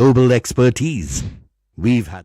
global expertise. We've had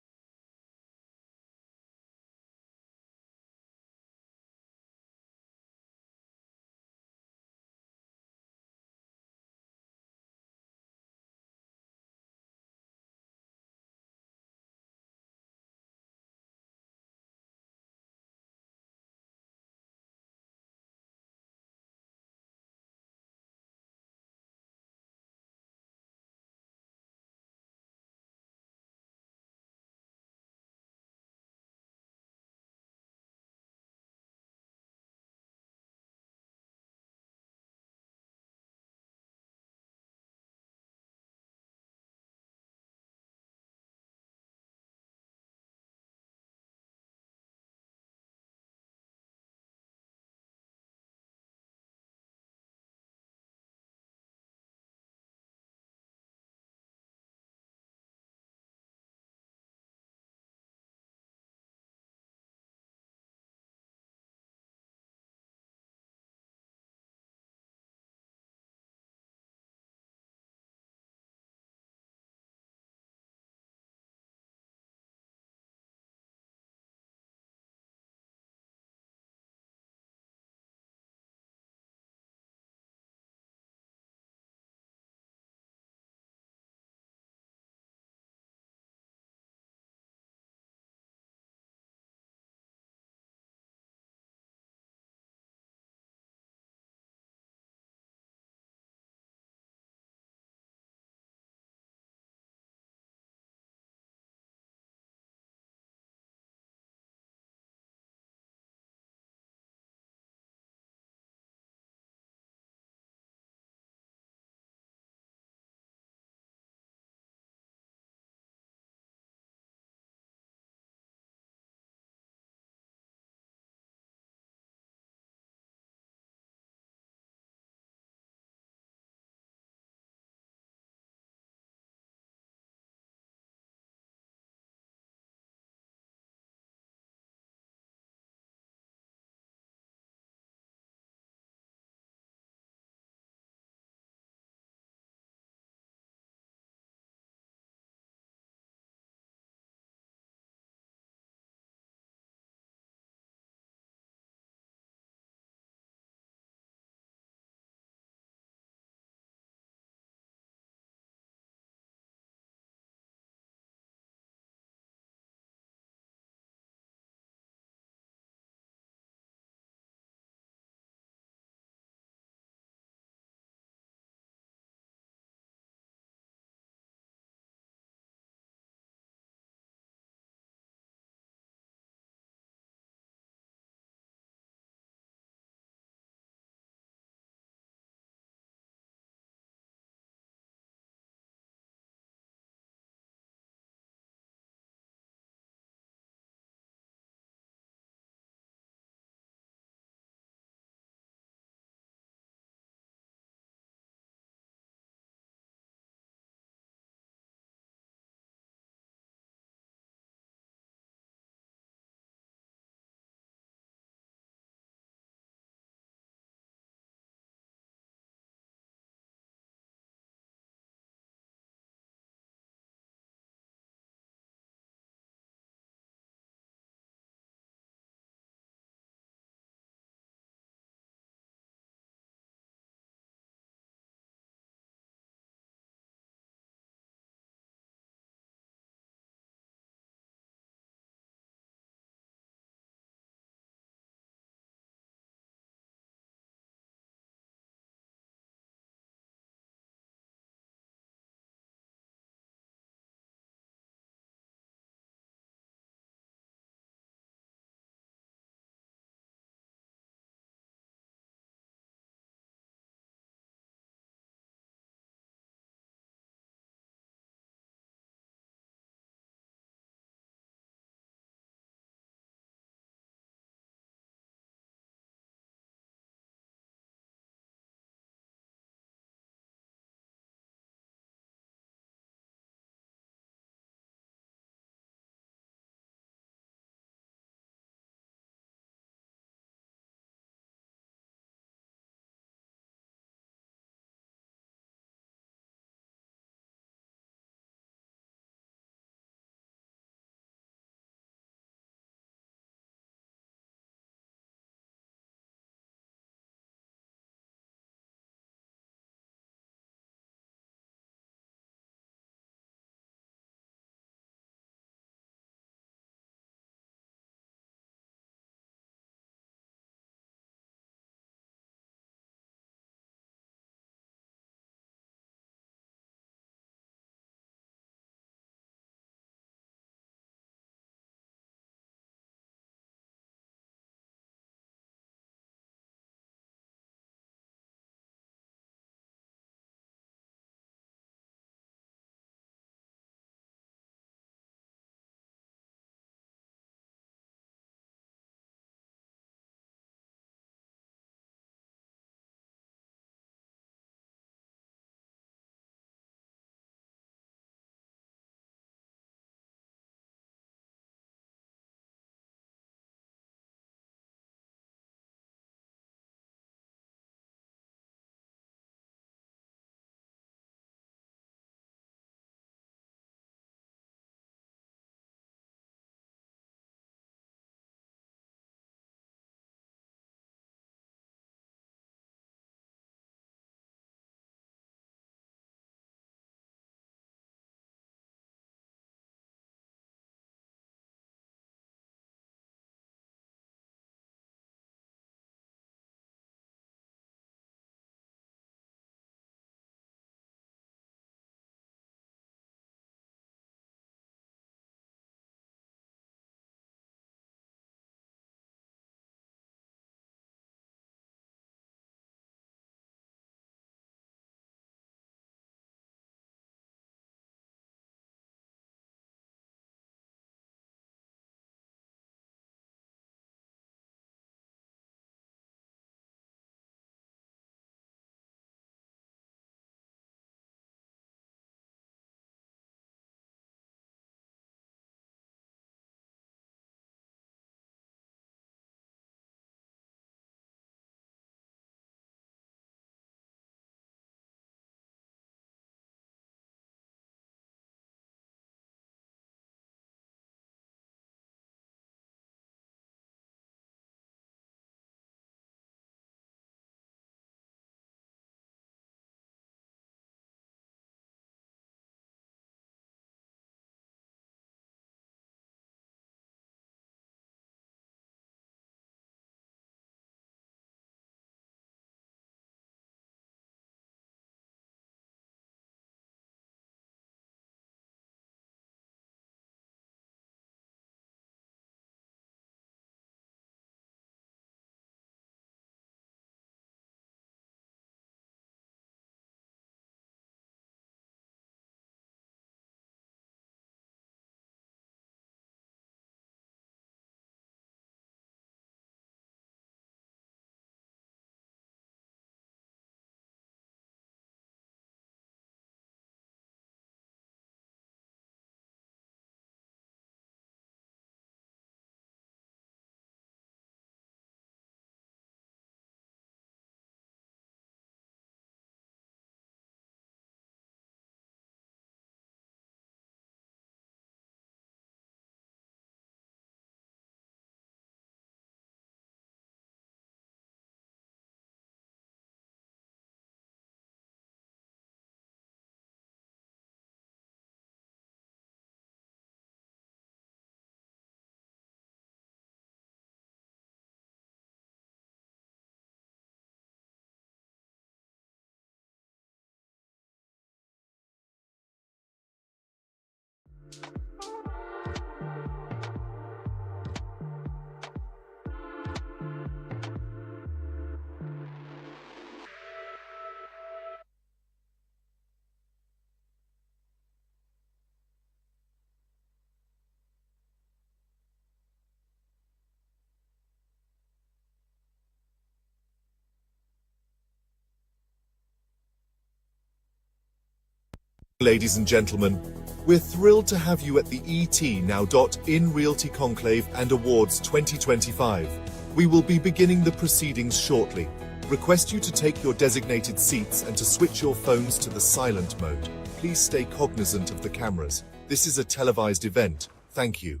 Ladies and gentlemen, we're thrilled to have you at the ET.Now.in Realty Conclave and Awards 2025. We will be beginning the proceedings shortly. Request you to take your designated seats and to switch your phones to the silent mode. Please stay cognizant of the cameras. This is a televised event. Thank you.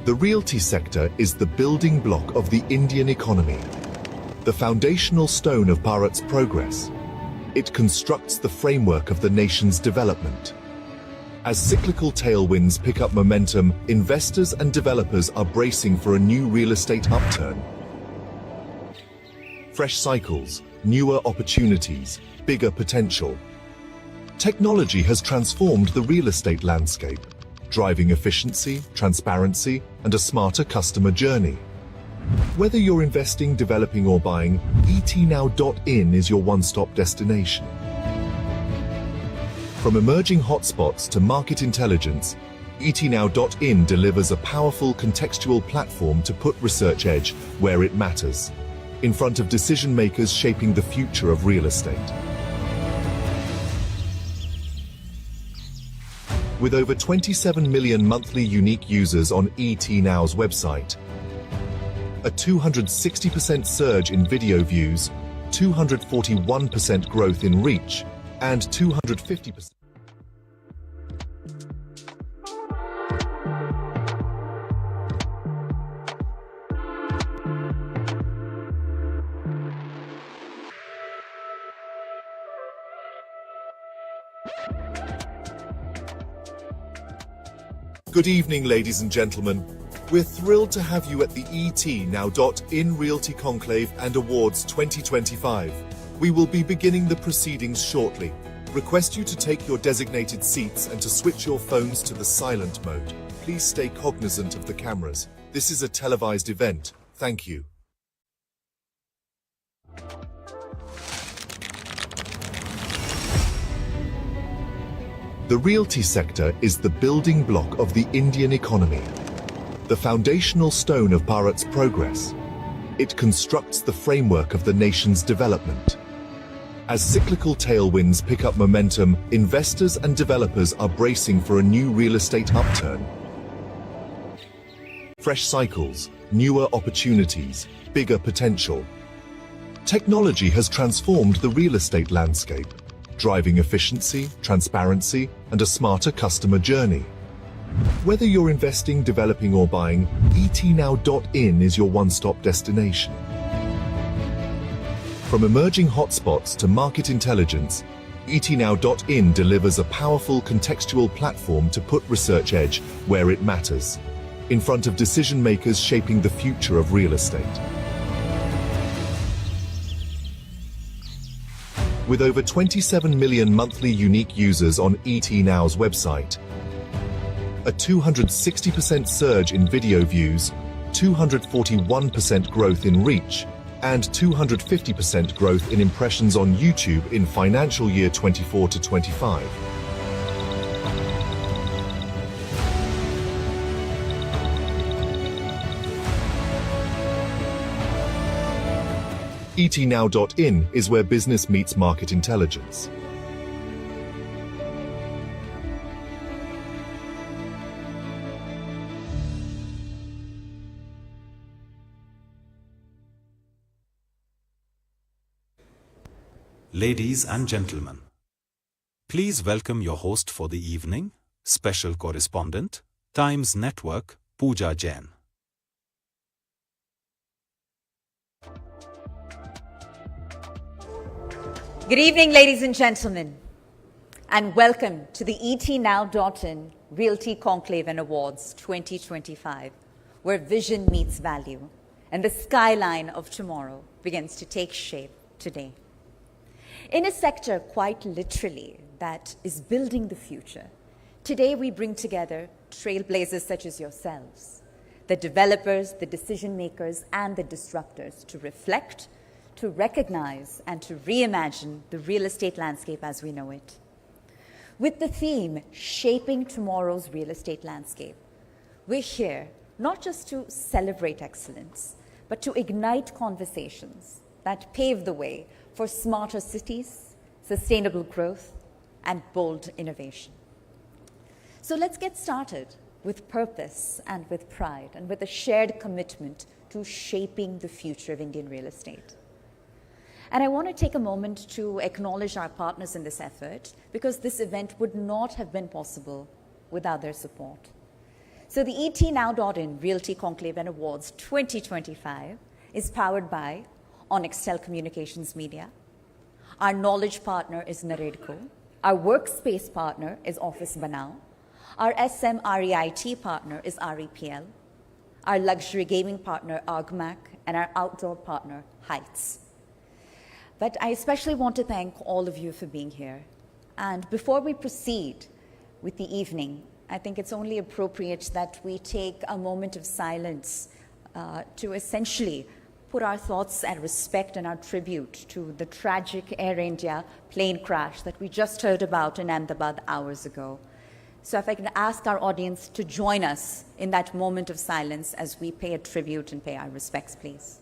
The realty sector is the building block of the Indian economy, the foundational stone of Bharat's progress. It constructs the framework of the nation's development. As cyclical tailwinds pick up momentum, investors and developers are bracing for a new real estate upturn. Fresh cycles, newer opportunities, bigger potential. Technology has transformed the real estate landscape, driving efficiency, transparency, and a smarter customer journey. Whether you're investing, developing, or buying, ET.Now.in is your one-stop destination. From emerging hotspots to market intelligence, ET.Now.in delivers a powerful contextual platform to put research edge where it matters, in front of decision makers shaping the future of real estate. With over 27 million monthly unique users on ET.Now's website, a 260% surge in video views, 241% growth in reach, and 250%. Good evening, ladies and gentlemen. We're thrilled to have you at the ET.Now.in Realty Conclave and Awards 2025. We will be beginning the proceedings shortly. Request you to take your designated seats and to switch your phones to the silent mode. Please stay cognizant of the cameras. This is a televised event. Thank you. The realty sector is the building block of the Indian economy, the foundational stone of Bharat's progress. It constructs the framework of the nation's development. As cyclical tailwinds pick up momentum, investors and developers are bracing for a new real estate upturn. Fresh cycles, newer opportunities, bigger potential. Technology has transformed the real estate landscape, driving efficiency, transparency, and a smarter customer journey. Whether you're investing, developing, or buying, ET.Now.in is your one-stop destination. From emerging hotspots to market intelligence, ET.Now.in delivers a powerful contextual platform to put research edge where it matters, in front of decision makers shaping the future of real estate. With over 27 million monthly unique users on ET.Now's website, a 260% surge in video views, 241% growth in reach, and 250% growth in impressions on YouTube in financial year 24 to 25. ET.Now.in is where business meets market intelligence. Ladies and gentlemen, please welcome your host for the evening, special correspondent, Times Network, Pooja Jain. Good evening, ladies and gentlemen, and welcome to the ET.Now.in Realty Conclave and Awards 2025, where vision meets value and the skyline of tomorrow begins to take shape today. In a sector, quite literally, that is building the future, today we bring together trailblazers such as yourselves, the developers, the decision makers, and the disruptors to reflect, to recognize, and to reimagine the real estate landscape as we know it. With the theme, Shaping Tomorrow's Real Estate Landscape, we're here not just to celebrate excellence, but to ignite conversations that pave the way for smarter cities, sustainable growth, and bold innovation. So let's get started with purpose and with pride and with a shared commitment to shaping the future of Indian real estate. And I want to take a moment to acknowledge our partners in this effort, because this event would not have been possible without their support. So the ETNow.in Realty Conclave and Awards 2025 is powered by Onextel Communications Media. Our knowledge partner is Naredco. Our workspace partner is Office Banao. Our SM REIT partner is REPL. Our luxury gaming partner, Argmac, and our outdoor partner, Heights. But I especially want to thank all of you for being here. And before we proceed with the evening, I think it's only appropriate that we take a moment of silence to essentially put our thoughts and respect and our tribute to the tragic Air India plane crash that we just heard about in Ahmedabad hours ago. So if I can ask our audience to join us in that moment of silence as we pay a tribute and pay our respects, please.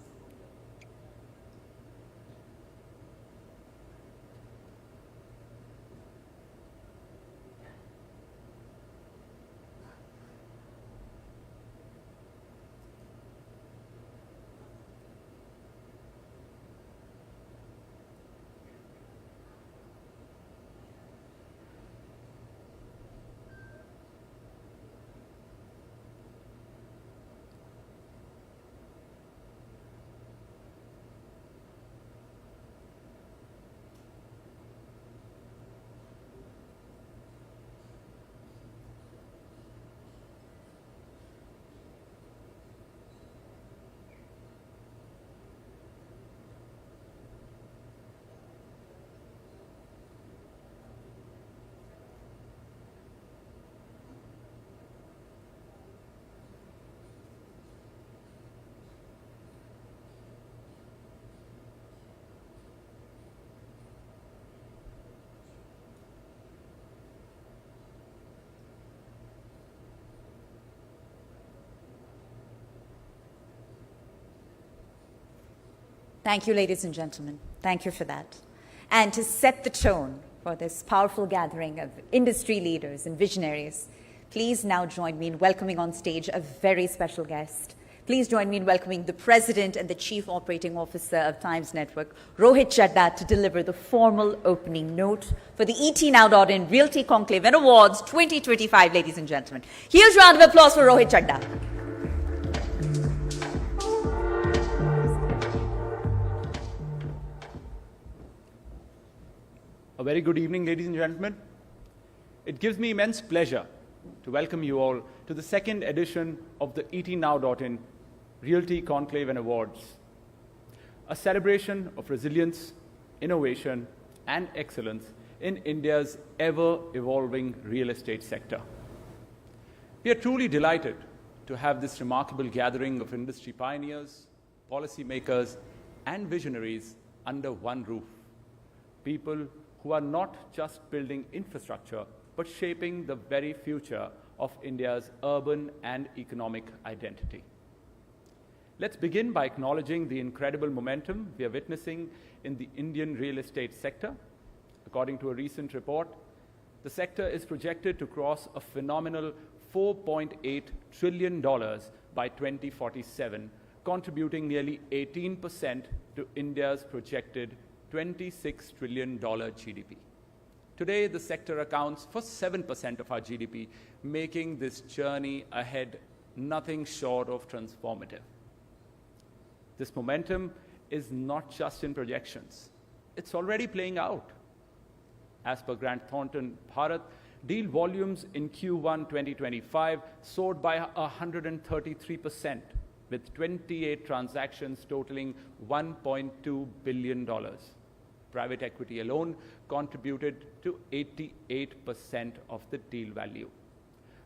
Thank you, ladies and gentlemen. Thank you for that. And to set the tone for this powerful gathering of industry leaders and visionaries, please now join me in welcoming on stage a very special guest. Please join me in welcoming the President and the Chief Operating Officer of Times Network, Rohit Chadda, to deliver the formal opening note for the ETNow.in Realty Conclave and Awards 2025, ladies and gentlemen. Huge round of applause for Rohit Chadda. A very good evening, ladies and gentlemen. It gives me immense pleasure to welcome you all to the second edition of the ETNow.in Realty Conclave and Awards, a celebration of resilience, innovation, and excellence in India's ever-evolving real estate sector. We are truly delighted to have this remarkable gathering of industry pioneers, policymakers, and visionaries under one roof. People who are not just building infrastructure, but shaping the very future of India's urban and economic identity. Let's begin by acknowledging the incredible momentum we are witnessing in the Indian real estate sector. According to a recent report, the sector is projected to cross a phenomenal $4.8 trillion by 2047, contributing nearly 18% to India's projected $26 trillion GDP. Today, the sector accounts for 7% of our GDP, making this journey ahead nothing short of transformative. This momentum is not just in projections. It's already playing out. As per Grant Thornton Bharat, deal volumes in Q1 2025 soared by 133%, with 28 transactions totaling $1.2 billion. Private equity alone contributed to 88% of the deal value,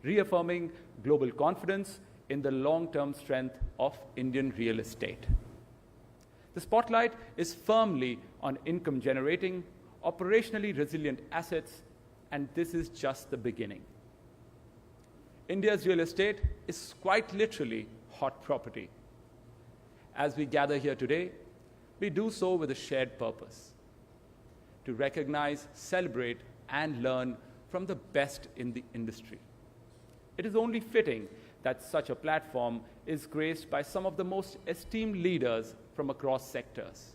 reaffirming global confidence in the long-term strength of Indian real estate. The spotlight is firmly on income-generating, operationally resilient assets, and this is just the beginning. India's real estate is quite literally hot property. As we gather here today, we do so with a shared purpose: to recognize, celebrate, and learn from the best in the industry. It is only fitting that such a platform is graced by some of the most esteemed leaders from across sectors.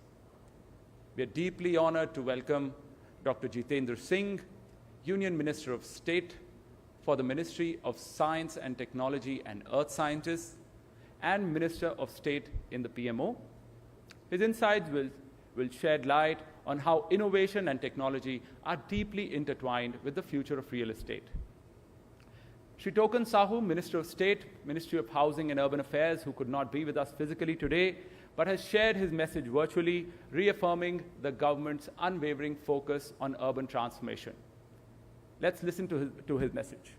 We are deeply honored to welcome Dr. Jitendra Singh, Union Minister of State for the Ministry of Science and Technology and Earth Sciences, and Minister of State in the PMO. His insights will shed light on how innovation and technology are deeply intertwined with the future of real estate. Shri Tokan Sahu, Minister of State, Ministry of Housing and Urban Affairs, who could not be with us physically today, but has shared his message virtually, reaffirming the government's unwavering focus on urban transformation. Let's listen to his message.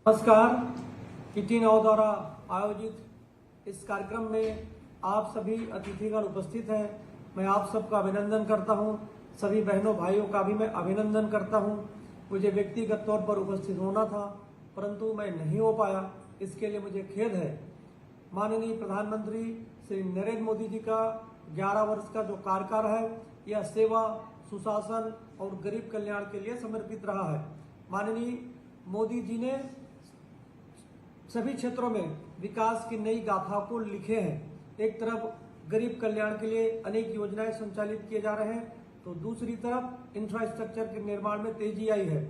नमस्कार। ET now द्वारा आयोजित इस कार्यक्रम में आप सभी अतिथिगण उपस्थित हैं। मैं आप सबका अभिनंदन करता हूं। सभी बहनों भाइयों का भी मैं अभिनंदन करता हूं। मुझे व्यक्तिगत तौर पर उपस्थित होना था, परंतु मैं नहीं हो पाया, इसके लिए मुझे खेद है। माननीय प्रधानमंत्री श्री नरेंद्र मोदी जी का 11 वर्ष का जो कार्यकाल है, यह सेवा, सुशासन और गरीब कल्याण के लिए समर्पित रहा है। माननीय मोदी जी ने सभी क्षेत्रों में विकास की नई गाथा को लिखे हैं। एक तरफ गरीब कल्याण के लिए अनेक योजनाएं संचालित किए जा रहे हैं, तो दूसरी तरफ इंफ्रास्ट्रक्चर के निर्माण में तेजी आई है।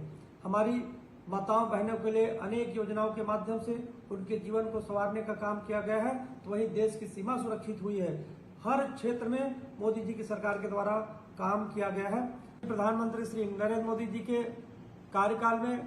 हमारी माताओं बहनों के लिए अनेक योजनाओं के माध्यम से उनके जीवन को संवारने का काम किया गया है, तो वही देश की सीमा सुरक्षित हुई है। हर क्षेत्र में मोदी जी की सरकार के द्वारा काम किया गया है। प्रधानमंत्री श्री नरेंद्र मोदी जी के कार्यकाल में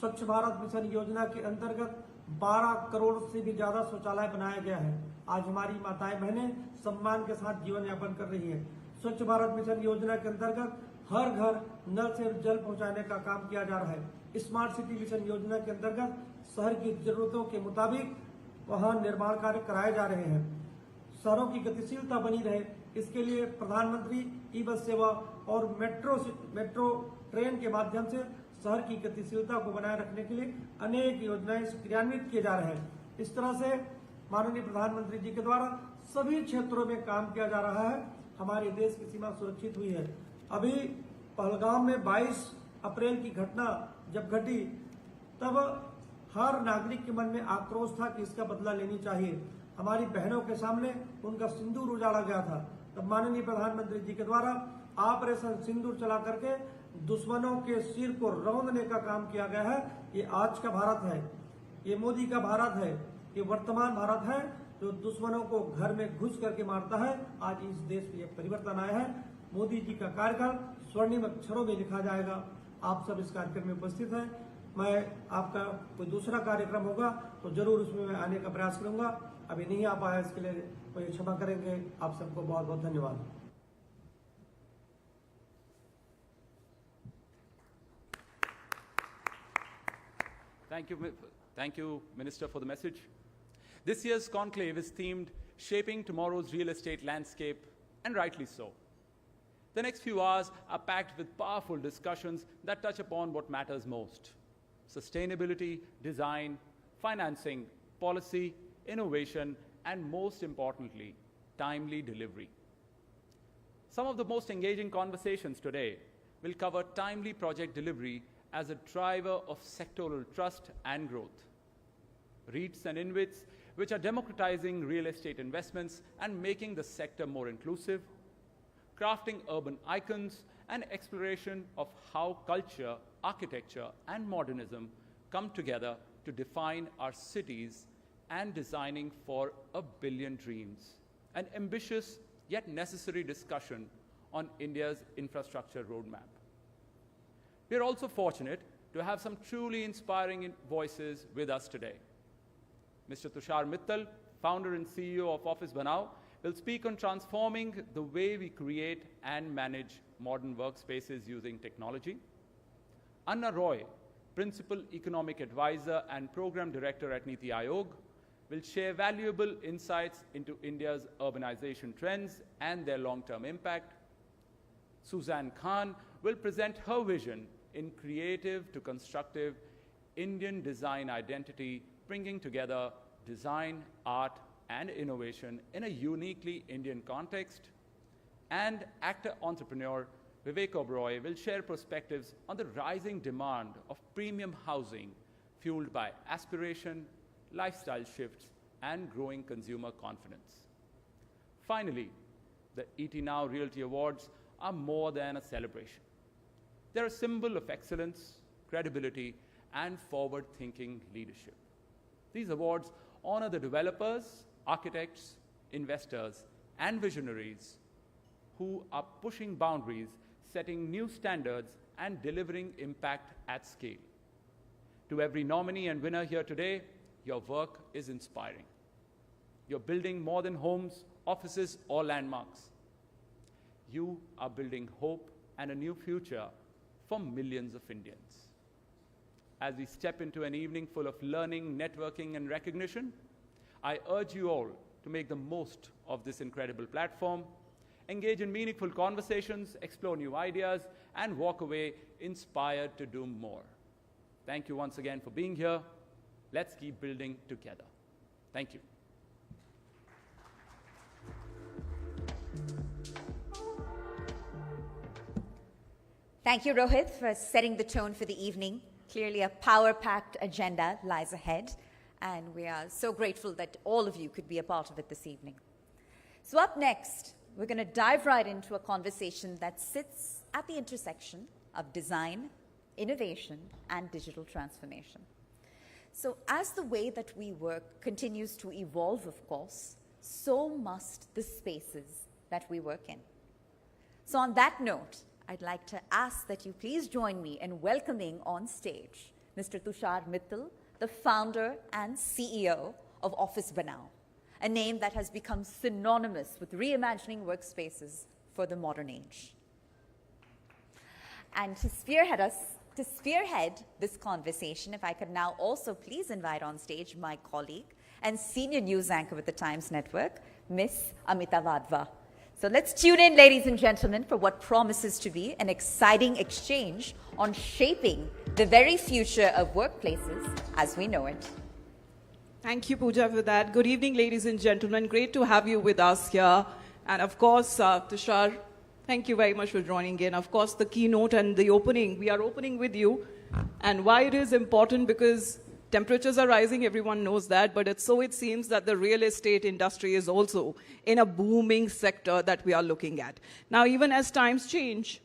स्वच्छ भारत मिशन योजना के अंतर्गत 12 करोड़ से भी ज्यादा शौचालय बनाया गया है। आज हमारी माताएं बहनें सम्मान के साथ जीवन यापन कर रही हैं। स्वच्छ भारत मिशन योजना के अंतर्गत हर घर नल से जल पहुंचाने का काम किया जा रहा है। स्मार्ट सिटी मिशन योजना के अंतर्गत शहर की जरूरतों के मुताबिक वहां निर्माण कार्य कराए जा रहे हैं। शहरों की गतिशीलता बनी रहे, इसके लिए प्रधानमंत्री ई बस सेवा और मेट्रो ट्रेन के माध्यम से शहर की गतिशीलता को बनाए रखने के लिए अनेक योजनाएं क्रियान्वित किए जा रहे हैं। इस तरह से माननीय प्रधानमंत्री जी के द्वारा सभी क्षेत्रों में काम किया जा रहा है। हमारे देश की सीमा सुरक्षित हुई है। अभी पहलगाम में 22 अप्रैल की घटना जब घटी, तब हर नागरिक के मन में आक्रोश था कि इसका बदला लेनी चाहिए। हमारी बहनों के सामने उनका सिंदूर उजाड़ा गया था। तब माननीय प्रधानमंत्री जी के द्वारा ऑपरेशन सिंदूर चला करके दुश्मनों के सिर को रौंदने का काम किया गया है। ये आज का भारत है, ये मोदी का भारत है, ये वर्तमान भारत है जो दुश्मनों को घर में घुस करके मारता है। आज इस देश में एक परिवर्तन आया है। मोदी जी का कार्यकाल स्वर्णिम अक्षरों में लिखा जाएगा। आप सब इस कार्यक्रम में उपस्थित हैं। मैं आपका कोई दूसरा कार्यक्रम होगा तो जरूर उसमें मैं आने का प्रयास करूंगा। अभी नहीं आ पाया, इसके लिए मुझे क्षमा करेंगे। आप सबको बहुत बहुत धन्यवाद। Thank you, Minister, for the message. This year's conclave is themed Shaping Tomorrow's Real Estate Landscape, and rightly so. The next few hours are packed with powerful discussions that touch upon what matters most: sustainability, design, financing, policy, innovation, and most importantly, timely delivery. Some of the most engaging conversations today will cover timely project delivery as a driver of sectoral trust and growth. REITs and InvITs, which are democratizing real estate investments and making the sector more inclusive, crafting urban icons, and exploration of how culture, architecture, and modernism come together to define our cities, and designing for a billion dreams. An ambitious yet necessary discussion on India's infrastructure roadmap. We are also fortunate to have some truly inspiring voices with us today. Mr. Tushar Mittal, founder and CEO of Office Banao, will speak on transforming the way we create and manage modern workspaces using technology. Anna Roy, Principal Economic Advisor and Program Director at Niti Aayog, will share valuable insights into India's urbanization trends and their long-term impact. Suzanne Khan will present her vision in creative to constructive Indian design identity, bringing together design, art, and innovation in a uniquely Indian context. And actor-entrepreneur Vivek Oberoi will share perspectives on the rising demand of premium housing fueled by aspiration, lifestyle shifts, and growing consumer confidence. Finally, the ET Now Realty Awards are more than a celebration. They're a symbol of excellence, credibility, and forward-thinking leadership. These awards honor the developers, architects, investors, and visionaries who are pushing boundaries, setting new standards, and delivering impact at scale. To every nominee and winner here today, your work is inspiring. You're building more than homes, offices, or landmarks. You are building hope and a new future for millions of Indians. As we step into an evening full of learning, networking, and recognition, I urge you all to make the most of this incredible platform, engage in meaningful conversations, explore new ideas, and walk away inspired to do more. Thank you once again for being here. Let's keep building together. Thank you. Thank you, Rohit, for setting the tone for the evening. Clearly a power-packed agenda lies ahead, and we are so grateful that all of you could be a part of it this evening. So up next, we're going to dive right into a conversation that sits at the intersection of design, innovation, and digital transformation. So as the way that we work continues to evolve, of course, so must the spaces that we work in. So on that note, I'd like to ask that you please join me in welcoming on stage Mr. Tushar Mittal, the founder and CEO of Office Banao, a name that has become synonymous with reimagining workspaces for the modern age. And to spearhead this conversation, if I could now also please invite on stage my colleague and senior news anchor with the Times Network, Miss Amita Vadva. So let's tune in, ladies and gentlemen, for what promises to be an exciting exchange on shaping the very future of workplaces as we know it. Thank you, Pooja, for that. Good evening, ladies and gentlemen. Great to have you with us here. And of course, Tushar, thank you very much for joining in. Of course, the keynote and the opening, we are opening with you. And why it is important, because temperatures are rising, everyone knows that, but it seems that the real estate industry is also in a booming sector that we are looking at. Now, even as times change,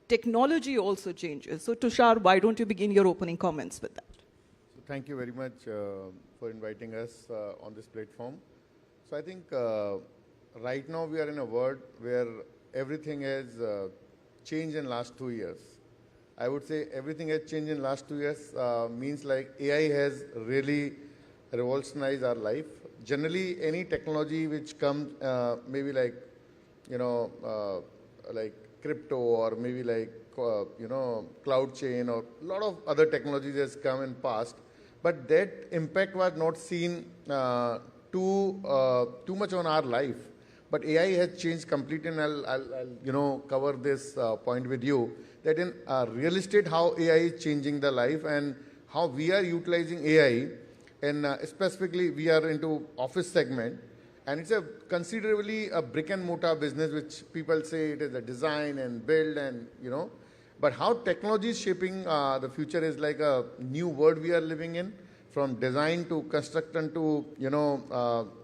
technology also changes. So, Tushar, why don't you begin your opening comments with that? So thank you very much for inviting us on this platform. So I think right now we are in a world where everything has changed in last 2 years. I would say everything has changed in last 2 years means like AI has really revolutionized our life. Generally, any technology which comes, maybe like, like crypto or maybe like, cloud chain or a lot of other technologies has come in past, but that impact was not seen too much on our life. But AI has changed completely, and I'll cover this point with you, that in real estate, how AI is changing the life and how we are utilizing AI, and specifically we are into office segment, and it's a considerably a brick and mortar business, which people say it is a design and build and, but how technology is shaping the future is like a new world we are living in, from design to construction to,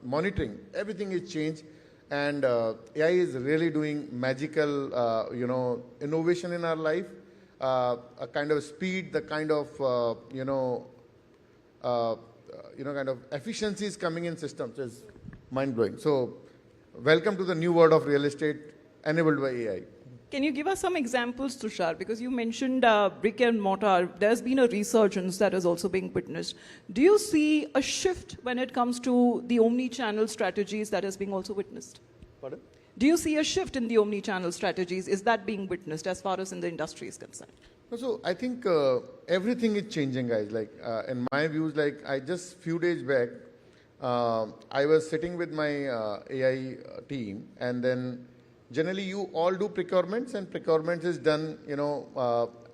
monitoring. Everything is changed. And AI is really doing magical, innovation in our life, a kind of speed, the kind of, kind of efficiencies coming in systems is mind-blowing. So welcome to the new world of real estate enabled by AI. Can you give us some examples, Tushar? Because you mentioned brick and mortar. There's been a resurgence that is also being witnessed. Do you see a shift when it comes to the omni-channel strategies that is being also witnessed? Pardon? Do you see a shift in the omni-channel strategies? Is that being witnessed as far as in the industry is concerned? So I think everything is changing, guys. Like in my views, like I just few days back, I was sitting with my AI team, and then generally you all do procurements, and procurements is done,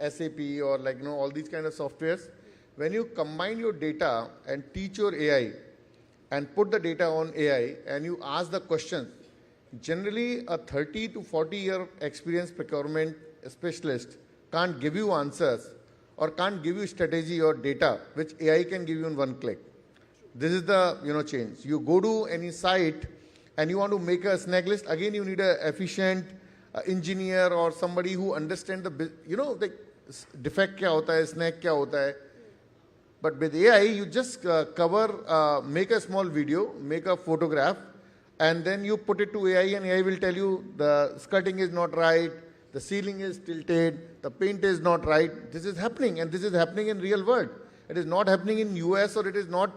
SAP or like, all these kind of softwares. When you combine your data and teach your AI and put the data on AI and you ask the questions, generally a 30 to 40 year experienced procurement specialist can't give you answers or can't give you strategy or data which AI can give you in one click. This is the change. You go to any site and you want to make a snag list. Again, you need an efficient engineer or somebody who understands the the defect kya hota hai, snag kya hota hai. But with AI, you just make a small video, make a photograph, and then you put it to AI, and AI will tell you the skirting is not right, the ceiling is tilted, the paint is not right. This is happening, and this is happening in real world. It is not happening in US, or it is not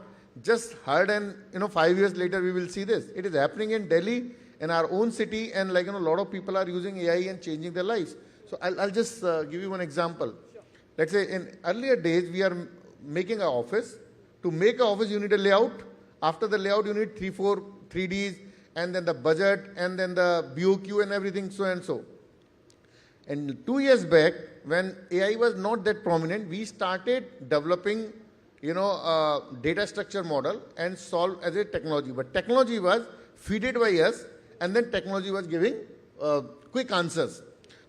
just heard and 5 years later we will see this. It is happening in Delhi, in our own city, and like a lot of people are using AI and changing their lives. So I'll just give you one example. Let's say in earlier days we are making an office. To make an office you need a layout. After the layout you need 3-4 3Ds, and then the budget, and then the BOQ and everything, so and so. And 2 years back, when AI was not that prominent, we started developing, a data structure model and solve as a technology. But technology was fed by us, and then technology was giving quick answers.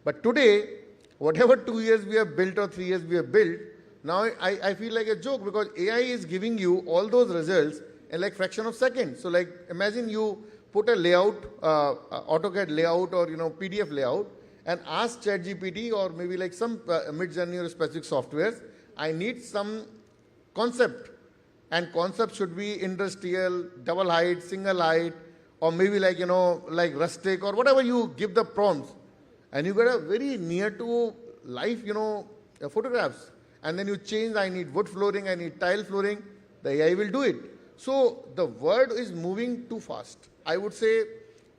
But today, whatever 2 years we have built or 3 years we have built, now I feel like a joke, because AI is giving you all those results in like fraction of seconds. So like imagine you put a layout, AutoCAD layout or PDF layout, and ask ChatGPT or maybe like some mid-journey or specific softwares, I need some concept, and concept should be industrial, double height, single height, or maybe like like rustic or whatever you give the prompts, and you get a very near to life photographs, and then you change, I need wood flooring, I need tile flooring, the AI will do it. So the world is moving too fast, I would say.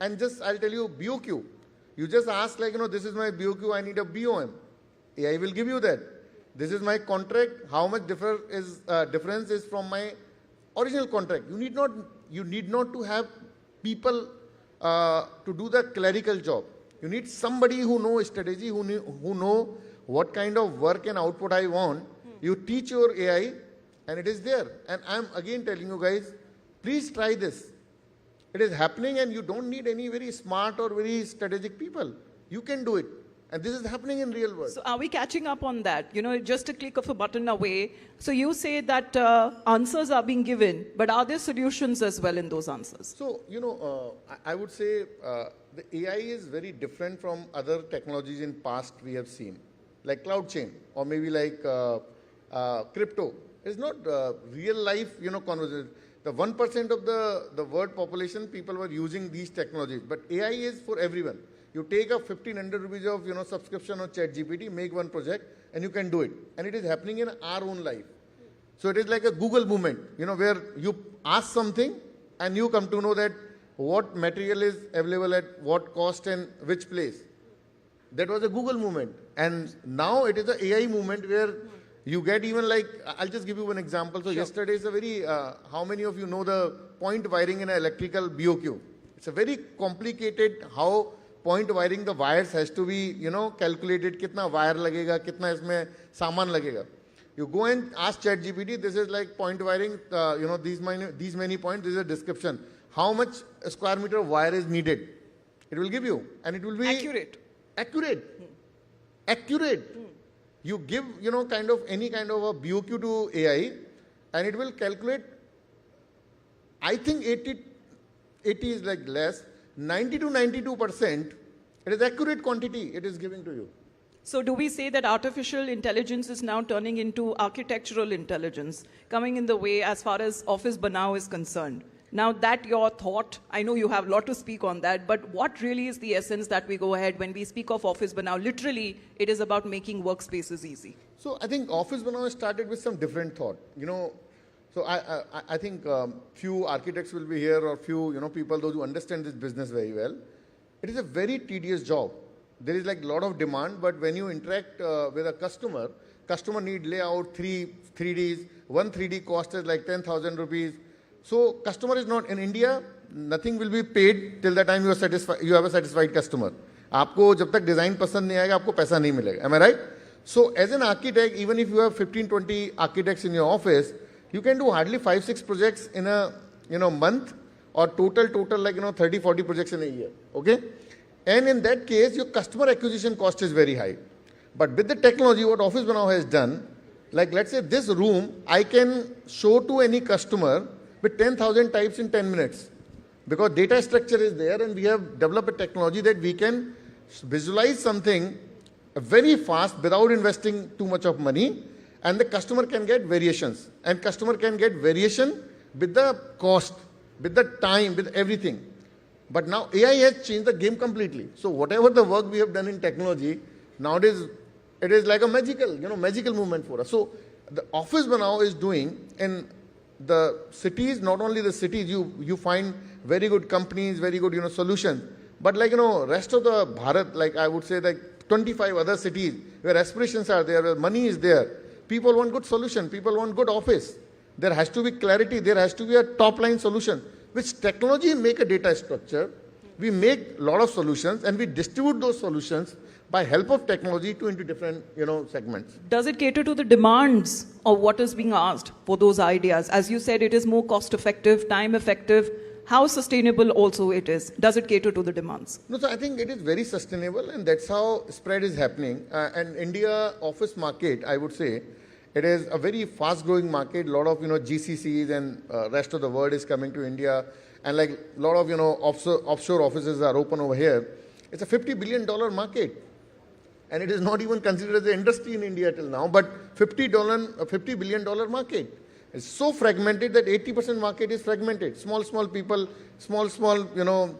And just I'll tell you, BOQ, you just ask like this is my BOQ, I need a BOM, AI will give you that. This is my contract, how much difference is from my original contract. You need not to have people to do the clerical job. You need somebody who knows strategy, who know what kind of work and output I want. You teach your AI, and it is there. And I'm again telling you guys, please try this. It is happening, and you don't need any very smart or very strategic people. You can do it. And this is happening in real world. So are we catching up on that? Just a click of a button away. So you say that answers are being given, but are there solutions as well in those answers? So, I would say the AI is very different from other technologies in past we have seen, like cloud chain or maybe like crypto. It's not real life, conversation. The 1% of the world population, people were using these technologies, but AI is for everyone. You take a 1,500 rupees of subscription on ChatGPT, make one project, and you can do it. And it is happening in our own life. So it is like a Google movement, where you ask something and you come to know that what material is available at what cost and which place. That was a Google movement. And now it is an AI movement where you get even like, I'll just give you one example. So yesterday is a very, how many of you know the point wiring in an electrical BOQ? It's a very complicated how point wiring the wires has to be, calculated, kitna wire lagega, kitna isme saman lagega. You go and ask ChatGPT, this is like point wiring, these many points, this is a description. How much square meter of wire is needed? It will give you, and it will be accurate. You give, kind of any kind of a BOQ to AI, and it will calculate. I think 80 is like less. 90 to 92%, it is accurate quantity it is giving to you. So do we say that artificial intelligence is now turning into architectural intelligence, coming in the way as far as office banao is concerned? Now that your thought, I know you have a lot to speak on that, but what really is the essence that we go ahead when we speak of Office Banao? Literally, it is about making workspaces easy. So I think Office Banao started with some different thought. So I think few architects will be here, or few people those who understand this business very well. It is a very tedious job. There is like a lot of demand, but when you interact with a customer need layout, 3Ds. One 3D cost is like 10,000 rupees. So customer is not in India. Nothing will be paid till the time you are satisfied. You have a satisfied customer. आपको जब तक design पसंद नहीं आएगा, आपको पैसा नहीं मिलेगा. Am I right? So as an architect, even if you have 15-20 architects in your office, you can do hardly 5-6 projects in a month, or total like 30-40 projects in a year. Okay, and in that case, your customer acquisition cost is very high. But with the technology, what Office Banao has done, like let's say this room, I can show to any customer with 10,000 types in 10 minutes, because data structure is there, and we have developed a technology that we can visualize something very fast without investing too much of money, and the customer can get variations, and customer can get variation with the cost, with the time, with everything. But now AI has changed the game completely. So whatever the work we have done in technology, nowadays it is like a magical movement for us. So the Office Banao is doing in the cities, not only the cities, you find very good companies, very good solutions, but like rest of the Bharat, like I would say like 25 other cities where aspirations are there, where money is there. People want good solution. People want good office. There has to be clarity. There has to be a top-line solution, which technology make a data structure. We make a lot of solutions, and we distribute those solutions by help of technology into different segments. Does it cater to the demands of what is being asked for those ideas? As you said, it is more cost-effective, time-effective. How sustainable also it is? Does it cater to the demands? No, so I think it is very sustainable, and that's how spread is happening. And India office market, I would say, it is a very fast-growing market. A lot of GCCs and rest of the world is coming to India, and like a lot of offshore offices are open over here. It's a $50 billion market, and it is not even considered as an industry in India till now. But $50 billion market. It's so fragmented that 80% market is fragmented. Small people, small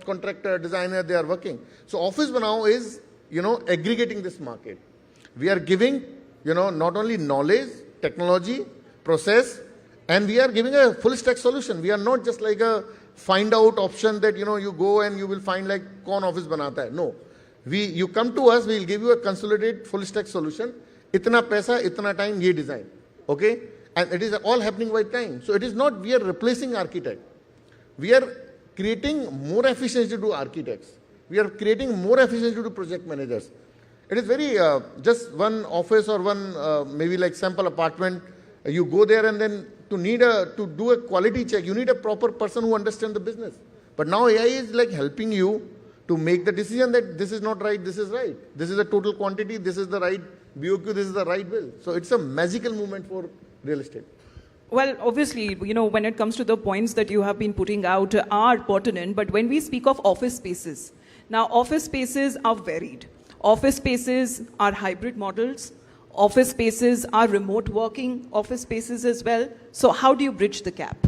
contractor, designer, they are working. So Office Banao is aggregating this market. We are giving not only knowledge, technology, process, and we are giving a full stack solution. We are not just like a find out option that you go and you will find like kaun office banata hai. No, you come to us, we will give you a consolidated full stack solution. Itna paisa, itna time, ye design. Okay, and it is all happening by time. So it is not we are replacing architect. We are creating more efficiency to architects. We are creating more efficiency to project managers. It is very just one office or one maybe like sample apartment. You go there, and then to do a quality check, you need a proper person who understands the business. But now AI is like helping you to make the decision that this is not right, this is right. This is the total quantity, this is the right BOQ, this is the right bill. So it's a magical movement for real estate. Well, obviously, when it comes to the points that you have been putting out are pertinent, but when we speak of office spaces, now office spaces are varied. Office spaces are hybrid models. Office spaces are remote working office spaces as well. So how do you bridge the gap?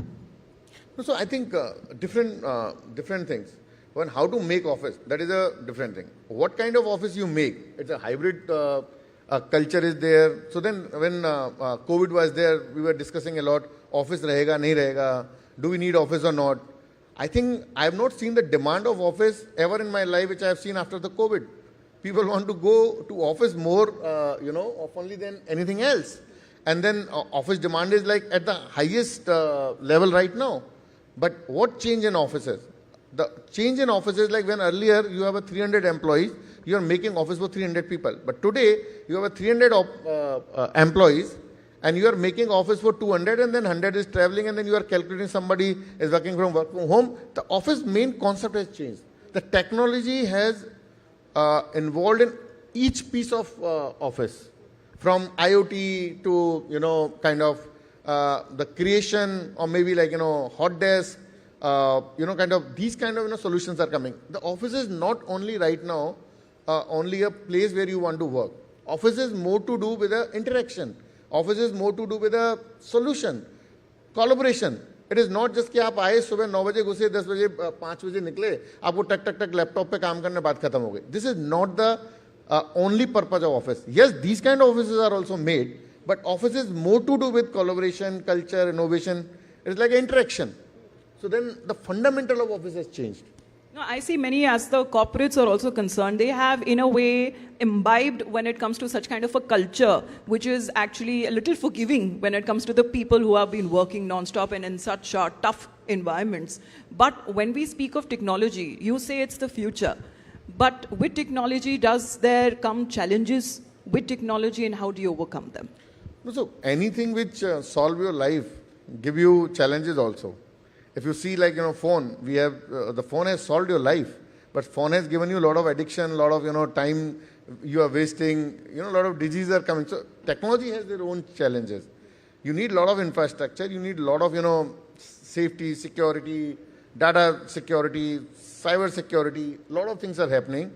So I think different things. One, how to make office, that is a different thing. What kind of office you make? It's a hybrid culture is there. So then when COVID was there, we were discussing a lot, office rahega, nahi rahega, do we need office or not? I think I have not seen the demand of office ever in my life, which I have seen after the COVID. People want to go to office more, oftenly than anything else. And then office demand is like at the highest level right now. But what change in offices? The change in offices, like when earlier you have a 300 employees, you are making office for 300 people. But today you have a 300 employees, and you are making office for 200, and then 100 is traveling, and then you are calculating somebody is working from home. The office main concept has changed. The technology has involved in each piece of office, from IoT to kind of the creation, or maybe like hot desk, kind of these kind of solutions are coming. The office is not only right now only a place where you want to work. Office is more to do with the interaction. Office is more to do with a solution, collaboration. It is not just कि आप आए सुबह 9 बजे घुसे 10 बजे 5 बजे निकले, आपको टक टक टक लैपटॉप पे काम करने बात खत्म हो गई. This is not the only purpose of office. Yes, these kind of offices are also made, but office is more to do with collaboration, culture, innovation. It's like interaction. So then the fundamental of office has changed. No, I see many as the corporates are also concerned. They have, in a way, imbibed when it comes to such kind of a culture, which is actually a little forgiving when it comes to the people who have been working non-stop and in such tough environments. But when we speak of technology, you say it's the future. But with technology, does there come challenges with technology, and how do you overcome them? So anything which solve your life, give you challenges also. If you see, like, phone, we have, the phone has solved your life, but phone has given you a lot of addiction, a lot of, time you are wasting, a lot of diseases are coming. So technology has their own challenges. You need a lot of infrastructure, you need a lot of, safety, security, data security, cyber security, a lot of things are happening.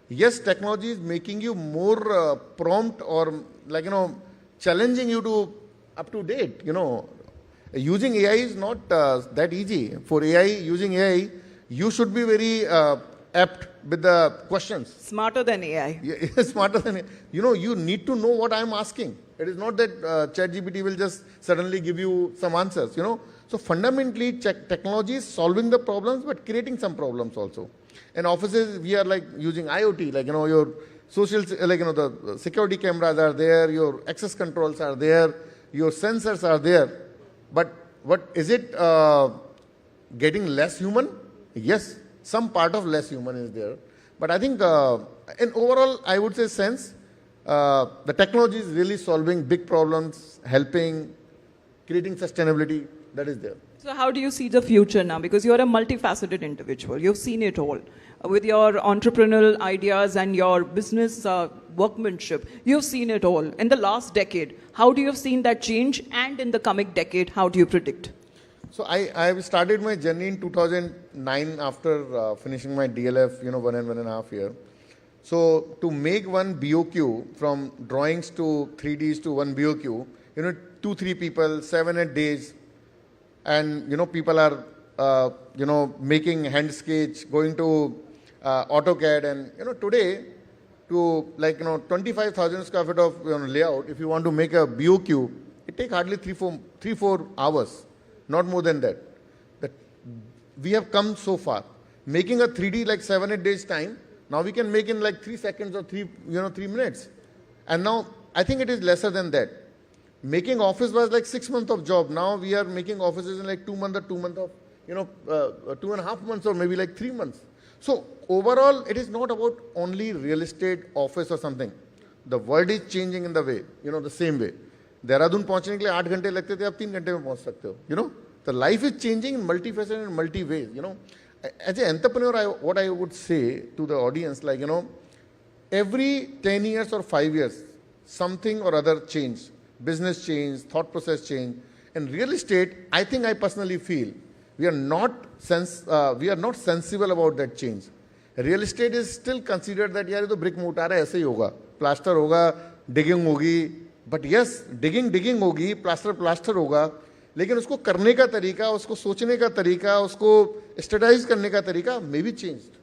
Yes, technology is making you more prompt or, like, challenging you to up to date, Using AI is not that easy. For AI, using AI, you should be very apt with the questions. Smarter than AI. Yeah, smarter than AI. You need to know what I'm asking. It is not that ChatGPT will just suddenly give you some answers, So fundamentally, technology is solving the problems, but creating some problems also. In offices, we are like using IoT, like, your social, like, the security cameras are there, your access controls are there, your sensors are there. But what is it getting less human? Yes, some part of less human is there. But I think in overall, I would say sense, the technology is really solving big problems, helping, creating sustainability, that is there. So how do you see the future now? Because you're a multifaceted individual. You've seen it all. With your entrepreneurial ideas and your business workmanship, you've seen it all. In the last decade, how do you have seen that change? And in the coming decade, how do you predict? So I started my journey in 2009 after finishing my DLF, 1.5 years. So to make one BOQ from drawings to 3Ds to one BOQ, 2-3 people, 7-8 days, and people are making hand sketch, going to AutoCAD, and today to 25,000 square feet of layout, if you want to make a BOQ, it takes hardly 3-4 hours, not more than that. We have come so far. Making a 3D like 7-8 days time, now we can make in like 3 seconds or 3 minutes. And now I think it is lesser than that. Making office was like 6 months of job. Now we are making offices in like 2 months or 2 months of, 2.5 months or maybe like 3 months. So overall, it is not about only real estate, office or something. The world is changing in the way, the same way. Dehradun पहुंचने के लिए 8 घंटे लगते थे, आप 3 घंटे में पहुंच सकते हो. The life is changing in multifaceted and multi ways. As an entrepreneur, what I would say to the audience, like, every 10 years or 5 years, something or other change. Business change, thought process change. In real estate, I think I personally feel we are not sensible about that change. Real estate is still considered that यार ये तो brick मोटा रहा है, ऐसे ही होगा, plaster होगा, digging होगी. But yes, digging होगी, plaster होगा, लेकिन उसको करने का तरीका, उसको सोचने का तरीका, उसको strategize करने का तरीका may be changed.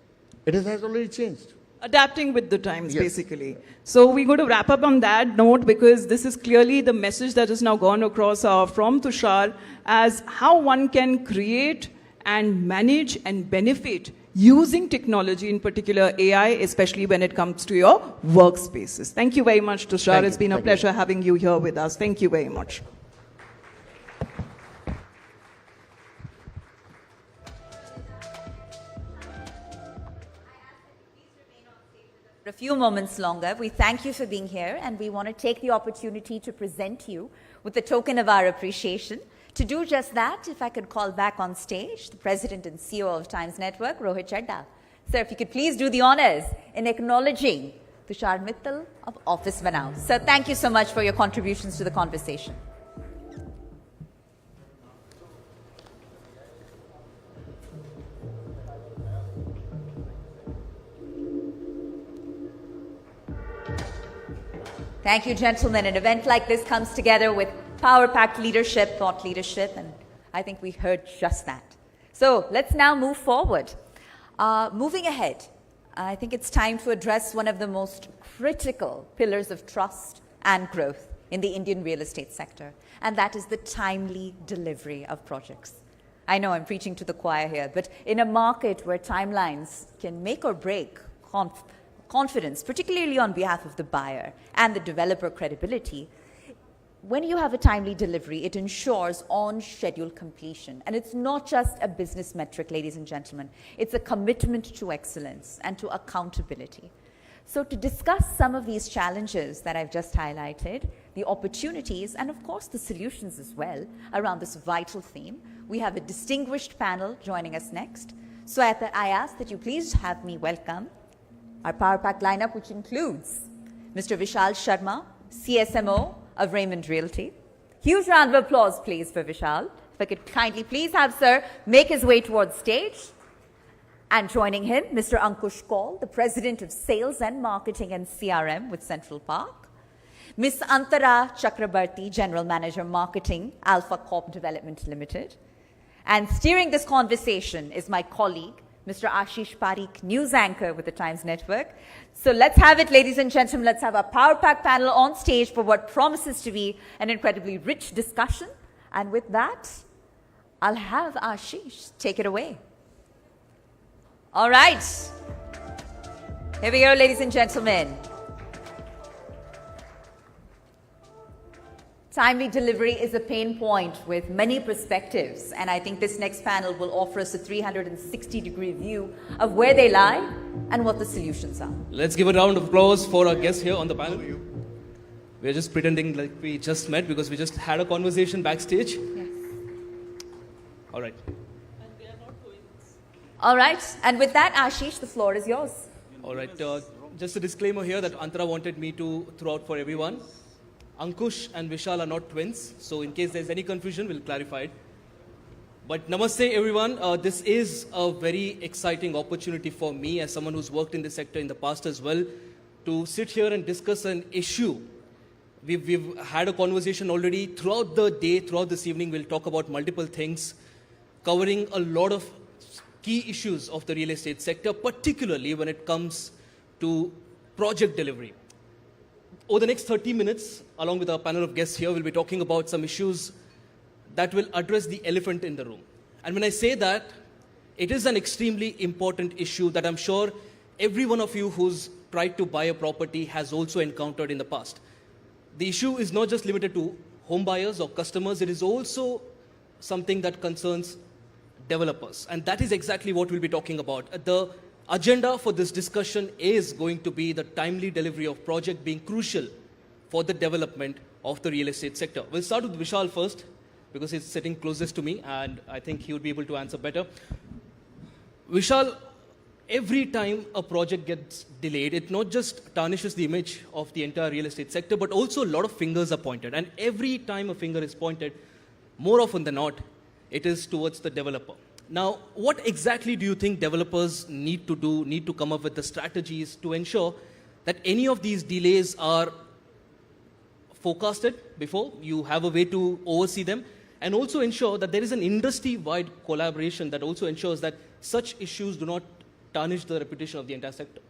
It has already changed. Adapting with the times, Yes. basically. So we're going to wrap up on that note, because this is clearly the message that has now gone across from Tushar as how one can create and manage and benefit using technology, in particular AI, especially when it comes to your workspaces. Thank you very much, Tushar. Thank It's you. been a Thank you. pleasure having you here with us. Thank you very much. For a few moments longer, we thank you for being here, and we want to take the opportunity to present you with a token of our appreciation. To do just that, if I could call back on stage the President and CEO of Times Network, Rohit Chadda. Sir, if you could please do the honors in acknowledging Tushar Mittal of Office Banao. Sir, thank you so much for your contributions to the conversation. Thank you, gentlemen. An event like this comes together with power-packed leadership, thought leadership, and I think we heard just that. So let's now move forward. Moving ahead, I think it's time to address one of the most critical pillars of trust and growth in the Indian real estate sector, and that is the timely delivery of projects. I know I'm preaching to the choir here, but in a market where timelines can make or break confidence, particularly on behalf of the buyer and the developer credibility, when you have a timely delivery, it ensures on-schedule completion. And it's not just a business metric, ladies and gentlemen. It's a commitment to excellence and to accountability. So to discuss some of these challenges that I've just highlighted, the opportunities, and of course the solutions as well around this vital theme, we have a distinguished panel joining us next. So I ask that you please have me welcome our Power Pack lineup, which includes Mr. Vishal Sharma, CSMO of Raymond Realty. Huge round of applause, please, for Vishal. If I could kindly please have Sir make his way towards stage. And joining him, Mr. Ankush Kaul, the President of Sales and Marketing and CRM with Central Park. Ms. Antara Chakrabarti, General Manager Marketing, Alpha Corp Development Limited. And steering this conversation is my colleague, Mr. Ashish Parikh, news anchor with the Times Network. So let's have it, ladies and gentlemen. Let's have a Power Pack panel on stage for what promises to be an incredibly rich discussion. And with that, I'll have Ashish take it away. All right. Here we go, ladies and gentlemen. Timely delivery is a pain point with many perspectives, and I think this next panel will offer us a 360-degree view of where they lie and what the solutions are. Let's give a round of applause for our guests here on the panel. We're just pretending like we just met because we just had a conversation backstage. Yes. All right. All right, and with that, Ashish, the floor is yours. All right. Just a disclaimer here that Antara wanted me to throw out for everyone. Ankush and Vishal are not twins, so in case there's any confusion, we'll clarify it. But namaste, everyone. This is a very exciting opportunity for me as someone who's worked in this sector in the past as well to sit here and discuss an issue. We've had a conversation already throughout the day, throughout this evening. We'll talk about multiple things, covering a lot of key issues of the real estate sector, particularly when it comes to project delivery. Over the next 30 minutes, along with our panel of guests here, we'll be talking about some issues that will address the elephant in the room. And when I say that, it is an extremely important issue that I'm sure every one of you who's tried to buy a property has also encountered in the past. The issue is not just limited to home buyers or customers, it is also something that concerns developers. And that is exactly what we'll be talking about. The agenda for this discussion is going to be the timely delivery of project being crucial for the development of the real estate sector. We'll start with Vishal first because he's sitting closest to me and I think he would be able to answer better. Vishal, every time a project gets delayed, it not just tarnishes the image of the entire real estate sector, but also a lot of fingers are pointed. And every time a finger is pointed, more often than not, it is towards the developer. Now, what exactly do you think developers need to do, need to come up with the strategies to ensure that any of these delays are forecasted before, you have a way to oversee them, and also ensure that there is an industry-wide collaboration that also ensures that such issues do not tarnish the reputation of the entire sector?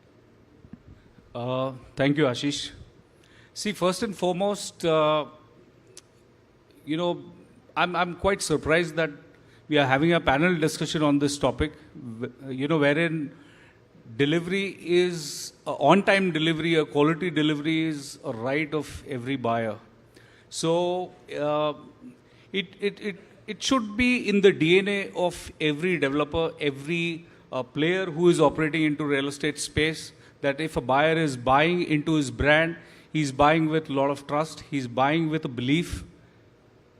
Thank you, Ashish. See, first and foremost, I'm quite surprised that we are having a panel discussion on this topic, wherein delivery is, on-time delivery, a quality delivery is a right of every buyer. So it should be in the DNA of every developer, every player who is operating into real estate space, that if a buyer is buying into his brand, he's buying with a lot of trust, he's buying with a belief.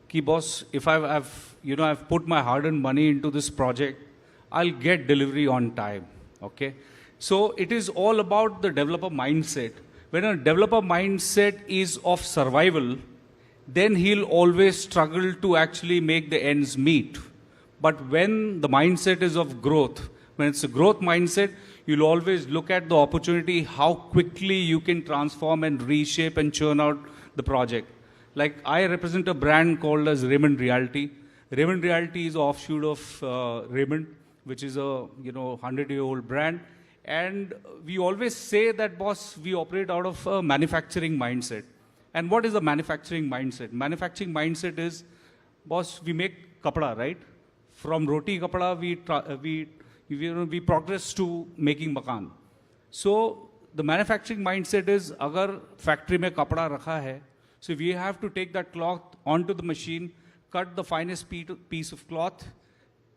Ki boss, if I've put my hard-earned money into this project, I'll get delivery on time, okay? So it is all about the developer mindset. When a developer mindset is of survival, then he'll always struggle to actually make the ends meet. But when the mindset is of growth, when it's a growth mindset, you'll always look at the opportunity, how quickly you can transform and reshape and churn out the project. Like I represent a brand called as Raymond Realty. Raymond Realty is an offshoot of Raymond, which is a 100-year-old brand. And we always say that, boss, we operate out of a manufacturing mindset. And what is the manufacturing mindset? Manufacturing mindset is, boss, we make kapda, right? From roti kapda, we progress to making makan. So the manufacturing mindset is, agar factory mein kapda rakha hai, so we have to take that cloth onto the machine, cut the finest piece of cloth,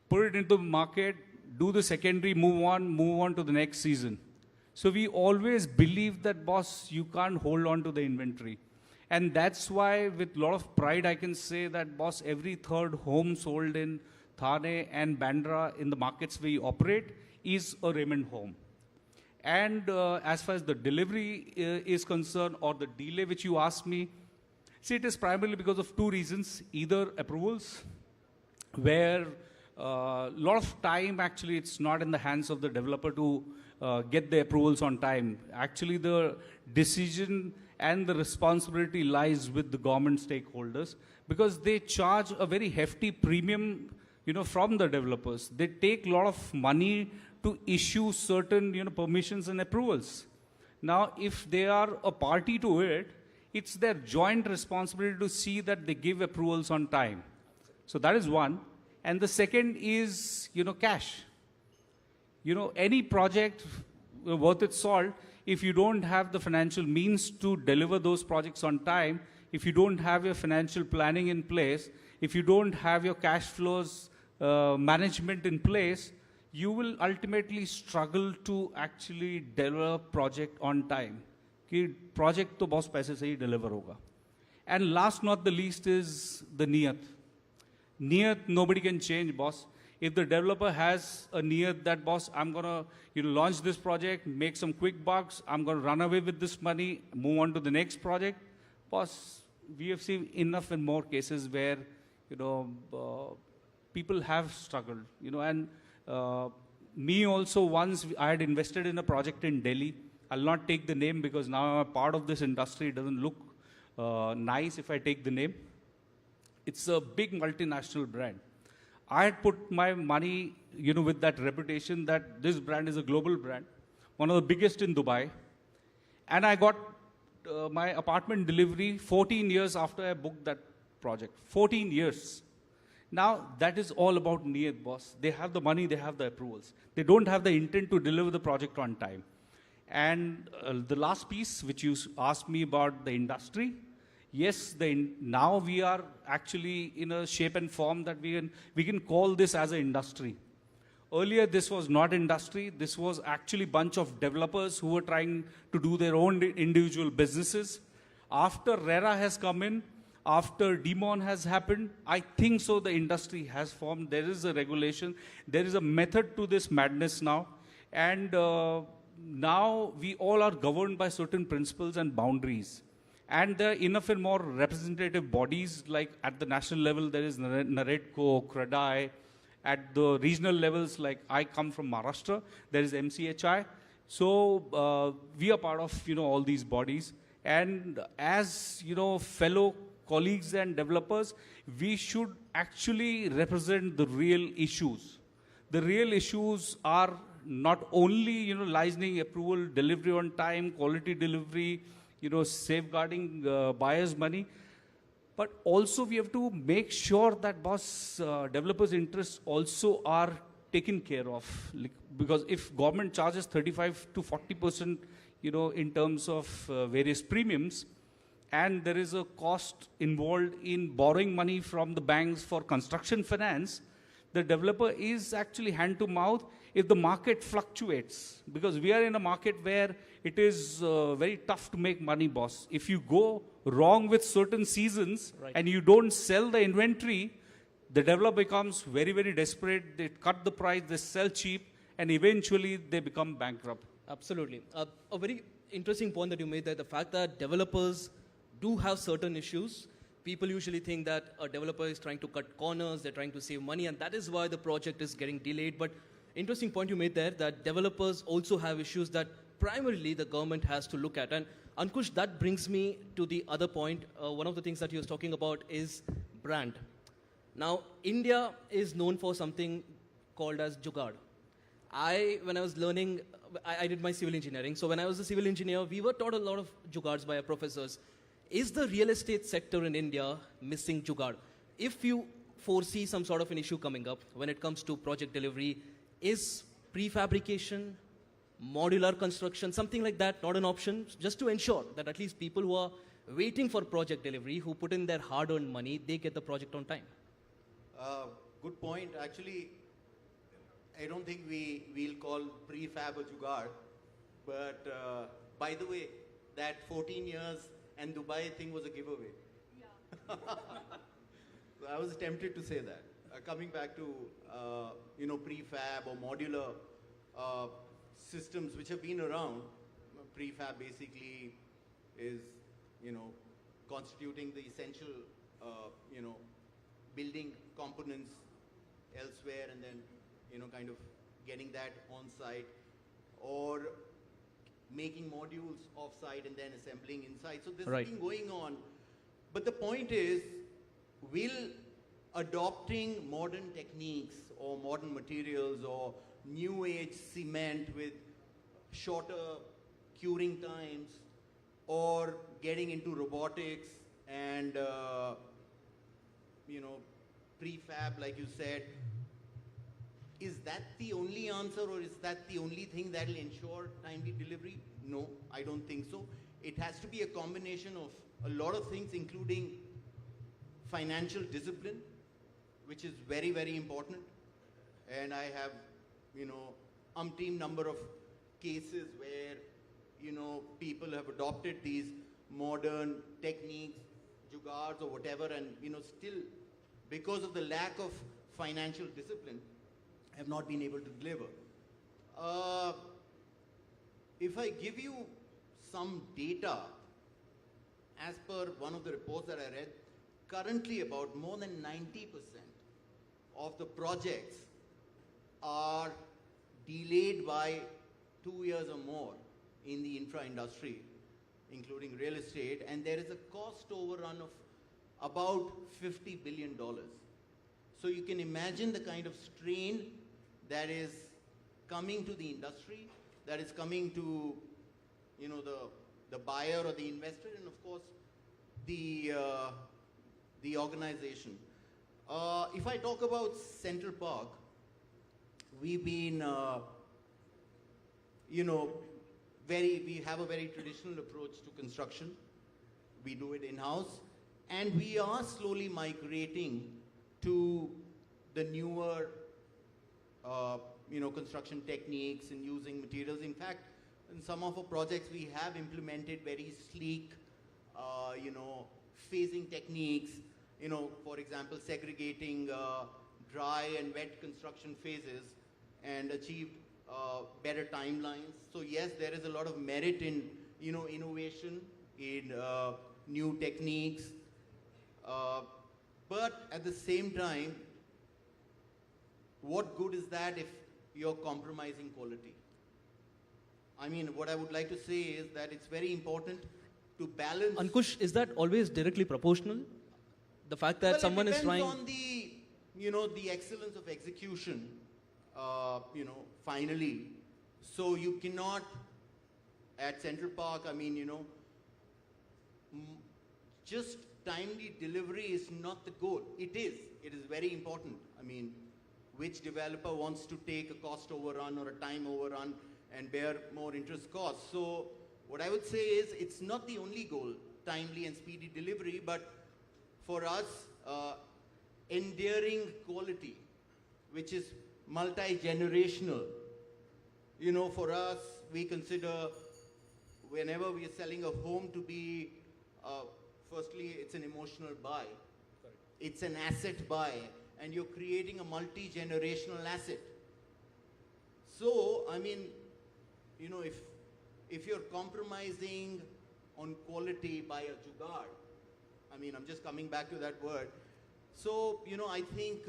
put it into the market, do the secondary, move on to the next season. So we always believe that, boss, you can't hold on to the inventory. And that's why, with a lot of pride, I can say that, boss, every third home sold in Thane and Bandra in the markets we operate is a Raymond home. And as far as the delivery is concerned, or the delay which you asked me, see, it is primarily because of two reasons. Either approvals, where a lot of time, actually, it's not in the hands of the developer to get the approvals on time. Actually, the decision and the responsibility lies with the government stakeholders, because they charge a very hefty premium, from the developers. They take a lot of money to issue certain, permissions and approvals. Now, if they are a party to it, it's their joint responsibility to see that they give approvals on time. So that is one. And the second is, cash. Any project worth its salt, if you don't have the financial means to deliver those projects on time, if you don't have your financial planning in place, if you don't have your cash flows management in place, you will ultimately struggle to actually deliver project on time. कि project तो बहुत पैसे से ही deliver होगा. And last not the least is the niyat. Niyat, nobody can change, boss. If the developer has a niyat that, boss, I'm going to launch this project, make some quick bucks, I'm going to run away with this money, move on to the next project, boss, we have seen enough and more cases where, people have struggled, and me also, once I had invested in a project in Delhi. I'll not take the name because now I'm a part of this industry. It doesn't look nice if I take the name. It's a big multinational brand. I had put my money, with that reputation that this brand is a global brand, one of the biggest in Dubai. And I got my apartment delivery 14 years after I booked that project. 14 years. Now, that is all about niyat, boss. They have the money, they have the approvals. They don't have the intent to deliver the project on time. And the last piece, which you asked me about the industry, yes, now we are actually in a shape and form that we can call this as an industry. Earlier, this was not industry. This was actually a bunch of developers who were trying to do their own individual businesses. After RERA has come in, after Demon has happened, I think so the industry has formed. There is a regulation. There is a method to this madness now. And now we all are governed by certain principles and boundaries. And there are enough and more representative bodies, like at the national level, there is Naredco, CREDAI. At the regional levels, like I come from Maharashtra, there is MCHI. So we are part of, all these bodies. And as, fellow colleagues and developers, we should actually represent the real issues. The real issues are not only, licensing, approval, delivery on time, quality delivery, safeguarding buyers' money, but also we have to make sure that, boss, developers' interests also are taken care of. Because if government charges 35 to 40%, in terms of various premiums, and there is a cost involved in borrowing money from the banks for construction finance, the developer is actually hand to mouth if the market fluctuates. Because we are in a market where it is very tough to make money, boss. If you go wrong with certain seasons and you don't sell the inventory, the developer becomes very, very desperate. They cut the price, they sell cheap, and eventually they become bankrupt. Absolutely. A very interesting point that you made there, the fact that developers do have certain issues. People usually think that a developer is trying to cut corners, they're trying to save money, and that is why the project is getting delayed. But interesting point you made there, that developers also have issues that primarily the government has to look at. And Ankush, that brings me to the other point. One of the things that he was talking about is brand. Now, India is known for something called as jugaad. When I was learning, I did my civil engineering. So when I was a civil engineer, we were taught a lot of jugaads by our professors. Is the real estate sector in India missing jugaad? If you foresee some sort of an issue coming up when it comes to project delivery, is prefabrication, modular construction, something like that not an option, just to ensure that at least people who are waiting for project delivery, who put in their hard-earned money, they get the project on time? Good point. Actually, I don't think we'll call prefab a jugaad, but by the way, that 14 years and Dubai thing was a giveaway. Yeah. So I was tempted to say that. Coming back to prefab or modular systems which have been around, prefab basically is constituting the essential building components elsewhere and then kind of getting that on site, or making modules off site and then assembling inside. So this has been going on. But the point is, will adopting modern techniques or modern materials or new age cement with shorter curing times, or getting into robotics and prefab, like you said, is that the only answer, or is that the only thing that will ensure timely delivery? No, I don't think so. It has to be a combination of a lot of things, including financial discipline, which is very, very important. And I have, umpteen number of cases where, people have adopted these modern techniques, jugaads or whatever, and, still, because of the lack of financial discipline, have not been able to deliver. If I give you some data, as per one of the reports that I read, currently about more than 90% of the projects are delayed by 2 years or more in the infra industry, including real estate, and there is a cost overrun of about $50 billion. So you can imagine the kind of strain that is coming to the industry, that is coming to the buyer or the investor, and of course the organization. If I talk about Central Park, we've been we have a very traditional approach to construction. We do it in-house, and we are slowly migrating to the newer construction techniques and using materials. In fact, in some of our projects, we have implemented very sleek, phasing techniques, for example, segregating dry and wet construction phases, and achieved better timelines. So yes, there is a lot of merit in, innovation, in new techniques, but at the same time, what good is that if you're compromising quality? I mean, what I would like to say is that it's very important to balance. Ankush, is that always directly proportional? The fact that someone is trying. It depends on the excellence of execution, finally. So you cannot, at Central Park, just timely delivery is not the goal. It is very important. Which developer wants to take a cost overrun or a time overrun and bear more interest costs? So what I would say is, it's not the only goal, timely and speedy delivery, but for us, enduring quality, which is multi-generational. For us, we consider whenever we are selling a home to be, firstly, it's an emotional buy. Correct. It's an asset buy, and you're creating a multi-generational asset. So, if you're compromising on quality by a jugaad, I'm just coming back to that word. So, I think,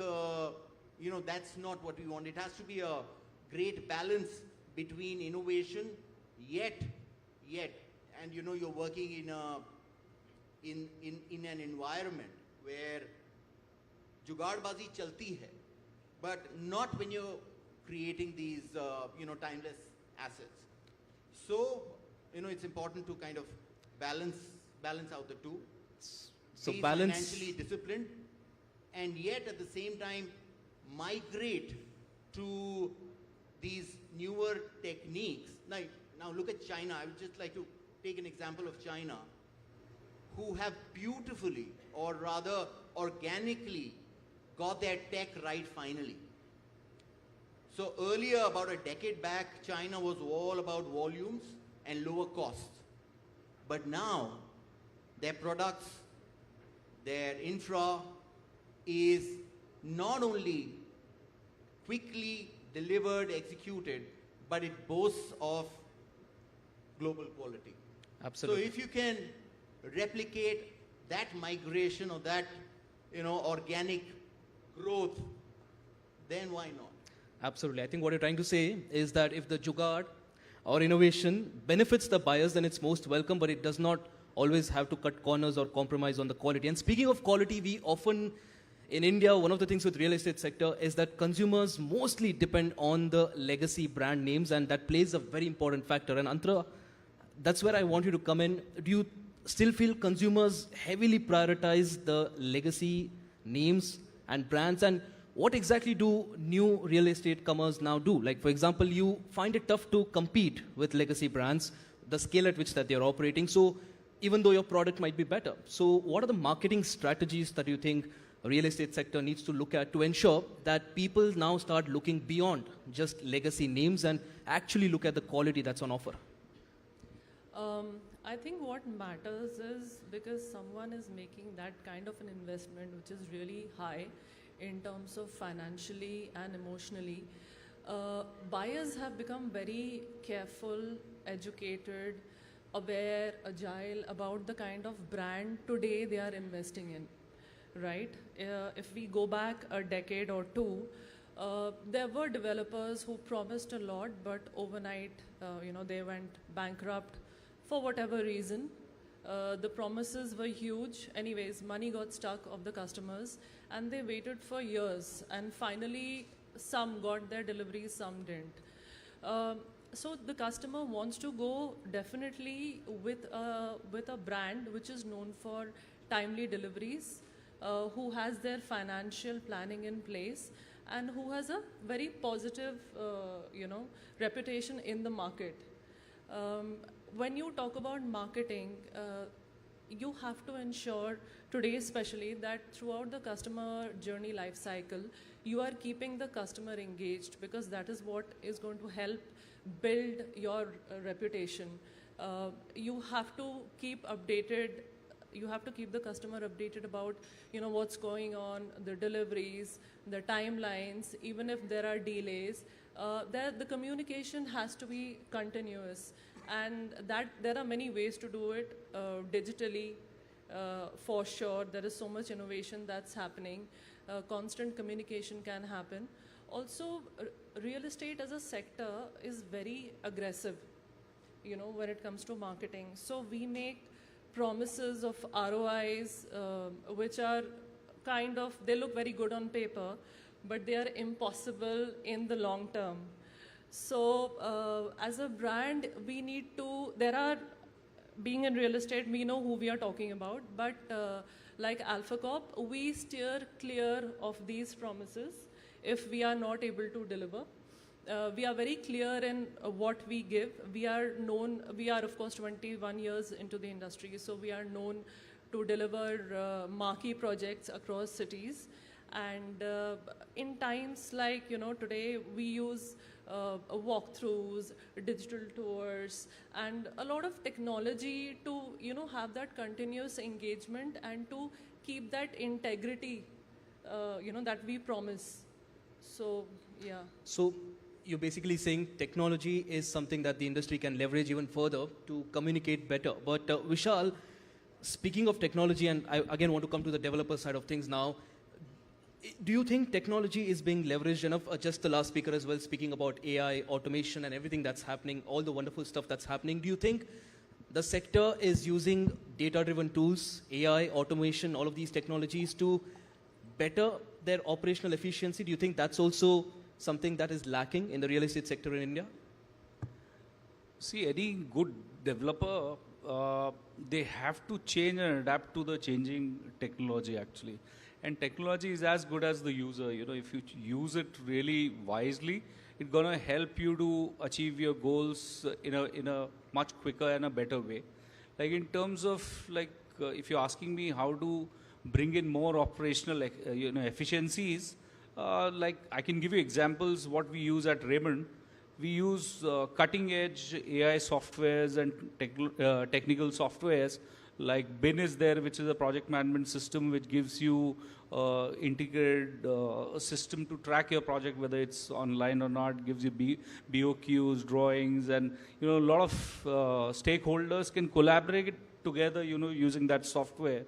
that's not what we want. It has to be a great balance between innovation, yet, and you're working in an environment where जुगाड़बाजी चलती है, but not when you're creating these, timeless assets. So, it's important to kind of balance out the two. So be balance. financially disciplined, and yet at the same time migrate to these newer techniques. Now look at China. I would just like to take an example of China, who have beautifully, or rather organically, got their tech right finally. So earlier, about a decade back, China was all about volumes and lower costs. But now, their products, their infra is not only quickly delivered, executed, but it boasts of global quality. Absolutely. So if you can replicate that migration or that, organic growth, then why not? Absolutely. I think what you're trying to say is that if the jugaad or innovation benefits the buyers, then it's most welcome, but it does not always have to cut corners or compromise on the quality. And speaking of quality, we often, in India, one of the things with real estate sector is that consumers mostly depend on the legacy brand names, and that plays a very important factor. And Antara, that's where I want you to come in. Do you still feel consumers heavily prioritize the legacy names and brands? And what exactly do new real estate comers now do? Like, for example, you find it tough to compete with legacy brands, the scale at which that they're operating. So even though your product might be better. So what are the marketing strategies that you think real estate sector needs to look at to ensure that people now start looking beyond just legacy names and actually look at the quality that's on offer? I think what matters is because someone is making that kind of an investment, which is really high in terms of financially and emotionally, buyers have become very careful, educated, aware, agile about the kind of brand today they are investing in, right? If we go back a decade or two, there were developers who promised a lot, but overnight, they went bankrupt for whatever reason. The promises were huge. Anyways, money got stuck of the customers, and they waited for years. And finally, some got their deliveries, some didn't. So the customer wants to go definitely with a brand which is known for timely deliveries, who has their financial planning in place, and who has a very positive, reputation in the market. When you talk about marketing, you have to ensure today especially that throughout the customer journey life cycle, you are keeping the customer engaged, because that is what is going to help build your reputation. You have to keep updated. You have to keep the customer updated about, what's going on, the deliveries, the timelines, even if there are delays. The communication has to be continuous, and that there are many ways to do it digitally. For sure, there is so much innovation that's happening. Constant communication can happen. Also, real estate as a sector is very aggressive, when it comes to marketing. So we make promises of ROIs, which are they look very good on paper, but they are impossible in the long term. So as a brand, we need to, being in real estate, we know who we are talking about, but like Alpha Corp, we steer clear of these promises if we are not able to deliver. We are very clear in what we give. We are of course 21 years into the industry, so we are known to deliver marquee projects across cities. And in times like, today, we use walkthroughs, digital tours, and a lot of technology to, have that continuous engagement and to keep that integrity, that we promise. So, yeah. So you're basically saying technology is something that the industry can leverage even further to communicate better. But Vishal, speaking of technology, and I again want to come to the developer side of things now, do you think technology is being leveraged enough? Just the last speaker as well, speaking about AI, automation, and everything that's happening, all the wonderful stuff that's happening. Do you think the sector is using data-driven tools, AI, automation, all of these technologies to better their operational efficiency? Do you think that's also something that is lacking in the real estate sector in India? See, any good developer, they have to change and adapt to the changing technology actually. And technology is as good as the user. You know, if you use it really wisely, it's gonna help you to achieve your goals in a much quicker and a better way. Like in terms of if you're asking me how to bring in more operational efficiencies, like I can give you examples what we use at Raymond. We use cutting edge AI softwares and technical softwares. Like BIN is there, which is a project management system which gives you integrated system to track your project, whether it's online or not, gives you BOQs, drawings, and a lot of stakeholders can collaborate together, using that software.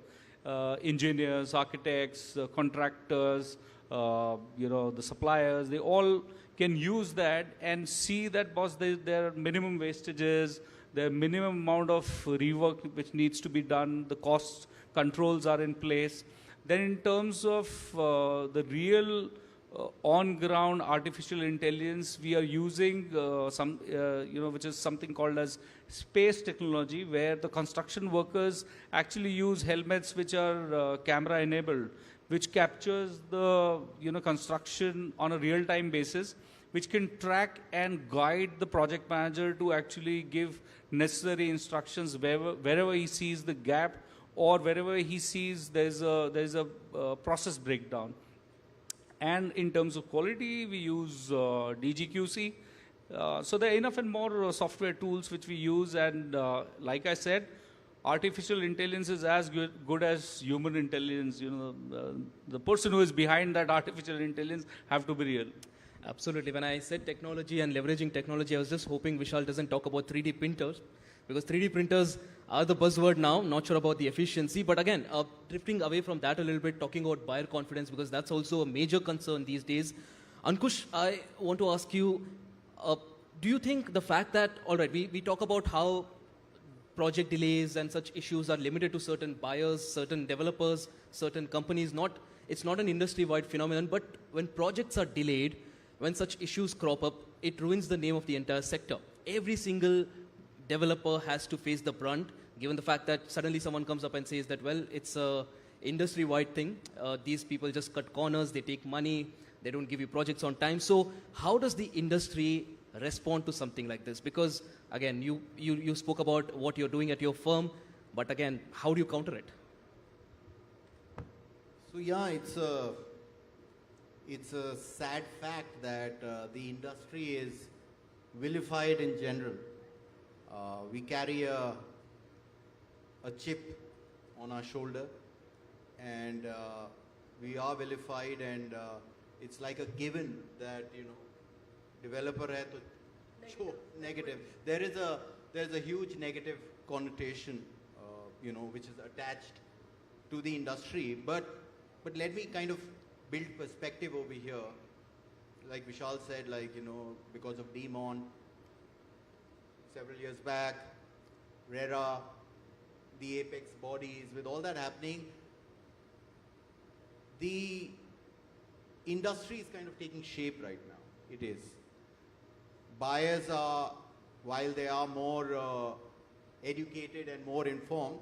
Engineers, architects, contractors, the suppliers, they all can use that and see that, boss, there are minimum wastages, there are minimum amount of rework which needs to be done, the cost controls are in place. Then in terms of the real on-ground artificial intelligence, we are using which is something called as space technology, where the construction workers actually use helmets which are camera enabled, which captures the construction on a real-time basis, which can track and guide the project manager to actually give necessary instructions wherever he sees the gap or wherever he sees there's a process breakdown. And in terms of quality, we use DGQC. So there are enough and more software tools which we use, and like I said, artificial intelligence is as good as human intelligence. The person who is behind that artificial intelligence have to be real. Absolutely. When I said technology and leveraging technology, I was just hoping Vishal doesn't talk about 3D printers, because 3D printers are the buzzword now. Not sure about the efficiency, but again, drifting away from that a little bit, talking about buyer confidence, because that's also a major concern these days. Ankush, I want to ask you, do you think the fact that, all right, we talk about how project delays and such issues are limited to certain buyers, certain developers, certain companies, it's not an industry-wide phenomenon, but when projects are delayed, when such issues crop up, it ruins the name of the entire sector. Every single developer has to face the brunt, given the fact that suddenly someone comes up and says that, well, it's a industry-wide thing. These people just cut corners, they take money, they don't give you projects on time. So how does the industry respond to something like this? Because again, you spoke about what you're doing at your firm, but again, how do you counter it? So yeah, it's a sad fact that the industry is vilified in general. We carry a chip on our shoulder, and we are vilified, and it's like a given that developer hai to negative. There's a huge negative connotation, which is attached to the industry. But let me kind of build perspective over here. Like Vishal said, because of Demon, several years back, RERA, the apex bodies, with all that happening, the industry is kind of taking shape right now. It is. Buyers are, while they are more educated and more informed,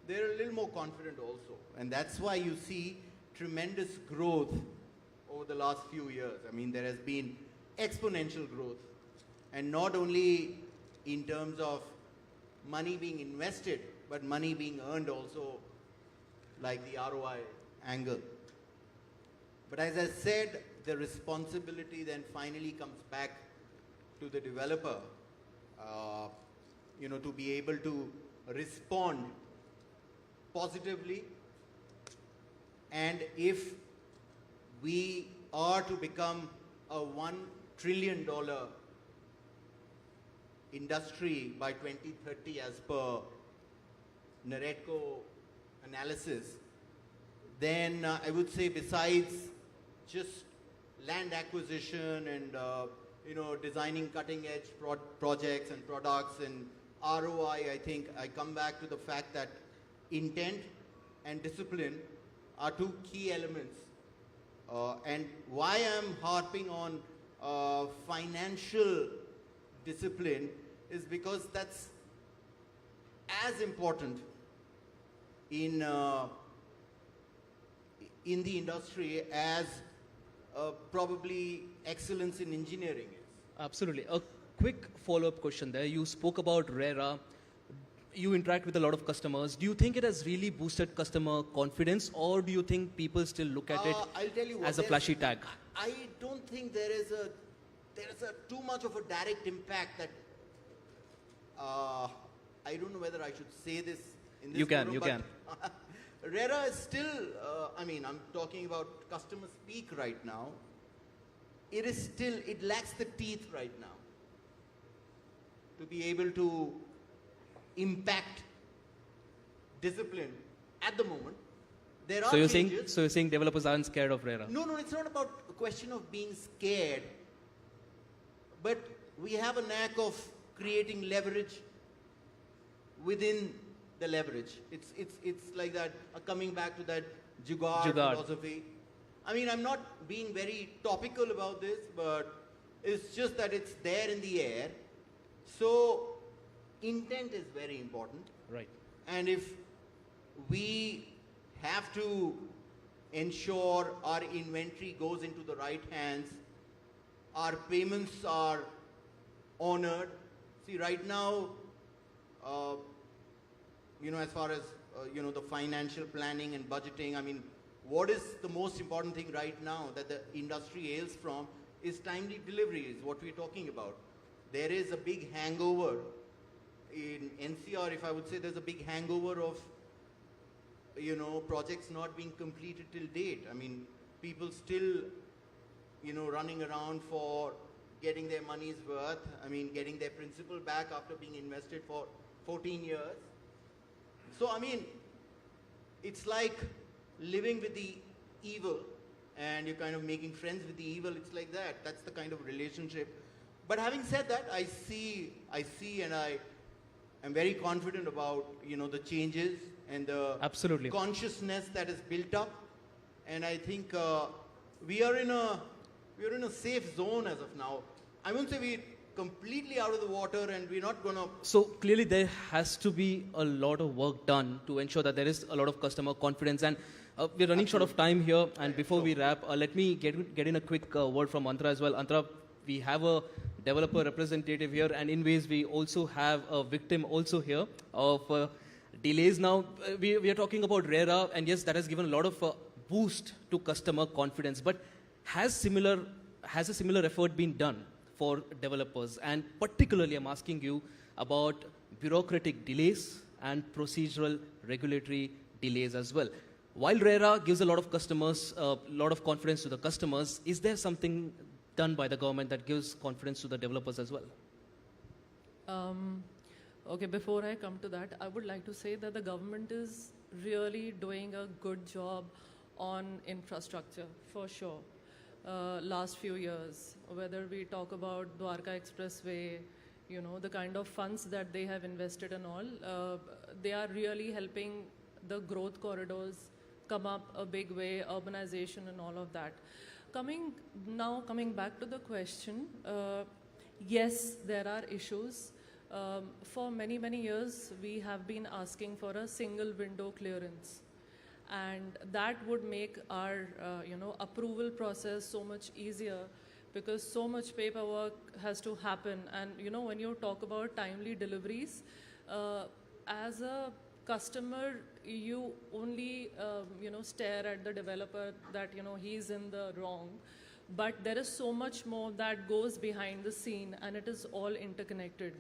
they're a little more confident also. And that's why you see tremendous growth over the last few years. I mean, there has been exponential growth, and not only in terms of money being invested, but money being earned also, like the ROI angle. But as I said, the responsibility then finally comes back to the developer, to be able to respond positively. And if we are to become a $1 trillion industry by 2030 as per Naredco analysis, then I would say besides just land acquisition and designing cutting edge projects and products and ROI, I think I come back to the fact that intent and discipline are two key elements And why I'm harping on financial discipline is because that's as important in the industry as probably excellence in engineering is. Absolutely. A quick follow-up question there. You spoke about RERA. You interact with a lot of customers. Do you think it has really boosted customer confidence, or do you think people still look at it I'll tell you what, as a flashy tag? I don't think there is a too much of a direct impact that I don't know whether I should say this in this forum, You can. RERA is still, I mean, I'm talking about customer speak right now. It lacks the teeth right now to be able to impact discipline at the moment. There are changes. So you're saying developers aren't scared of RERA? No, it's not about a question of being scared, but we have a knack of creating leverage within the leverage. It's like that, coming back to that jugaad philosophy. I mean, I'm not being very topical about this, but it's just that it's there in the air. So intent is very important. Right. And if we have to ensure our inventory goes into the right hands, our payments are honored. See, right now, as far as, the financial planning and budgeting, I mean, what is the most important thing right now that the industry ails from is timely delivery, is what we're talking about. There is a big hangover in NCR, if I would say there's a big hangover of, projects not being completed till date. I mean, people still, running around for getting their money's worth. I mean, getting their principal back after being invested for 14 years. So, I mean, it's like living with the evil and you're kind of making friends with the evil. It's like that. That's the kind of relationship. But having said that, I see and I am very confident about, the changes and the Absolutely. consciousness that is built up. And I think we are in a safe zone as of now. I won't say we're completely out of the water and we're not going to... So clearly there has to be a lot of work done to ensure that there is a lot of customer confidence. And we're running short of time here. And before we wrap, let me get in a quick word from Antara as well. Antara, we have a developer representative here, and in ways we also have a victim also here of delays. Now, we are talking about RERA, and yes, that has given a lot of boost to customer confidence. But has a similar effort been done for developers? And particularly, I'm asking you about bureaucratic delays and procedural regulatory delays as well. While RERA gives a lot of customers, a lot of confidence to the customers, is there something done by the government that gives confidence to the developers as well? Okay, before I come to that, I would like to say that the government is really doing a good job on infrastructure, for sure. Last few years, whether we talk about Dwarka Expressway, the kind of funds that they have invested and all, they are really helping the growth corridors come up a big way, urbanization and all of that. Coming back to the question, yes, there are issues. For many, many years, we have been asking for a single window clearance. And that would make our, approval process so much easier because so much paperwork has to happen. And, when you talk about timely deliveries, as a customer, you only, stare at the developer that, he's in the wrong. But there is so much more that goes behind the scene, and it is all interconnected.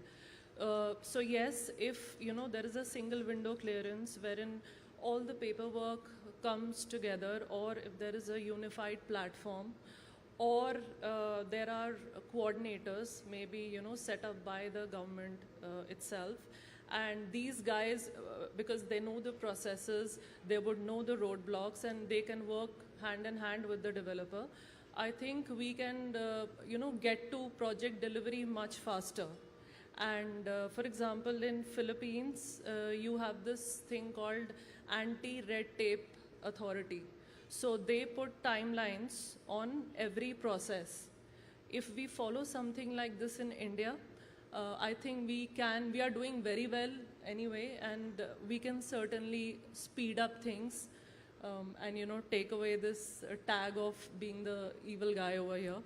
So yes, if, there is a single window clearance wherein all the paperwork comes together, or if there is a unified platform, or there are coordinators maybe set up by the government itself, and these guys, because they know the processes, they would know the roadblocks, and they can work hand in hand with the developer. I think we can get to project delivery much faster. And for example, in Philippines, you have this thing called Anti-Red Tape Authority. So they put timelines on every process. If we follow something like this in India, I think we are doing very well anyway, and we can certainly speed up things and, take away this tag of being the evil guy over here.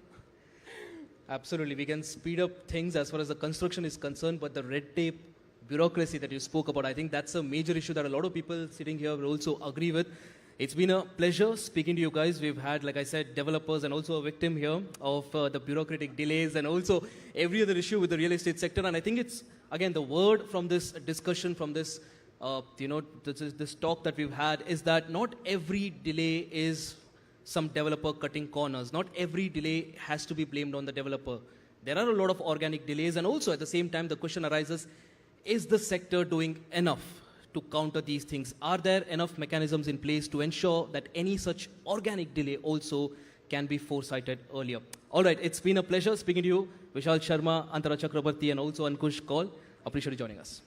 Absolutely. We can speed up things as far as the construction is concerned, but the red tape, bureaucracy that you spoke about, I think that's a major issue that a lot of people sitting here will also agree with. It's been a pleasure speaking to you guys. We've had, like I said, developers and also a victim here of the bureaucratic delays and also every other issue with the real estate sector. And I think it's, again, the word from this discussion, from this, this talk that we've had is that not every delay is some developer cutting corners. Not every delay has to be blamed on the developer. There are a lot of organic delays, and also at the same time the question arises, is the sector doing enough to counter these things? Are there enough mechanisms in place to ensure that any such organic delay also can be foresighted earlier? All right, it's been a pleasure speaking to you, Vishal Sharma, Antara Chakrabarti, and also Ankush Kaul. Appreciate you joining us.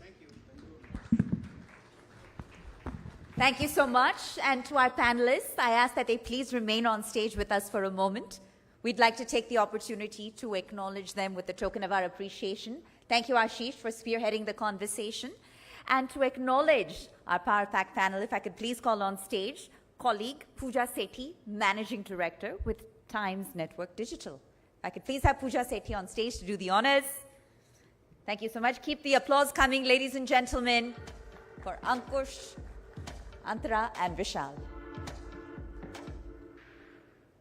Thank you so much. And to our panelists, I ask that they please remain on stage with us for a moment. We'd like to take the opportunity to acknowledge them with a token of our appreciation. Thank you, Ashish, for spearheading the conversation. And to acknowledge our Power Pack panel, if I could please call on stage colleague Pooja Sethi, Managing Director with Times Network Digital. If I could please have Pooja Sethi on stage to do the honors. Thank you so much. Keep the applause coming, ladies and gentlemen, for Ankush, Antara, and Vishal.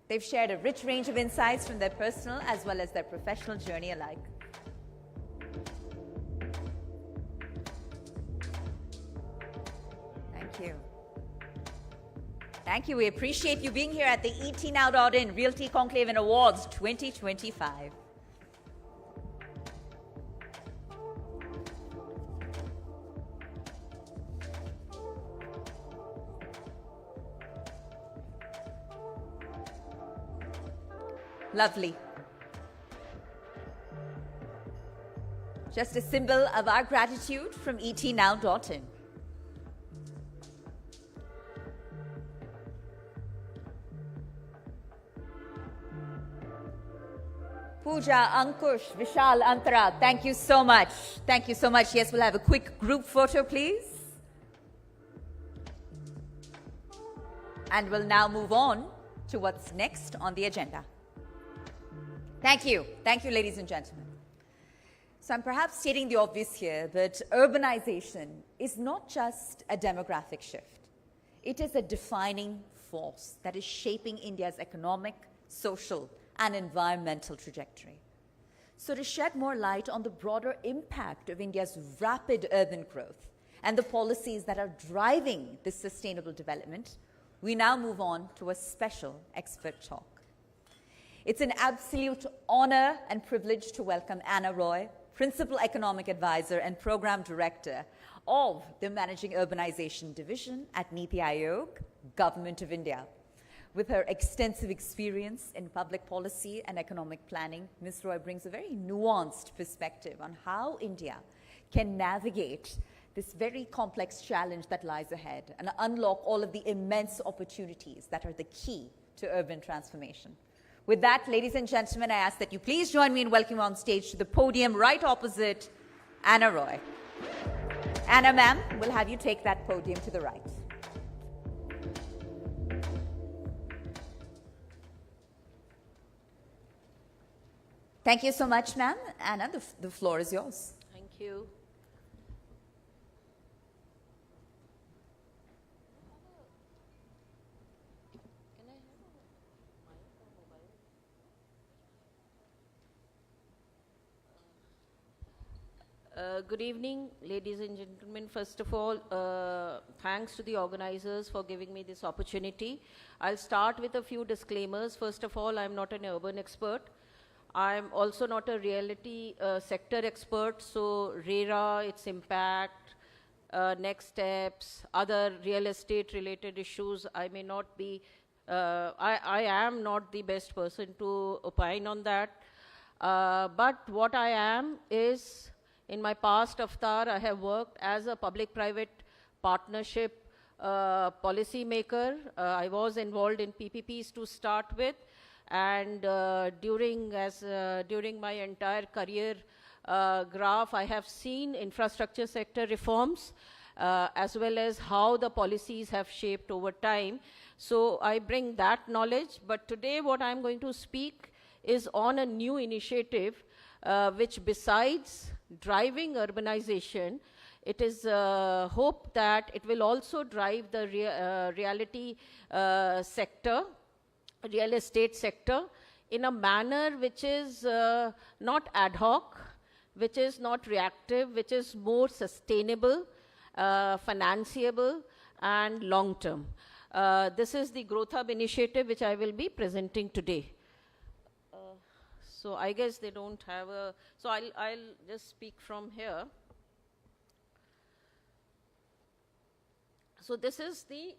They've shared a rich range of insights from their personal as well as their professional journey alike. Thank you. Thank you. We appreciate you being here at the ETNow.in Realty Conclave and Awards 2025. Lovely. Just a symbol of our gratitude from ETNow.in. Pooja, Ankush, Vishal, Antara, thank you so much. Thank you so much. Yes, we'll have a quick group photo, please. And we'll now move on to what's next on the agenda. Thank you. Thank you, ladies and gentlemen. So I'm perhaps stating the obvious here, but urbanization is not just a demographic shift. It is a defining force that is shaping India's economic, social, and environmental trajectory. So to shed more light on the broader impact of India's rapid urban growth and the policies that are driving this sustainable development, we now move on to a special expert talk. It's an absolute honor and privilege to welcome Anna Roy, Principal Economic Advisor and Program Director of the Managing Urbanization Division at Niti Aayog, Government of India. With her extensive experience in public policy and economic planning, Ms. Roy brings a very nuanced perspective on how India can navigate this very complex challenge that lies ahead and unlock all of the immense opportunities that are the key to urban transformation. With that, ladies and gentlemen, I ask that you please join me in welcoming on stage to the podium right opposite Anna Roy. Anna, ma'am, we'll have you take that podium to the right. Thank you so much, ma'am. Anna, the floor is yours. Thank you. Good evening, ladies and gentlemen. First of all, thanks to the organizers for giving me this opportunity. I'll start with a few disclaimers. First of all, I'm not an urban expert. I'm also not a realty sector expert, so RERA, its impact, next steps, other real estate related issues, I may not be, I am not the best person to opine on that. But what I am is, in my past avatar, I have worked as a public-private partnership policymaker. I was involved in PPPs to start with, and during my entire career graph, I have seen infrastructure sector reforms as well as how the policies have shaped over time. So I bring that knowledge, but today what I'm going to speak is on a new initiative which, besides driving urbanization, it is hope that it will also drive the real estate sector in a manner which is not ad hoc, which is not reactive, which is more sustainable, financeable, and long-term. This is the Growth Hub initiative which I will be presenting today. So I guess they don't have a, so I'll just speak from here. So this is the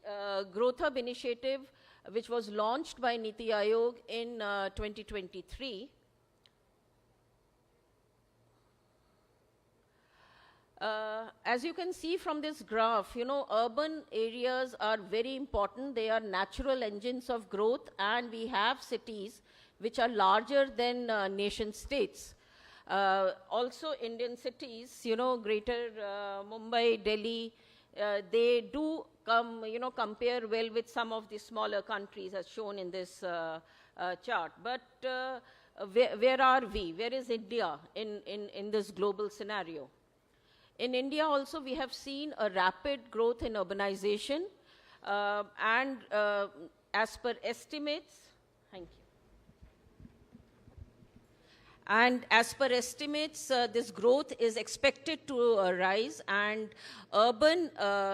Growth Hub initiative which was launched by Niti Aayog in 2023. As you can see from this graph, urban areas are very important. They are natural engines of growth, and we have cities which are larger than nation states. Also Indian cities, greater Mumbai, Delhi, they do compare well with some of the smaller countries as shown in this chart. But where are we? Where is India in this global scenario? In India also we have seen a rapid growth in urbanization, and as per estimates, thank you. And as per estimates, this growth is expected to rise, and urban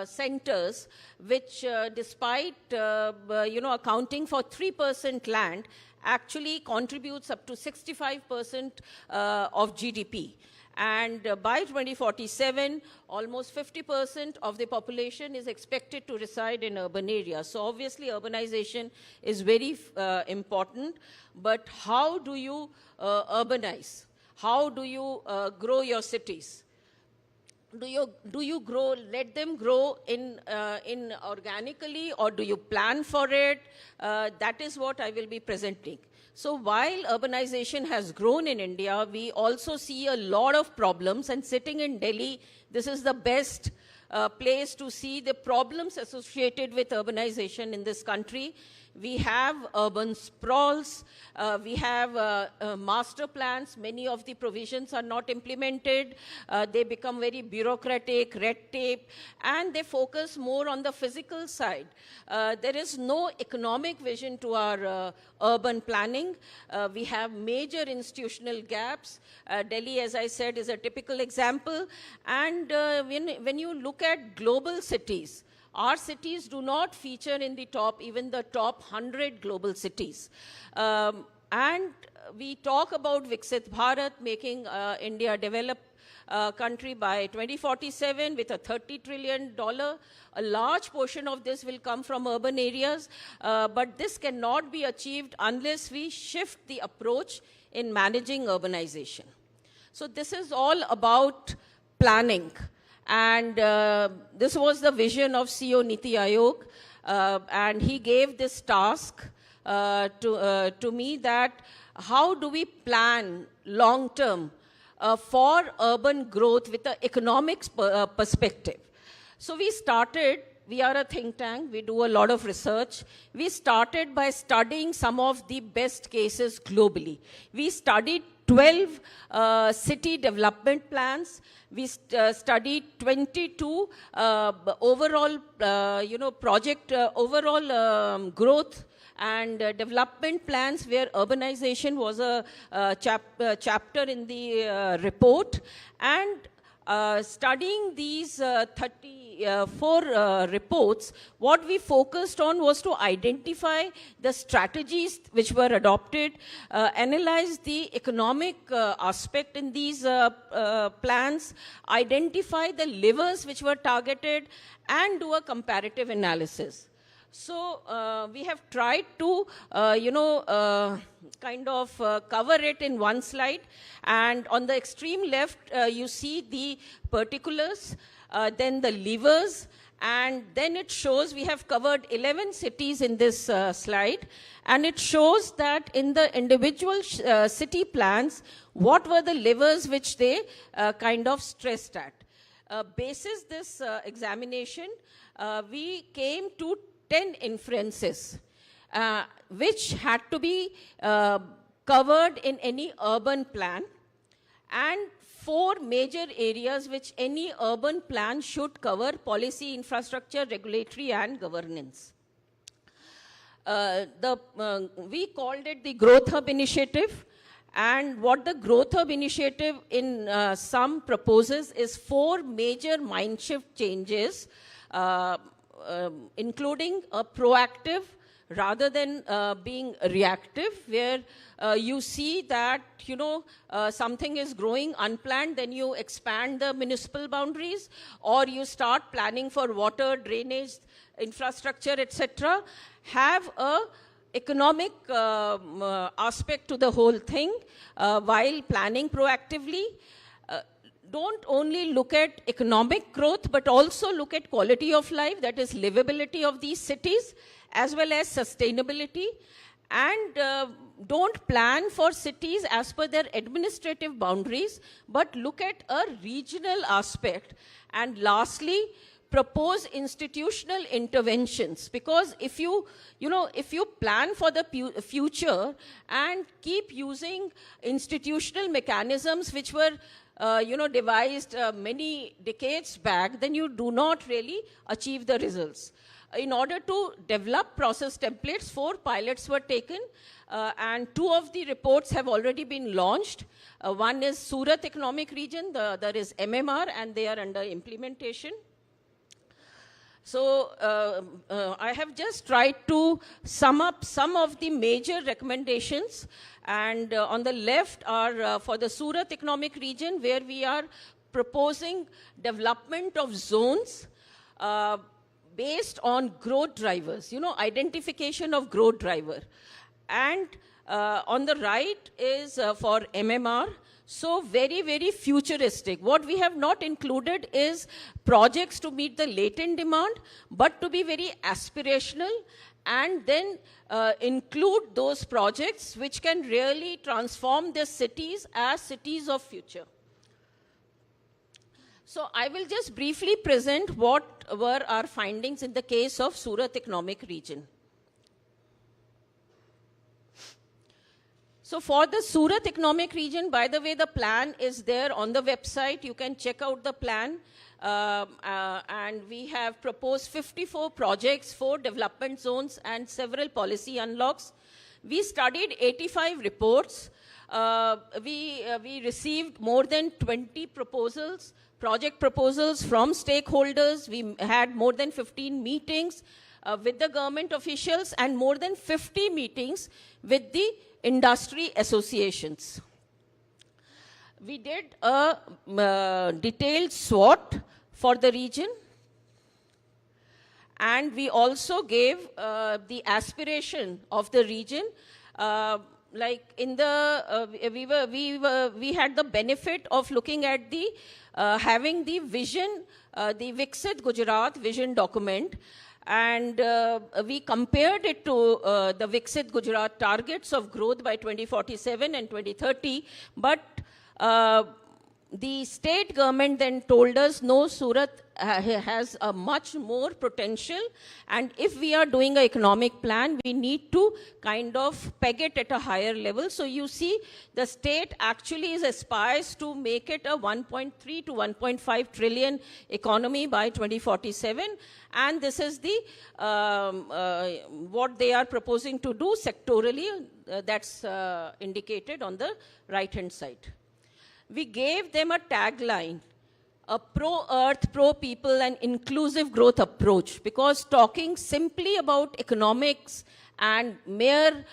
centers, which despite accounting for 3% land, actually contributes up to 65% of GDP. And by 2047, almost 50% of the population is expected to reside in urban areas. So obviously urbanization is very important, but how do you urbanize? How do you grow your cities? Do you grow, let them grow in organically, or do you plan for it? That is what I will be presenting. So while urbanization has grown in India, we also see a lot of problems, and sitting in Delhi, this is the best place to see the problems associated with urbanization in this country. We have urban sprawls, we have master plans. Many of the provisions are not implemented. They become very bureaucratic, red tape, and they focus more on the physical side. There is no economic vision to our urban planning. We have major institutional gaps. Delhi, as I said, is a typical example. And when you look at global cities, our cities do not feature in the top, even the top 100 global cities. And we talk about Viksit Bharat, making India developed country by 2047 with a $30 trillion. A large portion of this will come from urban areas, but this cannot be achieved unless we shift the approach in managing urbanization. So this is all about planning. And this was the vision of CEO Niti Aayog, and he gave this task to me, that how do we plan long-term for urban growth with an economics perspective. So we are a think tank, we do a lot of research. We started by studying some of the best cases globally. We studied 12 city development plans. We studied 22 overall, project overall growth and development plans, where urbanization was a chapter in the report. And studying these 34 reports, what we focused on was to identify the strategies which were adopted, analyze the economic aspect in these plans, identify the levers which were targeted, and do a comparative analysis. So we have tried to, kind of cover it in one slide. And on the extreme left, you see the particulars, then the levers, And then it shows, we have covered 11 cities in this slide, and it shows that in the individual city plans, what were the levers which they kind of stressed at. Basis this examination, we came to 10 inferences, which had to be covered in any urban plan, and 4 major areas which any urban plan should cover: policy, infrastructure, regulatory, and governance. We called it the Growth Hub Initiative, and what the Growth Hub Initiative in sum proposes is 4 major mindshift changes, including a proactive rather than being reactive, where you see that, something is growing unplanned, then you expand the municipal boundaries, or you start planning for water, drainage, infrastructure, etc. Have a economic aspect to the whole thing while planning proactively. Don't only look at economic growth, but also look at quality of life, that is livability of these cities, as well as sustainability. And don't plan for cities as per their administrative boundaries, but look at a regional aspect. And lastly, propose institutional interventions, because if you plan for the future and keep using institutional mechanisms which were devised many decades back, then you do not really achieve the results. In order to develop process templates, 4 pilots were taken, and 2 of the reports have already been launched. One is Surat Economic Region, the other is MMR, and they are under implementation. So I have just tried to sum up some of the major recommendations, and on the left are for the Surat Economic Region, where we are proposing development of zones based on growth drivers, identification of growth driver. And on the right is for MMR. So very, very futuristic. What we have not included is projects to meet the latent demand, but to be very aspirational, and then include those projects which can really transform the cities as cities of future. So I will just briefly present what were our findings in the case of Surat Economic Region. So for the Surat Economic Region, by the way, the plan is there on the website. You can check out the plan. And we have proposed 54 projects, 4 development zones, and several policy unlocks. We studied 85 reports. We received more than 20 proposals, project proposals from stakeholders. We had more than 15 meetings with the government officials, and more than 50 meetings with the industry associations. We did a detailed SWOT for the region, and we also gave the aspiration of the region. Like in the we had the benefit of looking at the having the vision, the Viksit Gujarat vision document. And we compared it to the Viksit Gujarat targets of growth by 2047 and 2030. But the state government then told us, no, Surat has a much more potential. And if we are doing an economic plan, we need to kind of peg it at a higher level. So you see, the state actually aspires to make it a 1.3 to 1.5 trillion economy by 2047. And this is the what they are proposing to do sectorally. That's indicated on the right-hand side. We gave them a tagline, a pro-earth, pro-people, and inclusive growth approach, because talking simply about economics and mere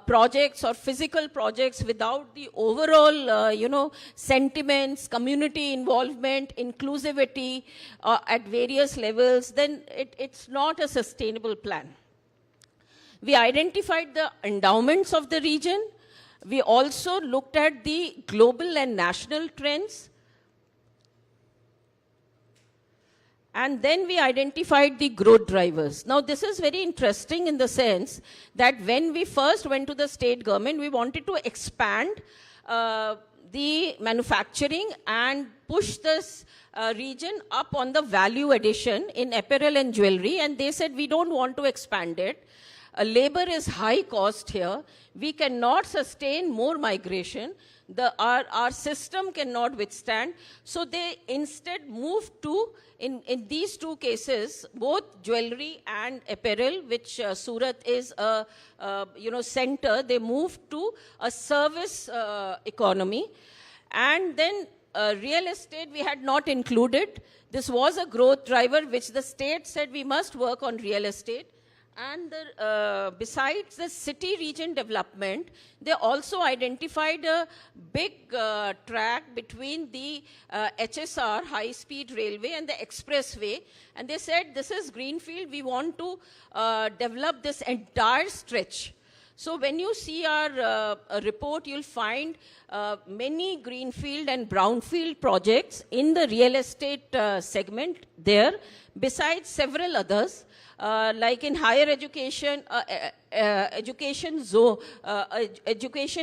projects or physical projects without the overall, sentiments, community involvement, inclusivity at various levels, then it's not a sustainable plan. We identified the endowments of the region. We also looked at the global and national trends. And then we identified the growth drivers. Now, this is very interesting in the sense that when we first went to the state government, we wanted to expand the manufacturing and push this region up on the value addition in apparel and jewelry. And they said, we don't want to expand it. Labor is high cost here. We cannot sustain more migration. Our system cannot withstand. So they instead moved to, in these two cases, both jewelry and apparel, which Surat is a center, they moved to a service economy. And then real estate we had not included. This was a growth driver which the state said we must work on real estate. And besides the city region development, they also identified a big track between the HSR, high-speed railway, and the expressway. And they said, this is greenfield, we want to develop this entire stretch. So when you see our report, you'll find many greenfield and brownfield projects in the real estate segment there, besides several others. Like in higher education, education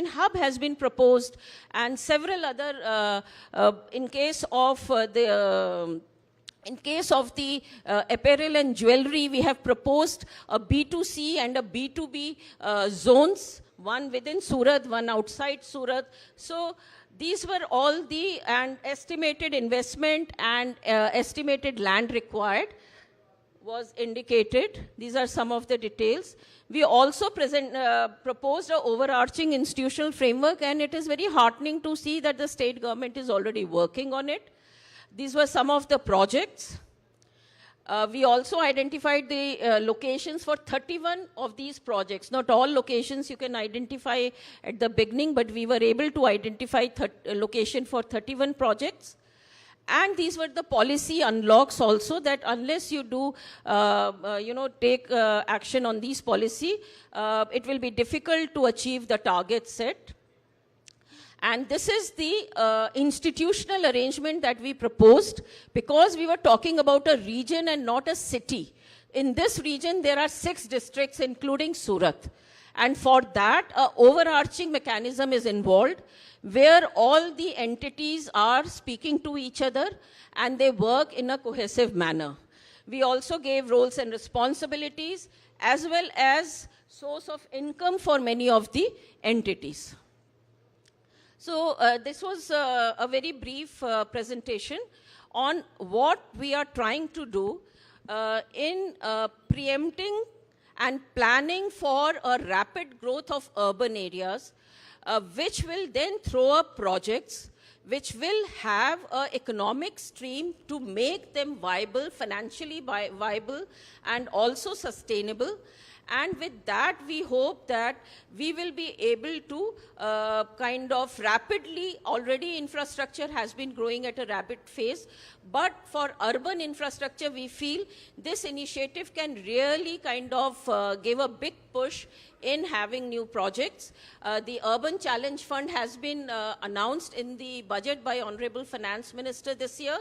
hub has been proposed, and several other, in case of the apparel and jewelry, we have proposed a B2C and a B2B zones, one within Surat, one outside Surat. So these were all the estimated investment and estimated land required was indicated. These are some of the details. We also proposed an overarching institutional framework, and it is very heartening to see that the state government is already working on it. These were some of the projects. We also identified the locations for 31 of these projects. Not all locations you can identify at the beginning, but we were able to identify location for 31 projects. And these were the policy unlocks also, that unless you do, take action on these policy, it will be difficult to achieve the target set. And this is the institutional arrangement that we proposed, because we were talking about a region and not a city. In this region, there are 6 districts, including Surat. And for that, an overarching mechanism is involved, where all the entities are speaking to each other and they work in a cohesive manner. We also gave roles and responsibilities as well as source of income for many of the entities. So this was a very brief presentation on what we are trying to do in preempting and planning for a rapid growth of urban areas, which will then throw up projects which will have an economic stream to make them viable, financially viable, and also sustainable. And with that, we hope that we will be able to kind of rapidly, already infrastructure has been growing at a rapid phase, but for urban infrastructure, we feel this initiative can really kind of give a big push in having new projects. The Urban Challenge Fund has been announced in the budget by Honorable Finance Minister this year,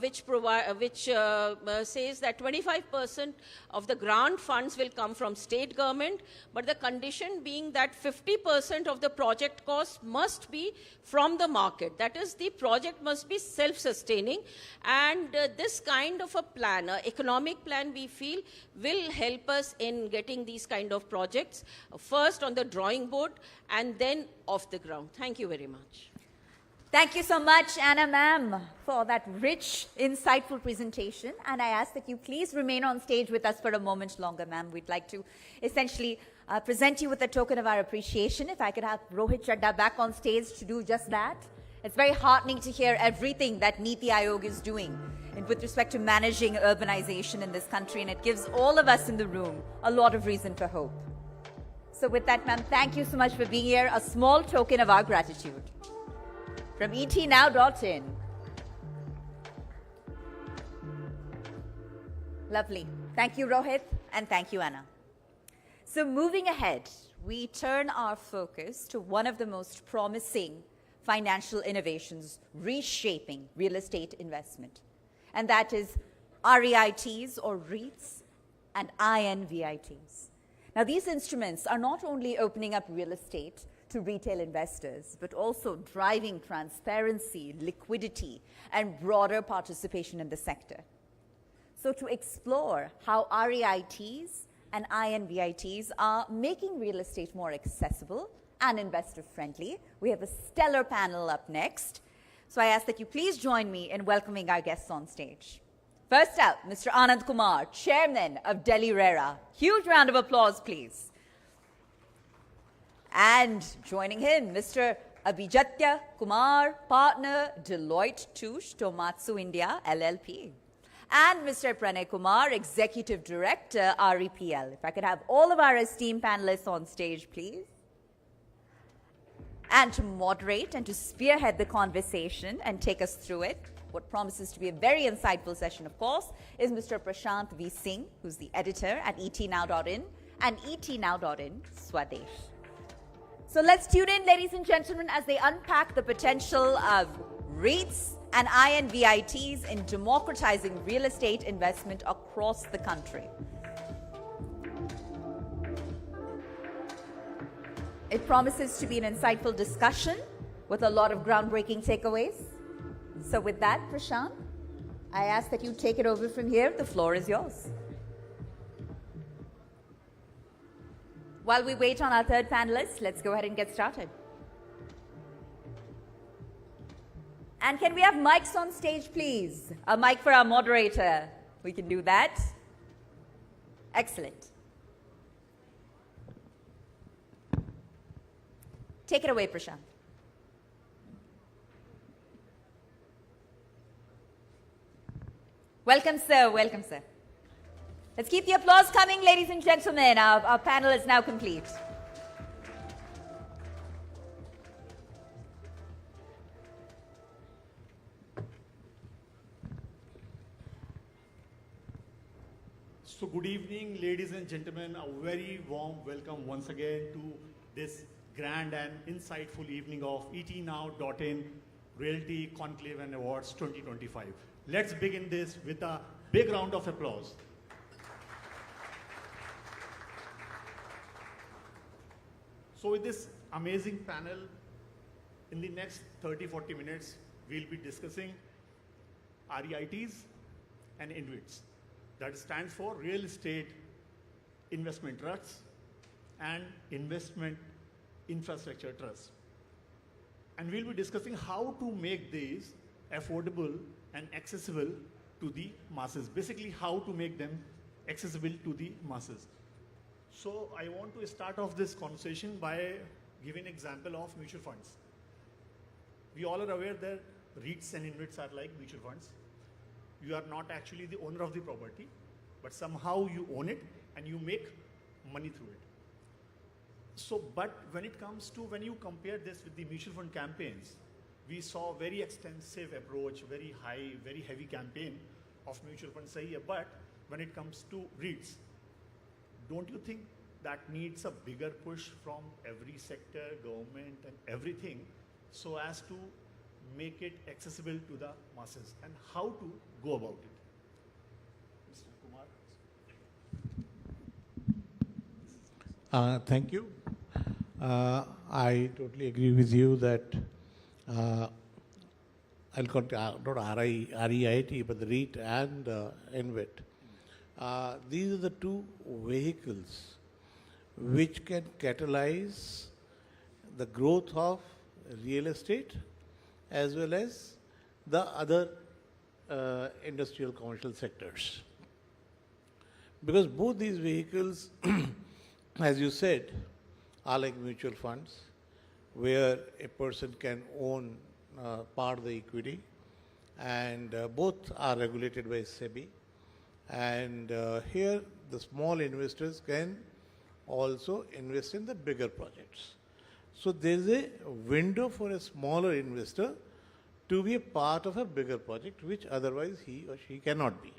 which says that 25% of the grant funds will come from state government, but the condition being that 50% of the project cost must be from the market. That is, the project must be self-sustaining, and this kind of a plan, economic plan, we feel will help us in getting these kind of projects, first on the drawing board and then off the ground. Thank you very much. Thank you so much, Anna ma'am, for that rich, insightful presentation. And I ask that you please remain on stage with us for a moment longer, ma'am. We'd like to essentially present you with a token of our appreciation. If I could have Rohit Chadda back on stage to do just that. It's very heartening to hear everything that Niti Aayog is doing with respect to managing urbanization in this country, and it gives all of us in the room a lot of reason for hope. So with that, ma'am, thank you so much for being here. A small token of our gratitude. From etnow.in. Lovely. Thank you, Rohit, and thank you, Anna. So moving ahead, we turn our focus to one of the most promising financial innovations reshaping real estate investment, and that is REITs or REITs, and INVITs. Now, these instruments are not only opening up real estate to retail investors, but also driving transparency, liquidity, and broader participation in the sector. So to explore how REITs and INVITs are making real estate more accessible and investor-friendly, we have a stellar panel up next. So I ask that you please join me in welcoming our guests on stage. First up, Mr. Anand Kumar, Chairman of Delhi RERA. Huge round of applause, please. And joining him, Mr. Abhijatya Kumar, Partner, Deloitte Touche Tomatsu India, LLP. And Mr. Pranay Kumar, Executive Director, REPL. If I could have all of our esteemed panelists on stage, please. And to moderate and to spearhead the conversation and take us through it, what promises to be a very insightful session, of course, is Mr. Prashant V. Singh, who's the editor at etnow.in and etnow.in Swadesh. So let's tune in, ladies and gentlemen, as they unpack the potential of REITs and INVITs in democratizing real estate investment across the country. It promises to be an insightful discussion with a lot of groundbreaking takeaways. So with that, Prashant, I ask that you take it over from here. The floor is yours. While we wait on our third panelist, let's go ahead and get started. And can we have mics on stage, please? A mic for our moderator. We can do that. Excellent. Take it away, Prashant. Welcome, sir. Welcome, sir. Let's keep the applause coming, ladies and gentlemen. Our panel is now complete. So good evening, ladies and gentlemen. A very warm welcome once again to this grand and insightful evening of etnow.in Realty Conclave and Awards 2025. Let's begin this with a big round of applause. So with this amazing panel, in the next 30-40 minutes, we'll be discussing REITs and INVITs. That stands for Real Estate Investment Trusts and Investment Infrastructure Trusts. And we'll be discussing how to make these affordable and accessible to the masses. Basically, how to make them accessible to the masses. So I want to start off this conversation by giving an example of mutual funds. We all are aware that REITs and INVITs are like mutual funds. You are not actually the owner of the property, but somehow you own it and you make money through it. So, but when it comes to, when you compare this with the mutual fund campaigns, we saw very extensive approach, very high, very heavy campaign of mutual funds here. But when it comes to REITs, don't you think that needs a bigger push from every sector, government and everything, so as to make it accessible to the masses, and how to go about it? Mr. Kumar? Thank you. I totally agree with you that I'll call it not REIT, but the REIT and INVIT. These are the two vehicles which can catalyze the growth of real estate as well as the other industrial commercial sectors. Because both these vehicles, as you said, are like mutual funds, where a person can own part of the equity, and both are regulated by SEBI. And here the small investors can also invest in the bigger projects. So there is a window for a smaller investor to be a part of a bigger project, which otherwise he or she cannot be.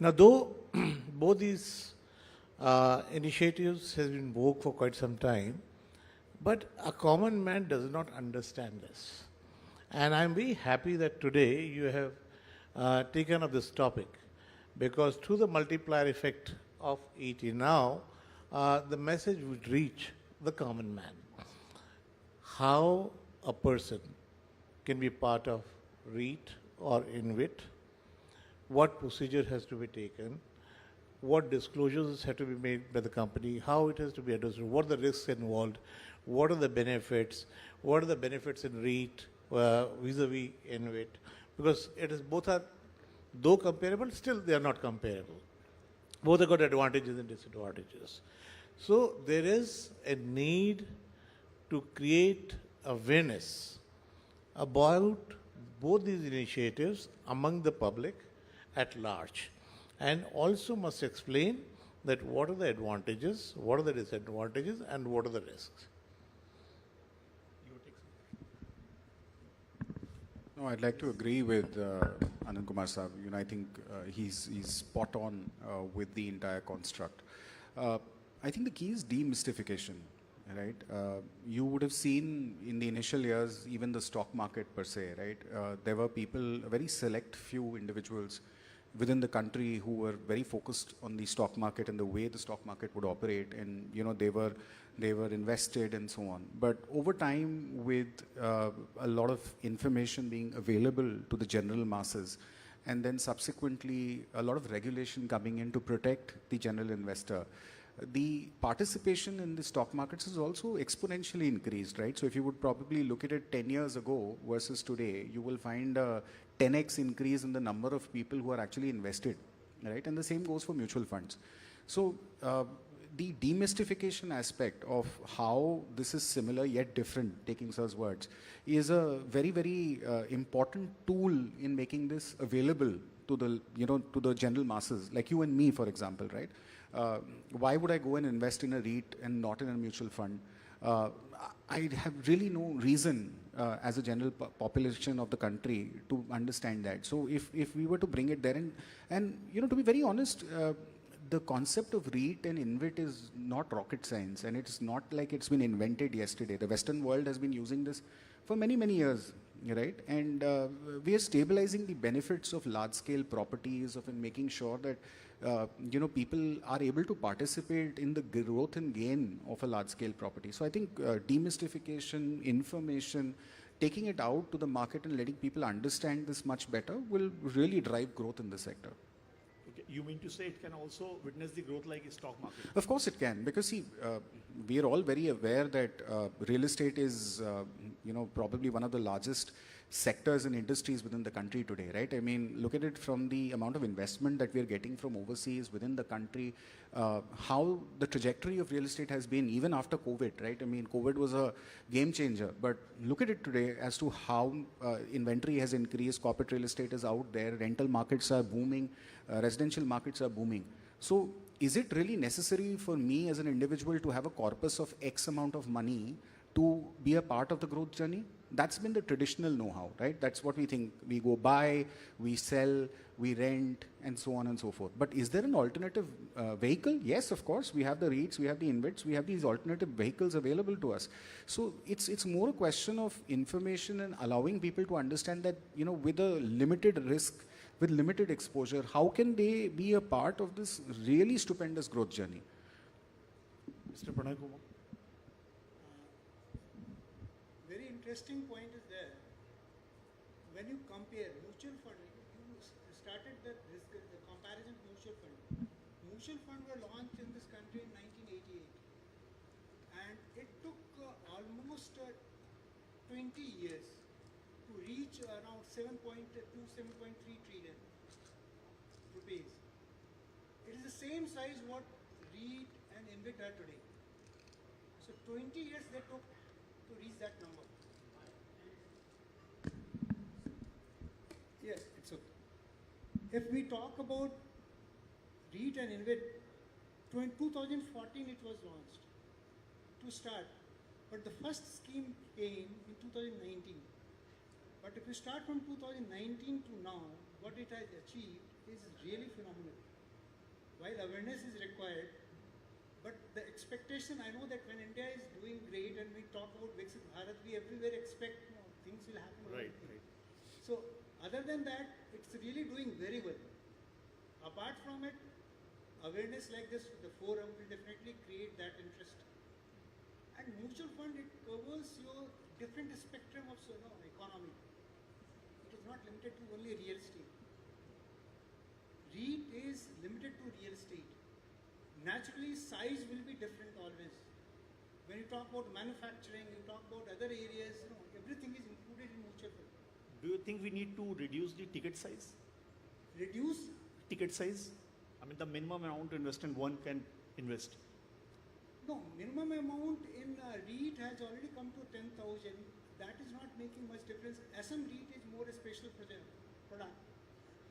Now, though both these initiatives has been vogue for quite some time, but a common man does not understand this. And I'm very happy that today you have taken up this topic, because through the multiplier effect of ET now, the message would reach the common man. How a person can be part of REIT or InvIT, what procedure has to be taken, what disclosures have to be made by the company, how it has to be understood, what are the risks involved, what are the benefits in REIT vis-a-vis InvIT, because it is both are, though comparable, still they are not comparable. Both have got advantages and disadvantages. So there is a need to create awareness about both these initiatives among the public at large, and also must explain that what are the advantages, what are the disadvantages, and what are the risks. No, I'd like to agree with Anand Kumar Saab. I think he's spot on with the entire construct. I think the key is demystification, right? You would have seen in the initial years, even the stock market per se, right? There were people, a very select few individuals within the country who were very focused on the stock market and the way the stock market would operate, and they were invested and so on. But over time, with a lot of information being available to the general masses, and then subsequently a lot of regulation coming in to protect the general investor, the participation in the stock markets has also exponentially increased, right? So if you would probably look at it 10 years ago versus today, you will find a 10x increase in the number of people who are actually invested, right? And the same goes for mutual funds. So the demystification aspect of how this is similar yet different, taking Sir's words, is a very, very important tool in making this available to the, to the general masses, like you and me, for example, right? Why would I go and invest in a REIT and not in a mutual fund? I have really no reason as a general population of the country to understand that. So if we were to bring it there, and to be very honest, the concept of REIT and InvIT is not rocket science, and it's not like it's been invented yesterday. The Western world has been using this for many, many years, right? And we are stabilizing the benefits of large-scale properties, of making sure that people are able to participate in the growth and gain of a large-scale property. So I think demystification, information, taking it out to the market and letting people understand this much better will really drive growth in the sector. Okay. You mean to say it can also witness the growth like a stock market? Of course it can, because see, we are all very aware that real estate is, probably one of the largest sectors and industries within the country today, right? I mean, look at it from the amount of investment that we are getting from overseas within the country, how the trajectory of real estate has been even after COVID, right? I mean, COVID was a game changer, but look at it today as to how inventory has increased, corporate real estate is out there, rental markets are booming, residential markets are booming. So is it really necessary for me as an individual to have a corpus of X amount of money to be a part of the growth journey? That's been the traditional know-how, right? That's what we think. We go buy, we sell, we rent, and so on and so forth. But is there an alternative vehicle? Yes, of course. We have the REITs, we have the InvITs, we have these alternative vehicles available to us. So it's more a question of information and allowing people to understand that, with a limited risk, with limited exposure, how can they be a part of this really stupendous growth journey? Mr. Pranay Kumar. Very interesting point is there. When you compare mutual fund, you started the comparison of mutual fund. Mutual fund were launched in this country in 1988, and it took almost 20 years to reach around 7.2, 7.3 trillion rupees. It is the same size what REIT and InvIT are today. So 20 years they took to reach that number. Yes, it's okay. If we talk about REIT and InvIT, in 2014 it was launched to start, but the first scheme came in 2019. But if you start from 2019 to now, what it has achieved is really phenomenal. While awareness is required, but the expectation, I know that when India is doing great and we talk about Viksit Bharat, we everywhere expect things will happen. Right. So other than that, it's really doing very well. Apart from it, awareness like this, the forum will definitely create that interest. And mutual fund, it covers your different spectrum of economy. It is not limited to only real estate. REIT is limited to real estate. Naturally, size will be different always. When you talk about manufacturing, you talk about other areas, everything is included in mutual fund. Do you think we need to reduce the ticket size? Reduce? Ticket size? I mean, the minimum amount to invest in one can invest. No, minimum amount in REIT has already come to 10,000. That is not making much difference. SM REIT is more a special product,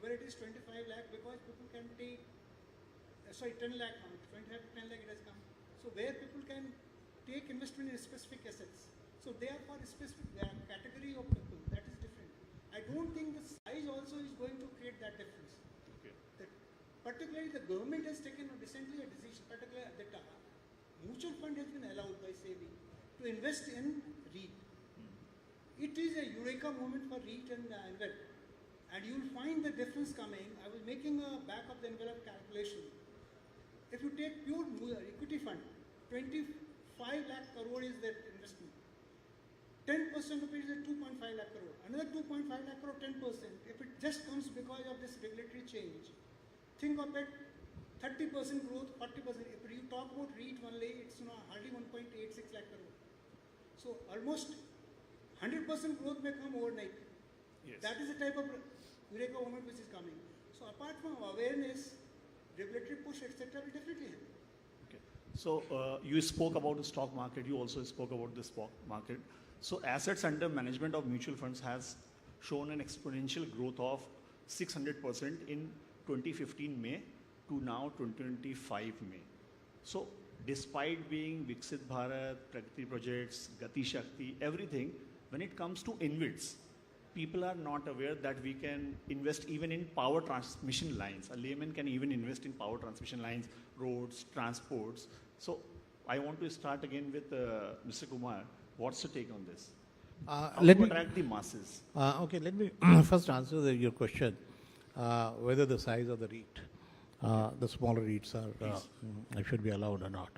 where it is 25 lakh because people can take, 10 lakh now, 25 to 10 lakh it has come. So where people can take investment in specific assets. So they are for a specific category of people. That is different. I don't think the size also is going to create that difference. Okay. Particularly the government has taken recently a decision, particularly that mutual fund has been allowed by SEBI to invest in REIT. It is a eureka moment for REIT and InvIT. And you will find the difference coming. I was making a back of the envelope calculation. If you take pure equity fund, 25 lakh crore is that investment. 10% of it is a 2.5 lakh crore. Another 2.5 lakh crore, 10%. If it just comes because of this regulatory change, think of it, 30% growth, 40%. If you talk about REIT only, it's hardly 1.86 lakh crore. So almost 100% growth may come overnight. Yes. That is the type of eureka moment which is coming. So apart from awareness, regulatory push, etc., will definitely help. Okay. So you spoke about the stock market. You also spoke about the stock market. So assets under management of mutual funds has shown an exponential growth of 600% in 2015 May to now 2025 May. So despite being Viksit Bharat, Pragati projects, Gati Shakti, everything, when it comes to InvITs, people are not aware that we can invest even in power transmission lines. A layman can even invest in power transmission lines, roads, transports. So I want to start again with Mr. Kumar. What's your take on this? How to attract the masses? Okay, let me first answer your question, whether the size of the REIT, the smaller REITs should be allowed or not.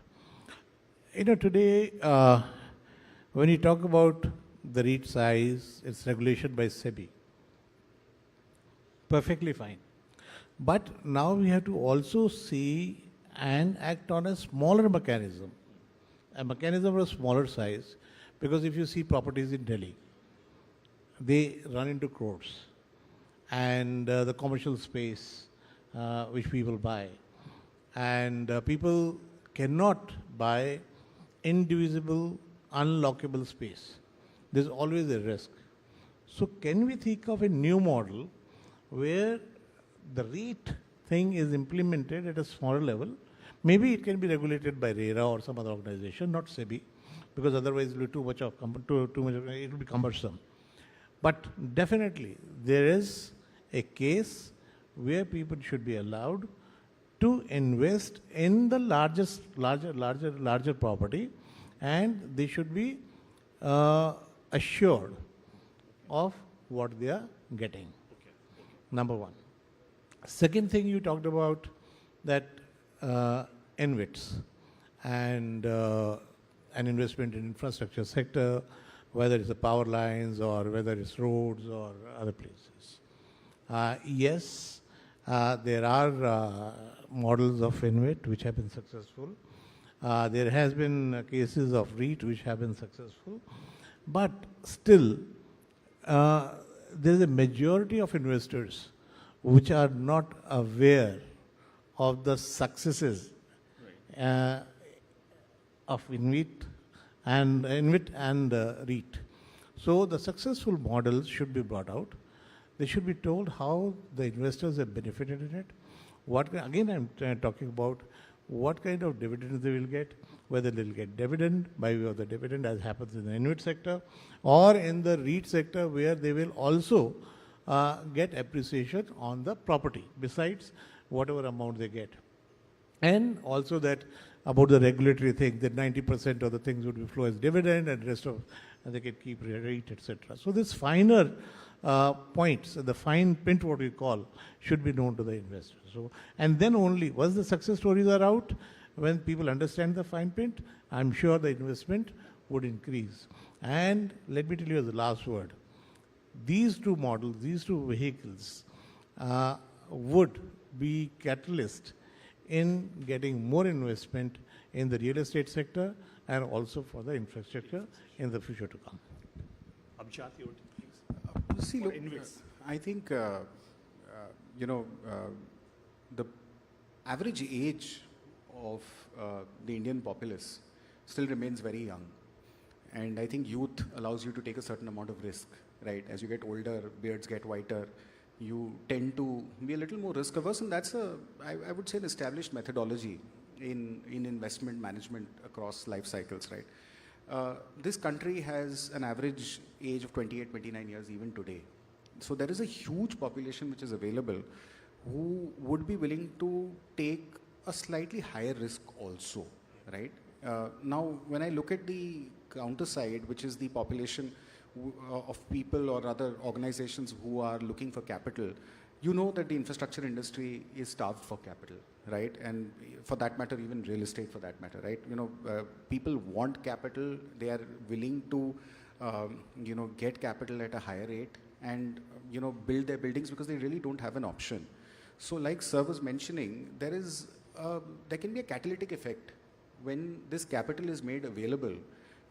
Today, when you talk about the REIT size, it's regulation by SEBI. Perfectly fine. But now we have to also see and act on a smaller mechanism, a mechanism of a smaller size, because if you see properties in Delhi, they run into crores, and the commercial space which people buy, and people cannot buy indivisible, unlockable space. There's always a risk. So can we think of a new model where the REIT thing is implemented at a smaller level? Maybe it can be regulated by RERA or some other organization, not SEBI, because otherwise it will be too much, it will be cumbersome. But definitely there is a case where people should be allowed to invest in the larger property, and they should be assured of what they are getting. Okay. Number one. Second thing, you talked about that InvITs and an investment in infrastructure sector, whether it's the power lines or whether it's roads or other places. Yes, there are models of InvIT which have been successful. There has been cases of REIT which have been successful. But still, there is a majority of investors which are not aware of the successes of InvIT and REIT. So the successful models should be brought out. They should be told how the investors have benefited in it. Again, I'm talking about what kind of dividends they will get, whether they'll get dividend by way of the dividend as happens in the InvIT sector, or in the REIT sector where they will also get appreciation on the property besides whatever amount they get. And also that about the regulatory thing, that 90% of the things would be flow as dividend and rest of they can keep REIT, etc. So this finer points, the fine print, what we call, should be known to the investors. So, and then only, once the success stories are out, when people understand the fine print, I'm sure the investment would increase. And let me tell you as the last word, these two models, these two vehicles would be catalyst in getting more investment in the real estate sector and also for the infrastructure in the future to come. Abhijat, you would please. See, look, I think, the average age of the Indian populace still remains very young. And I think youth allows you to take a certain amount of risk, right? As you get older, beards get whiter, you tend to be a little more risk averse, and that's I would say, an established methodology in investment management across life cycles, right? This country has an average age of 28, 29 years even today. So there is a huge population which is available who would be willing to take a slightly higher risk also, right? Now, when I look at the counter side, which is the population of people or other organizations who are looking for capital, you know that the infrastructure industry is starved for capital, right? And for that matter, even real estate for that matter, right? People want capital, they are willing to, get capital at a higher rate and, build their buildings because they really don't have an option. So like Sir was mentioning, there can be a catalytic effect when this capital is made available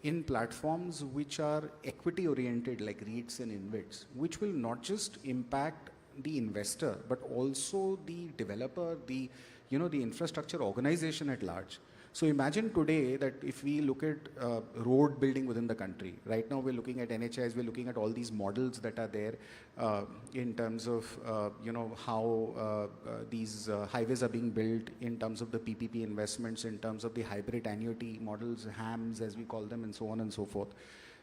in platforms which are equity oriented like REITs and InvITs, which will not just impact the investor, but also the developer, the infrastructure organization at large. So imagine today that if we look at road building within the country, right now we're looking at NHIs, we're looking at all these models that are there in terms of, how these highways are being built, in terms of the PPP investments, in terms of the hybrid annuity models, HAMs as we call them, and so on and so forth.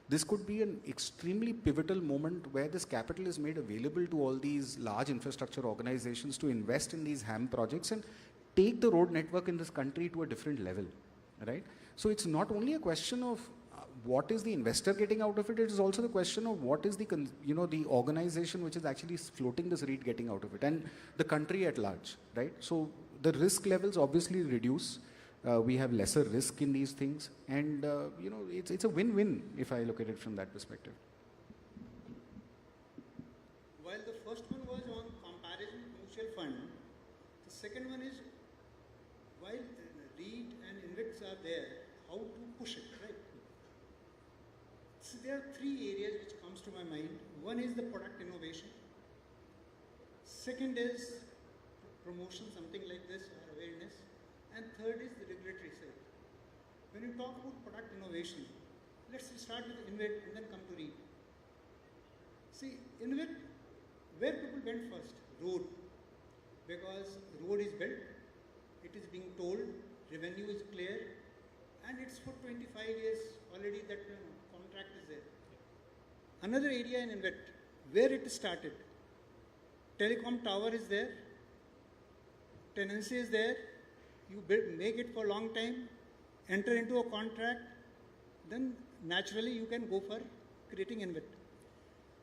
This could be an extremely pivotal moment where this capital is made available to all these large infrastructure organizations to invest in these HAM projects and take the road network in this country to a different level, right? So it's not only a question of what is the investor getting out of it, it is also the question of what is the, the organization which is actually floating this REIT getting out of it, and the country at large, right? So the risk levels obviously reduce. We have lesser risk in these things, and it's a win-win if I look at it from that perspective. While the first one was on comparison mutual fund, the second one is while REIT and InvITs are there, how to push it, right? So there are three areas which comes to my mind. One is the product innovation. Second is promotion, something like this, or awareness. And third is the regulatory side. When you talk about product innovation, let's start with InvIT and then come to REIT. See, InvIT, where people went first? Road. Because road is built, it is being told, revenue is clear, and it's for 25 years already that contract is there. Another area in InvIT, where it started, telecom tower is there, tenancy is there, you make it for a long time, enter into a contract, then naturally you can go for creating InvIT.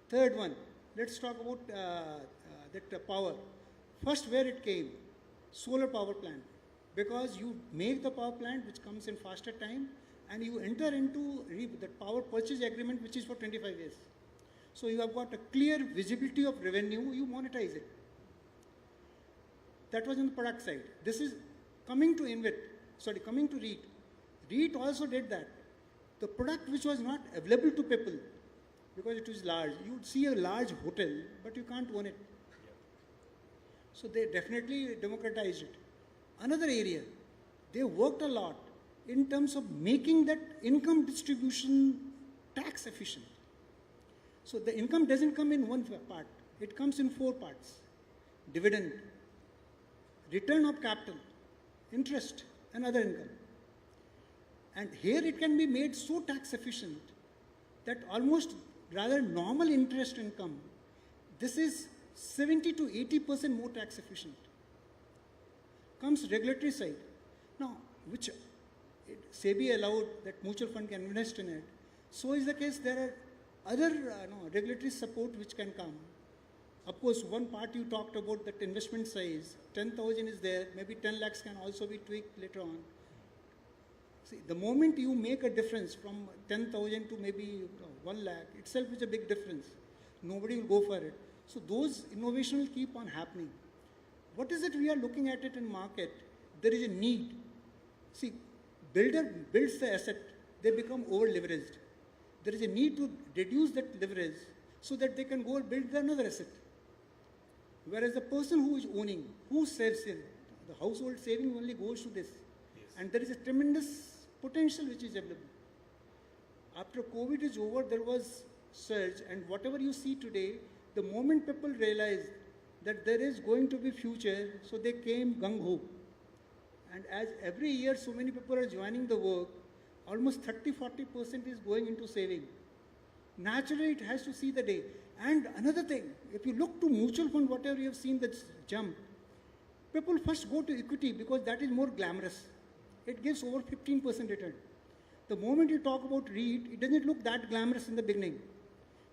Third one, let's talk about that power. First, where it came, solar power plant, because you make the power plant which comes in faster time, and you enter into the power purchase agreement which is for 25 years. So you have got a clear visibility of revenue, you monetize it. That was on the product side. This is coming to coming to REIT. REIT also did that. The product which was not available to people because it was large. You would see a large hotel, but you can't own it. So they definitely democratized it. Another area, they worked a lot in terms of making that income distribution tax efficient. So the income doesn't come in one part, it comes in 4 parts. Dividend, return of capital, interest, and other income. And here it can be made so tax efficient that almost rather normal interest income, this is 70 to 80% more tax efficient. Comes regulatory side. Now, which SEBI allowed that mutual fund can invest in it. So is the case, there are other regulatory support which can come. Of course, one part you talked about, that investment size, 10,000 is there, maybe 10 lakhs can also be tweaked later on. See, the moment you make a difference from 10,000 to maybe 1 lakh, itself is a big difference. Nobody will go for it. So those innovation will keep on happening. What is it we are looking at it in market? There is a need. See, builder builds the asset, they become over leveraged. There is a need to reduce that leverage so that they can go and build another asset. Whereas the person who is owning, who saves in, the household saving only goes to this. Yes. And there is a tremendous potential which is available. After COVID is over, there was surge, and whatever you see today, the moment people realized that there is going to be future, so they came gung-ho. And as every year so many people are joining the work, almost 30-40% is going into saving. Naturally, it has to see the day. And another thing, if you look to mutual fund, whatever you have seen the jump, people first go to equity because that is more glamorous. It gives over 15% return. The moment you talk about REIT, it doesn't look that glamorous in the beginning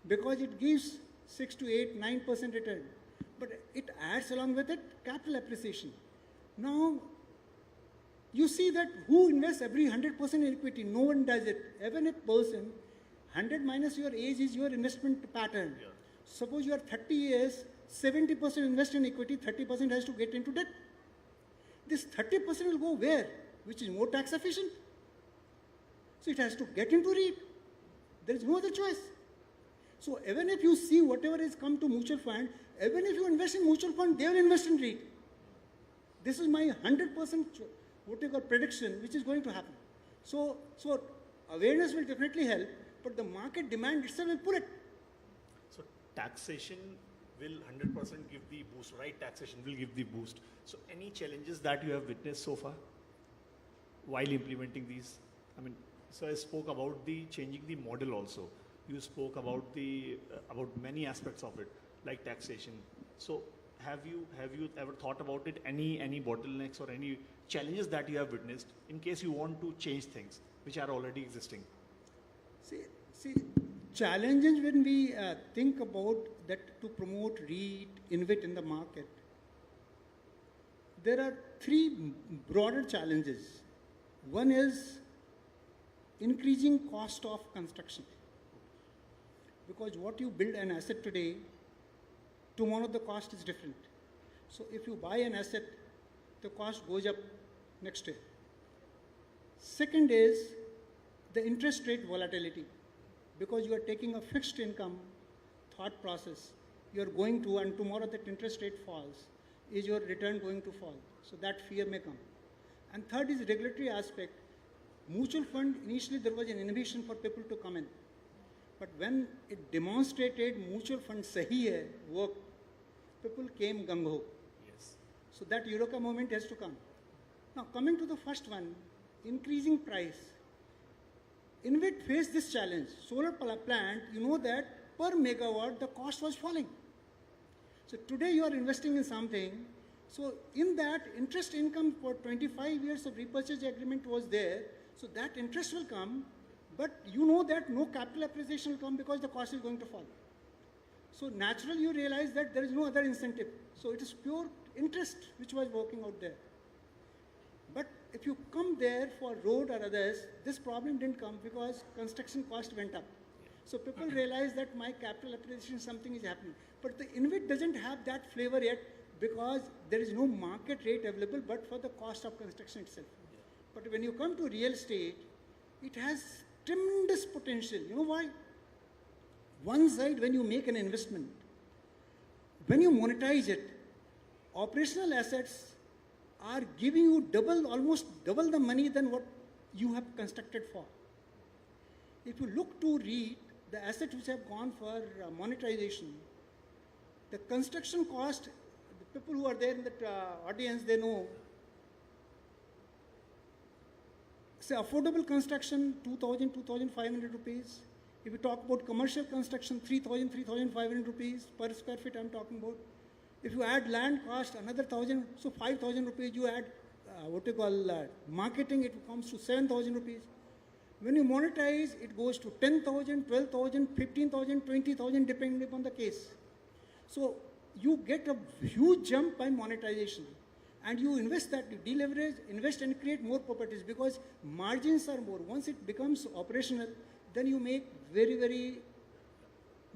because it gives 6 to 8, 9% return. But it adds along with it capital appreciation. Now, you see that who invests every 100% in equity? No one does it. Even a person, 100 minus your age is your investment pattern. Yeah. Suppose you are 30 years, 70% invest in equity, 30% has to get into debt. This 30% will go where? Which is more tax efficient. So it has to get into REIT. There is no other choice. So even if you see whatever has come to mutual fund, even if you invest in mutual fund, they will invest in REIT. This is my 100% what you call prediction, which is going to happen. So awareness will definitely help, but the market demand itself will pull it. So taxation will 100% give the boost, right? Taxation will give the boost. So any challenges that you have witnessed so far while implementing these? I mean, so I spoke about the changing the model also. You spoke about the about many aspects of it, like taxation. So have you ever thought about it? Any bottlenecks or any challenges that you have witnessed in case you want to change things which are already existing? See, challenges when we think about that to promote REIT, InvIT in the market, there are 3 broader challenges. One is increasing cost of construction. Because what you build an asset today, tomorrow the cost is different. So if you buy an asset, the cost goes up next year. Second is the interest rate volatility. Because you are taking a fixed income thought process, you are going to, and tomorrow that interest rate falls, is your return going to fall? So that fear may come. And third is regulatory aspect. Mutual fund, initially there was an innovation for people to come in. But when it demonstrated mutual fund sahi hai, work, people came gung-ho. Yes. So that Eureka moment has to come. Now coming to the first one, increasing price. InvIT faced this challenge. Solar plant, you know that per megawatt the cost was falling. So today you are investing in something. So in that interest income for 25 years of repurchase agreement was there. So that interest will come, but you know that no capital appreciation will come because the cost is going to fall. So naturally you realize that there is no other incentive. So it is pure interest which was working out there. But if you come there for road or others, this problem didn't come because construction cost went up. So people realize that my capital appreciation, something is happening. But the InvIT doesn't have that flavor yet because there is no market rate available but for the cost of construction itself. But when you come to real estate, it has tremendous potential. You know why? One side, when you make an investment, when you monetize it, operational assets are giving you almost double the money than what you have constructed for. If you look to REIT, the assets which have gone for monetization, the construction cost, the people who are there in the audience, they know. Say affordable construction, 2,000, 2,500 rupees. If you talk about commercial construction, 3,000, 3,500 rupees per square feet I'm talking about. If you add land cost, another 1,000, so 5,000 rupees you add, marketing, it comes to 7,000 rupees. When you monetize, it goes to 10,000, 12,000, 15,000, 20,000, depending upon the case. So you get a huge jump by monetization. And you invest that, you deleverage, invest and create more properties because margins are more. Once it becomes operational, then you make very, very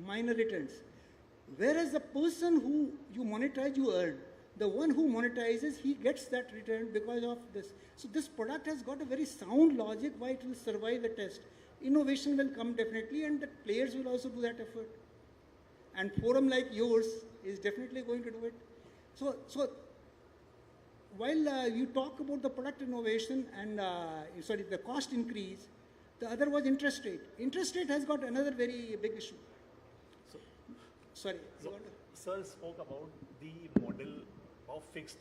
minor returns. Whereas the person who you monetize, you earn. The one who monetizes, he gets that return because of this. So this product has got a very sound logic why it will survive the test. Innovation will come definitely, and the players will also do that effort. And forum like yours is definitely going to do it. So while you talk about the product innovation and the cost increase, the other was interest rate. Interest rate has got another very big issue. Sorry. Sir spoke about the model of fixed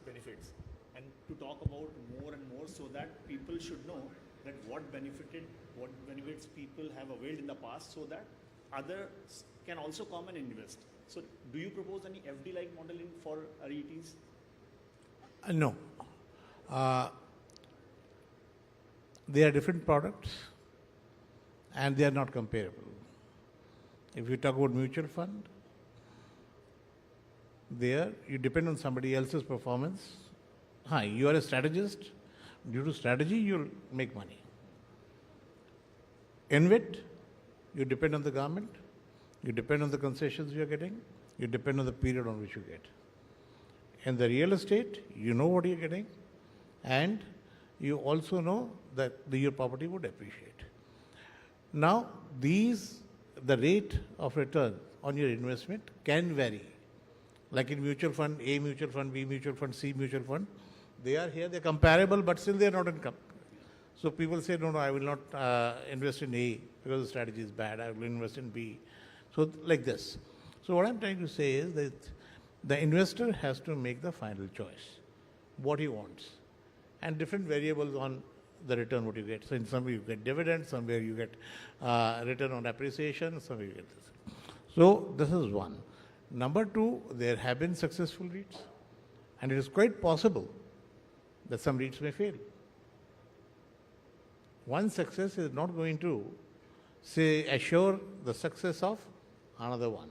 benefits, and to talk about more and more so that people should know that what benefits people have availed in the past, so that others can also come and invest. So, do you propose any FD-like model for REITs? No. They are different products, and they are not comparable. If you talk about mutual fund, there you depend on somebody else's performance. You are a strategist. Due to strategy, you'll make money. InvIT, you depend on the government. You depend on the concessions you are getting. You depend on the period on which you get. In the real estate, you know what you're getting, and you also know that your property would appreciate. Now, the rate of return on your investment can vary. Like in mutual fund, A mutual fund, B mutual fund, C mutual fund, they are here, they're comparable, but still they're not income. So people say, no, I will not invest in A because the strategy is bad, I will invest in B. So like this. So what I'm trying to say is that the investor has to make the final choice, what he wants, and different variables on the return what you get. So in some you get dividends, somewhere you get return on appreciation, somewhere you get this. So this is one. Number two, there have been successful REITs, and it is quite possible that some REITs may fail. One success is not going to, assure the success of another one.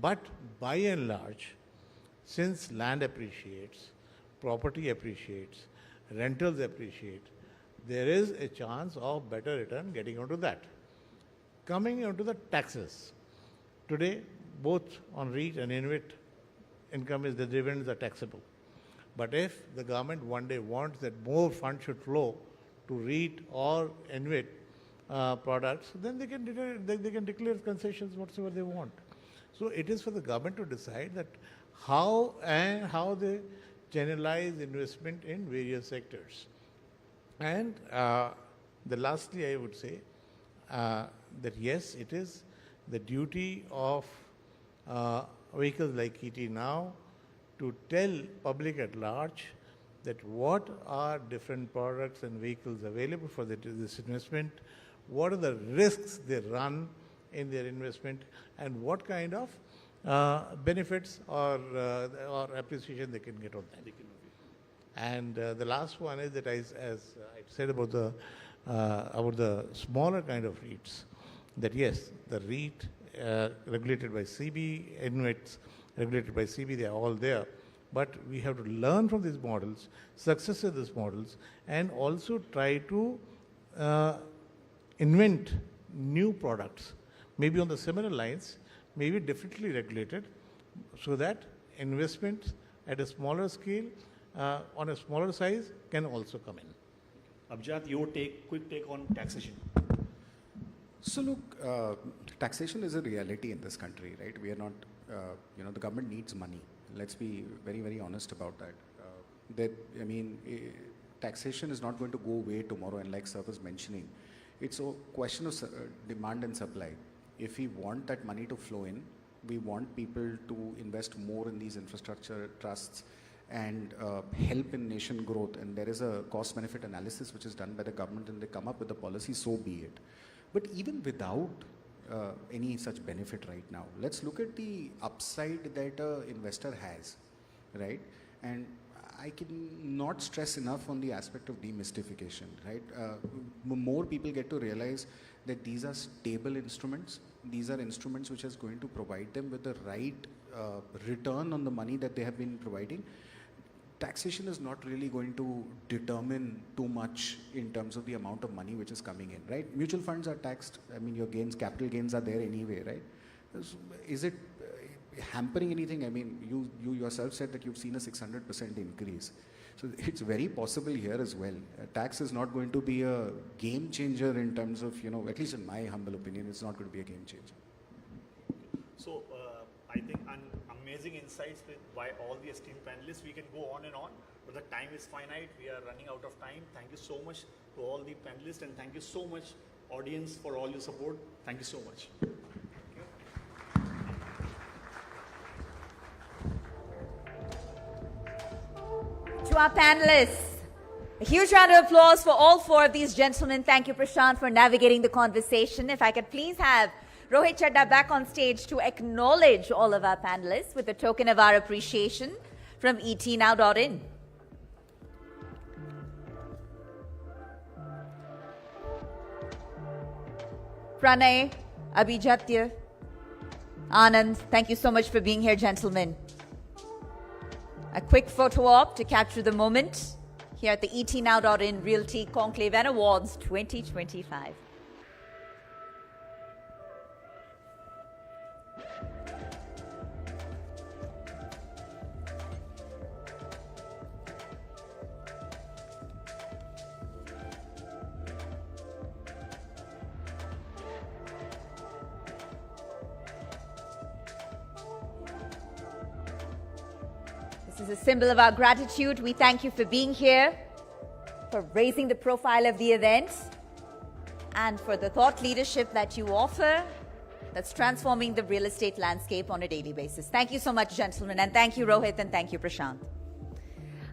But by and large, since land appreciates, property appreciates, rentals appreciate, there is a chance of better return getting onto that. Coming onto the taxes. Today, both on REIT and InvIT, income is the dividends are taxable. But if the government one day wants that more funds should flow to REIT or InvIT products, then they can declare concessions whatsoever they want. So it is for the government to decide that how they channelize investment in various sectors. And lastly, I would say that yes, it is the duty of vehicles like ET Now to tell public at large that what are different products and vehicles available for this investment, what are the risks they run in their investment, and what kind of benefits or appreciation they can get on that. And the last one is that, as I said about the smaller kind of REITs, that yes, the REIT regulated by CB, InvITs regulated by CB, they are all there. But we have to learn from these models, success of these models, and also try to invent new products, maybe on the similar lines, maybe differently regulated, so that investments at a smaller scale, on a smaller size, can also come in. Abjad, your quick take on taxation. So look, taxation is a reality in this country, right? We are not, the government needs money. Let's be very, very honest about that. Taxation is not going to go away tomorrow, and like Sir was mentioning, it's a question of demand and supply. If we want that money to flow in, we want people to invest more in these infrastructure trusts and help in nation growth. And there is a cost-benefit analysis which is done by the government, and they come up with a policy, so be it. But even without any such benefit right now, let's look at the upside that an investor has, right? And I can not stress enough on the aspect of demystification, right? More people get to realize that these are stable instruments. These are instruments which is going to provide them with the right return on the money that they have been providing. Taxation is not really going to determine too much in terms of the amount of money which is coming in, right? Mutual funds are taxed. I mean, your gains, capital gains are there anyway, right? Is it hampering anything? I mean, you yourself said that you've seen a 600% increase. So it's very possible here as well. Tax is not going to be a game changer in terms of, at least in my humble opinion, it's not going to be a game changer. So I think amazing insights by all the esteemed panelists. We can go on and on, but the time is finite. We are running out of time. Thank you so much to all the panelists, and thank you so much, audience, for all your support. Thank you so much. To our panelists, a huge round of applause for all four of these gentlemen. Thank you, Prashant, for navigating the conversation. If I could please have Rohit Chadda back on stage to acknowledge all of our panelists with a token of our appreciation from etnow.in. Pranay, Abhijatya, Anand, thank you so much for being here, gentlemen. A quick photo op to capture the moment here at the etnow.in Realty Conclave and Awards 2025. This is a symbol of our gratitude. We thank you for being here, for raising the profile of the event, and for the thought leadership that you offer that's transforming the real estate landscape on a daily basis. Thank you so much, gentlemen, and thank you, Rohit, and thank you, Prashant.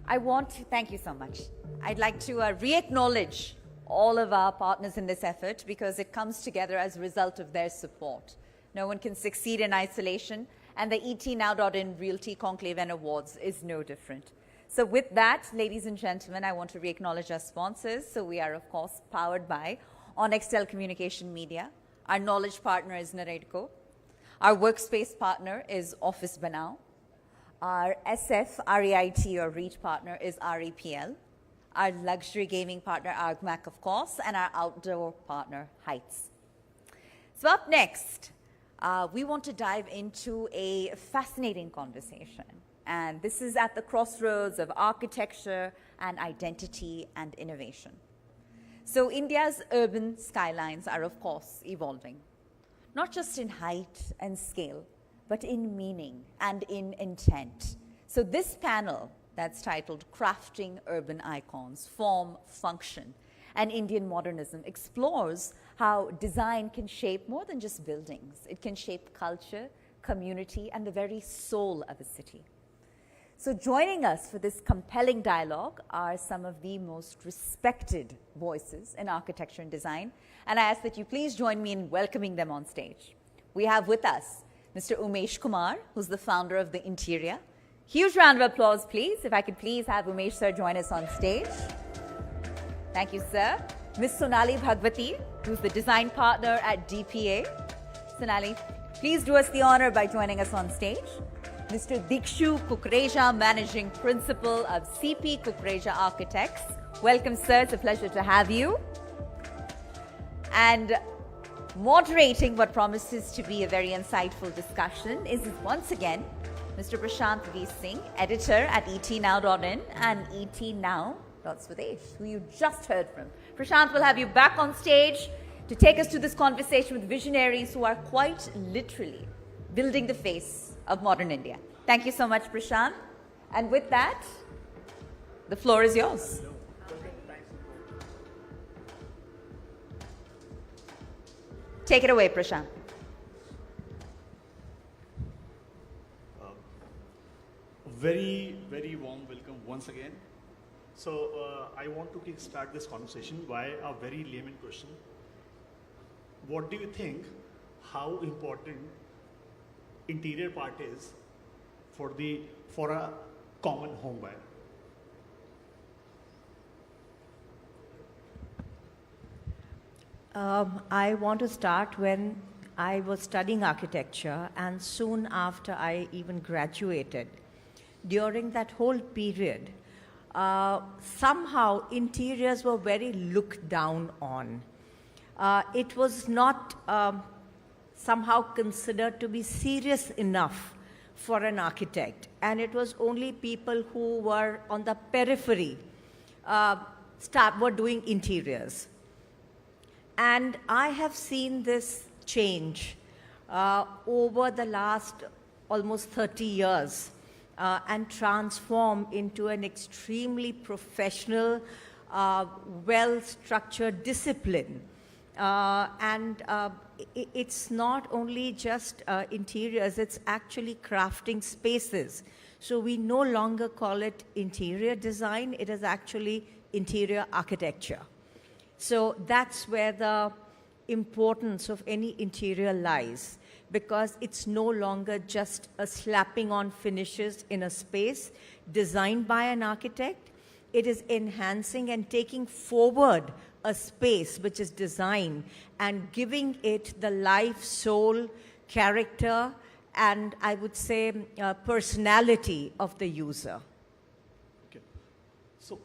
I want to thank you so much. I'd like to re-acknowledge all of our partners in this effort because it comes together as a result of their support. No one can succeed in isolation, and the etnow.in Realty Conclave and Awards is no different. So with that, ladies and gentlemen, I want to re-acknowledge our sponsors. So we are, of course, powered by Onextel Communication Media. Our knowledge partner is Naredco. Our workspace partner is Office Banao. Our SF, REIT or REIT partner is REPL. Our luxury gaming partner, Argmac, of course, and our outdoor partner, Heights. So up next, we want to dive into a fascinating conversation. And this is at the crossroads of architecture and identity and innovation. So India's urban skylines are, of course, evolving, not just in height and scale, but in meaning and in intent. So this panel that's titled Crafting Urban Icons, Form, Function, and Indian Modernism explores how design can shape more than just buildings. It can shape culture, community, and the very soul of a city. So joining us for this compelling dialogue are some of the most respected voices in architecture and design, and I ask that you please join me in welcoming them on stage. We have with us Mr. Umesh Kumar, who's the founder of The Interior. Huge round of applause, please. If I could please have Umesh sir join us on stage. Thank you, sir. Ms. Sonali Bhagwati, who's the design partner at DPA. Sonali, please do us the honor by joining us on stage. Mr. Dikshu Kukreja, Managing Principal of CP Kukreja Architects. Welcome, sir. It's a pleasure to have you. And moderating what promises to be a very insightful discussion is once again Mr. Prashant V. Singh, editor at etnow.in and etnow.swadesh, who you just heard from. Prashant will have you back on stage to take us to this conversation with visionaries who are quite literally building the face of modern India. Thank you so much, Prashant. And with that, the floor is yours. Take it away, Prashant. Very, very warm welcome once again. So I want to kickstart this conversation by a very layman question. What do you think, how important interior part is for a common home buyer? I want to start when I was studying architecture, and soon after I even graduated. During that whole period, somehow interiors were very looked down on. It was not somehow considered to be serious enough for an architect, and it was only people who were on the periphery were doing interiors. And I have seen this change over the last almost 30 years and transform into an extremely professional, well-structured discipline. It's not only just interiors, it's actually crafting spaces. So we no longer call it interior design, it is actually interior architecture. So that's where the importance of any interior lies, because it's no longer just a slapping on finishes in a space designed by an architect. It is enhancing and taking forward a space which is designed and giving it the life, soul, character, and I would say personality of the user. Okay. So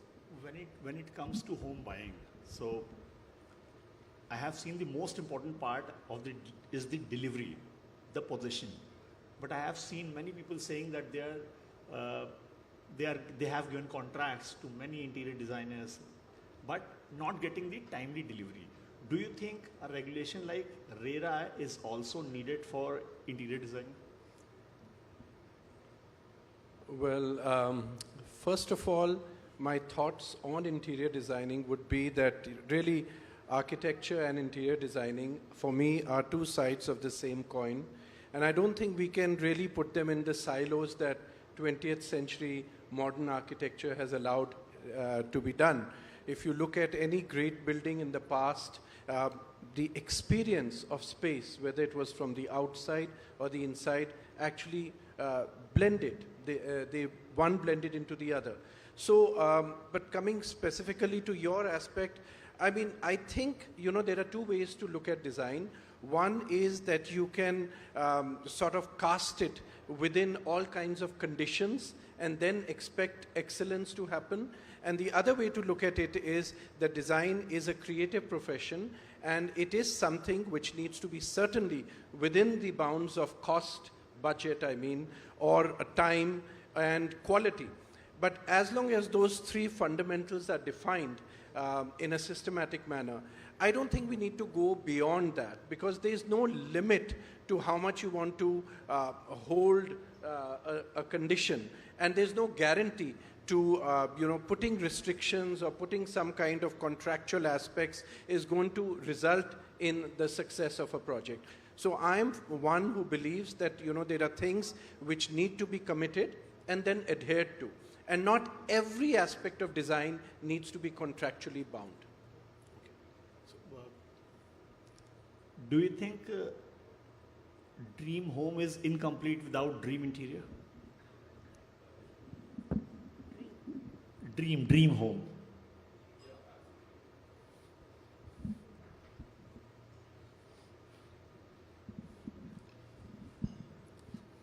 when it comes to home buying, so I have seen the most important part of is the delivery, the possession. But I have seen many people saying that they have given contracts to many interior designers, but not getting the timely delivery. Do you think a regulation like RERA is also needed for interior design? Well, first of all, my thoughts on interior designing would be that really architecture and interior designing, for me, are two sides of the same coin. And I don't think we can really put them in the silos that 20th century modern architecture has allowed to be done. If you look at any great building in the past, the experience of space, whether it was from the outside or the inside, actually blended. One blended into the other. So, but coming specifically to your aspect, I mean, I think, there are two ways to look at design. One is that you can sort of cast it within all kinds of conditions and then expect excellence to happen. And the other way to look at it is that design is a creative profession, and it is something which needs to be certainly within the bounds of cost, budget, or time and quality. But as long as those three fundamentals are defined in a systematic manner, I don't think we need to go beyond that, because there is no limit to how much you want to hold a condition, and there's no guarantee to putting restrictions or putting some kind of contractual aspects is going to result in the success of a project. So I'm one who believes that there are things which need to be committed and then adhered to, and not every aspect of design needs to be contractually bound. So, do you think dream home is incomplete without dream interior? Dream home.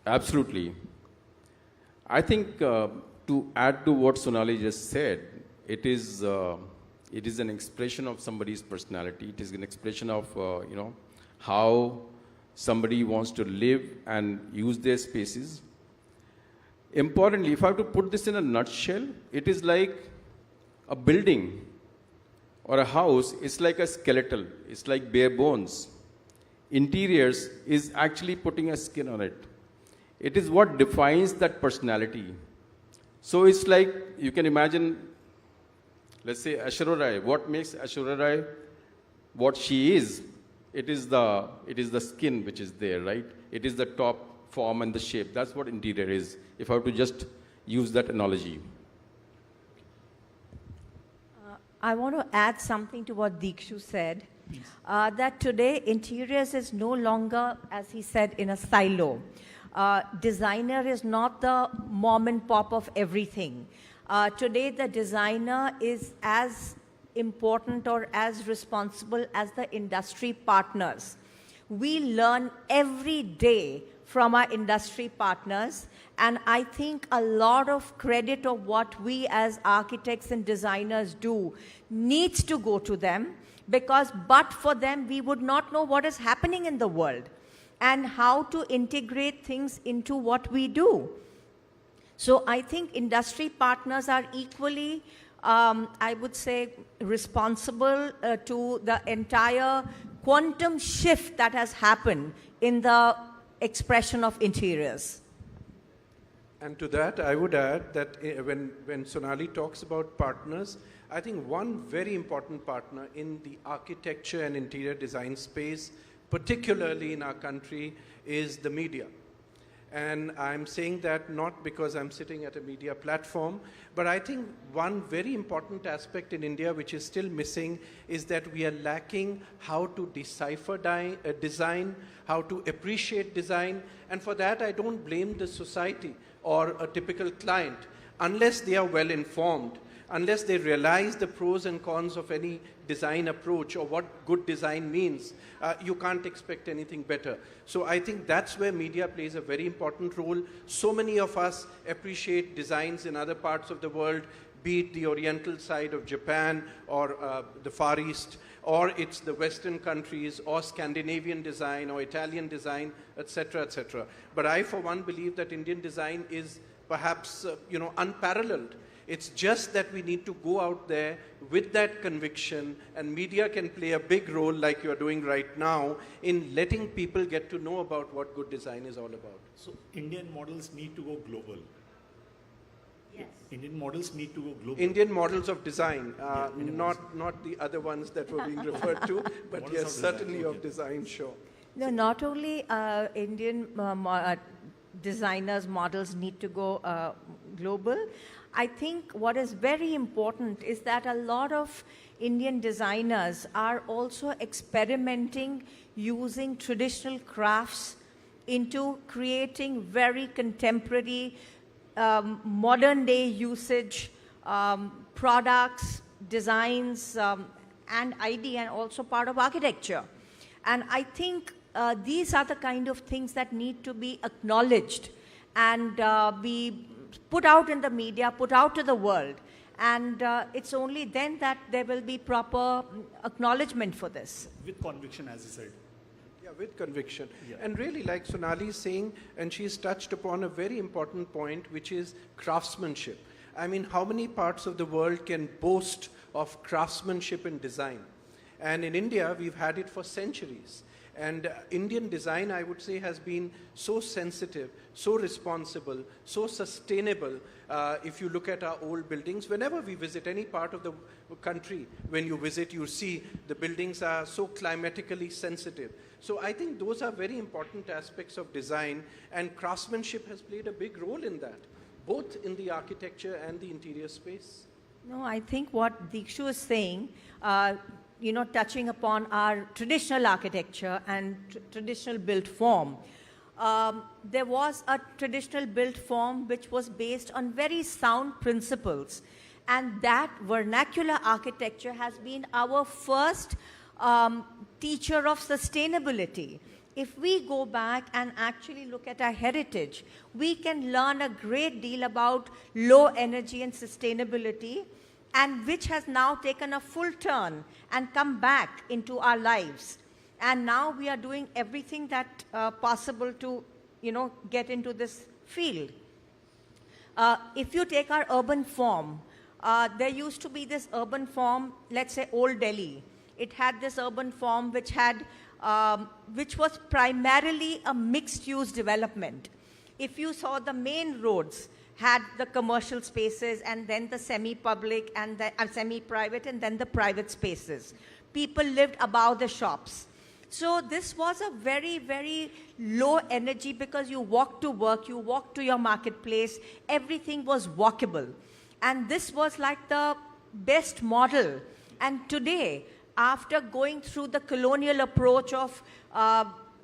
Absolutely. I think to add to what Sonali just said, it is an expression of somebody's personality. It is an expression of how somebody wants to live and use their spaces. Importantly, if I have to put this in a nutshell, it is like a building or a house. It's like a skeletal. It's like bare bones. Interiors is actually putting a skin on it. It is what defines that personality. So it's like, you can imagine, let's say Aishwarya Rai. What makes Aishwarya Rai what she is? It is the skin which is there, right? It is the top form and the shape. That's what interior is, if I have to just use that analogy. I want to add something to what Dikshu said, that today interiors is no longer, as he said, in a silo. Designer is not the mom and pop of everything. Today the designer is as important or as responsible as the industry partners. We learn every day from our industry partners, and I think a lot of credit of what we as architects and designers do needs to go to them, because but for them, we would not know what is happening in the world and how to integrate things into what we do. So I think industry partners are equally, I would say, responsible to the entire quantum shift that has happened in the expression of interiors. And to that, I would add that when Sonali talks about partners, I think one very important partner in the architecture and interior design space, particularly in our country, is the media. And I'm saying that not because I'm sitting at a media platform, but I think one very important aspect in India which is still missing is that we are lacking how to decipher design, how to appreciate design, and for that I don't blame the society or a typical client unless they are well informed, unless they realize the pros and cons of any design approach or what good design means. You can't expect anything better. So I think that's where media plays a very important role. So many of us appreciate designs in other parts of the world, be it the oriental side of Japan or the Far East, or it's the Western countries, or Scandinavian design, or Italian design, etc., etc. But I, for one, believe that Indian design is perhaps, unparalleled. It's just that we need to go out there with that conviction, and media can play a big role, like you're doing right now, in letting people get to know about what good design is all about. So Indian models need to go global. Yes. Indian models need to go global. Indian models of design, not the other ones that were being referred to, but Models yes, of design, certainly okay. of design, sure. No, not only Indian designers' models need to go global. I think what is very important is that a lot of Indian designers are also experimenting using traditional crafts into creating very contemporary, modern day usage products, designs, and ID, and also part of architecture. And I think these are the kind of things that need to be acknowledged and be put out in the media, put out to the world. And it's only then that there will be proper acknowledgement for this. With conviction, as you said. Yeah, with conviction. Yeah. And really, like Sonali is saying, and she's touched upon a very important point, which is craftsmanship. I mean, how many parts of the world can boast of craftsmanship in design? And in India, we've had it for centuries. And Indian design, I would say, has been so sensitive, so responsible, so sustainable. If you look at our old buildings, whenever we visit any part of the country, when you visit, you see the buildings are so climatically sensitive. So I think those are very important aspects of design, and craftsmanship has played a big role in that, both in the architecture and the interior space. No, I think what Dikshu is saying, touching upon our traditional architecture and traditional built form. There was a traditional built form which was based on very sound principles, and that vernacular architecture has been our first teacher of sustainability. If we go back and actually look at our heritage, we can learn a great deal about low energy and sustainability, and which has now taken a full turn and come back into our lives. And now we are doing everything that possible to, get into this field. If you take our urban form, there used to be this urban form, let's say Old Delhi. It had this urban form which was primarily a mixed-use development. If you saw the main roads, had the commercial spaces, and then the semi-public and the semi-private, and then the private spaces. People lived above the shops. So this was a very, very low energy, because you walked to work, you walked to your marketplace, everything was walkable. And this was like the best model. And today, after going through the colonial approach of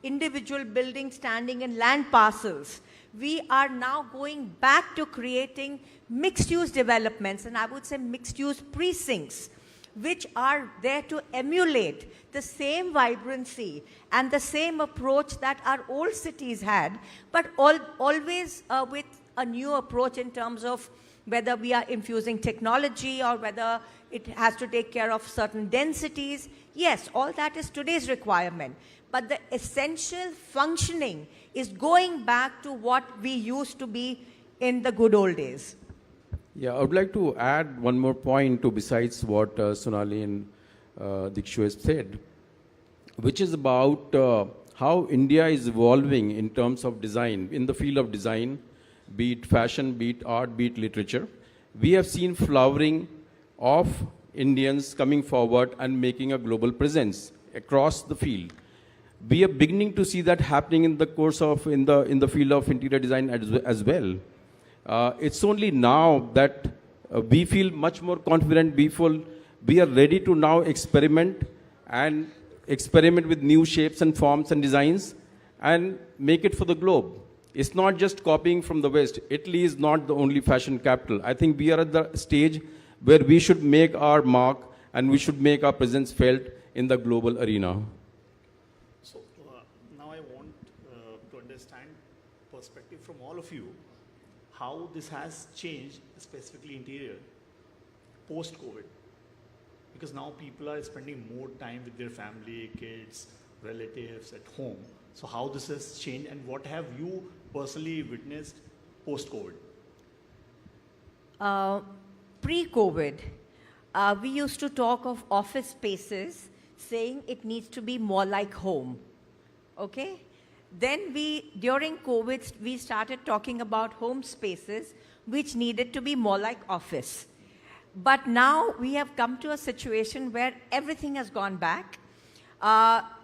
individual buildings standing in land parcels, we are now going back to creating mixed-use developments, and I would say mixed-use precincts, which are there to emulate the same vibrancy and the same approach that our old cities had, but always with a new approach in terms of whether we are infusing technology or whether it has to take care of certain densities. Yes, all that is today's requirement. But the essential functioning is going back to what we used to be in the good old days. Yeah, I would like to add one more point to besides what Sonali and Dikshu has said, which is about how India is evolving in terms of design, in the field of design, be it fashion, be it art, be it literature. We have seen flowering of Indians coming forward and making a global presence across the field. We are beginning to see that happening in the course of, in the field of interior design as well. It's only now that we feel much more confident, we are ready to now experiment with new shapes and forms and designs and make it for the globe. It's not just copying from the West. Italy is not the only fashion capital. I think we are at the stage where we should make our mark and we should make our presence felt in the global arena. So now I want to understand perspective from all of you, how this has changed, specifically interior, post-COVID. Because now people are spending more time with their family, kids, relatives at home. So how this has changed and what have you personally witnessed post-COVID? Pre-COVID, we used to talk of office spaces saying it needs to be more like home, okay? Then during COVID, we started talking about home spaces which needed to be more like office. But now we have come to a situation where everything has gone back.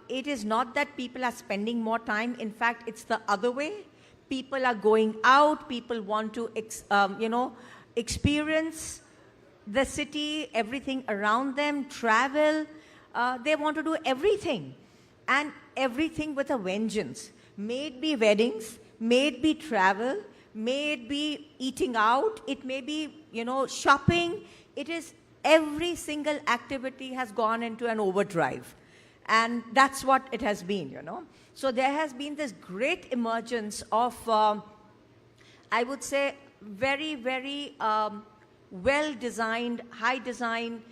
It is not that people are spending more time. In fact, it's the other way. People are going out. People want to, experience the city, everything around them, travel. They want to do everything. And everything with a vengeance. May it be weddings, may it be travel, may it be eating out, it may be, shopping. It is every single activity has gone into an overdrive. And that's what it has been, So there has been this great emergence of, I would say, very, very well-designed, high-design,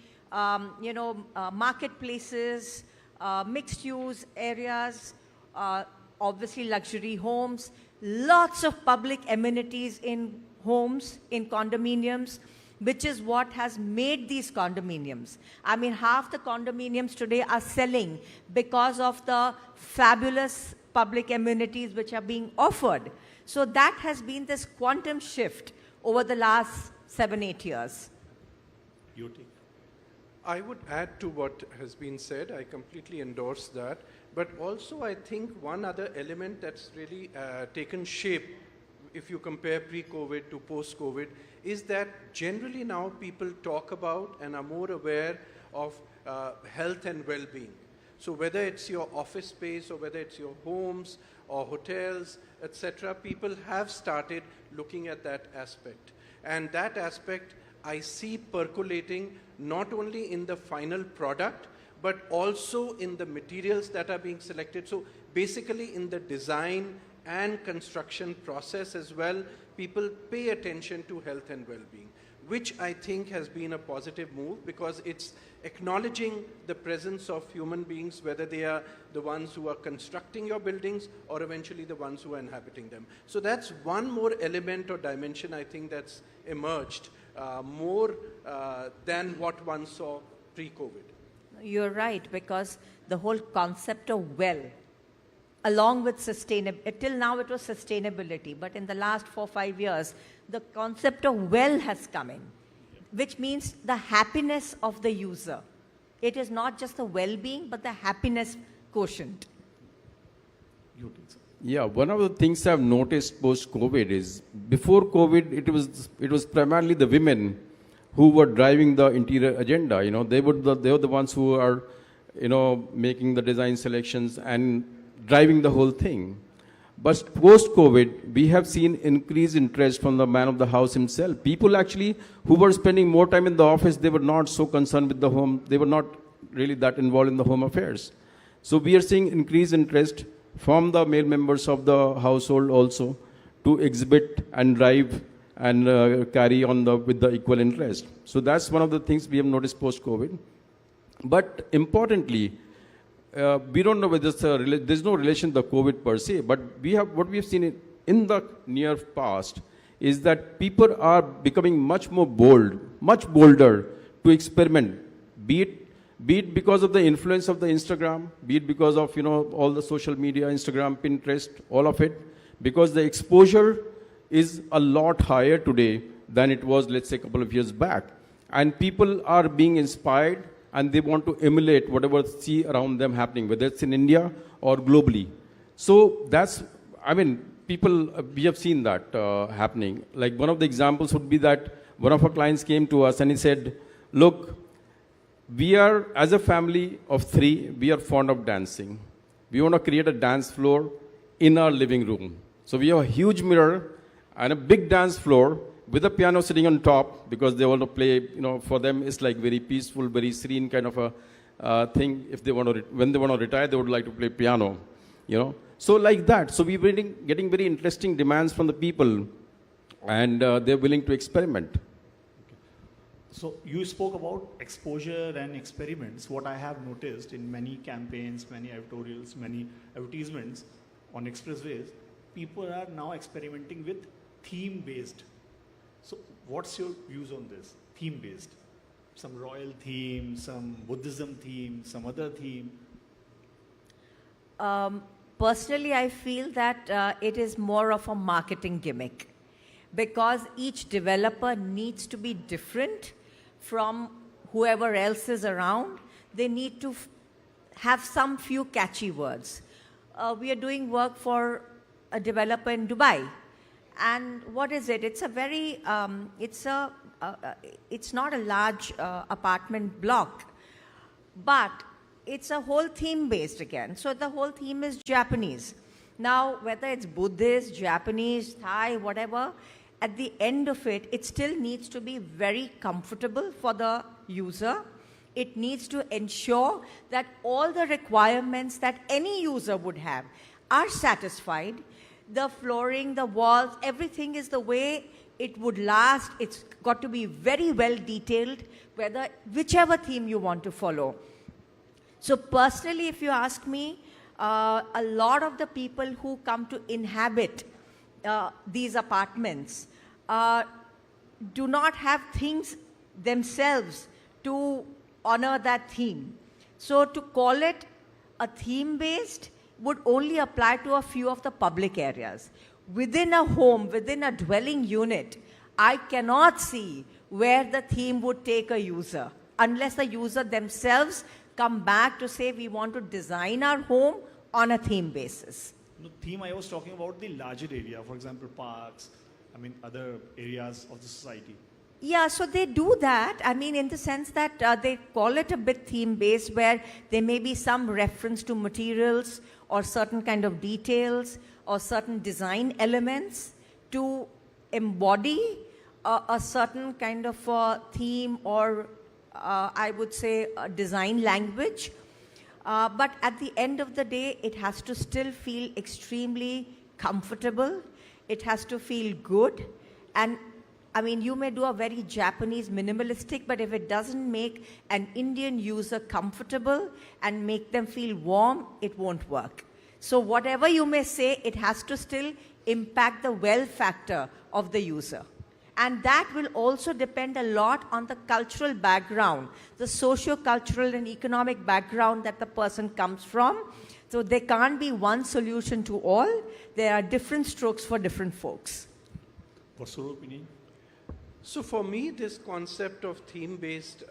marketplaces, mixed-use areas, obviously luxury homes, lots of public amenities in homes, in condominiums, which is what has made these condominiums. I mean, half the condominiums today are selling because of the fabulous public amenities which are being offered. So that has been this quantum shift over the last 7-8 years. I would add to what has been said. I completely endorse that. But also, I think one other element that's really taken shape, if you compare pre-COVID to post-COVID, is that generally now people talk about and are more aware of health and well-being. So whether it's your office space or whether it's your homes or hotels, etc., people have started looking at that aspect. And that aspect I see percolating not only in the final product, but also in the materials that are being selected. So basically in the design and construction process as well, people pay attention to health and well-being, which I think has been a positive move because it's acknowledging the presence of human beings, whether they are the ones who are constructing your buildings or eventually the ones who are inhabiting them. So that's one more element or dimension I think that's emerged more than what one saw pre-COVID. You're right, because the whole concept of well, along with sustainability, till now it was sustainability, but in the last 4-5 years, the concept of well has come in, which means the happiness of the user. It is not just the well-being, but the happiness quotient. Yeah, one of the things I've noticed post-COVID is, before COVID, it was primarily the women who were driving the interior agenda. They were the ones who are, making the design selections and driving the whole thing. But post-COVID, we have seen increased interest from the man of the house himself. People actually who were spending more time in the office, they were not so concerned with the home. They were not really that involved in the home affairs. So we are seeing increased interest from the male members of the household also to exhibit and drive and carry on with the equal interest. So that's one of the things we have noticed post-COVID. But importantly, we don't know whether there's no relation to the COVID per se, but what we have seen in the near past is that people are becoming much more bold, much bolder to experiment, be it because of the influence of the Instagram, be it because of all the social media, Instagram, Pinterest, all of it, because the exposure is a lot higher today than it was, let's say, a couple of years back. And people are being inspired and they want to emulate whatever they see around them happening, whether it's in India or globally. So that's, we have seen that happening. Like one of the examples would be that one of our clients came to us and he said, look, we are, as a family of 3, we are fond of dancing. We want to create a dance floor in our living room. So we have a huge mirror and a big dance floor with a piano sitting on top, because they want to play, for them it's like very peaceful, very serene kind of a thing. If they want to, when they want to retire, they would like to play piano, So like that. So we're getting very interesting demands from the people, and they're willing to experiment. So you spoke about exposure and experiments. What I have noticed in many campaigns, many editorials, many advertisements on expressways, people are now experimenting with theme-based. So what's your views on this, theme-based? Some royal theme, some Buddhism theme, some other theme? Personally, I feel that it is more of a marketing gimmick, because each developer needs to be different from whoever else is around. They need to have some few catchy words. We are doing work for a developer in Dubai. And what is it? It's a very, it's not a large apartment block, but it's a whole theme based again. So the whole theme is Japanese. Now, whether it's Buddhist, Japanese, Thai, whatever, at the end of it, it still needs to be very comfortable for the user. It needs to ensure that all the requirements that any user would have are satisfied. The flooring, the walls, everything is the way it would last. It's got to be very well detailed, whichever theme you want to follow. So personally, if you ask me, a lot of the people who come to inhabit these apartments do not have things themselves to honor that theme. So to call it a theme-based would only apply to a few of the public areas. Within a home, within a dwelling unit, I cannot see where the theme would take a user, unless the user themselves come back to say, we want to design our home on a theme basis. The theme I was talking about, the larger area, for example, parks, other areas of the society. Yeah, so they do that. In the sense that they call it a bit theme-based, where there may be some reference to materials or certain kind of details or certain design elements to embody a certain kind of theme or I would say a design language. But at the end of the day, it has to still feel extremely comfortable. It has to feel good. And you may do a very Japanese minimalistic, but if it doesn't make an Indian user comfortable and make them feel warm, it won't work. So whatever you may say, it has to still impact the well factor of the user. And that will also depend a lot on the cultural background, the socio-cultural and economic background that the person comes from. So there can't be one solution to all. There are different strokes for different folks. What's your opinion? So for me, this concept of theme-based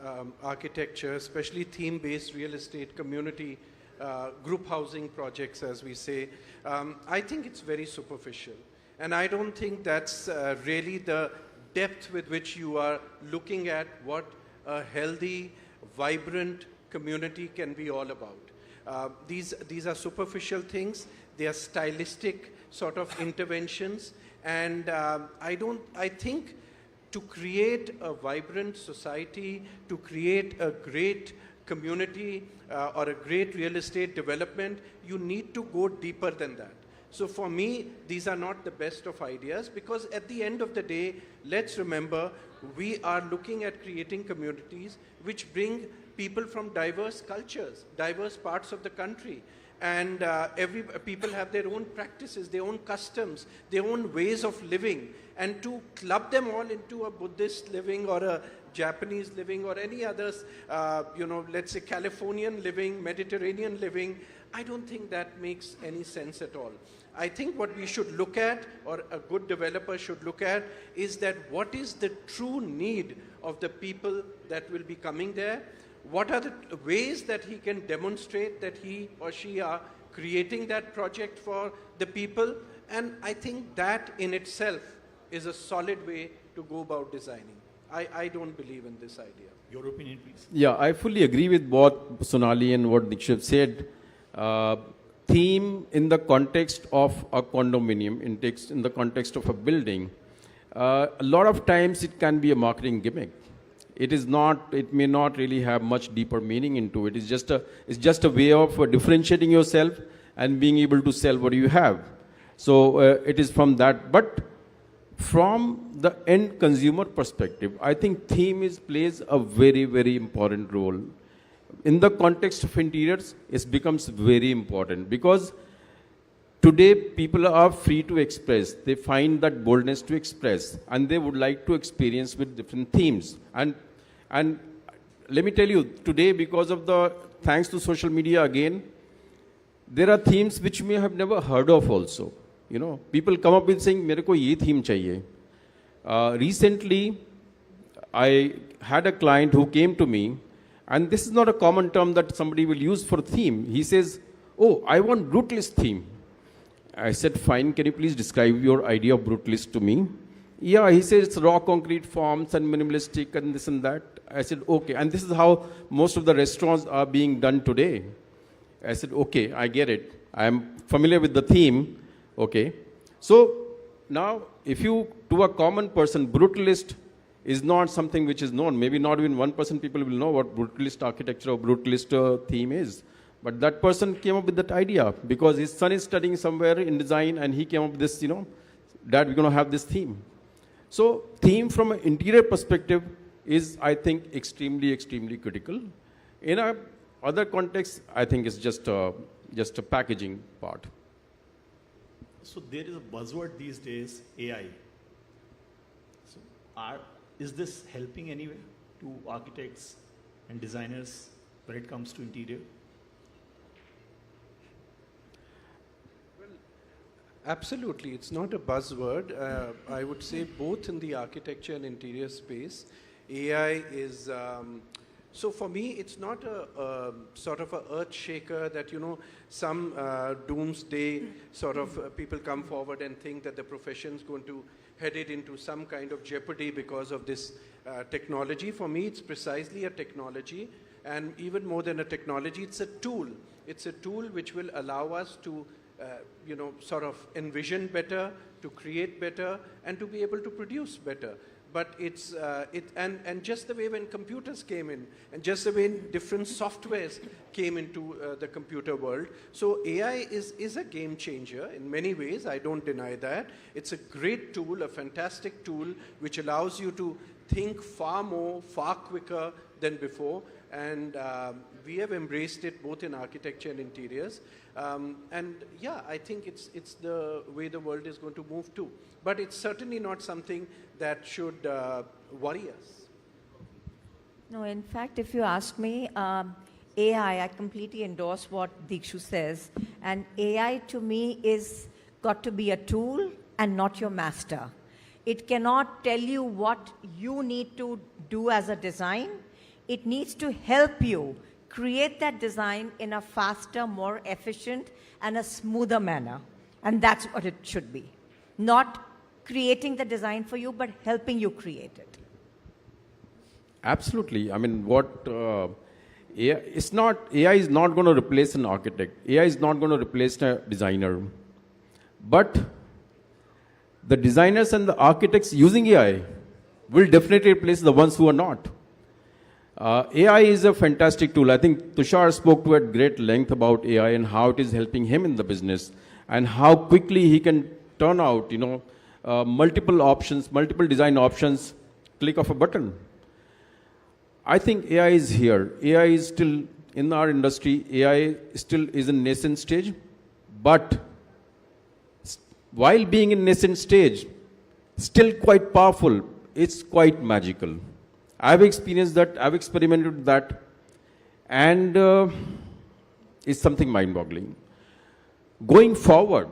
architecture, especially theme-based real estate community, group housing projects, as we say, I think it's very superficial. And I don't think that's really the depth with which you are looking at what a healthy, vibrant community can be all about. These are superficial things. They are stylistic sort of interventions. And I think to create a vibrant society, to create a great community or a great real estate development, you need to go deeper than that. So for me, these are not the best of ideas, because at the end of the day, let's remember, we are looking at creating communities which bring people from diverse cultures, diverse parts of the country. And people have their own practices, their own customs, their own ways of living. And to club them all into a Buddhist living or a Japanese living or any others, let's say Californian living, Mediterranean living, I don't think that makes any sense at all. I think what we should look at, or a good developer should look at, is that what is the true need of the people that will be coming there? What are the ways that he can demonstrate that he or she are creating that project for the people? And I think that in itself is a solid way to go about designing. I don't believe in this idea. Your opinion, please. Yeah, I fully agree with what Sonali and what Nikshit said. Theme in the context of a condominium, in the context of a building, a lot of times it can be a marketing gimmick. It may not really have much deeper meaning into it. It's just a way of differentiating yourself and being able to sell what you have. So it is from that. But from the end consumer perspective, I think theme plays a very, very important role. In the context of interiors, it becomes very important, because today people are free to express. They find that boldness to express, and they would like to experience with different themes. And let me tell you, today, because of thanks to social media again, there are themes which we have never heard of also. People come up with saying, "Mere ko ye theme chahiye." Recently, I had a client who came to me, and this is not a common term that somebody will use for theme. He says, "Oh, I want brutalist theme." I said, "Fine, can you please describe your idea of brutalist to me?" Yeah, he says it's raw concrete forms and minimalistic and this and that. I said, "Okay." And this is how most of the restaurants are being done today. I said, "Okay, I get it. I am familiar with the theme." Okay. So now, if you, to a common person, brutalist is not something which is known. Maybe not even 1% people will know what brutalist architecture or brutalist theme is. But that person came up with that idea because his son is studying somewhere in design, and he came up with this, Dad, we're going to have this theme. So theme from an interior perspective is, I think, extremely, extremely critical. In other context, I think it's just a packaging part. So there is a buzzword these days, AI. So is this helping anyway to architects and designers when it comes to interior? Absolutely, it's not a buzzword. I would say both in the architecture and interior space, AI is, so for me, it's not a sort of a earth shaker that, some doomsday sort of people come forward and think that the profession's going to head it into some kind of jeopardy because of this technology. For me, it's precisely a technology, and even more than a technology, it's a tool. It's a tool which will allow us to sort of envision better, to create better, and to be able to produce better. But and just the way when computers came in, and just the way different softwares came into the computer world. So AI is a game changer in many ways. I don't deny that. It's a great tool, a fantastic tool, which allows you to think far more, far quicker than before. And we have embraced it both in architecture and interiors. And yeah, I think it's the way the world is going to move too. But it's certainly not something that should worry us. No, in fact, if you ask me, AI, I completely endorse what Dikshu says. And AI to me is got to be a tool and not your master. It cannot tell you what you need to do as a design. It needs to help you create that design in a faster, more efficient, and a smoother manner. And that's what it should be. Not creating the design for you, but helping you create it. Absolutely. I mean, what AI is not going to replace an architect. AI is not going to replace a designer. But the designers and the architects using AI will definitely replace the ones who are not. AI is a fantastic tool. I think Tushar spoke to at great length about AI and how it is helping him in the business and how quickly he can turn out, multiple options, multiple design options, click of a button. I think AI is here. AI is still, in our industry, AI still is in nascent stage, but while being in nascent stage, still quite powerful, it's quite magical. I've experienced that, I've experimented with that, and it's something mind-boggling. Going forward,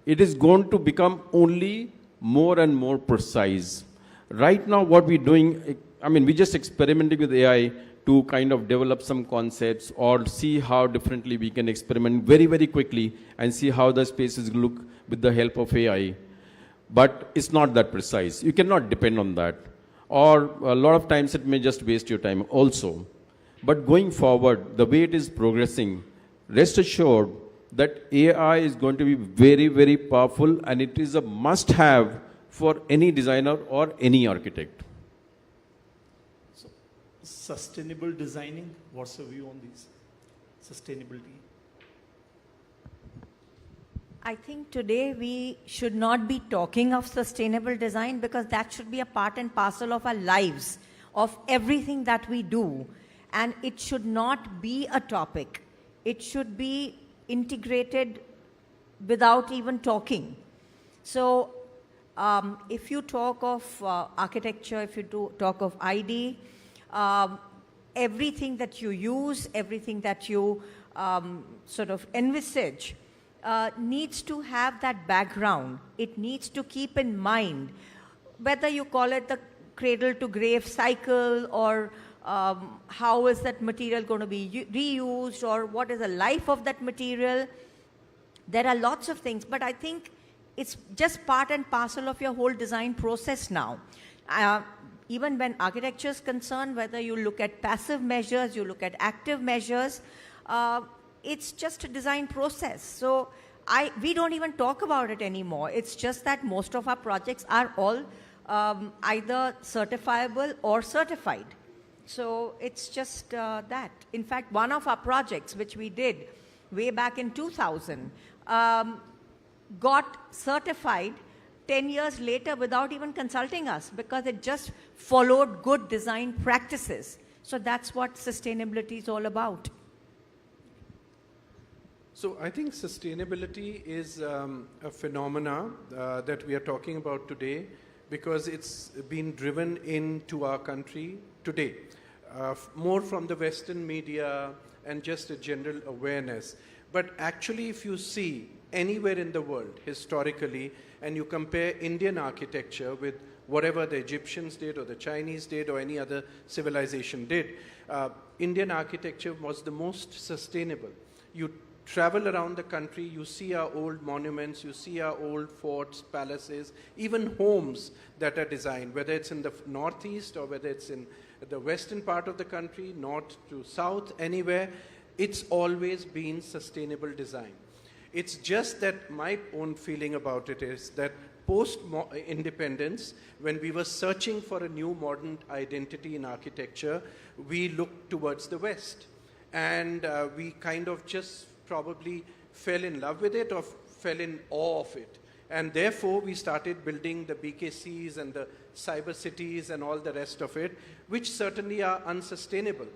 it is going to become only more and more precise. Right now, what we're doing, we're just experimenting with AI to kind of develop some concepts or see how differently we can experiment very, very quickly and see how the spaces look with the help of AI. But it's not that precise. You cannot depend on that. Or a lot of times it may just waste your time also. But going forward, the way it is progressing, rest assured that AI is going to be very, very powerful, and it is a must-have for any designer or any architect. So, sustainable designing, what's your view on these? Sustainability? I think today we should not be talking of sustainable design because that should be a part and parcel of our lives, of everything that we do. And it should not be a topic. It should be integrated without even talking. So if you talk of architecture, if you talk of ID, everything that you use, everything that you sort of envisage, needs to have that background. It needs to keep in mind, whether you call it the cradle to grave cycle or how is that material going to be reused or what is the life of that material. There are lots of things, but I think it's just part and parcel of your whole design process now. Even when architecture is concerned, whether you look at passive measures, you look at active measures, it's just a design process. So we don't even talk about it anymore. It's just that most of our projects are all either certifiable or certified. So it's just that. In fact, one of our projects, which we did way back in 2000, got certified 10 years later without even consulting us because it just followed good design practices. So that's what sustainability is all about. So I think sustainability is a phenomena that we are talking about today because it's been driven into our country today, more from the Western media and just a general awareness. But actually, if you see anywhere in the world historically and you compare Indian architecture with whatever the Egyptians did or the Chinese did or any other civilization did, Indian architecture was the most sustainable. You travel around the country, you see our old monuments, you see our old forts, palaces, even homes that are designed, whether it's in the northeast or whether it's in the western part of the country, north to south, anywhere, it's always been sustainable design. It's just that my own feeling about it is that post-independence, when we were searching for a new modern identity in architecture, we looked towards the West. And we kind of just probably fell in love with it or fell in awe of it. And therefore, we started building the BKCs and the cyber cities and all the rest of it, which certainly are unsustainable.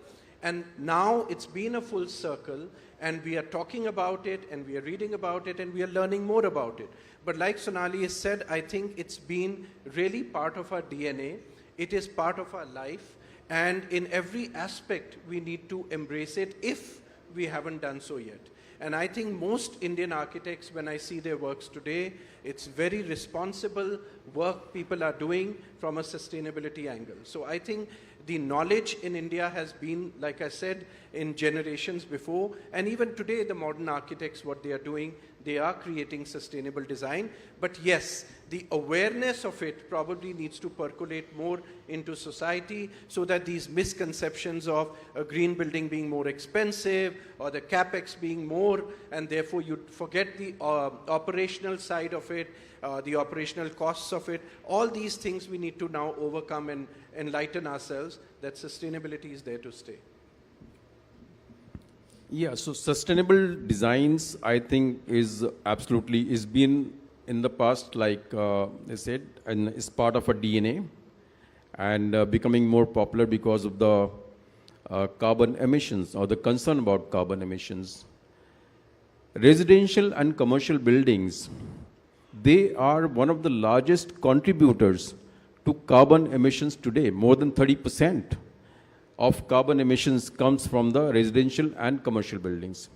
And now it's been a full circle, and we are talking about it, and we are reading about it, and we are learning more about it. But like Sonali has said, I think it's been really part of our DNA. It is part of our life. And in every aspect, we need to embrace it if we haven't done so yet. And I think most Indian architects, when I see their works today, it's very responsible work people are doing from a sustainability angle. So I think the knowledge in India has been, like I said, in generations before. And even today, the modern architects, what they are doing, They are creating sustainable design. But yes, the awareness of it probably needs to percolate more into society so that these misconceptions of a green building being more expensive or the capex being more, and therefore you forget the operational side of it, the operational costs of it, all these things we need to now overcome and enlighten ourselves that sustainability is there to stay. Yeah, so sustainable designs, I think, is been in the past, like I said, and is part of a DNA, and becoming more popular because of the carbon emissions or the concern about carbon emissions. Residential and commercial buildings, they are one of the largest contributors to carbon emissions today. More than 30% of carbon emissions comes from the residential and commercial buildings.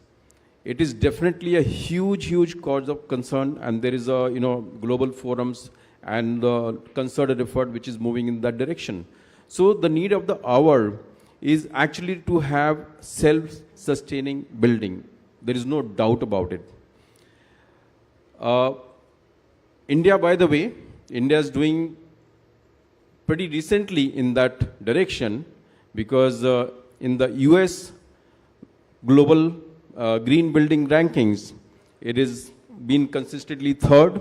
It is definitely a huge cause of concern, and there is a global forums and concerted effort which is moving in that direction. So the need of the hour is actually to have self-sustaining building. There is no doubt about it. India, by the way, India is doing pretty recently in that direction, because in the US global green building rankings, it has been consistently third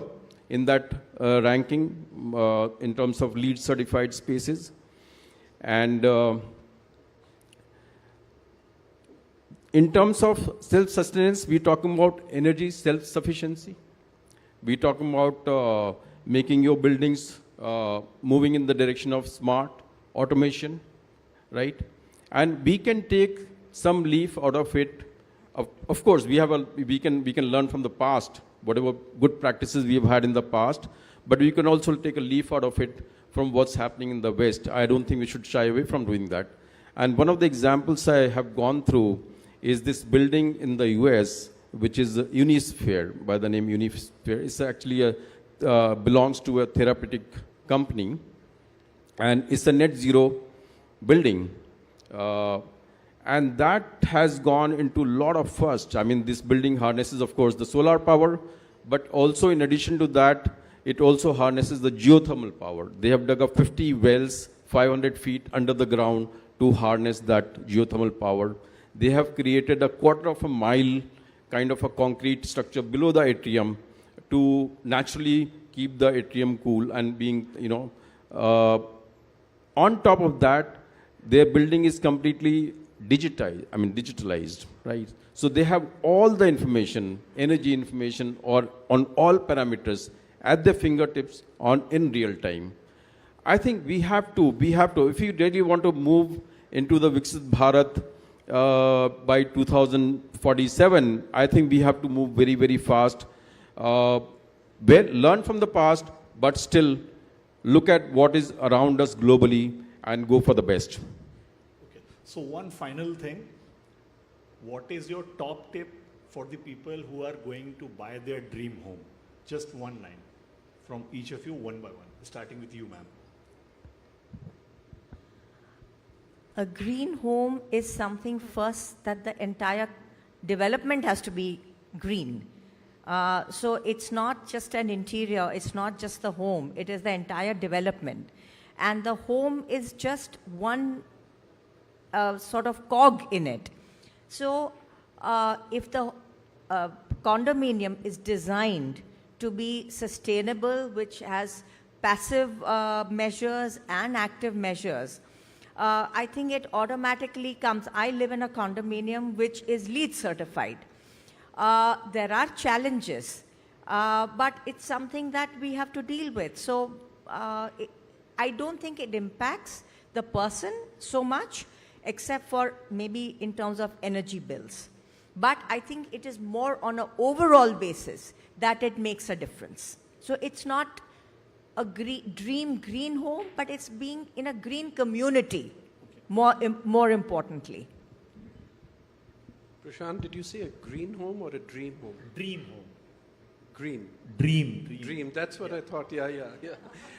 in that ranking in terms of LEED certified spaces. And in terms of self-sustenance, we're talking about energy self-sufficiency. We're talking about making your buildings moving in the direction of smart automation, right? And we can take some leaf out of it. Of course, we can learn from the past, whatever good practices we have had in the past, but we can also take a leaf out of it from what's happening in the West. I don't think we should shy away from doing that. And one of the examples I have gone through is this building in the US, which is Unisphere, by the name Unisphere. It's actually belongs to a therapeutic company, and it's a net zero building. And that has gone into a lot of first. I mean, this building harnesses, of course, the solar power, but also in addition to that, it also harnesses the geothermal power. They have dug up 50 wells, 500 feet under the ground to harness that geothermal power. They have created a quarter of a mile kind of a concrete structure below the atrium to naturally keep the atrium cool and being, on top of that, their building is completely digitalized, right? So they have all the information, energy information, or on all parameters at their fingertips in real time. I think we have to, if you really want to move into the Viksit Bharat by 2047, I think we have to move very, very fast. Learn from the past, but still look at what is around us globally and go for the best. So one final thing, what is your top tip for the people who are going to buy their dream home? Just one line from each of you, one by one, starting with you, ma'am. A green home is something first that the entire development has to be green. So it's not just an interior, it's not just the home, it is the entire development. And the home is just one sort of cog in it. So if the condominium is designed to be sustainable, which has passive measures and active measures, I think it automatically comes. I live in a condominium which is LEED certified. There are challenges, but it's something that we have to deal with. So I don't think it impacts the person so much, except for maybe in terms of energy bills. But I think it is more on an overall basis that it makes a difference. So it's not a dream green home, but it's being in a green community, more importantly. Prashant, did you say a green home or a dream home? Dream home. Green. Dream. That's what I thought. Yeah.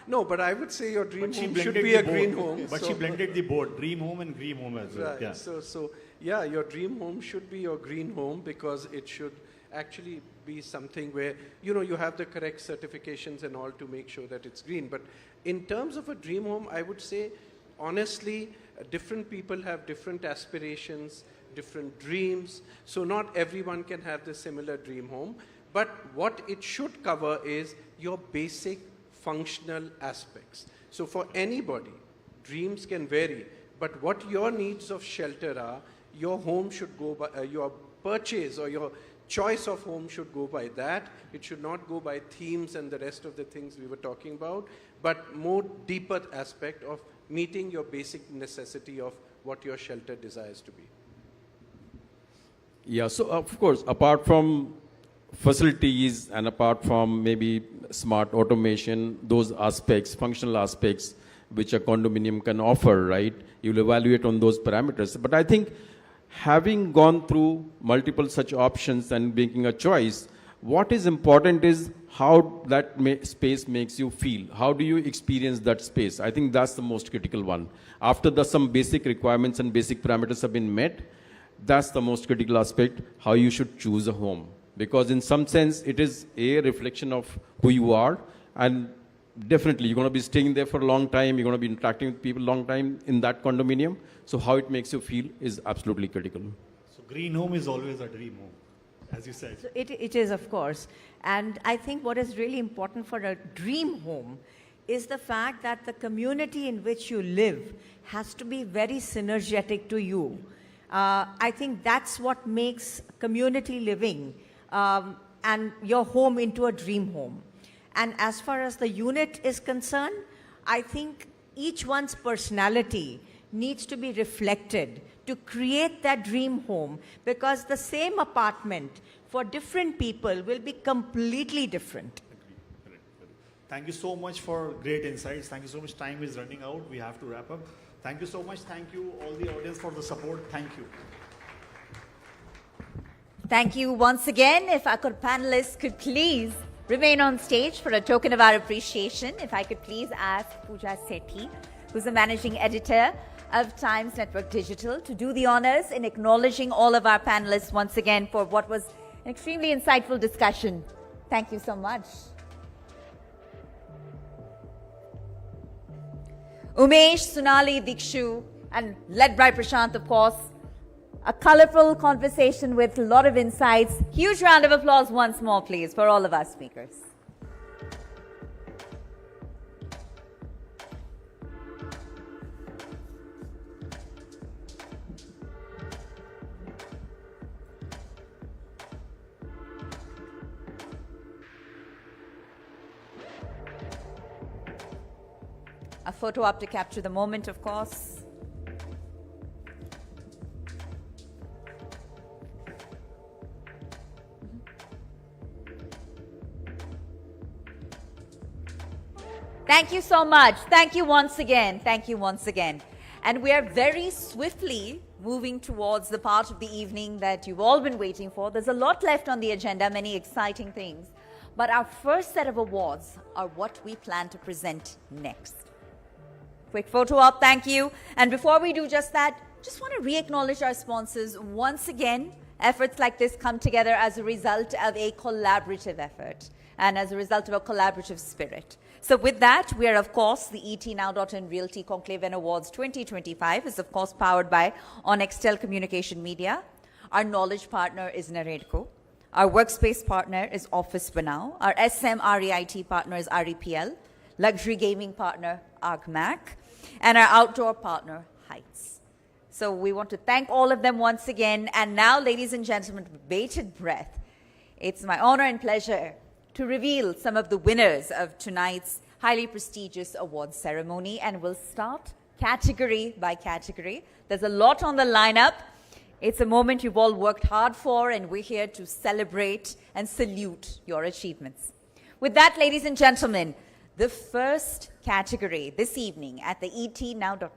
No, but I would say your dream home should be a green home. But she blended the both, dream home and green home as well. Right. Yeah. So yeah, your dream home should be your green home because it should actually be something where, you know, you have the correct certifications and all to make sure that it's green. But in terms of a dream home, I would say, honestly, different people have different aspirations, different dreams. So not everyone can have the similar dream home. But what it should cover is your basic functional aspects. So for anybody, dreams can vary. But what your needs of shelter are, your home should go by, your purchase or your choice of home should go by that. It should not go by themes and the rest of the things we were talking about, but more deeper aspect of meeting your basic necessity of what your shelter desires to be. Yeah, so of course, apart from facilities and apart from maybe smart automation, those aspects, functional aspects, which a condominium can offer, right? You'll evaluate on those parameters. But I think having gone through multiple such options and making a choice, what is important is how that space makes you feel. How do you experience that space? I think that's the most critical one. After some basic requirements and basic parameters have been met, that's the most critical aspect, how you should choose a home. Because in some sense, it is a reflection of who you are, and definitely you're going to be staying there for a long time, you're going to be interacting with people a long time in that condominium. So how it makes you feel is absolutely critical. So green home is always a dream home, as you said. So it is, of course. And I think what is really important for a dream home is the fact that the community in which you live has to be very synergetic to you. I think that's what makes community living and your home into a dream home. And as far as the unit is concerned, I think each one's personality needs to be reflected to create that dream home, because the same apartment for different people will be completely different. Thank you so much for great insights. Thank you so much. Time is running out. We have to wrap up. Thank you so much. Thank you all the audience for the support. Thank you. Thank you once again. If our panelists could please remain on stage for a token of our appreciation. If I could please ask Pooja Sethi, who's the managing editor of Times Network Digital, to do the honors in acknowledging all of our panelists once again for what was an extremely insightful discussion. Thank you so much. Umesh, Sonali, Dikshu, and led by Prashant, of course. A colorful conversation with a lot of insights. Huge round of applause once more, please, for all of our speakers. A photo up to capture the moment, of course. Thank you so much. Thank you once again. Thank you once again. And we are very swiftly moving towards the part of the evening that you've all been waiting for. There's a lot left on the agenda, many exciting things. But our first set of awards are what we plan to present next. Quick photo op, thank you. And before we do just that, just want to re-acknowledge our sponsors once again. Efforts like this come together as a result of a collaborative effort and as a result of a collaborative spirit. So with that, we are, of course, the ETNow.in Realty Conclave and Awards 2025 is, of course, powered by Onextel Communication Media. Our knowledge partner is Naredco. Our workspace partner is Office Banao. Our SM REIT partner is REPL. Luxury gaming partner, ArcMac. And our outdoor partner, Heights. So we want to thank all of them once again. And now, ladies and gentlemen, with bated breath, it's my honor and pleasure to reveal some of the winners of tonight's highly prestigious awards ceremony. And we'll start category by category. There's a lot on the lineup. It's a moment you've all worked hard for, and we're here to celebrate and salute your achievements. With that, ladies and gentlemen, the first category this evening at the ETNow.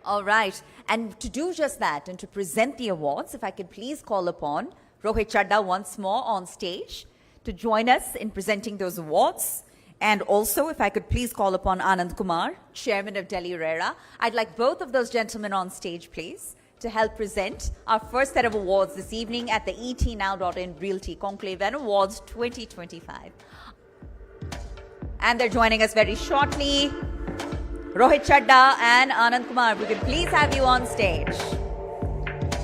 All right. And to do just that and to present the awards, if I could please call upon Rohit Chadda once more on stage to join us in presenting those awards. And also, if I could please call upon Anand Kumar, Chairman of Delhi RERA. I'd like both of those gentlemen on stage, please, to help present our first set of awards this evening at the etnow.in Realty Conclave and Awards 2025. And they're joining us very shortly. Rohit Chadda and Anand Kumar, we could please have you on stage.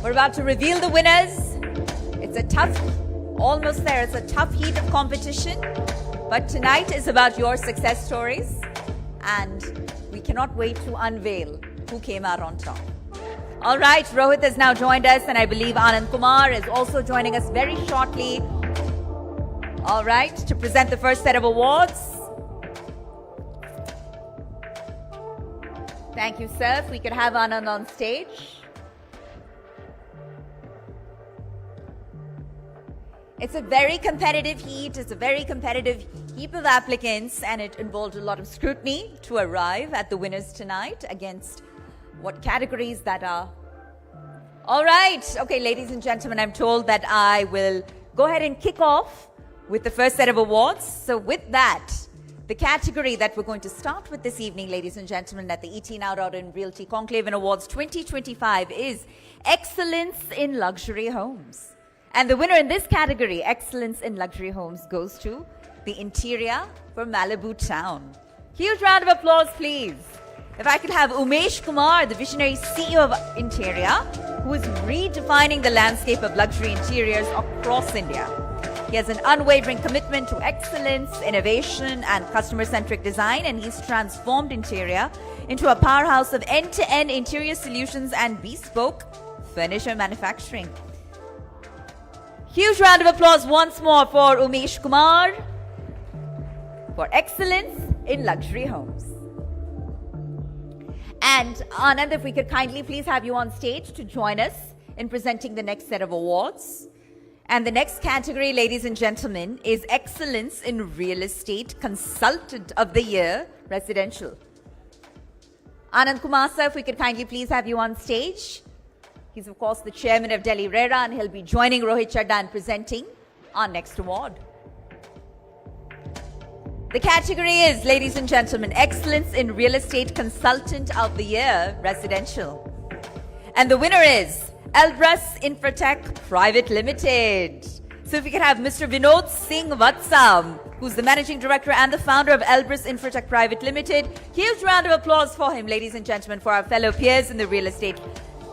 We're about to reveal the winners. It's a tough, almost there, it's a tough heat of competition. But tonight is about your success stories. And we cannot wait to unveil who came out on top. All right, Rohit has now joined us, and I believe Anand Kumar is also joining us very shortly. All right, to present the first set of awards. Thank you, sir. If we could have Anand on stage. It's a very competitive heat. It's a very competitive heap of applicants, and it involved a lot of scrutiny to arrive at the winners tonight against what categories that are. All right. Okay, ladies and gentlemen, I'm told that I will go ahead and kick off with the first set of awards. So with that, the category that we're going to start with this evening, ladies and gentlemen, at the etnow.in Realty Conclave and Awards 2025 is Excellence in Luxury Homes. And the winner in this category, Excellence in Luxury Homes, goes to the Interior for Malibu Town. Huge round of applause, please. If I could have Umesh Kumar, the visionary CEO of Interior, who is redefining the landscape of luxury interiors across India. He has an unwavering commitment to excellence, innovation, and customer-centric design, and he's transformed Interior into a powerhouse of end-to-end interior solutions and bespoke furniture manufacturing. Huge round of applause once more for Umesh Kumar for excellence in luxury homes. And Anand, if we could kindly please have you on stage to join us in presenting the next set of awards. And the next category, ladies and gentlemen, is Excellence in Real Estate Consultant of the Year, Residential. Anand Kumar, sir, if we could kindly please have you on stage. He's, of course, the chairman of Delhi RERA, and he'll be joining Rohit Chadda in presenting our next award. The category is, ladies and gentlemen, Excellence in Real Estate Consultant of the Year, Residential. And the winner is Elbrus Infratech Private Limited. So if we could have Mr. Vinod Singh Vatsam, who's the managing director and the founder of Elbrus Infratech Private Limited. Huge round of applause for him, ladies and gentlemen, for our fellow peers in the real estate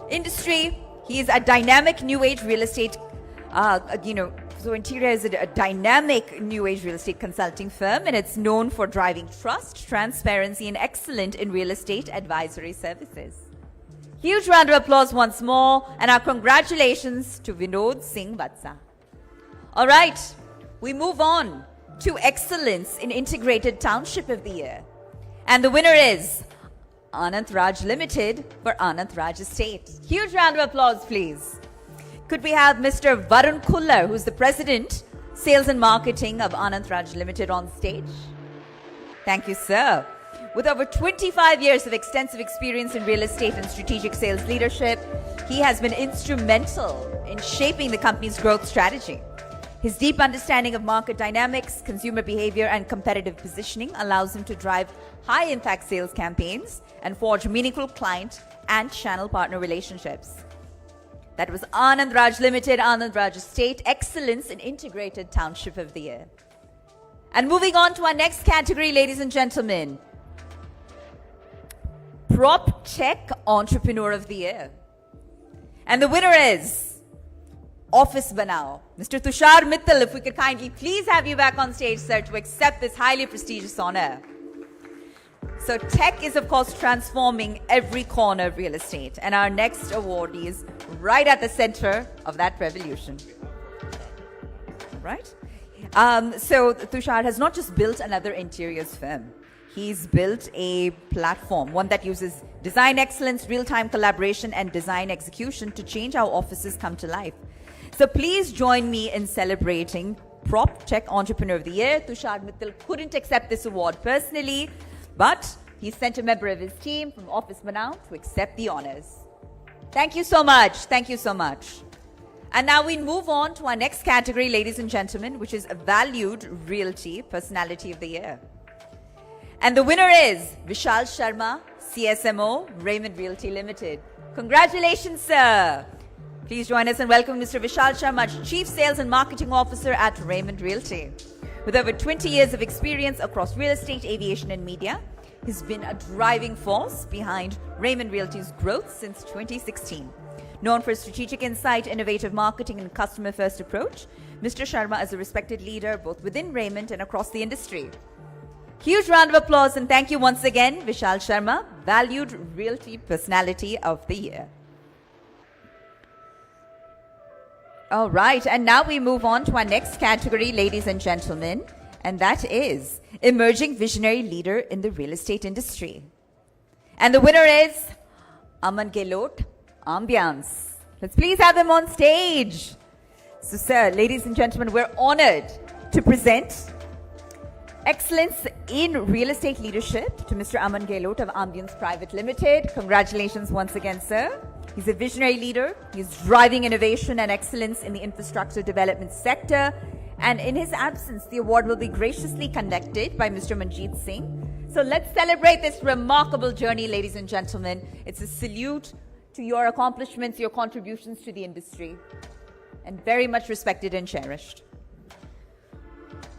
industry. He is a dynamic new age real estate, so Interior is a dynamic new age real estate consulting firm, and it's known for driving trust, transparency, and excellent in real estate advisory services. Huge round of applause once more, and our congratulations to Vinod Singh Vatsa. All right, we move on to Excellence in Integrated Township of the Year. And the winner is Anant Raj Limited for Anant Raj Estate. Huge round of applause, please. Could we have Mr. Varun Kullar, who's the President, Sales and Marketing of Anant Raj Limited, on stage? Thank you, sir. With over 25 years of extensive experience in real estate and strategic sales leadership, he has been instrumental in shaping the company's growth strategy. His deep understanding of market dynamics, consumer behavior, and competitive positioning allows him to drive high-impact sales campaigns and forge meaningful client and channel partner relationships. That was Anand Raj Limited, Anand Raj Estate, Excellence in Integrated Township of the Year. And moving on to our next category, ladies and gentlemen, Prop Tech Entrepreneur of the Year. And the winner is Office Banao. Mr. Tushar Mittal, if we could kindly please have you back on stage, sir, to accept this highly prestigious honor. So tech is, of course, transforming every corner of real estate, and our next awardee is right at the center of that revolution. Right? So Tushar has not just built another interiors firm. He's built a platform, one that uses design excellence, real-time collaboration, and design execution to change how offices come to life. So please join me in celebrating Prop Tech Entrepreneur of the Year. Tushar Mittal couldn't accept this award personally, but he sent a member of his team from Office Banao to accept the honors. Thank you so much. Thank you so much. And now we move on to our next category, ladies and gentlemen, which is Valued Realty Personality of the Year. And the winner is Vishal Sharma, CSMO, Raymond Realty Limited. Congratulations, sir. Please join us and welcome Mr. Vishal Sharma, Chief Sales and Marketing Officer at Raymond Realty. With over 20 years of experience across real estate, aviation, and media, he's been a driving force behind Raymond Realty's growth since 2016. Known for strategic insight, innovative marketing, and customer-first approach, Mr. Sharma is a respected leader both within Raymond and across the industry. Huge round of applause and thank you once again, Vishal Sharma, Valued Realty Personality of the Year. All right, and now we move on to our next category, ladies and gentlemen, and that is Emerging Visionary Leader in the Real Estate Industry. And the winner is Aman Gehlot, Ambiance. Let's please have him on stage. So, sir, ladies and gentlemen, we're honored to present Excellence in Real Estate Leadership to Mr. Aman Gehlot of Ambience Private Limited. Congratulations once again, sir. He's a visionary leader. He's driving innovation and excellence in the infrastructure development sector. And in his absence, the award will be graciously conducted by Mr. Manjeet Singh. So let's celebrate this remarkable journey, ladies and gentlemen. It's a salute to your accomplishments, your contributions to the industry, and very much respected and cherished.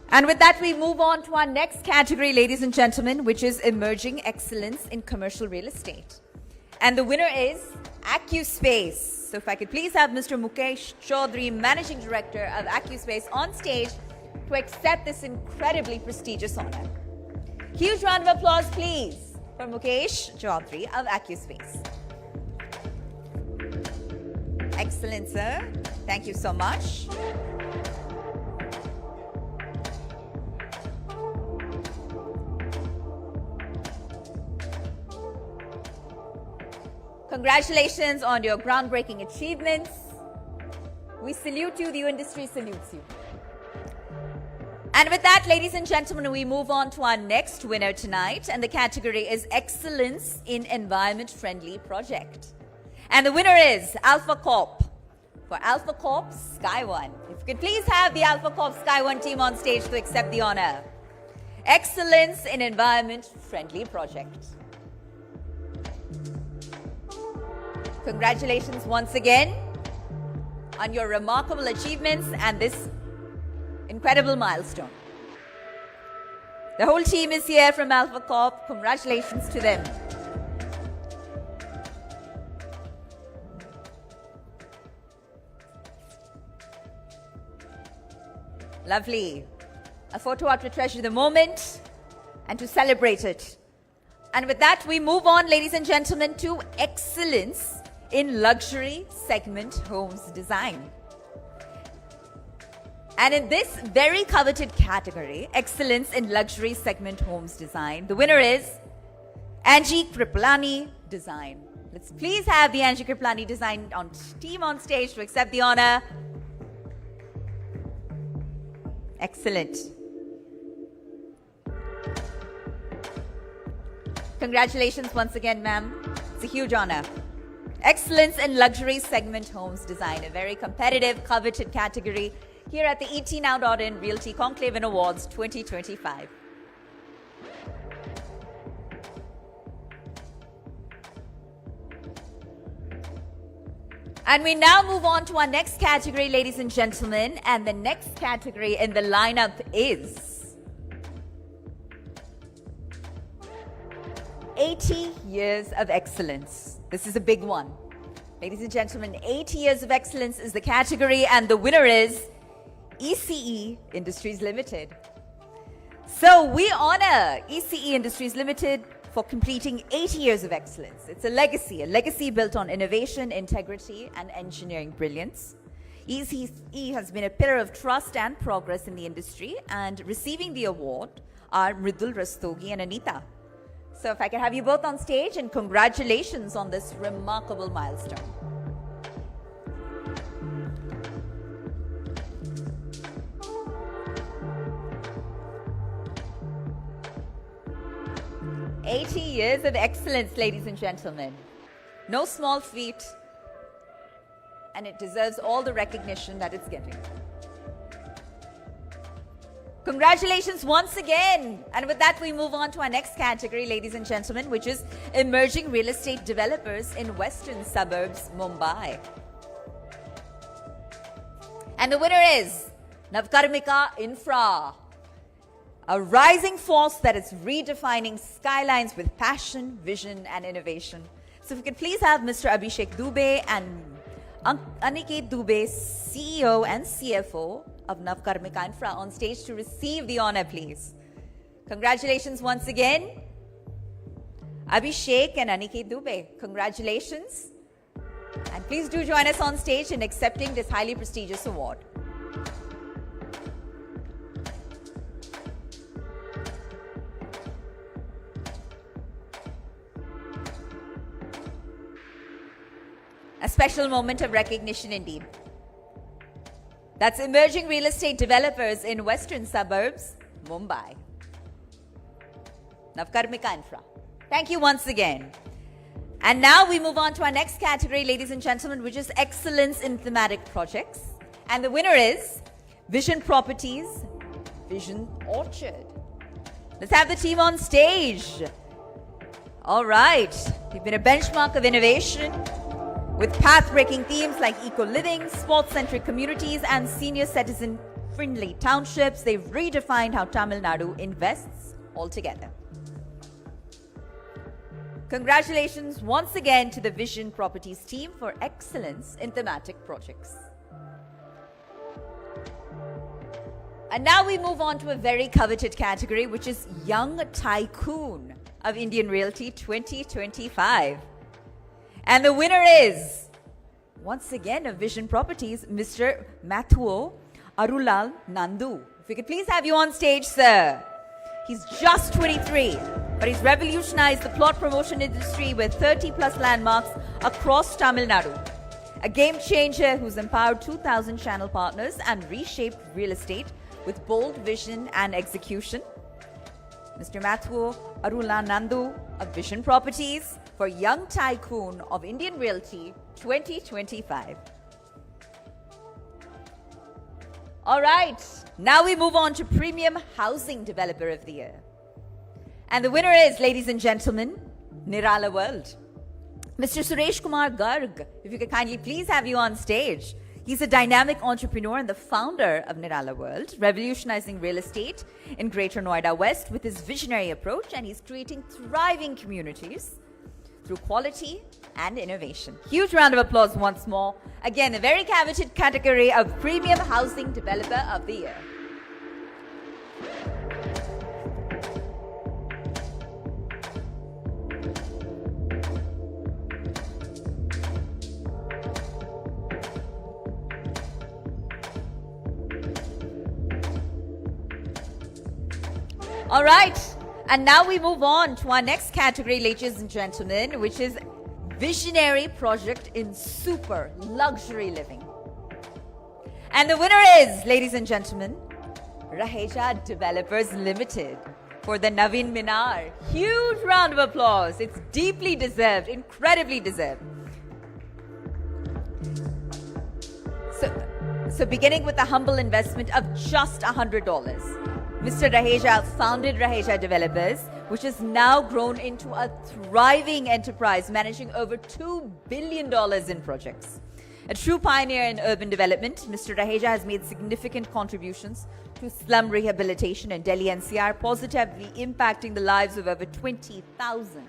And with that, we move on to our next category, ladies and gentlemen, which is Emerging Excellence in Commercial Real Estate. And the winner is AccuSpace. So if I could please have Mr. Mukesh Chaudhary, Managing Director of AccuSpace, on stage to accept this incredibly prestigious honor. Huge round of applause, please, for Mukesh Chaudhary of AccuSpace. Excellent, sir. Thank you so much. Congratulations on your groundbreaking achievements. We salute you, the industry salutes you. And with that, ladies and gentlemen, we move on to our next winner tonight, and the category is Excellence in Environment-Friendly Project. And the winner is Alpha Corp. For Alpha Corp Sky One. If you could please have the Alpha Corp Sky One team on stage to accept the honor. Excellence in Environment-Friendly Project. Congratulations once again on your remarkable achievements and this incredible milestone. The whole team is here from Alpha Corp. Congratulations to them. Lovely. A photo out to treasure the moment and to celebrate it. And with that, we move on, ladies and gentlemen, to Excellence in Luxury Segment Homes Design. And in this very coveted category, Excellence in Luxury Segment Homes Design, the winner is Angie Kriplani Design. Let's please have the Angie Kriplani Design team on stage to accept the honor. Excellent. Congratulations once again, ma'am. It's a huge honor. Excellence in Luxury Segment Homes Design, a very competitive, coveted category here at the ETNow.in Realty Conclave and Awards 2025. And we now move on to our next category, ladies and gentlemen, and the next category in the lineup is 80 Years of Excellence. This is a big one. Ladies and gentlemen, 80 Years of Excellence is the category, and the winner is ECE Industries Limited. So we honor ECE Industries Limited for completing 80 years of excellence. It's a legacy built on innovation, integrity, and engineering brilliance. ECE has been a pillar of trust and progress in the industry, and receiving the award are Mridul Rastogi and Anita. So if I can have you both on stage, and congratulations on this remarkable milestone. "80 years of excellence, ladies and gentlemen. No small feat, and it deserves all the recognition that it's getting. Congratulations once again. And with that, we move on to our next category, ladies and gentlemen, which is emerging real estate developers in western suburbs, Mumbai. And the winner is Navkarmika Infra, a rising force that is redefining skylines with passion, vision, and innovation. So if we could please have Mr. Abhishek Dubey and Aniket Dubey, CEO and CFO of Navkarmika Infra, on stage to receive the honor, please. Congratulations once again, Abhishek and Aniket Dubey. Congratulations. And please do join us on stage in accepting this highly prestigious award. A special moment of recognition indeed. That's emerging real estate developers in western suburbs, Mumbai. Navkarmika Infra. Thank you once again. And now we move on to our next category, ladies and gentlemen, which is excellence in thematic projects. And the winner is Vision Properties, Vision Orchard. Let's have the team on stage. All right. You've been a benchmark of innovation with path-breaking themes like eco-living, sports-centric communities, and senior citizen-friendly townships. They've redefined how Tamil Nadu invests altogether. Congratulations once again to the Vision Properties team for excellence in thematic projects. And now we move on to a very coveted category, which is Young Tycoon of Indian Realty 2025. And the winner is, once again, of Vision Properties, Mr. Mathuo Arulal Nandu. If we could please have you on stage, sir. He's just 23, but he's revolutionized the plot promotion industry with 30+ landmarks across Tamil Nadu. A game changer who's empowered 2,000 channel partners and reshaped real estate with bold vision and execution. Mr. Mathuo Arulal Nandu of Vision Properties for Young Tycoon of Indian Realty 2025. All right, now we move on to Premium Housing Developer of the Year. And the winner is, ladies and gentlemen, Nirala World. Mr. Suresh Kumar Garg, if you could kindly please have you on stage. He's a dynamic entrepreneur and the founder of Nirala World, revolutionizing real estate in Greater Noida West with his visionary approach, and he's creating thriving communities through quality and innovation. Huge round of applause once more. Again, a very coveted category of Premium Housing Developer of the Year. All right. And now we move on to our next category, ladies and gentlemen, which is Visionary Project in Super Luxury Living. And the winner is, ladies and gentlemen, Raheja Developers Limited for the Naveen Minar. Huge round of applause. It's deeply deserved, incredibly deserved. So beginning with a humble investment of just $100. Mr. Raheja founded Raheja Developers, which has now grown into a thriving enterprise managing over $2 billion in projects. A true pioneer in urban development, Mr. Raheja has made significant contributions to slum rehabilitation in Delhi NCR, positively impacting the lives of over 20,000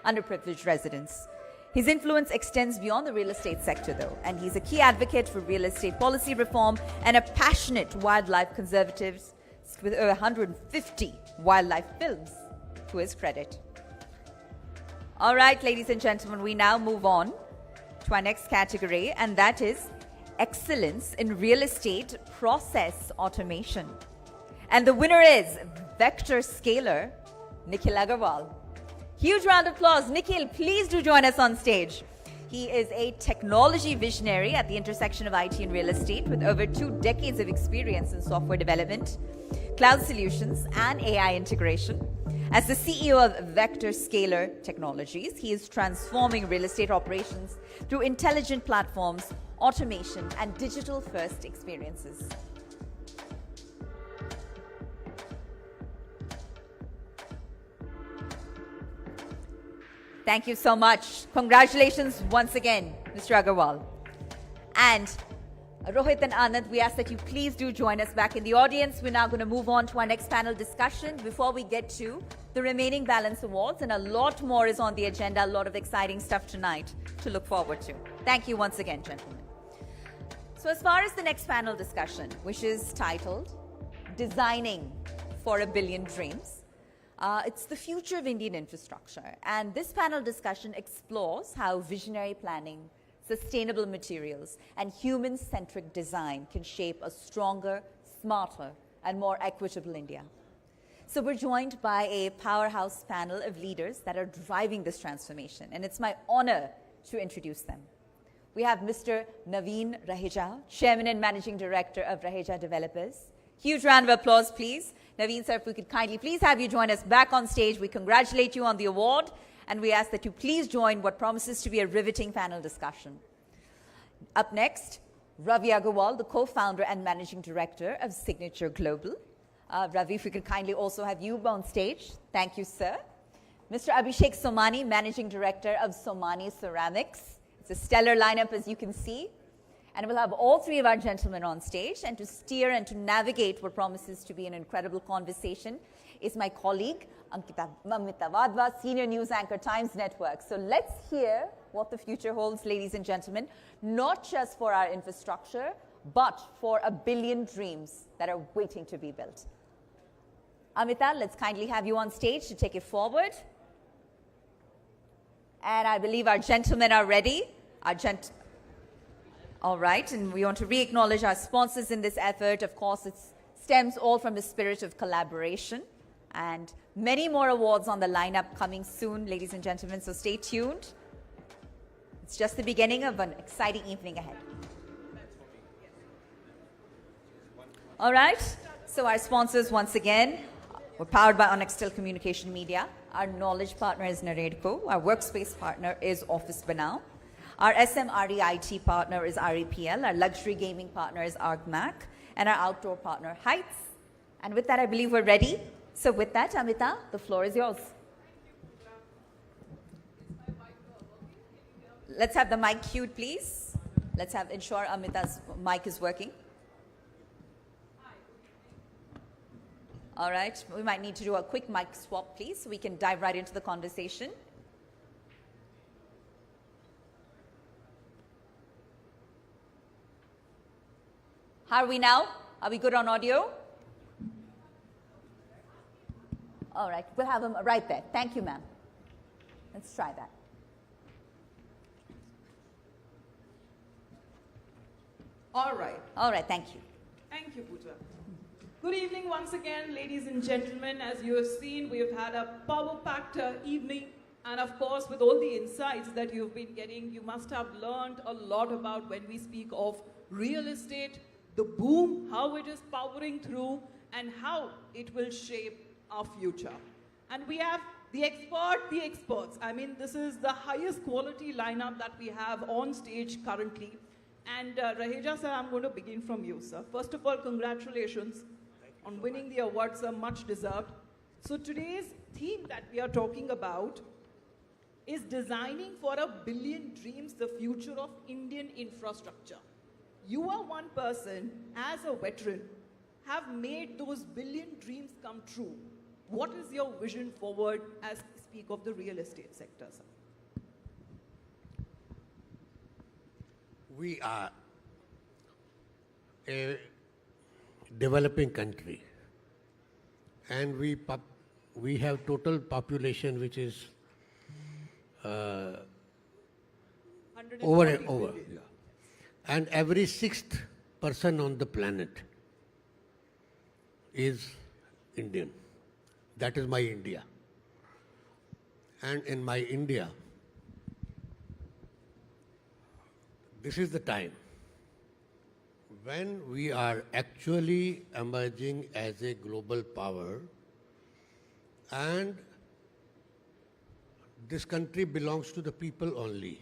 underprivileged residents. His influence extends beyond the real estate sector, though, and he's a key advocate for real estate policy reform and a passionate wildlife conservative with over 150 wildlife films to his credit. All right, ladies and gentlemen, we now move on to our next category, and that is excellence in real estate process automation. And the winner is Vector Scaler, Nikhil Agarwal. Huge round of applause. Nikhil, please do join us on stage. He is a technology visionary at the intersection of IT and real estate with over 2 decades of experience in software development, cloud solutions, and AI integration. As the CEO of Vector Scaler Technologies, he is transforming real estate operations through intelligent platforms, automation, and digital-first experiences. Thank you so much. Congratulations once again, Mr. Agarwal. And Rohit and Anand, we ask that you please do join us back in the audience. We're now going to move on to our next panel discussion before we get to the remaining balance awards, and a lot more is on the agenda, a lot of exciting stuff tonight to look forward to. Thank you once again, gentlemen. So as far as the next panel discussion, which is titled Designing for a Billion Dreams, it's the future of Indian infrastructure. And this panel discussion explores how visionary planning, sustainable materials, and human-centric design can shape a stronger, smarter, and more equitable India. So we're joined by a powerhouse panel of leaders that are driving this transformation, and it's my honor to introduce them. We have Mr. Naveen Raheja, Chairman and Managing Director of Raheja Developers. Huge round of applause, please. Naveen, sir, if we could kindly please have you join us back on stage. We congratulate you on the award, and we ask that you please join what promises to be a riveting panel discussion. Up next, Ravi Agarwal, the co-founder and managing director of Signature Global. Ravi, if we could kindly also have you on stage. Thank you, sir. Mr. Abhishek Somani, managing director of Somani Ceramics. It's a stellar lineup, as you can see. And we'll have all three of our gentlemen on stage. And to steer and to navigate what promises to be an incredible conversation is my colleague, Amita Vadva, Senior News Anchor, Times Network. So let's hear what the future holds, ladies and gentlemen, not just for our infrastructure, but for a billion dreams that are waiting to be built. Amita, let's kindly have you on stage to take it forward. And I believe our gentlemen are ready. All right, and we want to re-acknowledge our sponsors in this effort. Of course, it stems all from the spirit of collaboration. And many more awards on the lineup coming soon, ladies and gentlemen, so stay tuned. It's just the beginning of an exciting evening ahead. All right, so our sponsors once again, we're powered by Onextel Communication Media. Our knowledge partner is Naredco. Our workspace partner is Office Banao. Our SMREIT partner is REPL. Our luxury gaming partner is ArcMac. And our outdoor partner, Heights. And with that, I believe we're ready. So with that, Amita, the floor is yours. Let's have the mic cued, please. Let's ensure Amita's mic is working. All right, we might need to do a quick mic swap, please, so we can dive right into the conversation. How are we now? Are we good on audio? All right, we'll have them right there. Thank you, ma'am. Let's try that. All right. All right, thank you. Thank you, Pooja. Good evening once again, ladies and gentlemen. As you have seen, we have had a power-packed evening. And of course, with all the insights that you've been getting, you must have learned a lot about when we speak of real estate, the boom, how it is powering through, and how it will shape our future. And we have the experts. I mean, this is the highest quality lineup that we have on stage currently. And Raheja sir, I'm going to begin from you, sir. First of all, congratulations on winning the award, sir, much deserved. So today's theme that we are talking about is designing for a billion dreams, the future of Indian infrastructure. You are one person, as a veteran, have made those billion dreams come true. What is your vision forward as we speak of the real estate sector, sir? We are a developing country, and we have total population which is over. Yeah. And every sixth person on the planet is Indian. That is my India. And in my India, this is the time when we are actually emerging as a global power, and this country belongs to the people only.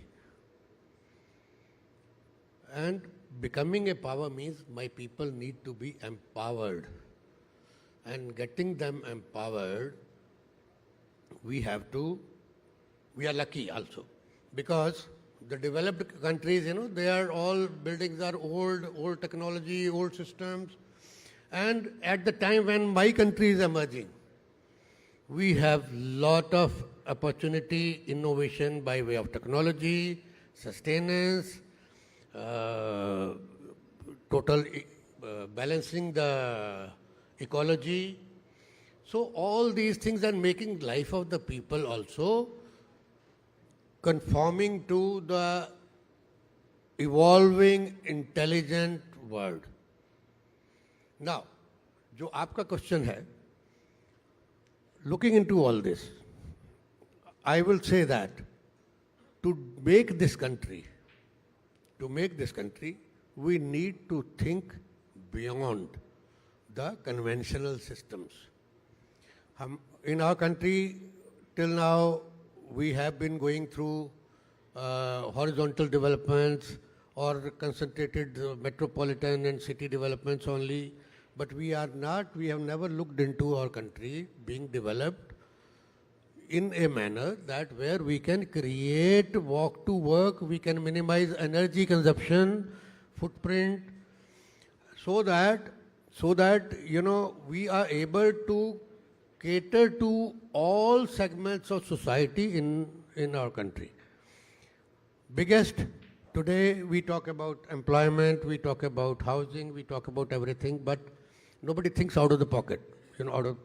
And becoming a power means my people need to be empowered. And getting them empowered, we have to we are lucky also, because the developed countries, they are all buildings are old technology, old systems. And at the time when my country is emerging, we have lot of opportunity, innovation by way of technology, sustenance, total balancing the ecology. So all these things are making life of the people also conforming to the evolving intelligent world. Now, जो आपका question है, looking into all this, I will say that to make this country, we need to think beyond the conventional systems. In our country, till now, we have been going through horizontal developments or concentrated metropolitan and city developments only, but we have never looked into our country being developed in a manner that where we can create walk to work, we can minimize energy consumption, footprint, so that we are able to cater to all segments of society in our country. Biggest, today we talk about employment, we talk about housing, we talk about everything, but nobody thinks out of the pocket. You have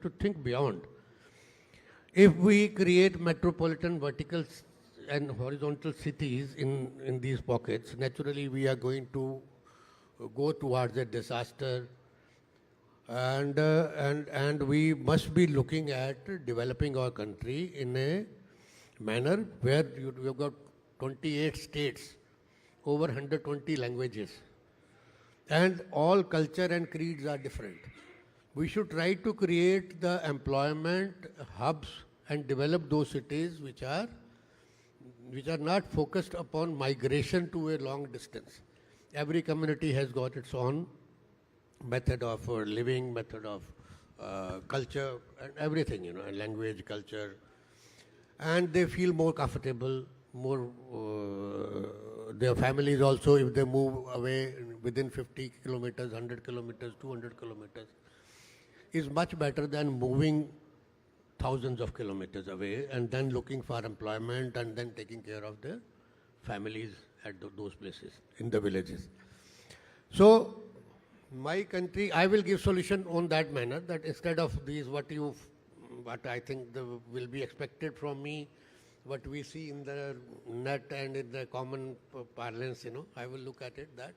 to think beyond. If we create metropolitan vertical and horizontal cities in these pockets, naturally we are going to go towards a disaster. And we must be looking at developing our country in a manner where you've got 28 states, over 120 languages, and all culture and creeds are different. We should try to create the employment hubs and develop those cities which are not focused upon migration to a long distance. Every community has got its own method of living, method of culture, and everything, and language, culture. And they feel more comfortable, their families also, if they move away within 50 kilometers, 100 kilometers, 200 kilometers, is much better than moving thousands of kilometers away and then looking for employment and then taking care of their families at those places, in the villages. So, my country, I will give solution on that manner, that instead of these what I think will be expected from me, what we see in the net and in the common parlance, I will look at it that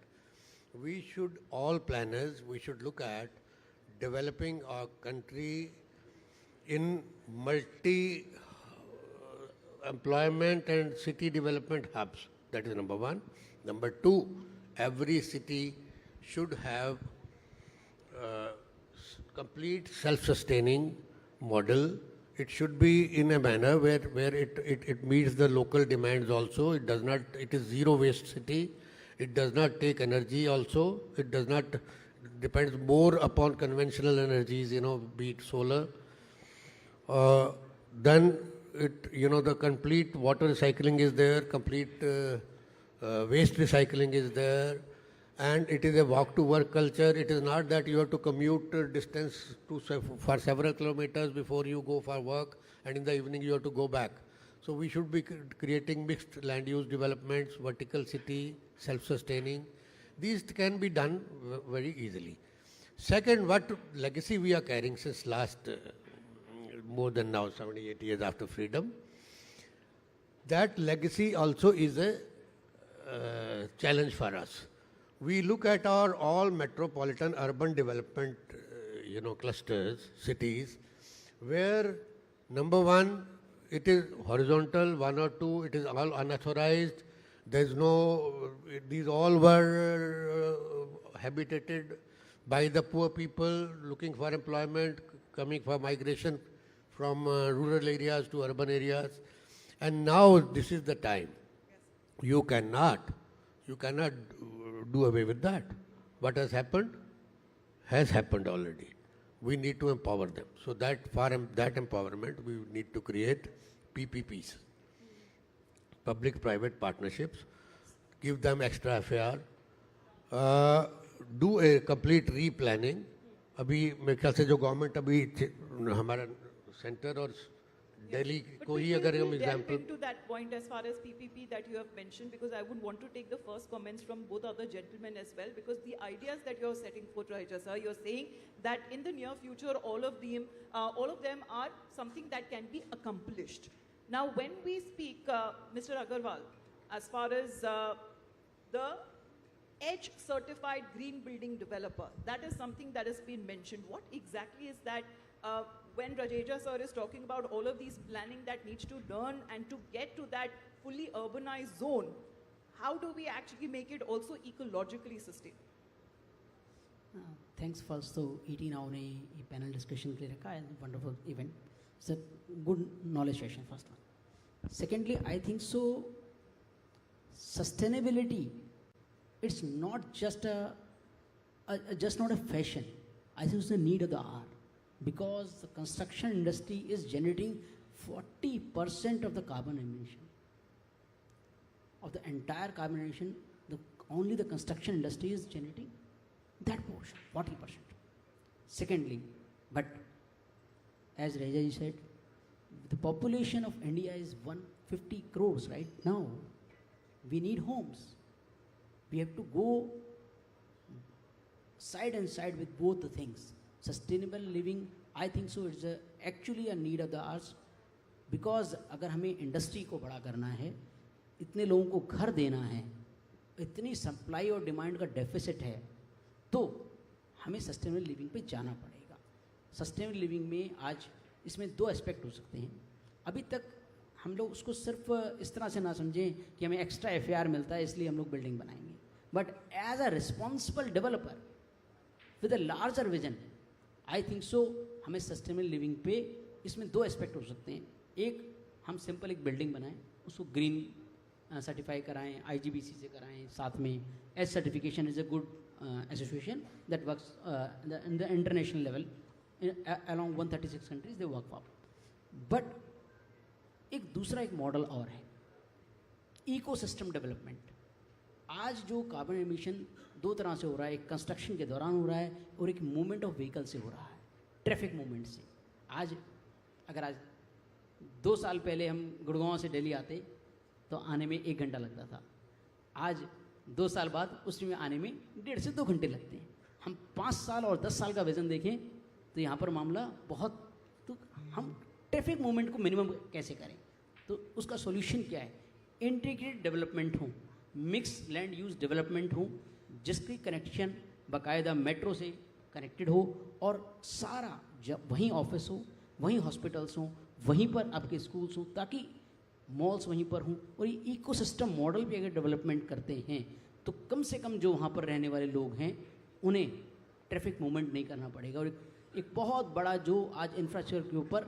we should, all planners, we should look at developing our country in multi-employment and city development hubs. That is number one. Number two, every city should have complete self-sustaining model. It should be in a manner where it meets the local demands also. It is zero waste city. It does not take energy also. It does not depends more upon conventional energies, be it solar. Then the complete water recycling is there, complete waste recycling is there, and it is a walk to work culture. It is not that you have to commute distance for several kilometers before you go for work, and in the evening you have to go back. So we should be creating mixed land use developments, vertical city, self-sustaining. These can be done very easily. Second, what legacy we are carrying since last more than now 78 years after freedom, that legacy also is a challenge for us. We look at our all metropolitan urban development, clusters, cities, where number one, it is horizontal, one or two, it is all unauthorized. There's these all were habitated by the poor people looking for employment, coming for migration from rural areas to urban areas. And now this is the time. You cannot do away with that. What has happened already. We need to empower them. So that for that empowerment, we need to create PPPs, public-private partnerships, give them extra FAR, do a complete replanning. अभी मेरे ख्याल से जो government अभी हमारा centre और दिल्ली को ही अगर हम example to that point as far as PPP that you have mentioned, because I would want to take the first comments from both other gentlemen as well, because the ideas that you're setting forth, Raja sir, you're saying that in the near future all of them are something that can be accomplished. Now when we speak, Mr. Agarwal, as far as the EDGE certified green building developer, that is something that has been mentioned. What exactly is that? When Rajeja sir is talking about all of these planning that needs to learn and to get to that fully urbanized zone, how do we actually make it also ecologically sustainable? Thanks first to ET now ने ये panel discussion के लिए रखा है, wonderful event. It's a good knowledge session, first one. Secondly, I think so sustainability, it's not just not a fashion. I think it's the need of the hour, because the construction industry is generating 40% of the carbon emission. Of the entire carbon emission, only the construction industry is generating that portion, 40%. Secondly, but as Rajaji said, the population of India is 150 crores right now. We need homes. We have to go side and side with both the things. Sustainable living, I think so, it's actually a need of the hours, because अगर हमें industry को बड़ा करना है, इतने लोगों को घर देना है, इतनी सप्लाई और डिमांड का डेफिसिट है, तो हमें सस्टेनेबल लिविंग पे जाना पड़ेगा. सस्टेनेबल लिविंग में आज इसमें दो एस्पेक्ट हो सकते हैं. अभी तक हम लोग उसको सिर्फ इस तरह से ना समझें कि हमें एक्स्ट्रा FAR मिलता है इसलिए हम लोग बिल्डिंग बनाएंगे, but as a responsible developer with a larger vision, I think so हमें सस्टेनेबल लिविंग पे इसमें दो एस्पेक्ट हो सकते हैं. एक, हम सिंपल एक बिल्डिंग बनाएं, उसको ग्रीन सर्टिफाई कराएं, IGBC से कराएं, साथ में H certification is a good association that works in the international level along 136 countries they work for. But एक दूसरा एक मॉडल और है, इकोसिस्टम डेवलपमेंट. आज जो कार्बन एमिशन दो तरह से हो रहा है, एक कंस्ट्रक्शन के दौरान हो रहा है और एक मूवमेंट ऑफ व्हीकल से हो रहा है, ट्रैफिक मूवमेंट से. आज अगर आज 2 साल पहले हम गुड़गांव से दिल्ली आते तो आने में 1 घंटा लगता था. आज 2 साल बाद उसमें आने में 1.5 से 2 घंटे लगते हैं. हम 5 साल और 10 साल का विजन देखें तो यहाँ पर मामला बहुत, तो हम ट्रैफिक मूवमेंट को मिनिमम कैसे करें, तो उसका सॉल्यूशन क्या है? इंटीग्रेटेड डेवलपमेंट हो, मिक्स लैंड यूज डेवलपमेंट हो, जिसकी कनेक्शन बाकायदा मेट्रो से कनेक्टेड हो और सारा जब वहीं ऑफिस हो, वहीं हॉस्पिटल्स हों, वहीं पर आपके स्कूल्स हों, ताकि मॉल्स वहीं पर हों. और ये इकोसिस्टम मॉडल भी अगर डेवलपमेंट करते हैं तो कम से कम जो वहाँ पर रहने वाले लोग हैं उन्हें ट्रैफिक मूवमेंट नहीं करना पड़ेगा. और एक बहुत बड़ा जो आज इंफ्रास्ट्रक्चर के ऊपर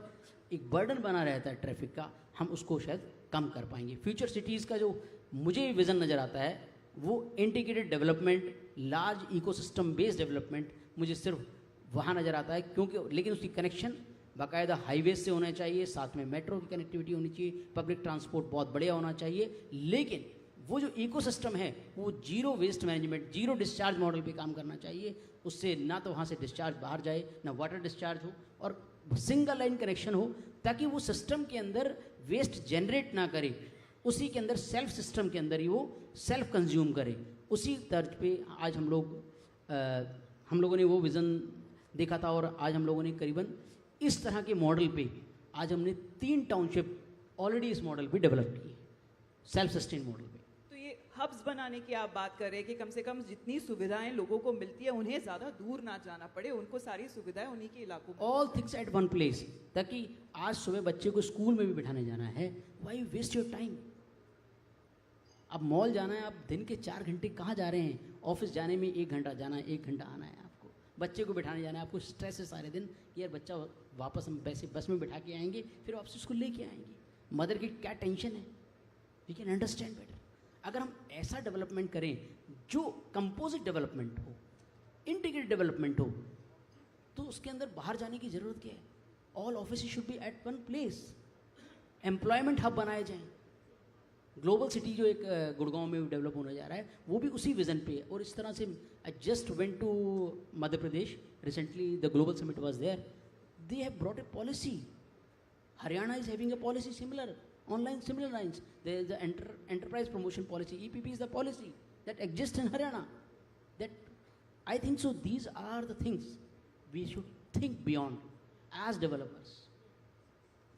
एक बर्डन बना रहता है ट्रैफिक का, हम उसको शायद कम कर पाएंगे. फ्यूचर सिटीज़ का जो मुझे विज़न नज़र आता है वो integrated development, large ecosystem based development मुझे सिर्फ वहाँ नज़र आता है, क्योंकि लेकिन उसकी कनेक्शन बाकायदा हाईवेज से होना चाहिए, साथ में मेट्रो की कनेक्टिविटी होनी चाहिए, पब्लिक ट्रांसपोर्ट बहुत बढ़िया होना चाहिए. लेकिन वो जो इकोसिस्टम है वो zero waste management, zero discharge model पे काम करना चाहिए. उससे ना तो वहाँ से डिस्चार्ज बाहर जाए, ना वाटर डिस्चार्ज हो, और सिंगल लाइन कनेक्शन हो, ताकि वो सिस्टम के अंदर वेस्ट जनरेट ना करे, उसी के अंदर सेल्फ सिस्टम के अंदर ही वो सेल्फ कंज्यूम करे. उसी तर्ज पे आज हम लोगों ने वो विज़न देखा था, और आज हम लोगों ने करीबन इस तरह के मॉडल पे आज हमने 3 टाउनशिप ऑलरेडी इस मॉडल पे डेवलप की, सेल्फ सस्टेन मॉडल पे. तो ये हब्स बनाने की आप बात कर रहे हैं कि कम से कम जितनी सुविधाएं लोगों को मिलती है उन्हें ज़्यादा दूर ना जाना पड़े, उनको सारी सुविधाएं उन्हीं के इलाकों में, all things at one place. ताकि आज सुबह बच्चे को स्कूल में भी बिठाने जाना है, व्हाई वेस्ट योर टाइम? अब मॉल जाना है, आप दिन के 4 घंटे कहाँ जा रहे हैं? ऑफिस जाने में 1 घंटा जाना है, 1 घंटा आना है आपको, बच्चे को बिठाने जाना है, आपको स्ट्रेस है सारे दिन कि यार बच्चा वापस हम पैसे बस में बिठा के आएंगे, फिर वापस उसको लेके आएंगे. मदर की क्या टेंशन है, वी कैन अंडरस्टैंड बेटर. अगर हम ऐसा डेवलपमेंट करें जो कंपोजिट डेवलपमेंट हो, इंटीग्रेटेड डेवलपमेंट हो, तो उसके अंदर बाहर जाने की ज़रूरत क्या है? All office should be at one place. Employment hub बनाए जाएं, ग्लोबल सिटी जो एक गुड़गांव में डेवलप होने जा रहा है वो भी उसी विजन पे है। और इस तरह से I just went to Madhya Pradesh recently, the global summit was there, they have brought a policy, Haryana is having a policy similar online similar lines. There is the enterprise promotion policy, EPP is the policy that exists in Haryana. That I think so these are the things we should think beyond as developers.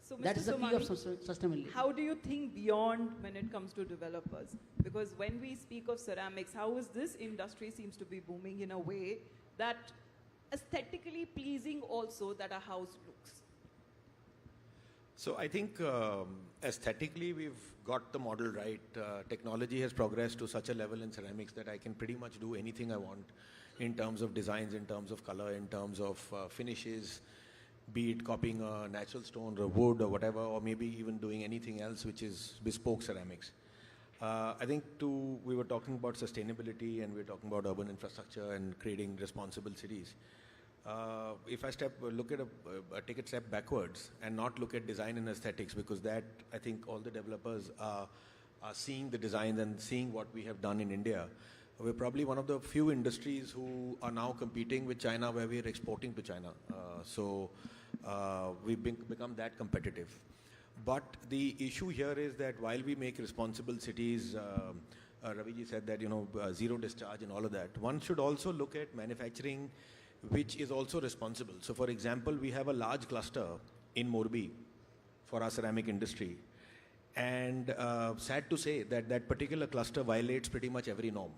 So, that Mr. is the key of Somani, sustainability. how do you think beyond when it comes to developers? Because when we speak of ceramics, how is this industry seems to be booming in a way that aesthetically pleasing also that a house looks? So I think aesthetically we've got the model right. Technology has progressed to such a level in ceramics that I can pretty much do anything I want in terms of designs, in terms of color, in terms of finishes, be it copying a natural stone or wood or whatever, or maybe even doing anything else which is bespoke ceramics. I think we were talking about sustainability and we were talking about urban infrastructure and creating responsible cities. If I take a step backwards and not look at design and aesthetics, because that I think all the developers are seeing the designs and seeing what we have done in India. We're probably one of the few industries who are now competing with China, where we're exporting to China. So we've become that competitive. But the issue here is that while we make responsible cities, Raviji said that zero discharge and all of that, one should also look at manufacturing which is also responsible. So for example, we have a large cluster in Morbi for our ceramic industry, and sad to say that that particular cluster violates pretty much every norm.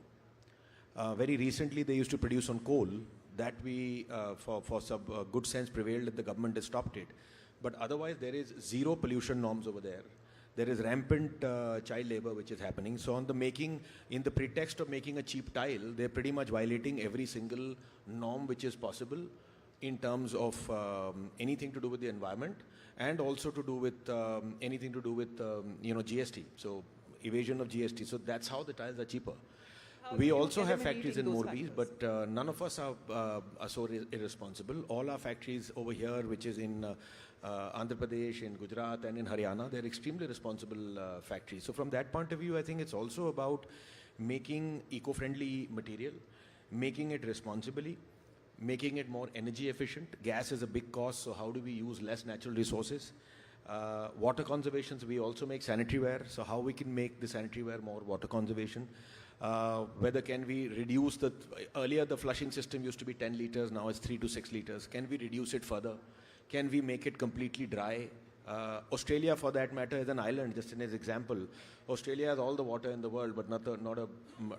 Very recently they used to produce on coal, that we for some good sense prevailed that the government has stopped it, but otherwise there is zero pollution norms over there. There is rampant child labor which is happening. So in the pretext of making a cheap tile, they're pretty much violating every single norm which is possible in terms of anything to do with the environment, and also to do with anything to do with GST. So evasion of GST. So that's how the tiles are cheaper. We also have factories in Morbi, but none of us are so irresponsible. All our factories over here, which is in Andhra Pradesh, in Gujarat and in Haryana, they're extremely responsible factories. So from that point of view, I think it's also about making eco-friendly material, making it responsibly, making it more energy efficient. Gas is a big cost, so how do we use less natural resources? Water conservation, so we also make sanitary ware, so how we can make the sanitary ware more water conservation. Whether can we reduce earlier the flushing system used to be 10 liters, now it's 3 to 6 liters. Can we reduce it further? Can we make it completely dry? Australia, for that matter, is an island, just as an example. Australia has all the water in the world, but not a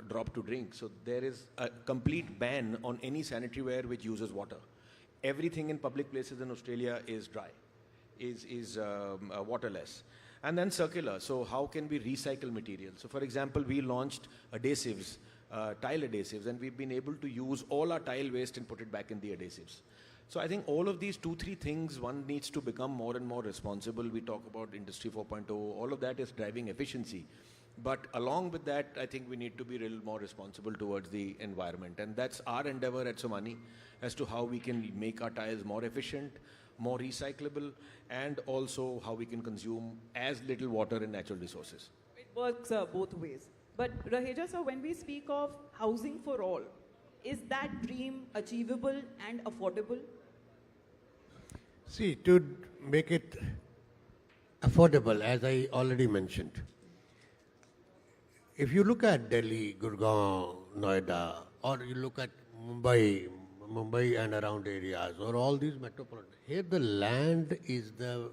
drop to drink. So there is a complete ban on any sanitary ware which uses water. Everything in public places in Australia is dry, is waterless. And then circular. So how can we recycle material? So for example, we launched adhesives, tile adhesives, and we've been able to use all our tile waste and put it back in the adhesives. So I think all of these 2-3 things, one needs to become more and more responsible. We talk about Industry 4.0, all of that is driving efficiency. But along with that, I think we need to be a little more responsible towards the environment. And that's our endeavor at Somani, as to how we can make our tiles more efficient, more recyclable, and also how we can consume as little water and natural resources. It works both ways. But Raheja sir, when we speak of housing for all, is that dream achievable and affordable? See, to make it affordable, as I already mentioned, if you look at Delhi, Gurgaon, Noida, or you look at Mumbai and around areas, or all these metropolitan, here the land is the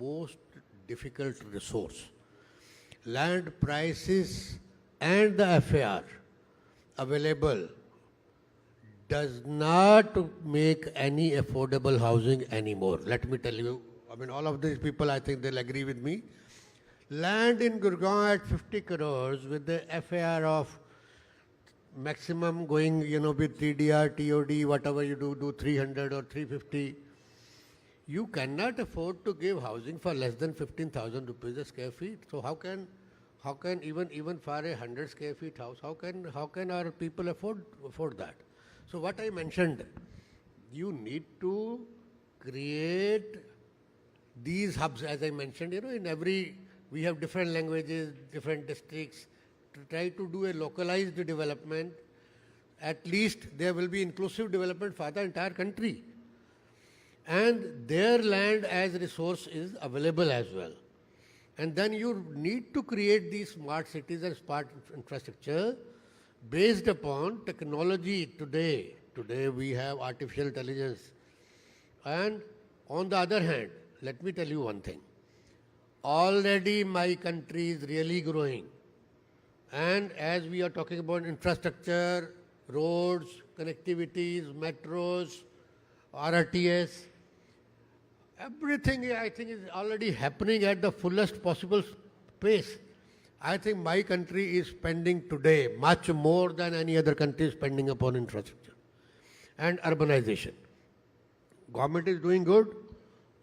most difficult resource. Land prices and the FAR available does not make any affordable housing anymore. Let me tell you, I mean, all of these people, I think they'll agree with me. Land in Gurgaon at 50 crores with the FAR of maximum going, with TDR, TOD, whatever you do 300 or 350. You cannot afford to give housing for less than 15,000 rupees a square feet. So how can even for a 100 square feet house, how can our people afford that? So what I mentioned, you need to create these hubs, as I mentioned, in every, we have different languages, different districts, to try to do a localized development. At least there will be inclusive development for the entire country. And their land as resource is available as well. And then you need to create these smart cities and smart infrastructure based upon technology today. Today we have artificial intelligence. And on the other hand, let me tell you one thing. Already my country is really growing. And as we are talking about infrastructure, roads, connectivities, metros, RRTS, everything I think is already happening at the fullest possible pace. I think my country is spending today much more than any other country is spending upon infrastructure and urbanization. Government is doing good.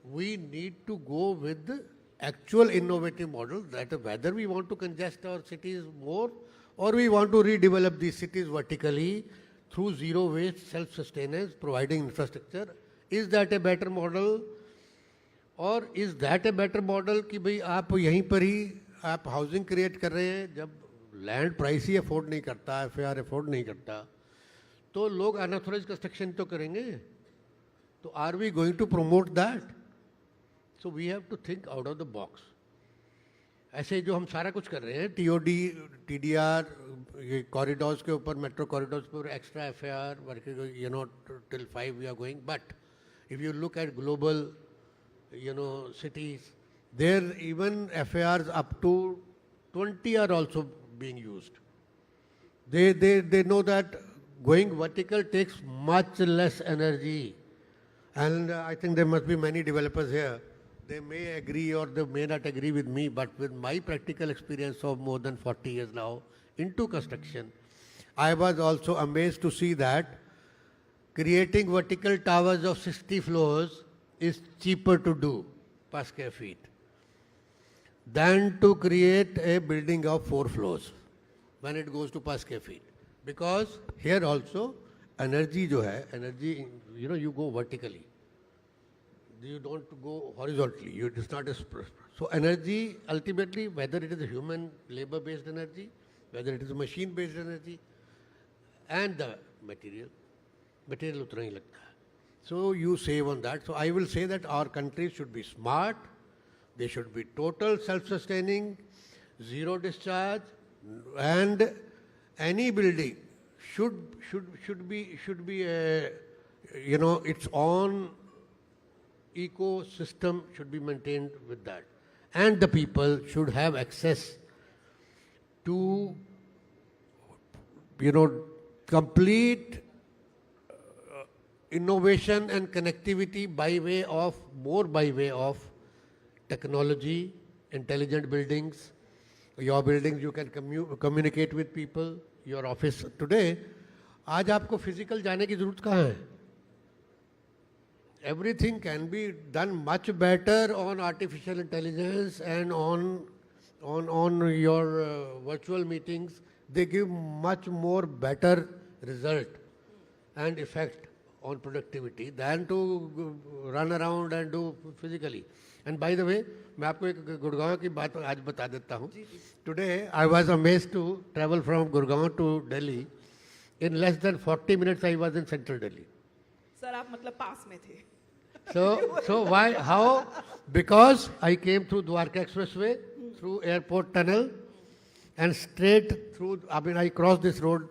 We need to go with the actual innovative model that whether we want to congest our cities more or we want to redevelop these cities vertically through zero waste, self-sustenance, providing infrastructure. Is that a better model? और is that a better model कि भाई आप यहीं पर ही आप housing create कर रहे हैं जब लैंड प्राइस ही अफोर्ड नहीं करता, एफआईआर अफोर्ड नहीं करता, तो लोग अनऑथराइज्ड कंस्ट्रक्शन तो करेंगे. तो are we going to promote that? So we have to think out of the box. ऐसे जो हम सारा कुछ कर रहे हैं, टीओडी, टीडीआर, ये कॉरिडोर्स के ऊपर, मेट्रो कॉरिडोर्स पर extra FIR working, till 5 we are going. But if you look at global cities, there even FARs up to 20 are also being used. They know that going vertical takes much less energy. And I think there must be many developers here. They may agree or they may not agree with me, but with my practical experience of more than 40 years now into construction, I was also amazed to see that creating vertical towers of 60 floors is cheaper to do per square feet than to create a building of 4 floors when it goes to per square feet. Because here also energy jo hai, energy, you go vertically. You don't go horizontally. It's not a so energy ultimately, whether it is a human labor based energy, whether it is a machine based energy, and the material उतना ही लगता है. So you save on that. So I will say that our countries should be smart, they should be total self-sustaining, zero discharge, and any building should be a, its own ecosystem should be maintained with that. And the people should have access to, complete innovation and connectivity by way of technology, intelligent buildings. Your buildings, you can communicate with people. Your office today, आज आपको physical जाने की ज़रूरत कहाँ है? Everything can be done much better on artificial intelligence and on your virtual meetings. They give much more better result and effect on productivity than to run around and do physically. And by the way, मैं आपको एक गुड़गांव की बात आज बता देता हूँ. Today I was amazed to travel from Gurgaon to Delhi. In less than 40 minutes I was in central Delhi. Sir, आप मतलब पास में थे. So why? How? Because I came through Dwarka Expressway, through airport tunnel, and straight through. I mean, I crossed this road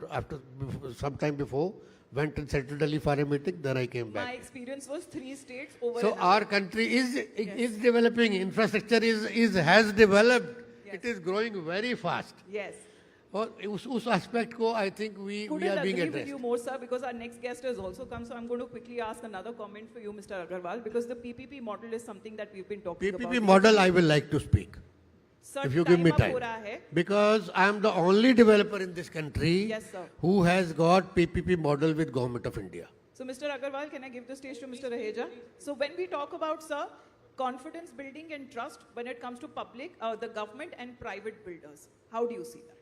some time before. Went in Central Delhi for a meeting, then I came back. My experience was 3 states over. So our country is developing. Infrastructure has developed. Yes. It is growing very fast. Yes. और उस aspect को I think we are being agree addressed. with you more, sir, because our next guest has also come. So I'm going to quickly ask another comment for you, Mr. Agarwal, because the PPP model is something that we've been talking about. PPP model I will like to speak. Sir, if you give me up time. हो रहा है. Because I am the only developer in this country Yes, sir. who has got PPP model with Government of India. So Mr. Agarwal, can I give the stage to Mr. Raheja? So when we talk about, sir, confidence building and trust when it comes to public, the government and private builders, how do you see that?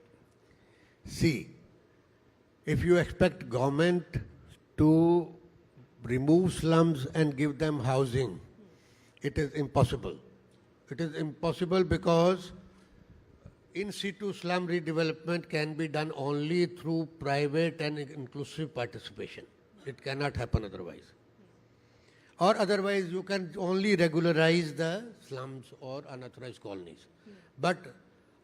See, if you expect government to remove slums and give them housing, it is impossible. It is impossible because in situ slum redevelopment can be done only through private and inclusive participation. It cannot happen otherwise. Or otherwise you can only regularize the slums or unauthorized colonies. But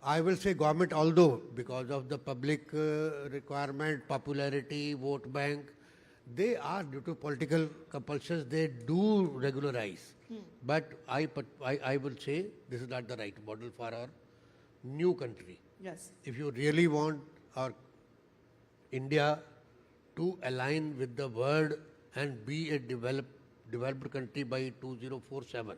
I will say government, although because of the public requirement, popularity, vote bank, they are due to political compulsions, they do regularize. But I will say this is not the right model for our new country. Yes. If you really want our India to align with the world and be a developed country by 2047,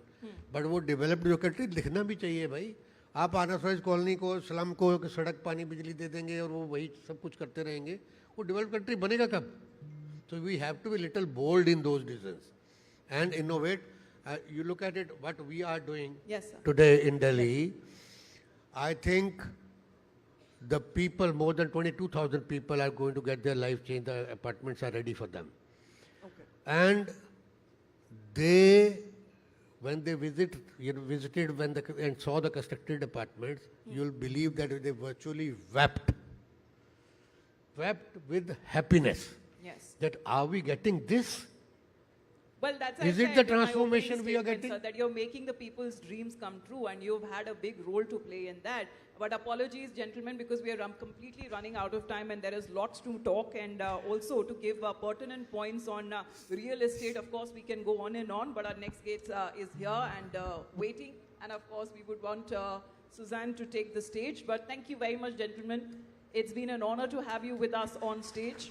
but वो developed जो country लिखना भी चाहिए भाई. आप unauthorised colony को, slum को सड़क, पानी, बिजली दे देंगे और वो वही सब कुछ करते रहेंगे, वो डेवलप्ड कंट्री बनेगा कब? So we have to be little bold in those decisions and innovate. You look at it, what we are doing today in Delhi. I think the people, more than 22,000 people are going to get their life changed. The apartments are ready for them. Okay. And they, when they visited and saw the constructed apartments, you'll believe that they virtually wept with happiness. Yes. That are we getting this? Well, that's Is it the transformation we are getting? Sir, that you're making the people's dreams come true, and you've had a big role to play in that. But apologies, gentlemen, because we are completely running out of time, and there is lots to talk, and also to give pertinent points on real estate. Of course, we can go on and on, but our next guest is here and waiting. And of course, we would want Suzanne to take the stage. But thank you very much, gentlemen. It's been an honor to have you with us on stage.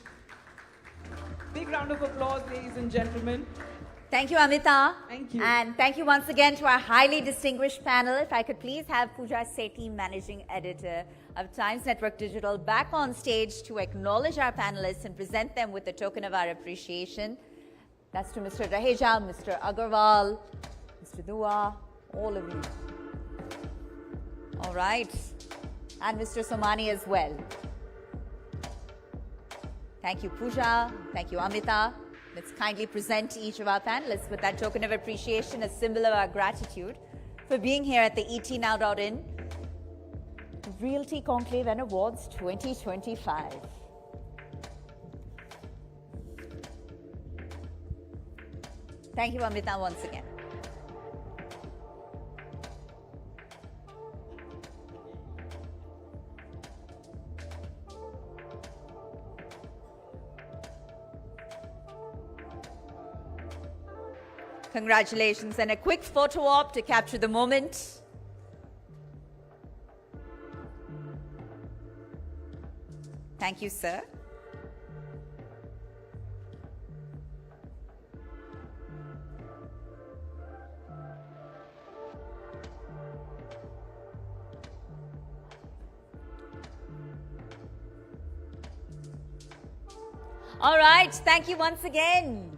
Big round of applause, ladies and gentlemen. Thank you, Amita. Thank you. And thank you once again to our highly distinguished panel. If I could please have Pooja Sethi, Managing Editor of Times Network Digital, back on stage to acknowledge our panelists and present them with a token of our appreciation. That's to Mr. Raheja, Mr. Agarwal, Mr. Dua, all of you. All right. And Mr. Somani as well. Thank you, Pooja. Thank you, Amita. Let's kindly present each of our panelists with that token of appreciation, a symbol of our gratitude for being here at the etnow.in Realty Conclave and Awards 2025. Thank you, Amita, once again. Congratulations, and a quick photo op to capture the moment. Thank you, sir. All right, thank you once again.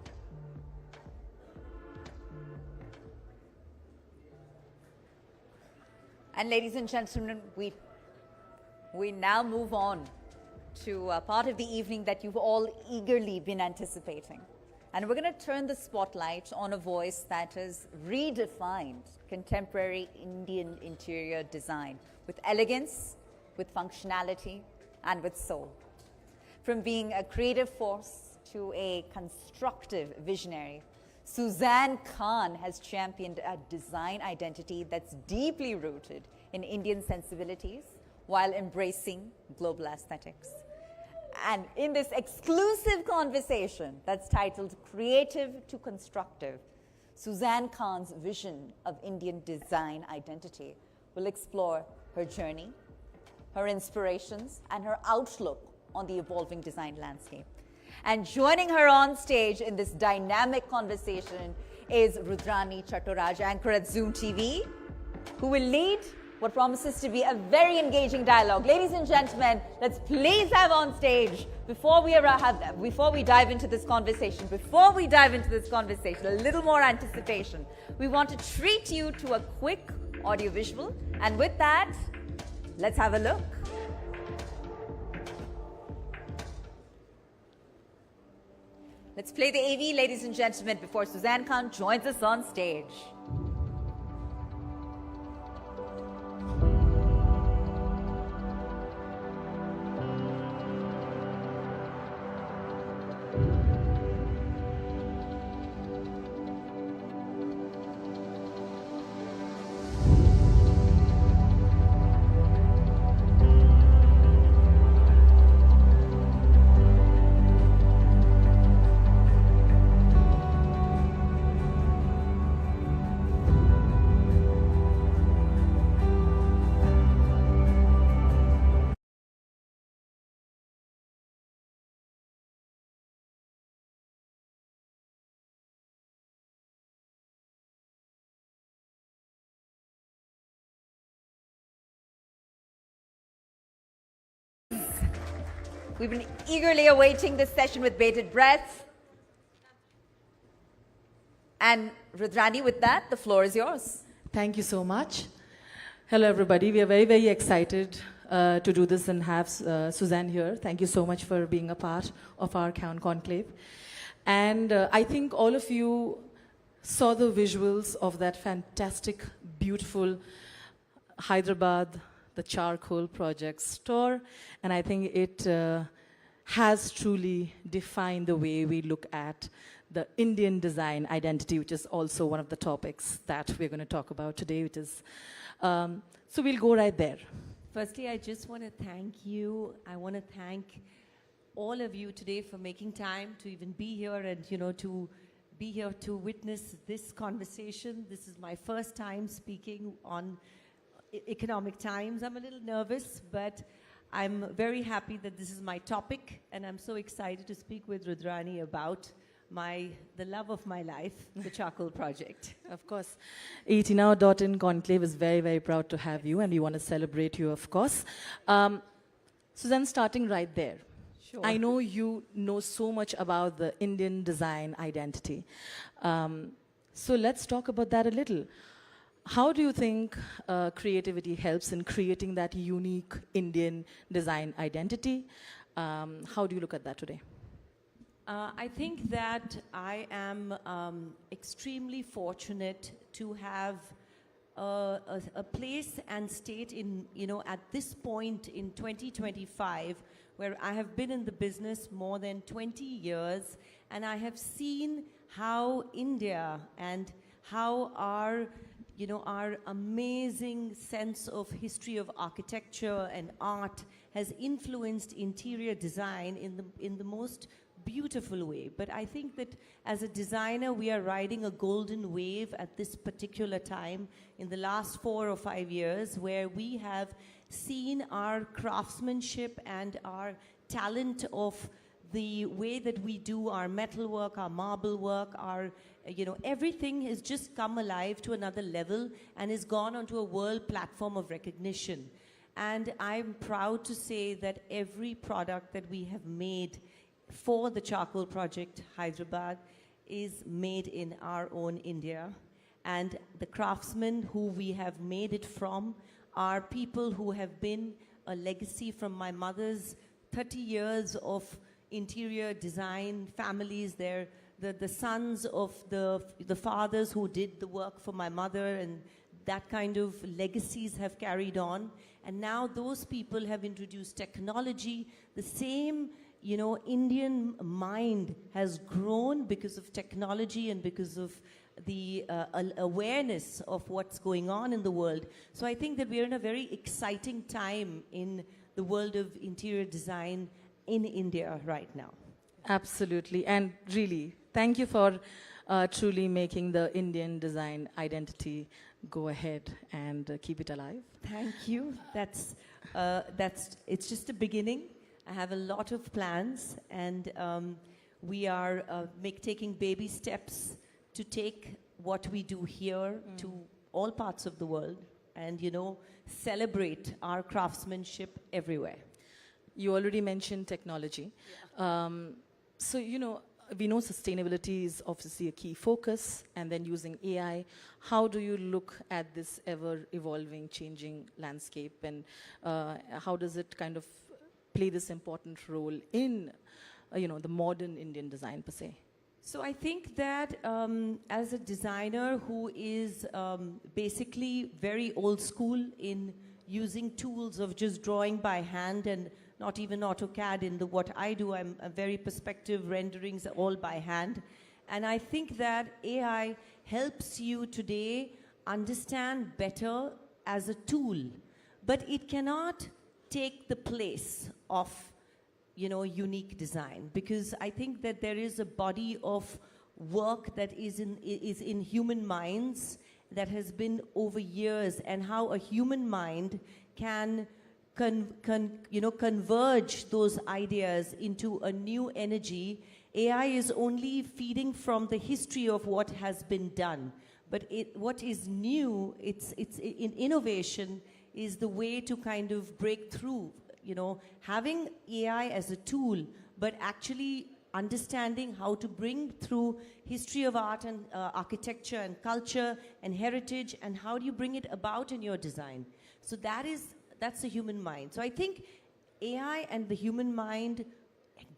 And ladies and gentlemen, we now move on to a part of the evening that you've all eagerly been anticipating. And we're going to turn the spotlight on a voice that has redefined contemporary Indian interior design with elegance, with functionality, and with soul. From being a creative force to a constructive visionary, Suzanne Khan has championed a design identity that's deeply rooted in Indian sensibilities while embracing global aesthetics. And in this exclusive conversation that's titled Creative to Constructive, Suzanne Khan's vision of Indian design identity will explore her journey, her inspirations, and her outlook on the evolving design landscape. And joining her on stage in this dynamic conversation is Rudrani Chattoraj, anchor at Zoom TV, who will lead what promises to be a very engaging dialogue. Ladies and gentlemen, let's please have on stage, before we dive into this conversation, a little more anticipation. We want to treat you to a quick audiovisual. And with that, let's have a look. Let's play the AV, ladies and gentlemen, before Suzanne Khan joins us on stage. We've been eagerly awaiting this session with bated breath. And Rudrani, with that, the floor is yours. Thank you so much. Hello, everybody. We are very, very excited to do this and have Suzanne here. Thank you so much for being a part of our conclave. And I think all of you saw the visuals of that fantastic, beautiful Hyderabad, the charcoal project store. And I think it has truly defined the way we look at the Indian design identity, which is also one of the topics that we're going to talk about today, which is, so we'll go right there. Firstly, I just want to thank you. I want to thank all of you today for making time to even be here and, you know, to be here to witness this conversation. This is my first time speaking on economic times. I'm a little nervous, but I'm very happy that this is my topic, and I'm so excited to speak with Rudrani about the love of my life, the charcoal project. Of course. 18hour.in Conclave is very, very proud to have you, and we want to celebrate you, of course. Suzanne, starting right there. Sure. I know you know so much about the Indian design identity. So let's talk about that a little. How do you think creativity helps in creating that unique Indian design identity? How do you look at that today? I think that I am extremely fortunate to have a place and state in, you know, at this point in 2025, where I have been in the business more than 20 years, and I have seen how India and how our amazing sense of history of architecture and art has influenced interior design in the most beautiful way. But I think that as a designer, we are riding a golden wave at this particular time in the last 4 or 5 years, where we have seen our craftsmanship and our talent of the way that we do our metal work, our marble work, our, everything has just come alive to another level and has gone onto a world platform of recognition. And I'm proud to say that every product that we have made for the Charcoal Project Hyderabad is made in our own India. And the craftsmen who we have made it from are people who have been a legacy from my mother's 30 years of interior design families. They're the sons of the fathers who did the work for my mother, and that kind of legacies have carried on. And now those people have introduced technology. The same Indian mind has grown because of technology and because of the awareness of what's going on in the world. So I think that we're in a very exciting time in the world of interior design in India right now. Absolutely. And really, thank you for truly making the Indian design identity go ahead and keep it alive. Thank you. It's just a beginning. I have a lot of plans, and we are taking baby steps to take what we do here to all parts of the world and, celebrate our craftsmanship everywhere. You already mentioned technology. So, we know sustainability is obviously a key focus, and then using AI. How do you look at this ever-evolving, changing landscape, and how does it kind of play this important role in, the modern Indian design per se? So I think that as a designer who is basically very old school in using tools of just drawing by hand and not even AutoCAD in what I do, I'm a very perspective renderings all by hand. And I think that AI helps you today understand better as a tool, but it cannot take the place of unique design, because I think that there is a body of work that is in human minds that has been over years, and how a human mind can converge those ideas into a new energy. AI is only feeding from the history of what has been done, but what is new, it's in innovation is the way to kind of break through, having AI as a tool, but actually understanding how to bring through history of art and architecture and culture and heritage, and how do you bring it about in your design. So that's the human mind. So I think AI and the human mind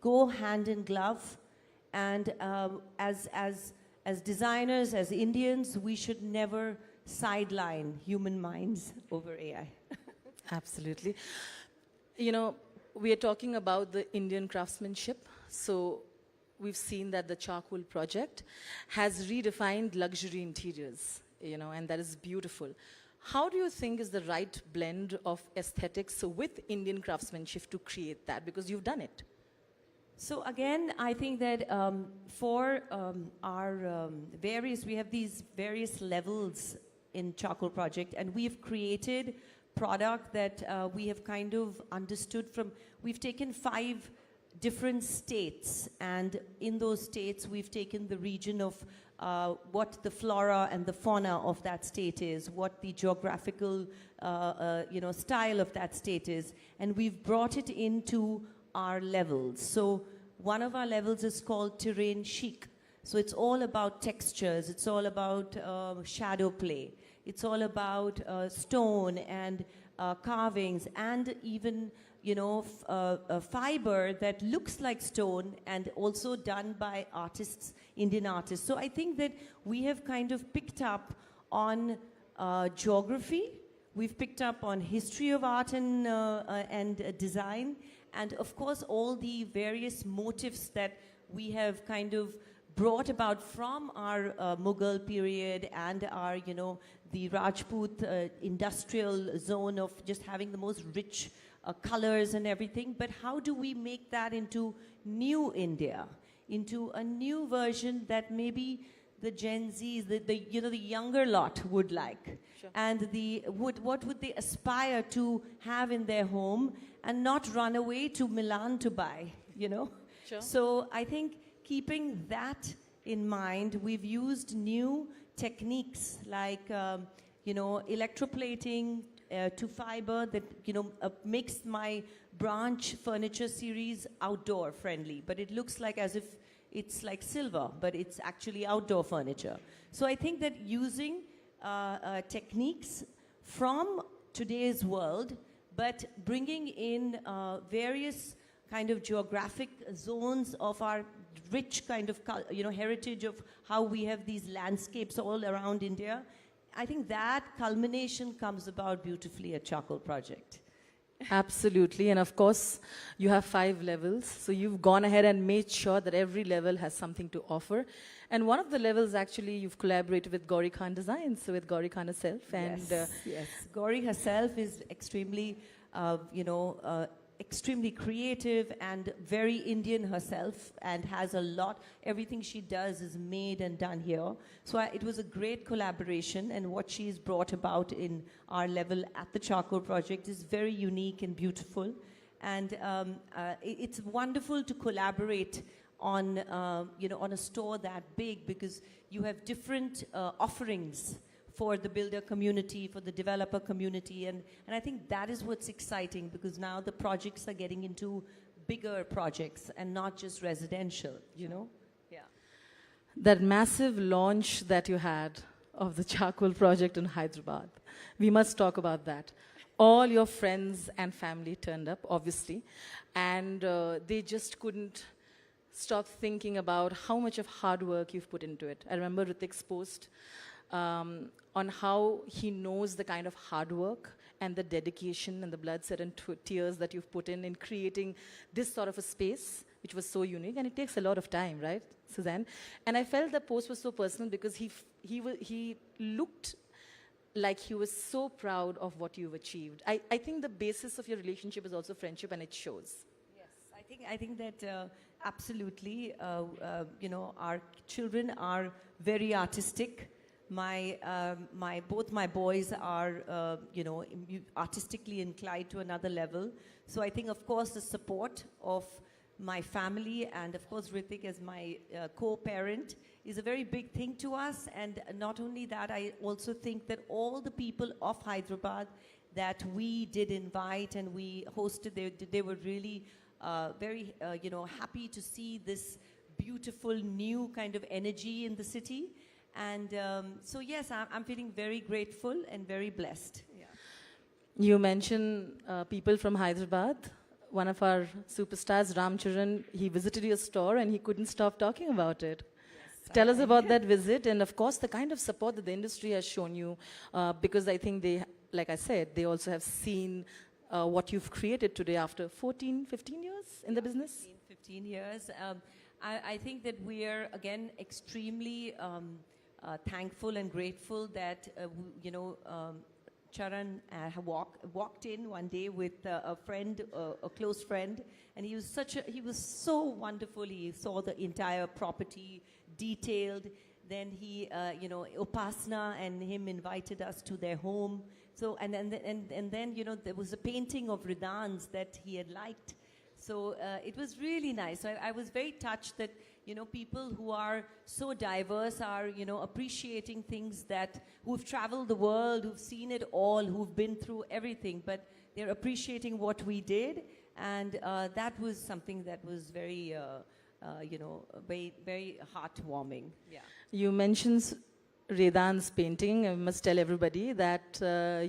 go hand in glove, and as designers, as Indians, we should never sideline human minds over AI. Absolutely. We are talking about the Indian craftsmanship. So we've seen that the charcoal project has redefined luxury interiors, and that is beautiful. How do you think is the right blend of aesthetics with Indian craftsmanship to create that? Because you've done it. So again, I think that for our we have these various levels in charcoal project, and we've created product that we have kind of understood from, we've taken 5 different states, and in those states we've taken the region of what the flora and the fauna of that state is, what the geographical style of that state is, and we've brought it into our levels. So one of our levels is called terrain chic. So it's all about textures, it's all about shadow play, it's all about stone and carvings, and even fiber that looks like stone, and also done by artists, Indian artists. So I think that we have kind of picked up on geography, we've picked up on history of art and design, and of course all the various motifs that we have kind of brought about from our Mughal period and our, the Rajput industrial zone of just having the most rich colors and everything. But how do we make that into new India, into a new version that maybe the Gen Zs, the younger lot would like? Sure. And what would they aspire to have in their home and not run away to Milan to buy, Sure. So I think keeping that in mind, we've used new techniques like, electroplating to fiber that, makes my branch furniture series outdoor friendly, but it looks like as if it's like silver, but it's actually outdoor furniture. So I think that using techniques from today's world, but bringing in various kind of geographic zones of our rich kind of heritage of how we have these landscapes all around India, I think that culmination comes about beautifully at Charcoal Project. Absolutely, and of course you have 5 levels, so you've gone ahead and made sure that every level has something to offer. And one of the levels, actually, you've collaborated with Gauri Khan Designs, so with Gauri Khan herself. And yes, Gauri herself is extremely extremely creative and very Indian herself, and has a lot, everything she does is made and done here. So it was a great collaboration, and what she's brought about in our level at the Charcoal Project is very unique and beautiful. And it's wonderful to collaborate on, on a store that big, because you have different offerings for the builder community, for the developer community, and I think that is what's exciting, because now the projects are getting into bigger projects and not just residential, Yeah. That massive launch that you had of the Charcoal Project in Hyderabad, we must talk about that. All your friends and family turned up, obviously, and they just couldn't stop thinking about how much of hard work you've put into it. I remember Ritik's post on how he knows the kind of hard work and the dedication and the blood, sweat and tears that you've put in creating this sort of a space, which was so unique, and it takes a lot of time, right, Suzanne? And I felt the post was so personal because he looked like he was so proud of what you've achieved. I think the basis of your relationship is also friendship, and it shows. Yes, I think that absolutely, our children are very artistic. Both my boys are, artistically inclined to another level. So I think, of course, the support of my family and, of course, Ritik as my co-parent is a very big thing to us. And not only that, I also think that all the people of Hyderabad, that we did invite and we hosted. They were really very, happy to see this beautiful new kind of energy in the city. And so yes, I'm feeling very grateful and very blessed. Yeah. You mentioned people from Hyderabad. One of our superstars, Ram Charan, he visited your store and he couldn't stop talking about it. Yes, tell us about that visit and of course the kind of support that the industry has shown you, because I think they, like I said, they also have seen what you've created today after 14, 15 years in the business? 15 years. I think that we are, again, extremely thankful and grateful that, Charan walked in one day with a friend, a close friend, and he was so wonderful. He saw the entire property detailed. Then he, Upasna and him invited us to their home. So, and then, there was a painting of Ridan's that he had liked. So it was really nice. So I was very touched that, people who are so diverse are, appreciating things who've traveled the world, who've seen it all, who've been through everything, but they're appreciating what we did. And that was something that was very, very, very heartwarming. Yeah. You mentioned Redan's painting. I must tell everybody that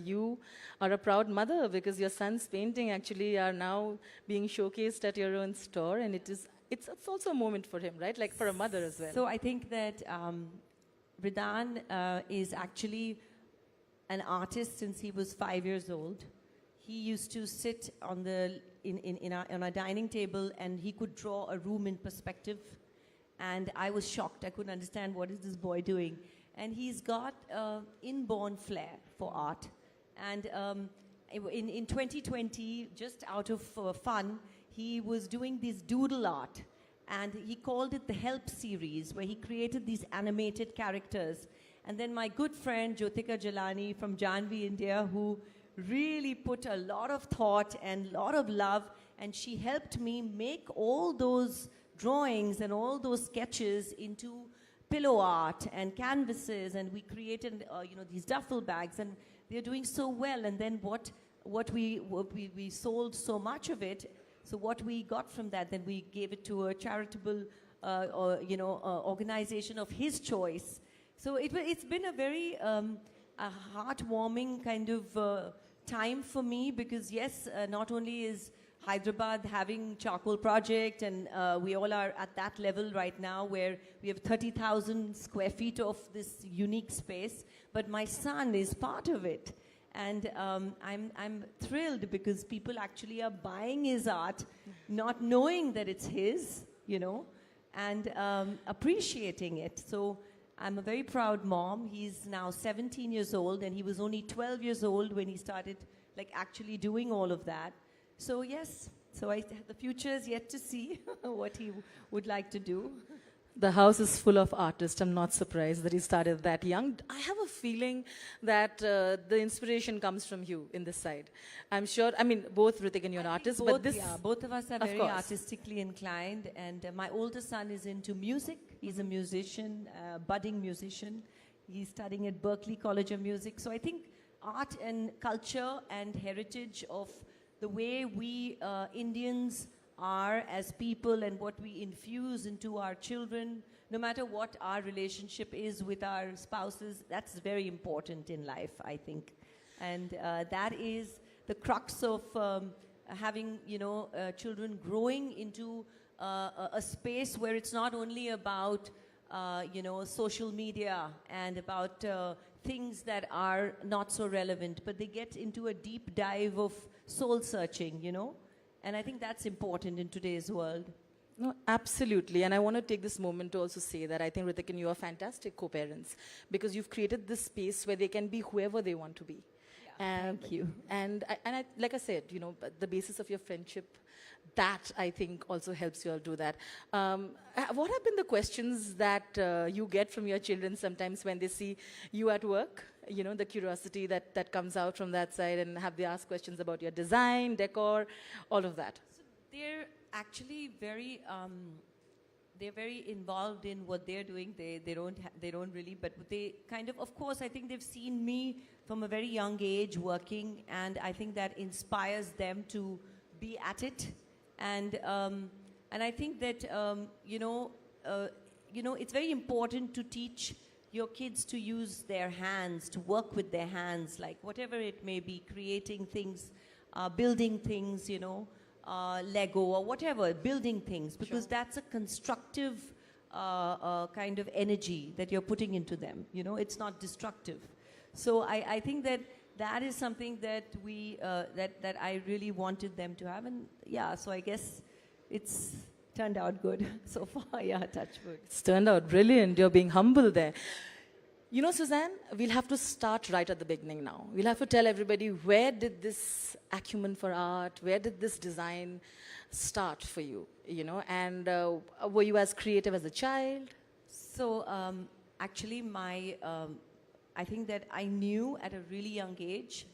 you are a proud mother because your son's painting actually are now being showcased at your own store, and it's also a moment for him, right? Like for a mother as well. So I think that Redan is actually an artist since he was 5 years old. He used to sit on on a dining table and he could draw a room in perspective. And I was shocked. I couldn't understand what is this boy doing. And he's got inborn flair for art. And in 2020, just out of fun, he was doing this doodle art. And he called it the Help series, where he created these animated characters. And then my good friend, Jyotika Jalani from Janvi, India, who really put a lot of thought and a lot of love, and she helped me make all those drawings and all those sketches into pillow art and canvases, and we created these duffel bags, and they're doing so well. And then what we sold so much of it, so what we got from that, then we gave it to a charitable organization of his choice. So it's been a very a heartwarming kind of time for me, because yes, not only is Hyderabad having charcoal project, and we all are at that level right now where we have 30,000 square feet of this unique space, but my son is part of it. And I'm thrilled because people actually are buying his art, not knowing that it's his, and appreciating it. So I'm a very proud mom. He's now 17 years old, and he was only 12 years old when he started actually doing all of that. So yes, the future is yet to see what he would like to do. The house is full of artists. I'm not surprised that he started that young. I have a feeling that the inspiration comes from you in this side. I'm sure, both Ritik and you're an artist, but this... Yeah, both of us are very artistically inclined, and my older son is into music. He's a musician, budding musician. He's studying at Berklee College of Music. So I think art and culture and heritage of the way we Indians are as people and what we infuse into our children, no matter what our relationship is with our spouses, that's very important in life, I think. And that is the crux of having, children growing into a space where it's not only about, social media and about things that are not so relevant, but they get into a deep dive of soul searching, And I think that's important in today's world. No, absolutely. And I want to take this moment to also say that I think Ritik and you are fantastic co-parents, because you've created this space where they can be whoever they want to be. Yeah, thank you. And like I said, the basis of your friendship, that I think also helps you all do that. What have been the questions that you get from your children sometimes when they see you at work? The curiosity that comes out from that side, and have they asked questions about your design, decor, all of that? So they're actually very, they're very involved in what they're doing. They don't really, but they kind of course, I think they've seen me from a very young age working, and I think that inspires them to be at it. And I think that it's very important to teach your kids to use their hands, to work with their hands, like whatever it may be, creating things, building things, Lego or whatever, building things, because that's a constructive kind of energy that you're putting into them. It's not destructive. So I think that is something that that I really wanted them to have, and yeah, so I guess it's turned out good so far. Yeah, touch wood. It's turned out brilliant. You're being humble there. Suzanne, we'll have to start right at the beginning now. We'll have to tell everybody, where did this acumen for art, where did this design start for you? And were you as creative as a child? So actually, I think that I knew at a really young age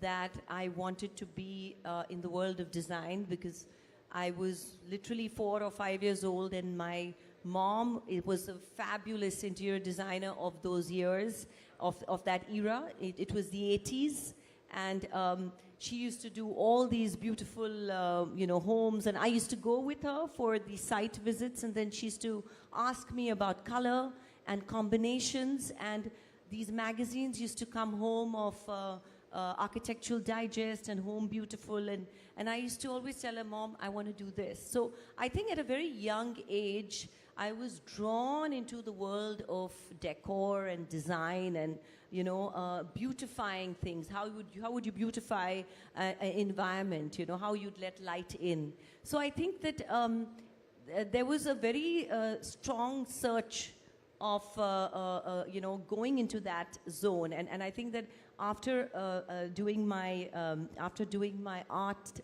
that I wanted to be in the world of design, because I was literally 4 or 5 years old, and my mom, it was a fabulous interior designer of those years, of that era. It was the 80s, and she used to do all these beautiful, homes, and I used to go with her for the site visits, and then she used to ask me about color and combinations, and these magazines used to come home of Architectural Digest and Home Beautiful, and I used to always tell her, Mom, I want to do this. So I think at a very young age, I was drawn into the world of decor and design and, beautifying things. How would you beautify an environment, how you'd let light in. So I think that there was a very strong search of, going into that zone. And I think that after doing my art,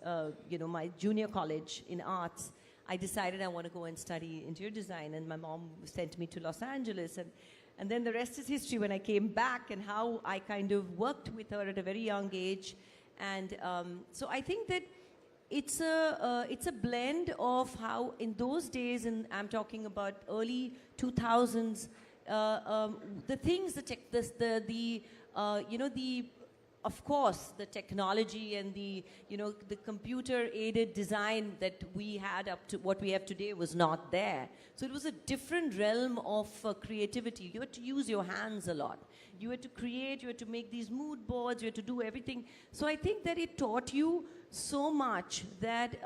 my junior college in arts, I decided I want to go and study interior design, and my mom sent me to Los Angeles, and then the rest is history when I came back, and how I kind of worked with her at a very young age. And so I think that it's a blend of how in those days, and I'm talking about early 2000s, the things, of course, the technology and the computer-aided design that we had up to what we have today was not there. So it was a different realm of creativity. You had to use your hands a lot. You had to create, you had to make these mood boards, you had to do everything. So I think that it taught you so much that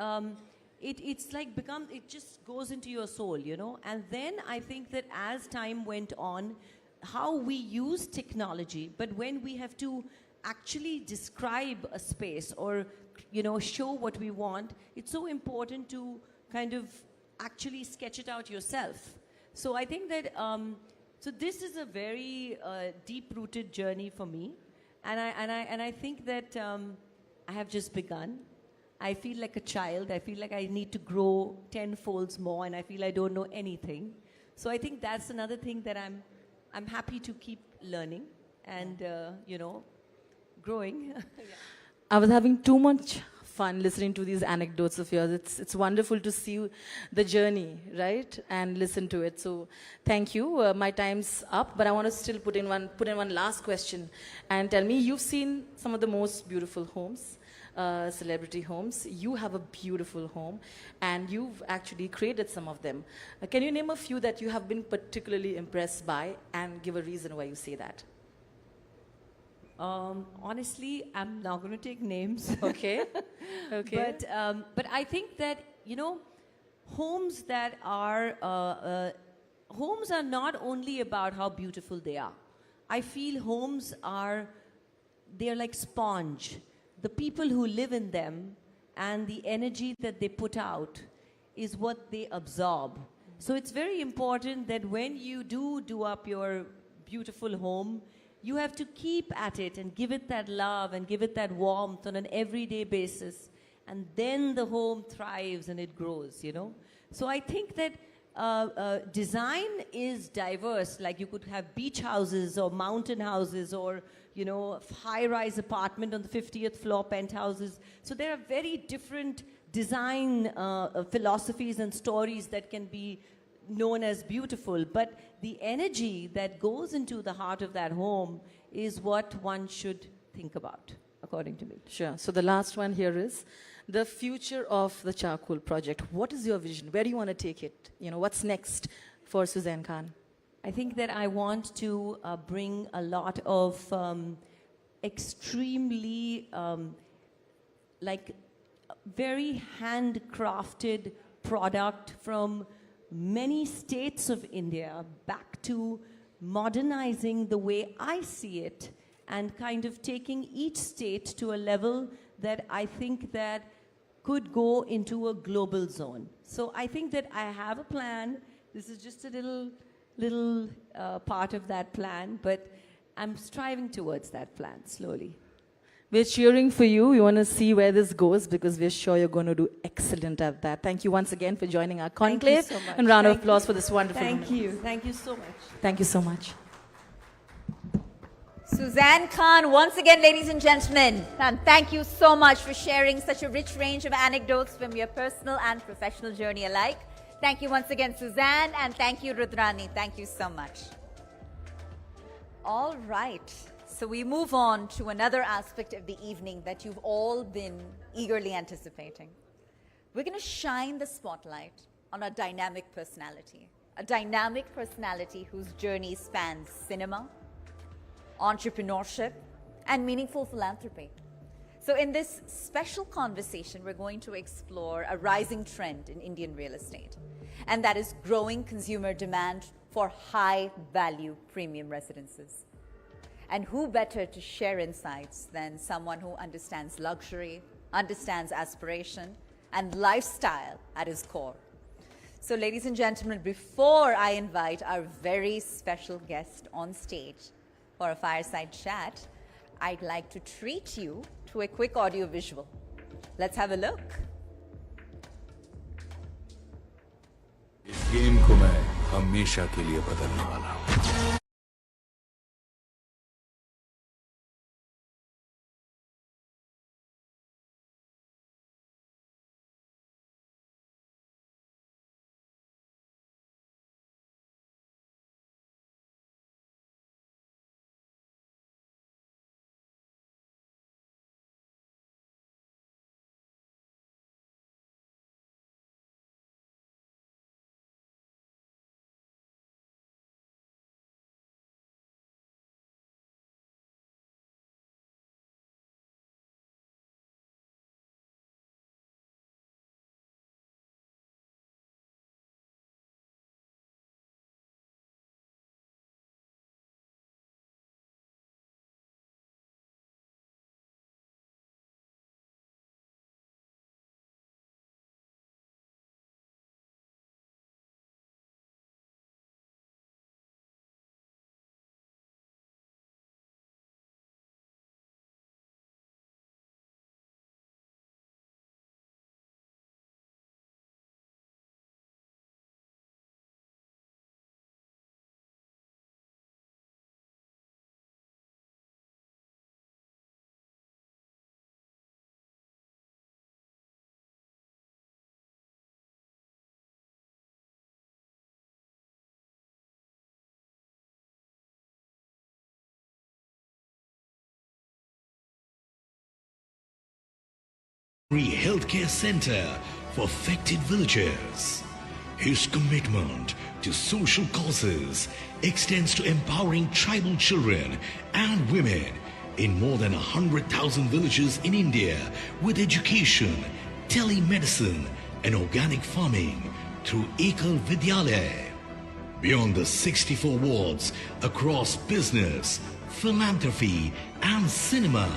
it just goes into your soul, And then I think that as time went on, how we use technology, but when we have to actually describe a space or show what we want, it's so important to kind of actually sketch it out yourself. So I think that so this is a very deep-rooted journey for me, and I think that I have just begun. I feel like a child. I feel like I need to grow 10 folds more, and I feel I don't know anything. So I think that's another thing that I'm happy to keep learning and growing. Yeah. I was having too much fun listening to these anecdotes of yours. It's wonderful to see the journey, right, and listen to it. So thank you. My time's up, but I want to still put in one last question and tell me, you've seen some of the most beautiful homes, celebrity homes. You have a beautiful home, and you've actually created some of them. Can you name a few that you have been particularly impressed by, and give a reason why you say that? Honestly, I'm not going to take names. Okay. Okay. But I think that homes that are homes are not only about how beautiful they are. I feel homes they're like sponge. The people who live in them and the energy that they put out is what they absorb. So it's very important that when you do up your beautiful home, you have to keep at it and give it that love and give it that warmth on an everyday basis. And then the home thrives and it grows, So I think that design is diverse. Like you could have beach houses or mountain houses or, high-rise apartment on the 50th floor penthouses. So there are very different design philosophies and stories that can be known as beautiful, but the energy that goes into the heart of that home is what one should think about, according to me. Sure. So the last one here is the future of the charcoal project. What is your vision? Where do you want to take it? You know, what's next for Suzanne Khan? I think that I want to bring a lot of extremely very handcrafted product from many states of India back to modernizing the way I see it and kind of taking each state to a level that I think that could go into a global zone. So I think that I have a plan. This is just a little part of that plan, but I'm striving towards that plan slowly. We're cheering for you. We want to see where this goes because we're sure you're going to do excellent at that. Thank you once again for joining our conclave. Thank you so much. And round of Thank applause you. for this wonderful Thank woman. you. Thank you so much. Thank you so much. Suzanne Khan, once again, ladies and gentlemen, and thank you so much for sharing such a rich range of anecdotes from your personal and professional journey alike. Thank you once again, Suzanne, and thank you, Rudrani. Thank you so much. All right. So we move on to another aspect of the evening that you've all been eagerly anticipating. We're going to shine the spotlight on a dynamic personality whose journey spans cinema, entrepreneurship, and meaningful philanthropy. So in this special conversation, we're going to explore a rising trend in Indian real estate, and that is growing consumer demand for high-value premium residences. And who better to share insights than someone who understands luxury, understands aspiration, and lifestyle at his core. So ladies and gentlemen, before I invite our very special guest on stage for a fireside chat, I'd like to treat you to a quick audio visual. Let's have a look. इस game को मैं हमेशा के लिए बदलने वाला हूं। Healthcare Center for affected villagers. His commitment to social causes extends to empowering tribal children and women in more than 100,000 villages in India with education, telemedicine, and organic farming through Ekal Vidyalaya. Beyond the 64 wards across business, philanthropy, and cinema,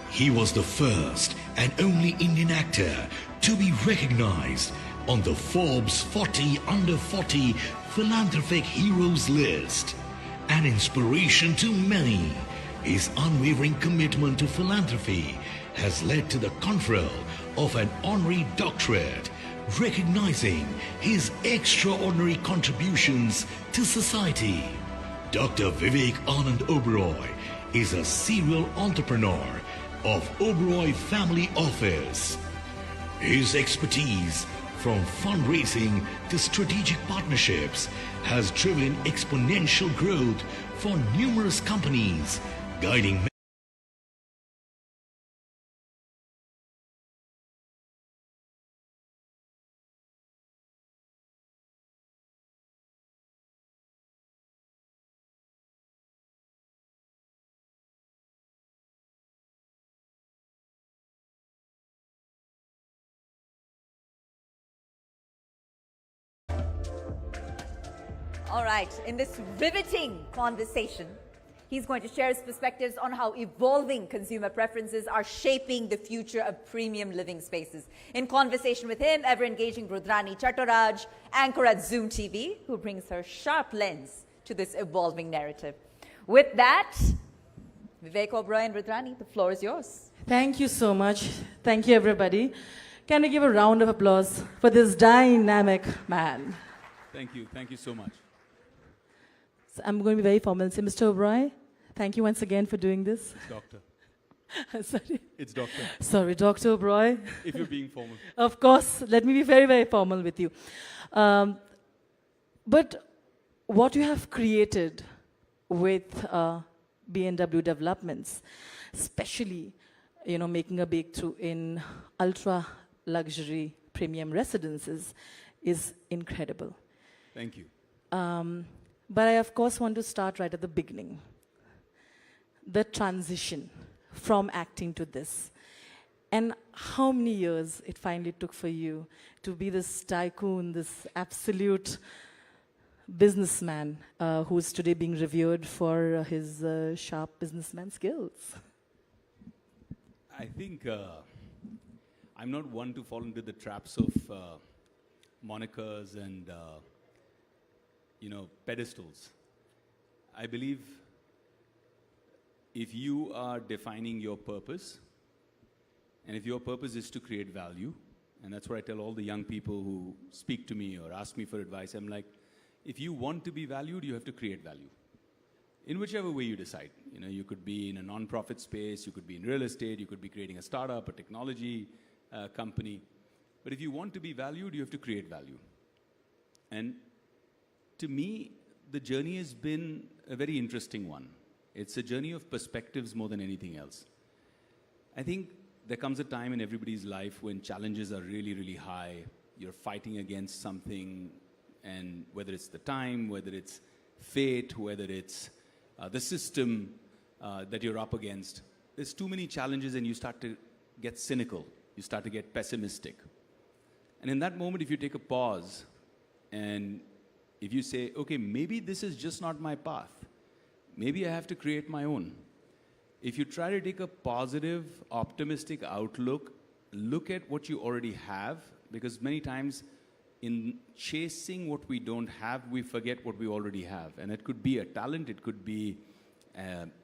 he was the first and only Indian actor to be recognized on the Forbes 40 Under 40 Philanthropic Heroes list. An inspiration to many, his unwavering commitment to philanthropy has led to the conferral of an honorary doctorate recognizing his extraordinary contributions to society. Dr. Vivek Anand Oberoi is a serial entrepreneur of Oberoi Family Office. His expertise from fundraising to strategic partnerships, has driven exponential growth for numerous companies, guiding All right, in this riveting conversation, he's going to share his perspectives on how evolving consumer preferences are shaping the future of premium living spaces. In conversation with him, ever-engaging Rudrani Chattaraj, anchor at Zoom TV, who brings her sharp lens to this evolving narrative. With that, Vivek Oberoi and Rudrani, the floor is yours. Thank you so much. Thank you, everybody. Can we give a round of applause for this dynamic man? Thank you. Thank you so much. So I'm going to be very formal and say, Mr. Oberoi, thank you once again for doing this. Doctor. Sorry. It's doctor. Sorry, Dr. Oberoi. If you're being formal. Of course. Let me be very, very formal with you. But what you have created with B&W Developments, especially, making a breakthrough in ultra-luxury premium residences, is incredible. Thank you. But I, of course, want to start right at the beginning. The transition from acting to this. And how many years it finally took for you to be this tycoon, this absolute businessman who's today being revered for his sharp businessman skills? I think I'm not one to fall into the traps of monikers and pedestals. I believe if you are defining your purpose, and if your purpose is to create value, and that's what I tell all the young people who speak to me or ask me for advice, I'm like, if you want to be valued, you have to create value. In whichever way you decide. You could be in a non-profit space, you could be in real estate, you could be creating a startup, a technology company. But if you want to be valued, you have to create value. And to me, the journey has been a very interesting one. It's a journey of perspectives more than anything else. I think there comes a time in everybody's life when challenges are really, really high. You're fighting against something, and whether it's the time, whether it's fate, whether it's the system that you're up against, there's too many challenges and you start to get cynical. You start to get pessimistic. And in that moment, if you take a pause and if you say, okay, maybe this is just not my path. Maybe I have to create my own. If you try to take a positive, optimistic outlook, look at what you already have, because many times in chasing what we don't have, we forget what we already have. And it could be a talent, it could be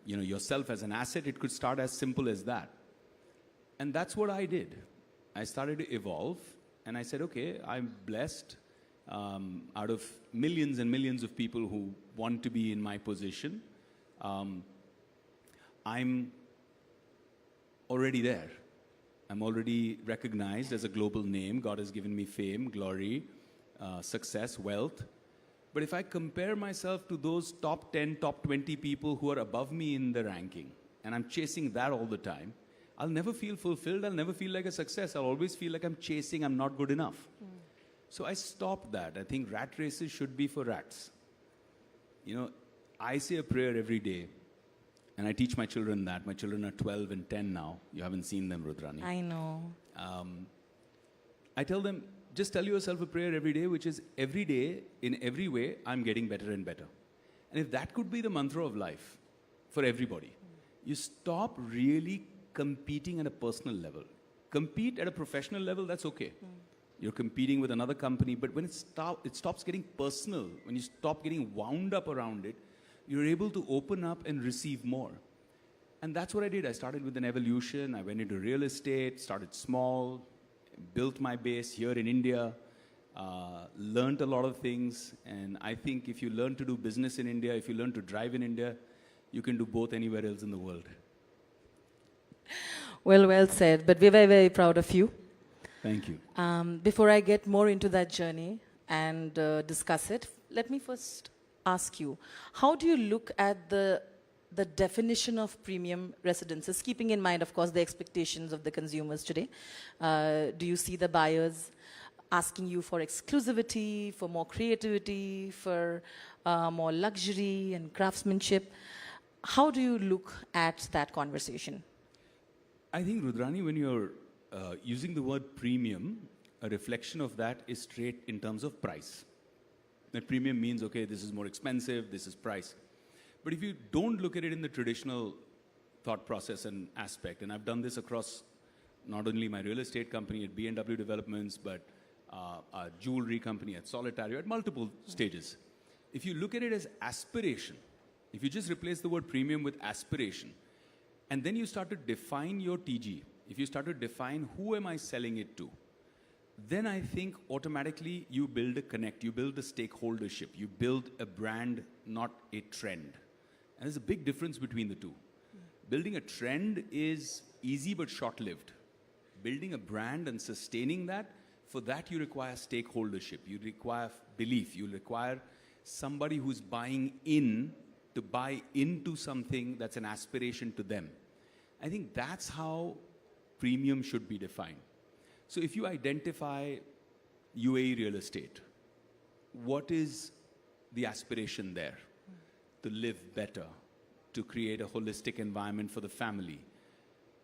yourself as an asset, it could start as simple as that. And that's what I did. I started to evolve, and I said, okay, I'm blessed. Out of millions and millions of people who want to be in my position, I'm already there. I'm already recognized as a global name. God has given me fame, glory, success, wealth. But if I compare myself to those top 10, top 20 people who are above me in the ranking, and I'm chasing that all the time, I'll never feel fulfilled. I'll never feel like a success. I'll always feel like I'm chasing, I'm not good enough. So I stopped that. I think rat races should be for rats. I say a prayer every day, and I teach my children that. My children are 12 and 10 now. You haven't seen them, Rudrani. I know. I tell them, just tell yourself a prayer every day, which is every day, in every way, I'm getting better and better. And if that could be the mantra of life for everybody, you stop really competing at a personal level. Compete at a professional level, that's okay. You're competing with another company, but when it stops getting personal, when you stop getting wound up around it, you're able to open up and receive more. And that's what I did. I started with an evolution. I went into real estate, started small, built my base here in India, learned a lot of things. And I think if you learn to do business in India, if you learn to drive in India, you can do both anywhere else in the world. Well said. But we're very, very proud of you. Thank you. Before I get more into that journey and discuss it, let me first ask you, how do you look at the definition of premium residences, keeping in mind, of course, the expectations of the consumers today? Do you see the buyers asking you for exclusivity, for more creativity, for more luxury and craftsmanship? How do you look at that conversation? I think, Rudrani, when you're using the word premium, a reflection of that is straight in terms of price. That premium means, okay, this is more expensive, this is price. But if you don't look at it in the traditional thought process and aspect, and I've done this across not only my real estate company at B&W Developments, but a jewelry company at Solitario at multiple stages. If you look at it as aspiration, if you just replace the word premium with aspiration, and then you start to define your TG, if you start to define who am I selling it to, then I think automatically you build a connect, you build a stakeholdership, you build a brand, not a trend. And there's a big difference between the two. Building a trend is easy but short-lived. Building a brand and sustaining that, for that you require stakeholdership, you require belief, you require somebody who's buying in to buy into something that's an aspiration to them. I think that's how premium should be defined. So if you identify UAE real estate, what is the aspiration there? To live better, to create a holistic environment for the family.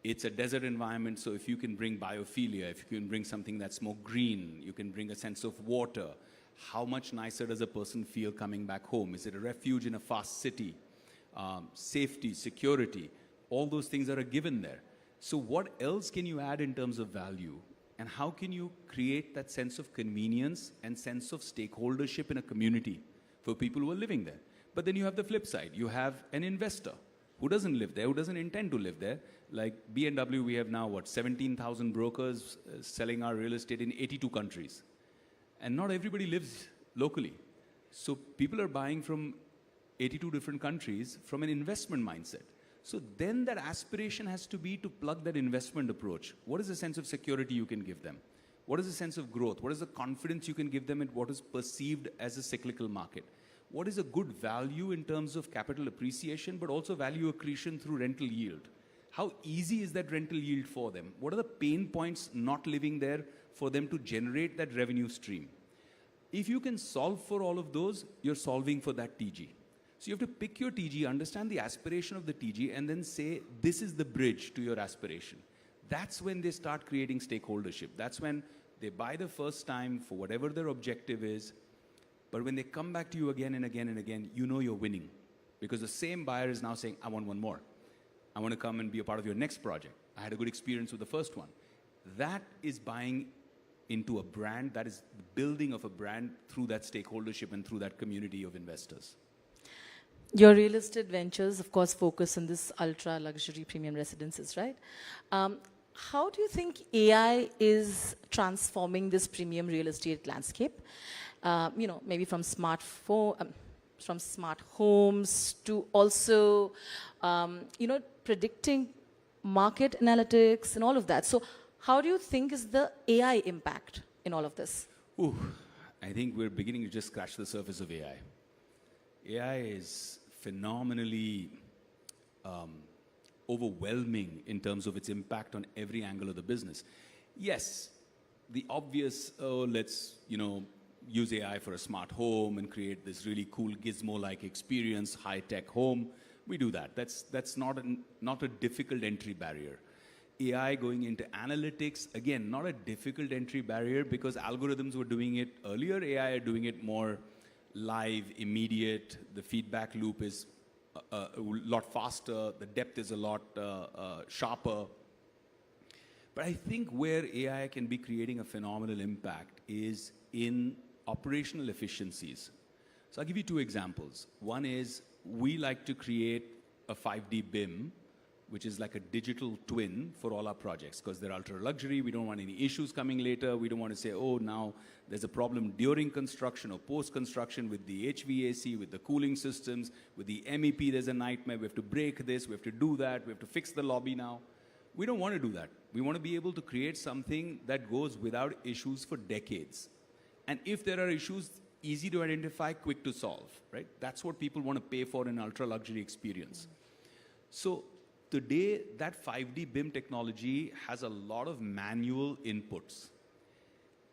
It's a desert environment, so if you can bring biophilia, if you can bring something that's more green, you can bring a sense of water, how much nicer does a person feel coming back home? Is it a refuge in a fast city? Safety, security, all those things are a given there. So what else can you add in terms of value? And how can you create that sense of convenience and sense of stakeholdership in a community for people who are living there? But then you have the flip side. You have an investor who doesn't live there, who doesn't intend to live there. Like B&W, we have now, what, 17,000 brokers selling our real estate in 82 countries. And not everybody lives locally. So people are buying from 82 different countries from an investment mindset. So then that aspiration has to be to plug that investment approach. What is the sense of security you can give them? What is the sense of growth? What is the confidence you can give them in what is perceived as a cyclical market? What is a good value in terms of capital appreciation, but also value accretion through rental yield? How easy is that rental yield for them? What are the pain points not living there for them to generate that revenue stream? If you can solve for all of those, you're solving for that TG. So you have to pick your TG, understand the aspiration of the TG, and then say, this is the bridge to your aspiration. That's when they start creating stakeholdership. That's when they buy the first time for whatever their objective is. But when they come back to you again and again and again, you know you're winning. Because the same buyer is now saying, I want one more. I want to come and be a part of your next project. I had a good experience with the first one. That is buying into a brand. That is the building of a brand through that stakeholdership and through that community of investors. Your real estate ventures, of course, focus on this ultra-luxury premium residences, right? How do you think AI is transforming this premium real estate landscape? Maybe from smart homes to also, predicting market analytics and all of that. So how do you think is the AI impact in all of this? I think we're beginning to just scratch the surface of AI. AI is phenomenally overwhelming in terms of its impact on every angle of the business. Yes, the obvious, let's, use AI for a smart home and create this really cool gizmo-like experience, high-tech home. We do that. That's not a difficult entry barrier. AI going into analytics, again, not a difficult entry barrier because algorithms were doing it earlier. AI are doing it more live, immediate. The feedback loop is a lot faster. The depth is a lot sharper. But I think where AI can be creating a phenomenal impact is in operational efficiencies. So I'll give you two examples. One is we like to create a 5D BIM, which is like a digital twin for all our projects because they're ultra luxury. We don't want any issues coming later. We don't want to say, oh, now there's a problem during construction or post-construction with the HVAC, with the cooling systems, with the MEP, there's a nightmare. We have to break this, we have to do that, we have to fix the lobby now. We don't want to do that. We want to be able to create something that goes without issues for decades. And if there are issues, easy to identify, quick to solve, right? That's what people want to pay for in an ultra-luxury experience. So today, that 5D BIM technology has a lot of manual inputs.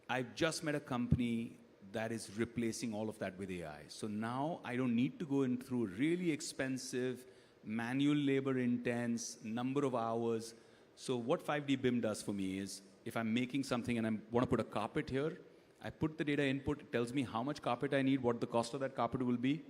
I've just met a company that is replacing all of that with AI. So now I don't need to go in through really expensive, manual labor intense, number of hours. So what 5D BIM does for me is, if I'm making something and I want to put a carpet here, I put the data input, it tells me how much carpet I need, what the cost of that carpet will be.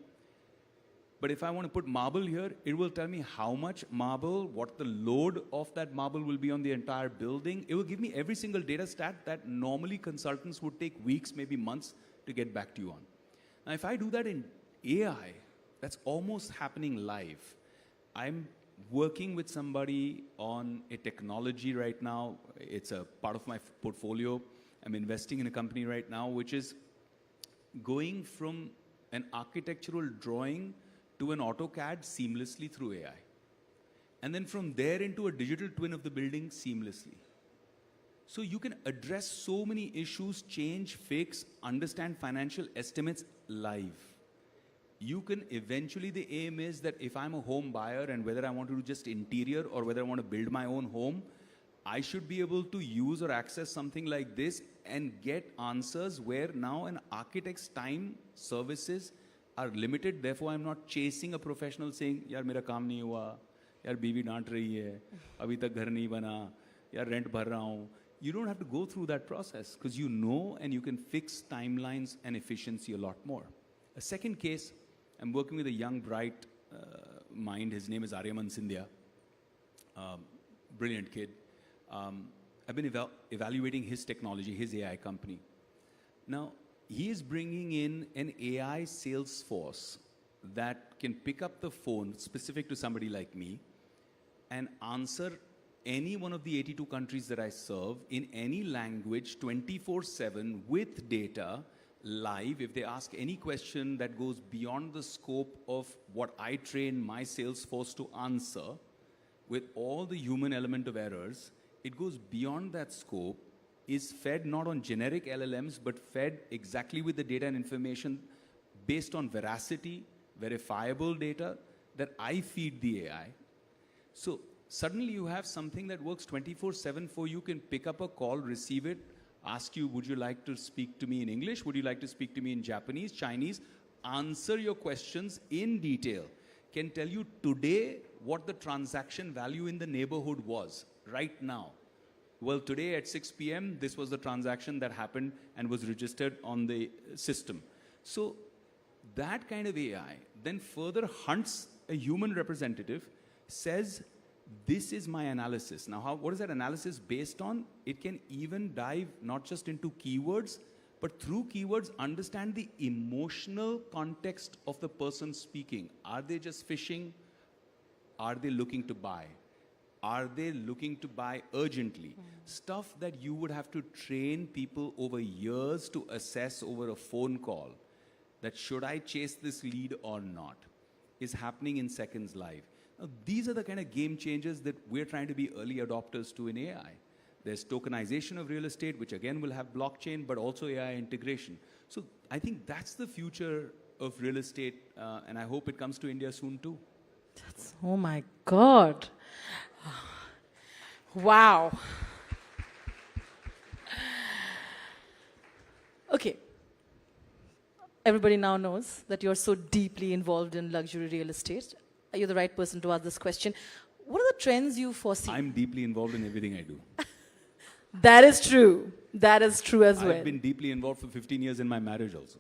But if I want to put marble here, it will tell me how much marble, what the load of that marble will be on the entire building. It will give me every single data stat that normally consultants would take weeks, maybe months to get back to you on. Now, if I do that in AI, that's almost happening live. I'm working with somebody on a technology right now. It's a part of my portfolio. I'm investing in a company right now, which is going from an architectural drawing to an AutoCAD seamlessly through AI. And then from there into a digital twin of the building seamlessly. So you can address so many issues, change, fix, understand financial estimates live. You can eventually, the aim is that if I'm a home buyer and whether I want to do just interior or whether I want to build my own home, I should be able to use or access something like this and get answers where now an architect's time, services are limited. Therefore, I'm not chasing a professional saying, yaar mera kaam nahi hua, yaar biwi daant rahi hai, abhi tak ghar nahi bana, yaar rent bhar raha hu. You don't have to go through that process because you know and you can fix timelines and efficiency a lot more. A second case, I'm working with a young, bright mind. His name is Aryaman Sindhya. Brilliant kid. I've been evaluating his technology, his AI company. Now, he is bringing in an AI sales force that can pick up the phone specific to somebody like me and answer any one of the 82 countries that I serve in any language 24/7 with data live. If they ask any question that goes beyond the scope of what I train my sales force to answer, with all the human element of errors, it goes beyond that scope, is fed not on generic LLMs, but fed exactly with the data and information based on veracity, verifiable data that I feed the AI. So suddenly you have something that works 24/7 for you, can pick up a call, receive it, ask you, would you like to speak to me in English? Would you like to speak to me in Japanese, Chinese? Answer your questions in detail. Can tell you today what the transaction value in the neighborhood was right now. Well, today at 6 p.m., this was the transaction that happened and was registered on the system. So that kind of AI then further hunts a human representative, says, this is my analysis. Now, what is that analysis based on? It can even dive not just into keywords, but through keywords, understand the emotional context of the person speaking. Are they just fishing? Are they looking to buy? Are they looking to buy urgently? Stuff that you would have to train people over years to assess over a phone call, that should I chase this lead or not, is happening in seconds live. Now, these are the kind of game changers that we're trying to be early adopters to in AI. There's tokenization of real estate, which again will have blockchain, but also AI integration. So I think that's the future of real estate, and I hope it comes to India soon too. Oh my God. Wow. Okay. Everybody now knows that you're so deeply involved in luxury real estate. You're the right person to ask this question. What are the trends you foresee? I'm deeply involved in everything I do. That is true. That is true as well. I've been deeply involved for 15 years in my marriage also.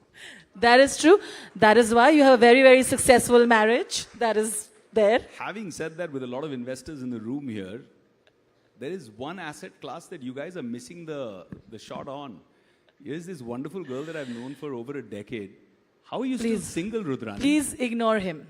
That is true. That is why you have a very, very successful marriage. That is there. Having said that, with a lot of investors in the room here, there is one asset class that you guys are missing the shot on. Here's this wonderful girl that I've known for over a decade. How are you still single, Rudrani? Please ignore him.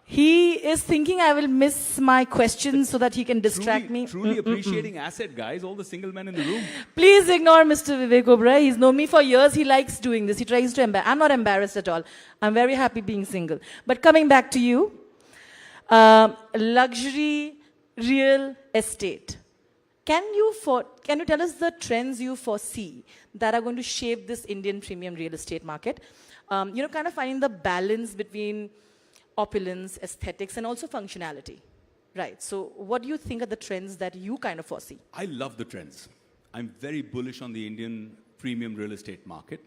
He is thinking I will miss my questions so that he can distract me. Truly appreciating asset, guys, all the single men in the room. Please ignore Mr. Vivek Oberoi. He's known me for years. He likes doing this. He tries to embarrass. I'm not embarrassed at all. I'm very happy being single. But coming back to you, luxury real estate. Can you tell us the trends you foresee that are going to shape this Indian premium real estate market? Kind of finding the balance between opulence, aesthetics, and also functionality. Right. So what do you think are the trends that you kind of foresee? I love the trends. I'm very bullish on the Indian premium real estate market.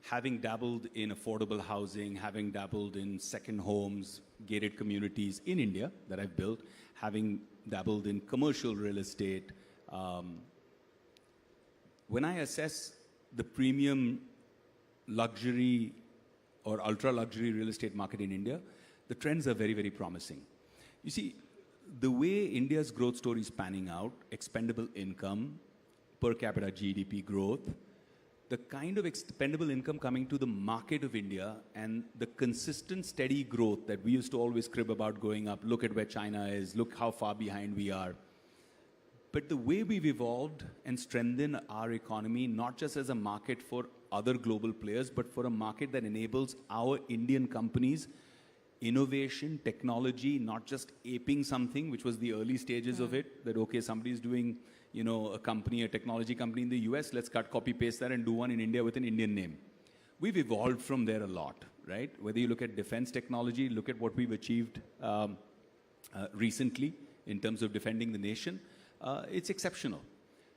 Having dabbled in affordable housing, having dabbled in second homes, gated communities in India that I've built, having dabbled in commercial real estate, when I assess the premium luxury or ultra luxury real estate market in India, the trends are very, very promising. You see, the way India's growth story is panning out, expendable income, per capita GDP growth, the kind of expendable income coming to the market of India and the consistent steady growth that we used to always crib about going up, look at where China is, look how far behind we are. But the way we've evolved and strengthened our economy, not just as a market for other global players, but for a market that enables our Indian companies innovation, technology, not just aping something, which was the early stages of it, that, okay, somebody's doing, a company, a technology company in the US, let's copy, paste that and do one in India with an Indian name. We've evolved from there a lot, right? Whether you look at defense technology, look at what we've achieved recently in terms of defending the nation, it's exceptional.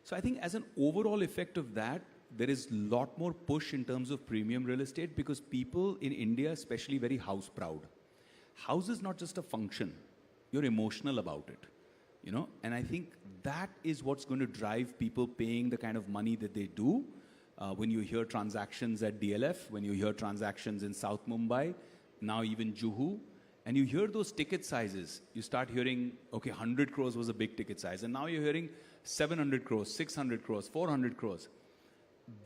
So I think as an overall effect of that, there is a lot more push in terms of premium real estate because people in India, especially very house proud. House is not just a function. You're emotional about it, And I think that is what's going to drive people paying the kind of money that they do. When you hear transactions at DLF, when you hear transactions in South Mumbai, now even Juhu, and you hear those ticket sizes, you start hearing, okay, 100 crores was a big ticket size, and now you're hearing 700 crores, 600 crores, 400 crores.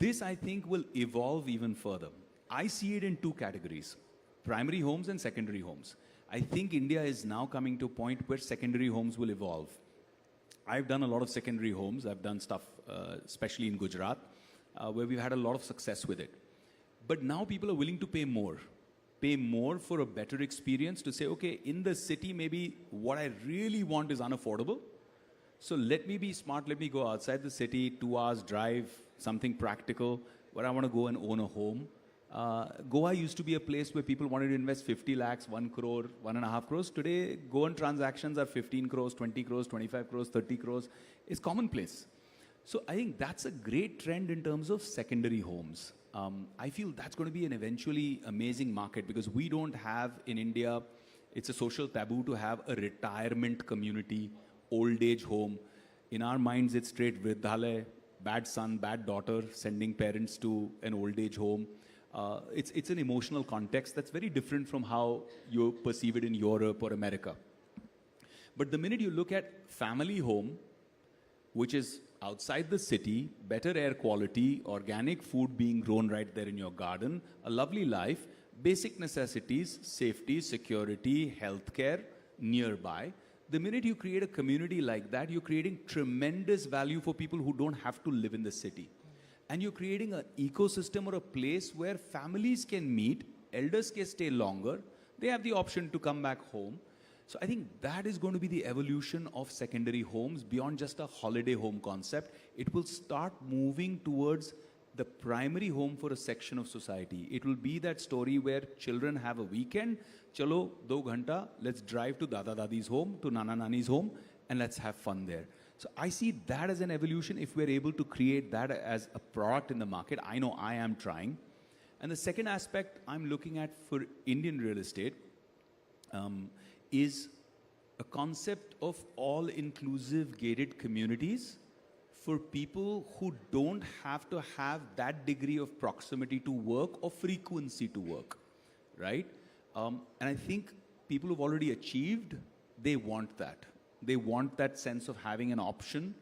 This, I think, will evolve even further. I see it in two categories. Primary homes and secondary homes. I think India is now coming to a point where secondary homes will evolve. I've done a lot of secondary homes. I've done stuff, especially in Gujarat, where we've had a lot of success with it. But now people are willing to pay more for a better experience to say, okay, in the city, maybe what I really want is unaffordable. So let me be smart. Let me go outside the city, 2 hours drive, something practical, where I want to go and own a home. Goa used to be a place where people wanted to invest 50 lakhs, 1 crore, 1.5 crores. Today, Goan transactions are 15 crores, 20 crores, 25 crores, 30 crores. It's commonplace. So I think that's a great trend in terms of secondary homes. I feel that's going to be an eventually amazing market because we don't have in India, it's a social taboo to have a retirement community, old age home. In our minds, it's straight Vridhalaya, bad son, bad daughter, sending parents to an old age home. It's an emotional context that's very different from how you perceive it in Europe or America. But the minute you look at family home, which is outside the city, better air quality, organic food being grown right there in your garden, a lovely life, basic necessities, safety, security, healthcare nearby. The minute you create a community like that, you're creating tremendous value for people who don't have to live in the city. And you're creating an ecosystem or a place where families can meet, elders can stay longer, they have the option to come back home. So I think that is going to be the evolution of secondary homes beyond just a holiday home concept. It will start moving towards the primary home for a section of society. It will be that story where children have a weekend, chalo, 2 ghanta, let's drive to Dada Dadi's home, to Nana Nani's home, and let's have fun there. So I see that as an evolution if we're able to create that as a product in the market. I know I am trying. And the second aspect I'm looking at for Indian real estate is a concept of all-inclusive gated communities for people who don't have to have that degree of proximity to work or frequency to work, right? And I think people who've already achieved, they want that. They want that sense of having an option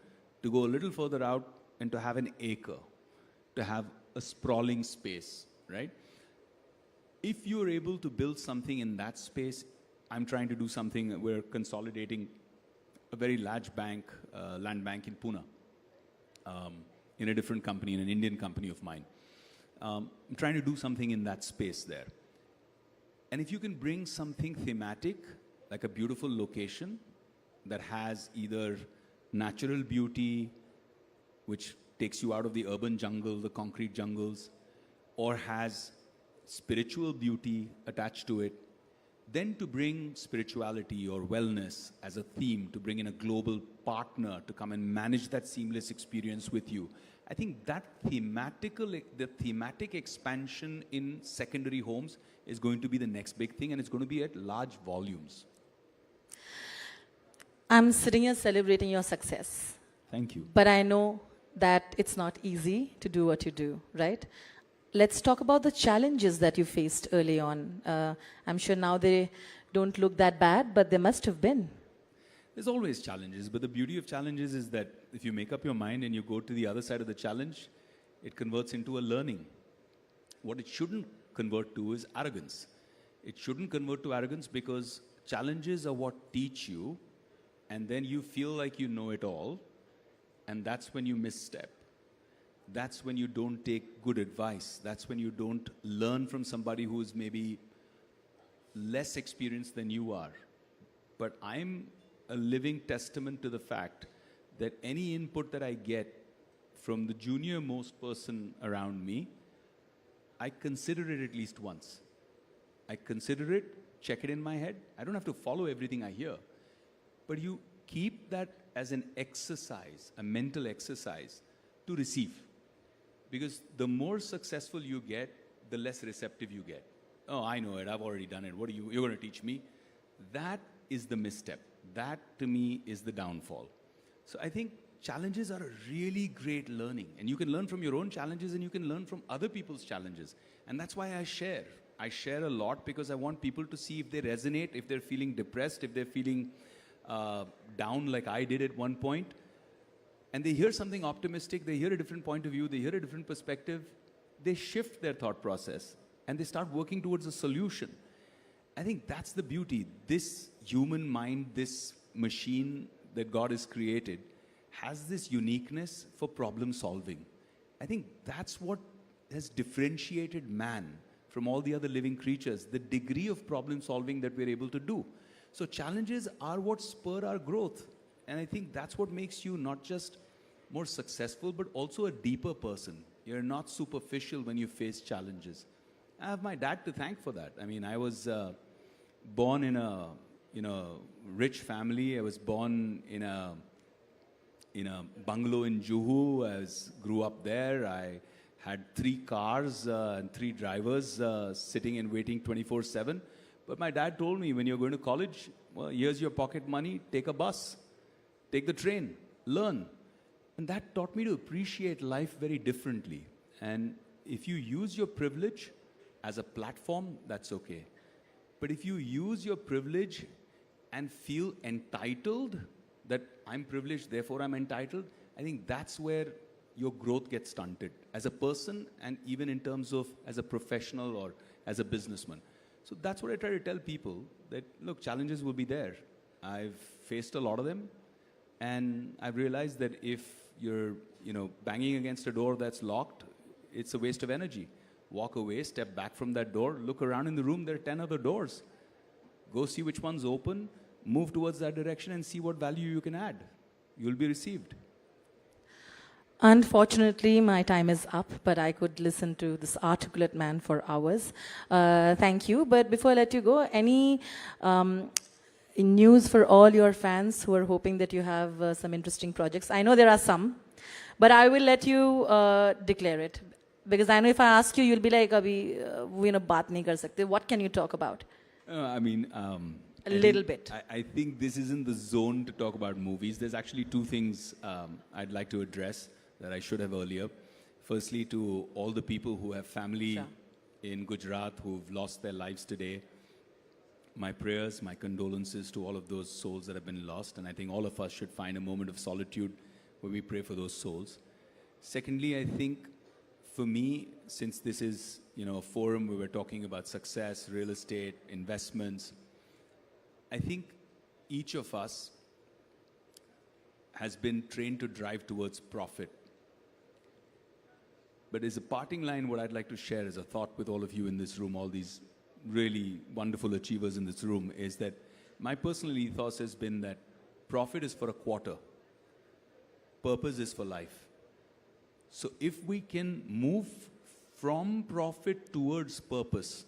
to go a little further out and to have an acre, to have a sprawling space, right? If you're able to build something in that space, I'm trying to do something, we're consolidating a very large bank, land bank in Pune, in a different company, in an Indian company of mine. I'm trying to do something in that space there. And if you can bring something thematic, like a beautiful location that has either natural beauty, which takes you out of the urban jungle, the concrete jungles, or has spiritual beauty attached to it, then to bring spirituality or wellness as a theme, to bring in a global partner to come and manage that seamless experience with you. I think that the thematic expansion in secondary homes is going to be the next big thing, and it's going to be at large volumes. I'm sitting here celebrating your success. Thank you. But I know that it's not easy to do what you do, right? Let's talk about the challenges that you faced early on. I'm sure now they don't look that bad, but there must have been. There's always challenges, but the beauty of challenges is that if you make up your mind and you go to the other side of the challenge, it converts into a learning. What it shouldn't convert to is arrogance. It shouldn't convert to arrogance because challenges are what teach you, and then you feel like you know it all, and that's when you misstep. That's when you don't take good advice. That's when you don't learn from somebody who's maybe less experienced than you are. But I'm a living testament to the fact that any input that I get from the junior most person around me, I consider it at least once. I consider it, check it in my head. I don't have to follow everything I hear. But you keep that as an exercise, a mental exercise to receive. Because the more successful you get, the less receptive you get. Oh, I know it, I've already done it. What are you're going to teach me? That is the misstep. That, to me, is the downfall. So I think challenges are a really great learning. And you can learn from your own challenges and you can learn from other people's challenges. And that's why I share. I share a lot because I want people to see if they resonate, if they're feeling depressed, if they're feeling down like I did at one point. And they hear something optimistic, they hear a different point of view, they hear a different perspective, they shift their thought process and they start working towards a solution. I think that's the beauty. This human mind, this machine that God has created, has this uniqueness for problem solving. I think that's what has differentiated man from all the other living creatures, the degree of problem solving that we're able to do. So challenges are what spur our growth. And I think that's what makes you not just more successful, but also a deeper person. You're not superficial when you face challenges. I have my dad to thank for that. I mean, I was born in a rich family. I was born in a bungalow in Juhu. I grew up there. I had 3 cars and 3 drivers sitting and waiting 24/7. But my dad told me, when you're going to college, well, here's your pocket money, take a bus. Take the train, learn. And that taught me to appreciate life very differently. And if you use your privilege as a platform, that's okay. But if you use your privilege and feel entitled, that I'm privileged, therefore I'm entitled, I think that's where your growth gets stunted as a person and even in terms of as a professional or as a businessman. So that's what I try to tell people, that look, challenges will be there. I've faced a lot of them. And I've realized that if you're, banging against a door that's locked, it's a waste of energy. Walk away, step back from that door, look around in the room, there are 10 other doors. Go see which one's open, move towards that direction and see what value you can add. You'll be received. Unfortunately, my time is up, but I could listen to this articulate man for hours. Thank you. But before I let you go, any news for all your fans who are hoping that you have some interesting projects? I know there are some, but I will let you declare it. Because I know if I ask you, you'll be like, abhi, baat nahi kar sakte. What can you talk about? A little bit. I think this isn't the zone to talk about movies. There's actually 2 things I'd like to address that I should have earlier. Firstly, to all the people who have family in Gujarat who've lost their lives today, my prayers, my condolences to all of those souls that have been lost. And I think all of us should find a moment of solitude where we pray for those souls. Secondly, I think for me, since this is a forum where we're talking about success, real estate, investments, I think each of us has been trained to drive towards profit. But as a parting line, what I'd like to share as a thought with all of you in this room, all these really wonderful achievers in this room, is that my personal ethos has been that profit is for a quarter. purpose is for life. So if we can move from profit towards purpose,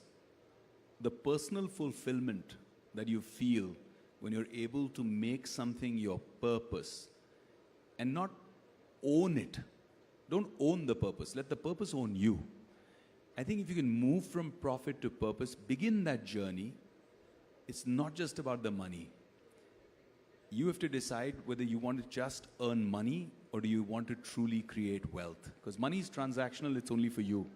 the personal fulfillment that you feel when you're able to make something your purpose and not own it. Don't own the purpose. Let the purpose own you. I think if you can move from profit to purpose, begin that journey, it's not just about the money. You have to decide whether you want to just earn money or do you want to truly create wealth. Because money is transactional, it's only for you.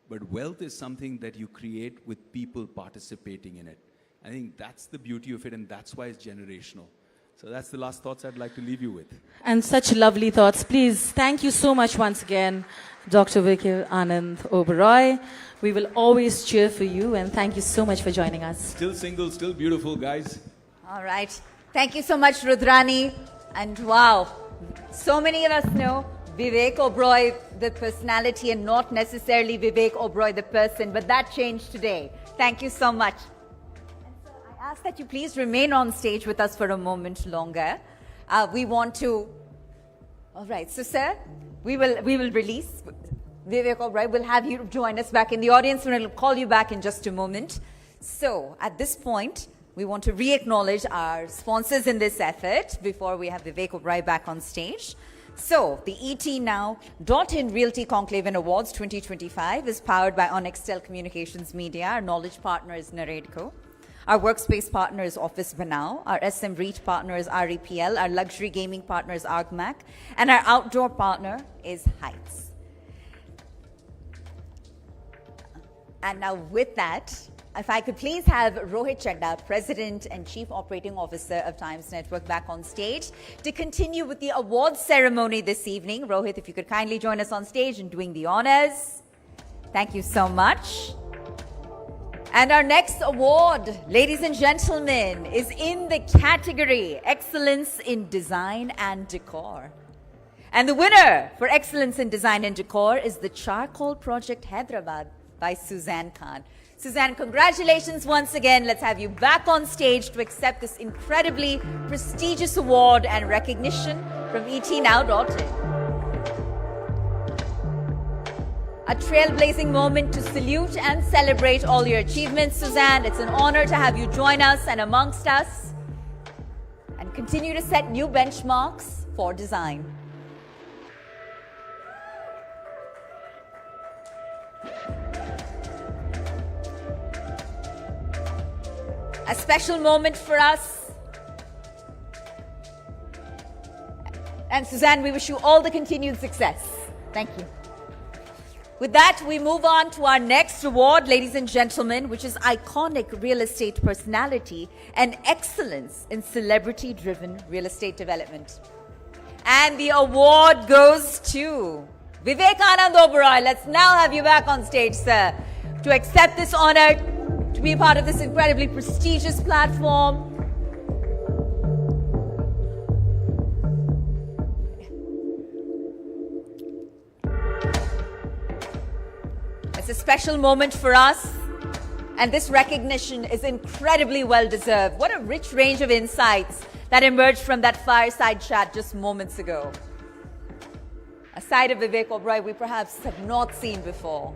But wealth is something that you create with people participating in it. I think that's the beauty of it, and that's why it's generational. So that's the last thoughts I'd like to leave you with. And such lovely thoughts. Please, thank you so much once again, Dr. Vikir Anand Oberoi. We will always cheer for you, and thank you so much for joining us. Still single, still beautiful, guys. All right. Thank you so much, Rudrani. And wow, so many of us know Vivek Oberoi, the personality, and not necessarily Vivek Oberoi, the person, but that changed today. Thank you so much. I ask that you please remain on stage with us for a moment longer. We want to... All right, so sir, we will release Vivek Oberoi. We'll have you join us back in the audience, and we'll call you back in just a moment. So at this point, we want to re-acknowledge our sponsors in this effort before we have Vivek Oberoi back on stage. So, the ET Now .in Realty Conclave and Awards 2025 is powered by Onextel Communications Media. Our knowledge partner is Naredco. Our workspace partner is Office Banao. Our SM REIT partner is REPL. Our luxury gaming partner is Argmac. And our outdoor partner is Heights. And now with that, if I could please have Rohit Chadda, President and Chief Operating Officer of Times Network, back on stage to continue with the awards ceremony this evening. Rohit, if you could kindly join us on stage in doing the honors. Thank you so much. And our next award, ladies and gentlemen, is in the category Excellence in Design and Decor. And the winner for Excellence in Design and Decor is the Charcoal Project Hyderabad by Suzanne Khan. Suzanne, congratulations once again. Let's have you back on stage to accept this incredibly prestigious award and recognition from etnow.in. A trailblazing moment to salute and celebrate all your achievements, Suzanne. It's an honor to have you join us and amongst us and continue to set new benchmarks for design. A special moment for us. And Suzanne, we wish you all the continued success. Thank you. With that, we move on to our next award, ladies and gentlemen, which is Iconic Real Estate Personality and Excellence in Celebrity-Driven Real Estate Development. And the award goes to Vivek Anand Oberoi. Let's now have you back on stage, sir, to accept this honor, to be a part of this incredibly prestigious platform. It's a special moment for us, and this recognition is incredibly well deserved. What a rich range of insights that emerged from that fireside chat just moments ago. A side of Vivek Oberoi we perhaps have not seen before.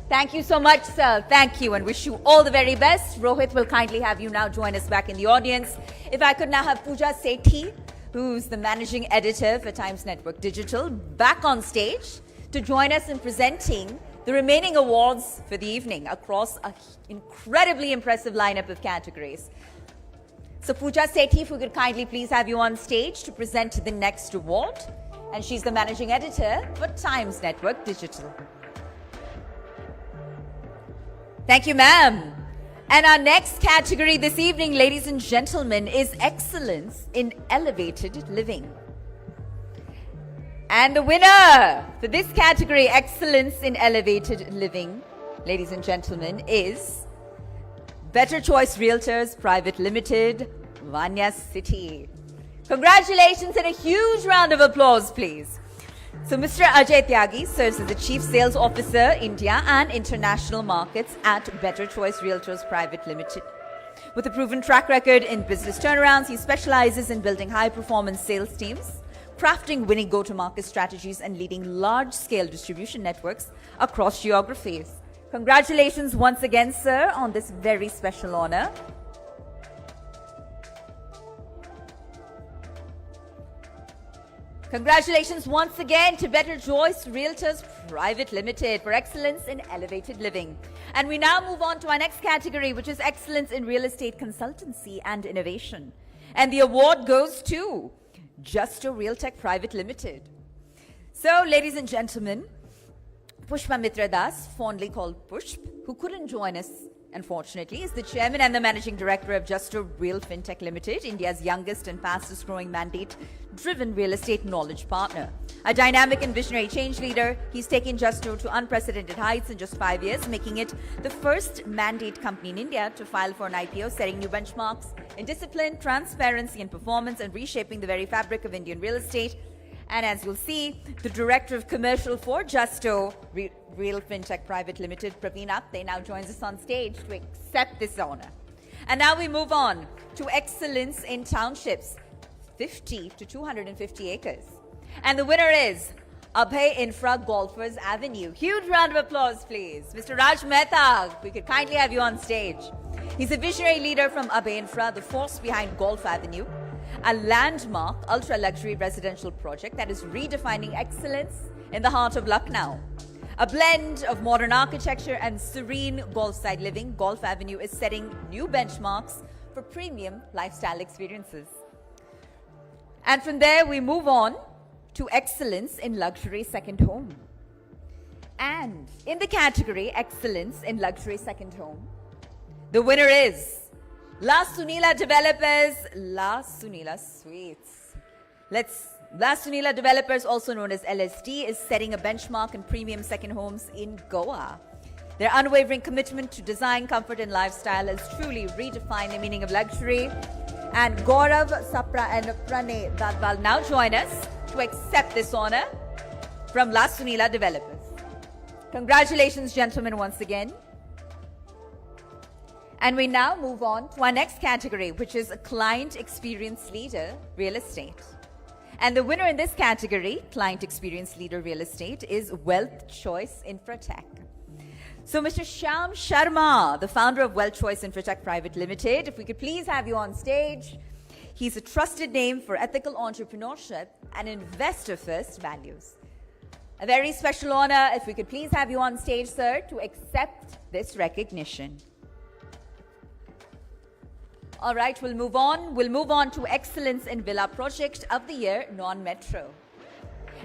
Thank you so much, sir. Thank you, and wish you all the very best. Rohit will kindly have you now join us back in the audience. If I could now have Pooja Sethi, who's the managing editor for Times Network Digital, back on stage to join us in presenting the remaining awards for the evening across an incredibly impressive lineup of categories. So Pooja Sethi, if we could kindly please have you on stage to present the next award. And she's the managing editor for Times Network Digital. Thank you, ma'am. And our next category this evening, ladies and gentlemen, is Excellence in Elevated Living. And the winner for this category, Excellence in Elevated Living, ladies and gentlemen, is Better Choice Realtors Private Limited, Vanya City. Congratulations and a huge round of applause, please. So Mr. Ajay Tyagi serves as the Chief Sales Officer, India and International Markets at Better Choice Realtors Private Limited. With a proven track record in business turnarounds, he specializes in building high-performance sales teams crafting winning go-to-market strategies and leading large-scale distribution networks across geographies. Congratulations once again, sir, on this very special honor. Congratulations once again to Better Choice Realtors Private Limited for excellence in elevated living. And we now move on to our next category, which is excellence in real estate consultancy and innovation. And the award goes to Justo Realtech Private Limited. So, ladies and gentlemen, Pushpa Mitra Das, fondly called Pushp, who couldn't join us, unfortunately, is the chairman and the managing director of Justo Real Fintech Limited, India's youngest and fastest growing mandate-driven real estate knowledge partner. A dynamic and visionary change leader, he's taken Justo to unprecedented heights in just 5 years, making it the first mandate company in India to file for an IPO, setting new benchmarks in discipline, transparency, and performance, and reshaping the very fabric of Indian real estate. And as you'll see, the director of commercial for Justo Real Fintech Private Limited, Praveen Apte, now joins us on stage to accept this honor. And now we move on to excellence in townships, 50 to 250 acres. And the winner is Abhay Infra Golfers Avenue. Huge round of applause, please. Mr. Raj Mehta, we could kindly have you on stage. He's a visionary leader from Abhay Infra, the force behind Golf Avenue, a landmark ultra-luxury residential project that is redefining excellence in the heart of Lucknow. A blend of modern architecture and serene golf-side living, Golf Avenue is setting new benchmarks for premium lifestyle experiences. And from there, we move on to excellence in luxury second home. And in the category excellence in luxury second home, the winner is La Sunila Developers, La Sunila Suites. La Sunila Developers, also known as LSD, is setting a benchmark in premium second homes in Goa. Their unwavering commitment to design, comfort, and lifestyle has truly redefined the meaning of luxury. And Gaurav Sapra and Pranay Dadwal now join us to accept this honor from La Sunila Developers. Congratulations, gentlemen, once again. And we now move on to our next category, which is a Client Experience Leader Real Estate. And the winner in this category, Client Experience Leader Real Estate, is Wealth Choice Infratech. So Mr. Shyam Sharma, the founder of Wealth Choice Infratech Private Limited, if we could please have you on stage. He's a trusted name for ethical entrepreneurship and investor-first values. A very special honor, if we could please have you on stage, sir, to accept this recognition. All right, we'll move on. We'll move on to Excellence in Villa Project of the Year, Non-Metro.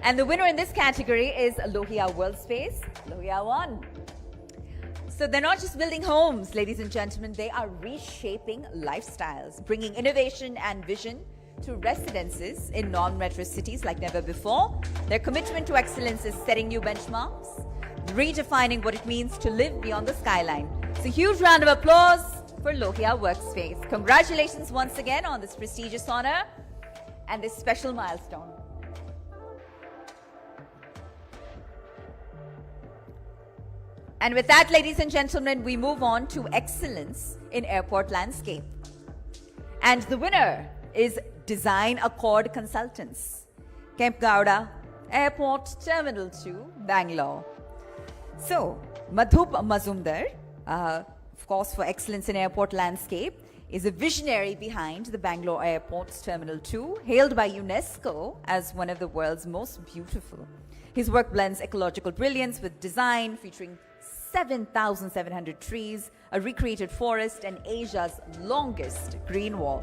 And the winner in this category is Lohia Workspace, Lohia 1. So they're not just building homes, ladies and gentlemen, they are reshaping lifestyles, bringing innovation and vision to residences in non-metro cities like never before. Their commitment to excellence is setting new benchmarks, redefining what it means to live beyond the skyline. So huge round of applause for Lohia Workspace. Congratulations once again on this prestigious honor and this special milestone. And with that, ladies and gentlemen, we move on to excellence in airport landscape. And the winner is Design Accord Consultants, Kemp Gowda Airport Terminal 2, Bangalore. So, Madhup Mazumdar, of course, for excellence in airport landscape, is a visionary behind the Bangalore Airport's Terminal 2, hailed by UNESCO as one of the world's most beautiful. His work blends ecological brilliance with design, featuring 7,700 trees, a recreated forest, and Asia's longest green wall.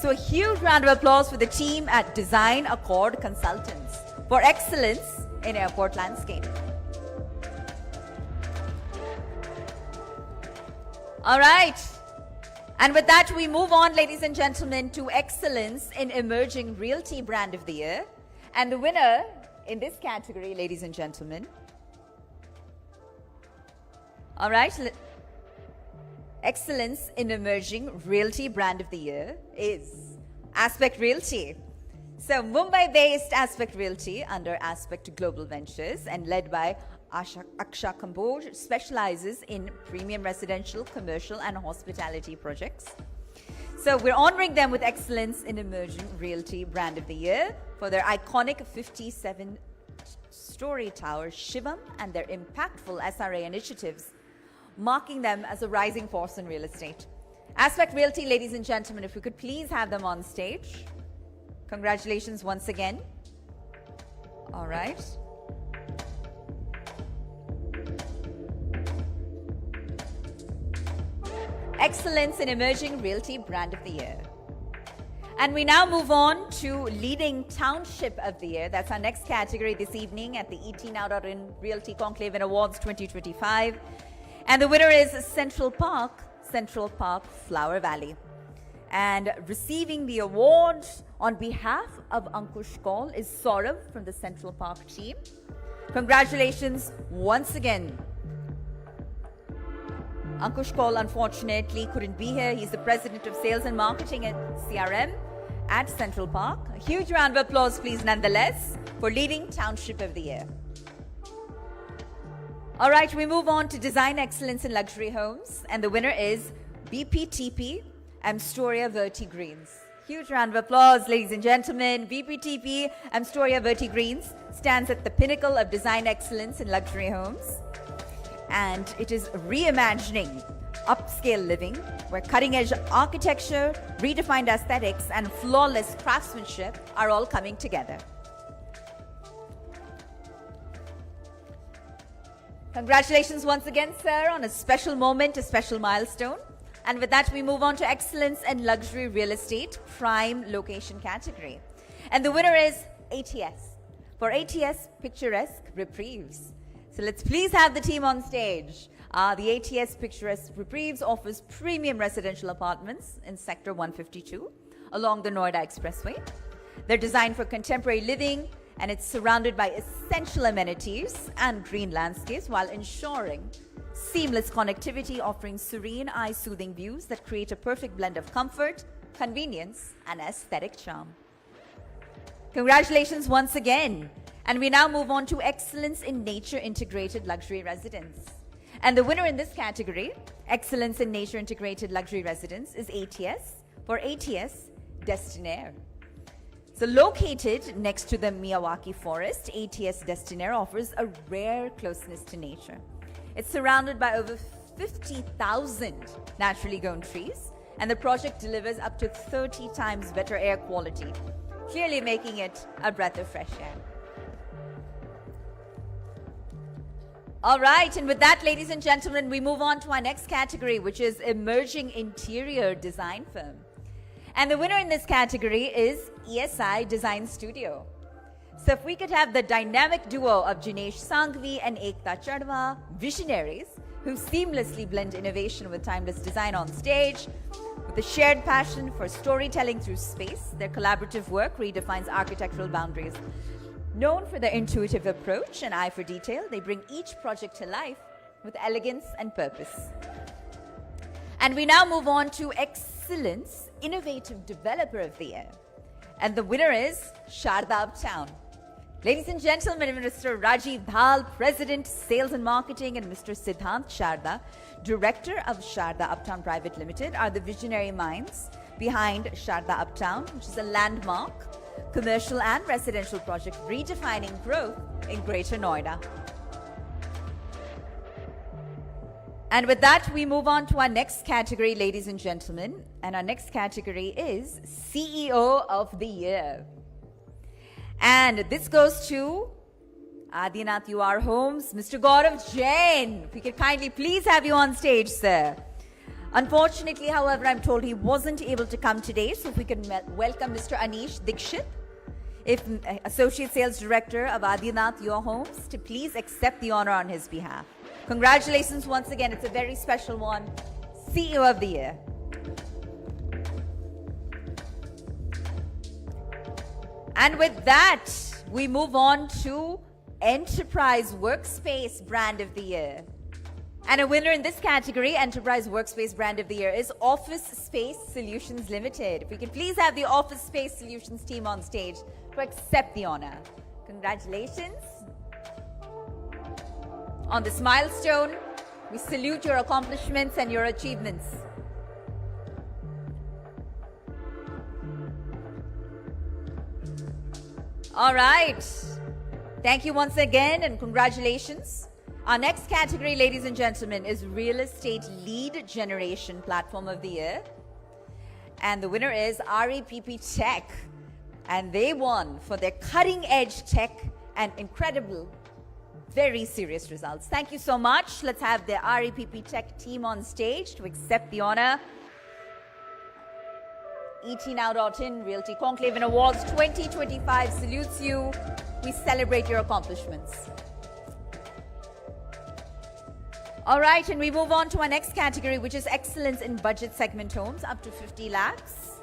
So a huge round of applause for the team at Design Accord Consultants for excellence in airport landscape. All right. And with that, we move on, ladies and gentlemen, to excellence in emerging realty brand of the year. And the winner in this category, ladies and gentlemen, all right, excellence in emerging realty brand of the year is Aspect Realty. So Mumbai-based Aspect Realty under Aspect Global Ventures and led by Aksha Kamboj specializes in premium residential, commercial and hospitality projects. So we're honoring them with Excellence in Emerging Realty Brand of the Year for their iconic 57-story tower, Shivam, and their impactful SRA initiatives, marking them as a rising force in real estate. Aspect Realty, ladies and gentlemen, if we could please have them on stage. Congratulations once again. All right. Excellence in Emerging Realty Brand of the Year. And we now move on to Leading Township of the Year. That's our next category this evening at the ET-Now.in Realty Conclave and Awards 2025. And the winner is Central Park Flower Valley. And receiving the award on behalf of Ankush Kaul is Saurav from the Central Park team. Congratulations once again. Ankush Kaul unfortunately couldn't be here. He's the President of Sales and Marketing at CRM at Central Park. A huge round of applause, please, nonetheless, for Leading Township of the Year. All right, we move on to Design Excellence in Luxury Homes, and the winner is BPTP Amstoria Verti Greens. Huge round of applause, ladies and gentlemen. BPTP Amstoria Verti Greens stands at the pinnacle of design excellence in luxury homes. And it is reimagining upscale living, where cutting-edge architecture, redefined aesthetics, and flawless craftsmanship are all coming together. Congratulations once again, sir, on a special moment, a special milestone. And with that, we move on to Excellence and Luxury Real Estate Prime Location category. And the winner is ATS, for ATS Picturesque Reprieves. So let's please have the team on stage. The ATS Picturesque Reprieves offers premium residential apartments in Sector 152 along the Noida Expressway. They're designed for contemporary living, and it's surrounded by essential amenities and green landscapes while ensuring seamless connectivity, offering serene, eye-soothing views that create a perfect blend of comfort, convenience, and aesthetic charm. Congratulations once again. And we now move on to Excellence in Nature Integrated Luxury Residence. And the winner in this category, Excellence in Nature Integrated Luxury Residence, is ATS, for ATS Destinaire. So located next to the Miyawaki Forest, ATS Destinaire offers a rare closeness to nature. It's surrounded by over 50,000 naturally grown trees, and the project delivers up to 30 times better air quality, clearly making it a breath of fresh air. All right, and with that, ladies and gentlemen, we move on to our next category, which is Emerging Interior Design Firm. And the winner in this category is ESI Design Studio. So if we could have the dynamic duo of Jinesh Sanghvi and Ekta Chadwa, visionaries, who seamlessly blend innovation with timeless design on stage, with a shared passion for storytelling through space, their collaborative work redefines architectural boundaries. Known for their intuitive approach and eye for detail, they bring each project to life with elegance and purpose. And we now move on to Excellence Innovative Developer of the Year. And the winner is Sharda Uptown. Ladies and gentlemen, Mr. Rajiv Dhal, President, Sales and Marketing, and Mr. Siddhant Sharda, Director of Sharda Uptown Private Limited, are the visionary minds behind Sharda Uptown, which is a landmark commercial and residential project redefining growth in Greater Noida. And with that, we move on to our next category, ladies and gentlemen. And our next category is CEO of the Year. And this goes to Adinath UR Homes, Mr. Gaurav Jain. If we could kindly please have you on stage, sir. Unfortunately, however, I'm told he wasn't able to come today, so if we can welcome Mr. Anish Dikshit, Associate Sales Director of Adinath UR Homes, to please accept the honor on his behalf. Congratulations once again. It's a very special one. CEO of the Year. And with that, we move on to Enterprise Workspace Brand of the Year. And a winner in this category, Enterprise Workspace Brand of the Year, is Office Space Solutions Limited. If we could please have the Office Space Solutions team on stage to accept the honor. Congratulations. On this milestone, we salute your accomplishments and your achievements. All right. Thank you once again and congratulations. Our next category, ladies and gentlemen, is Real Estate Lead Generation Platform of the Year. And the winner is REPP Tech. And they won for their cutting-edge tech and incredible, very serious results. Thank you so much. Let's have the REPP Tech team on stage to accept the honor. ETNow.in, Realty Conclave and Awards 2025 salutes you. We celebrate your accomplishments. All right, and we move on to our next category, which is Excellence in Budget Segment Homes, up to 50 lakhs.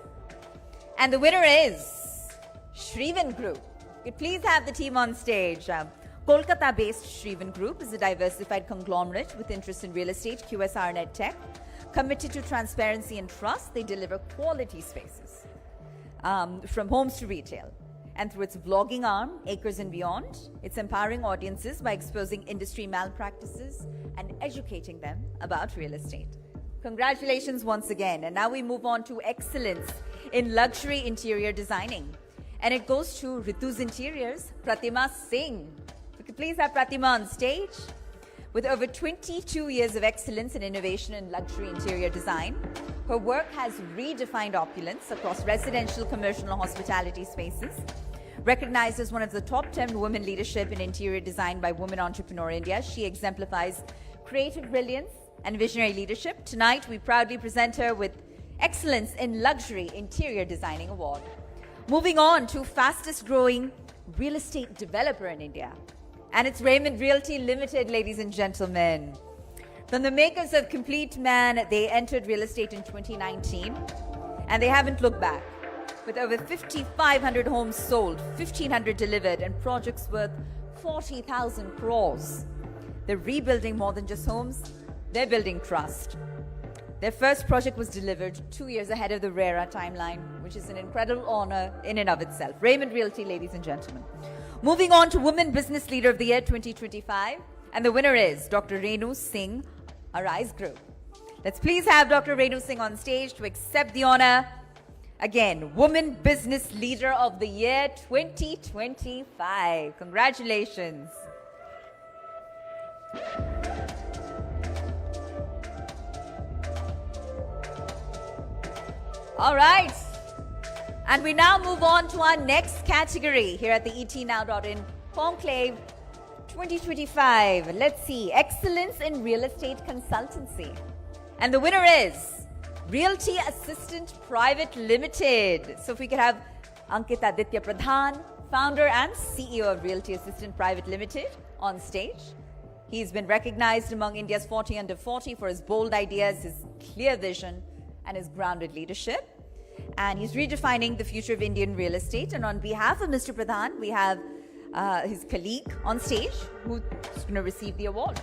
And the winner is Shrivan Group. Could please have the team on stage. Kolkata-based Shrivan Group is a diversified conglomerate with interest in real estate, QSR and EdTech. Committed to transparency and trust, they deliver quality spaces from homes to retail. And through its blogging arm, Acres and Beyond, it's empowering audiences by exposing industry malpractices and educating them about real estate. Congratulations once again. And now we move on to Excellence in Luxury Interior Designing. And it goes to Ritu's Interiors, Pratima Singh. We could please have Pratima on stage. With over 22 years of excellence and innovation in luxury interior design, her work has redefined opulence across residential, commercial, and hospitality spaces. Recognized as one of the top 10 women leadership in interior design by Women Entrepreneur India, she exemplifies creative brilliance and visionary leadership. Tonight, we proudly present her with Excellence in Luxury Interior Designing Award. Moving on to fastest growing real estate developer in India. And it's Raymond Realty Limited, ladies and gentlemen. From the makers of Complete Man, they entered real estate in 2019, and they haven't looked back. With over 5,500 homes sold, 1,500 delivered, and projects worth 40,000 crores. They're rebuilding more than just homes, they're building trust. Their first project was delivered 2 years ahead of the RERA timeline, which is an incredible honor in and of itself. Raymond Realty, ladies and gentlemen. Moving on to Women Business Leader of the Year 2025, and the winner is Dr. Renu Singh, Arise Group. Let's please have Dr. Renu Singh on stage to accept the honor. Again, Women Business Leader of the Year 2025. Congratulations. All right. And we now move on to our next category here at the ETNow.in Conclave 2025. Let's see. Excellence in Real Estate Consultancy. And the winner is Realty Assistant Private Limited. So if we could have Ankit Aditya Pradhan, founder and CEO of Realty Assistant Private Limited, on stage. He's been recognized among India's 40 under 40 for his bold ideas, his clear vision, and his grounded leadership. And he's redefining the future of Indian real estate. And on behalf of Mr. Pradhan, we have his colleague on stage who's going to receive the award.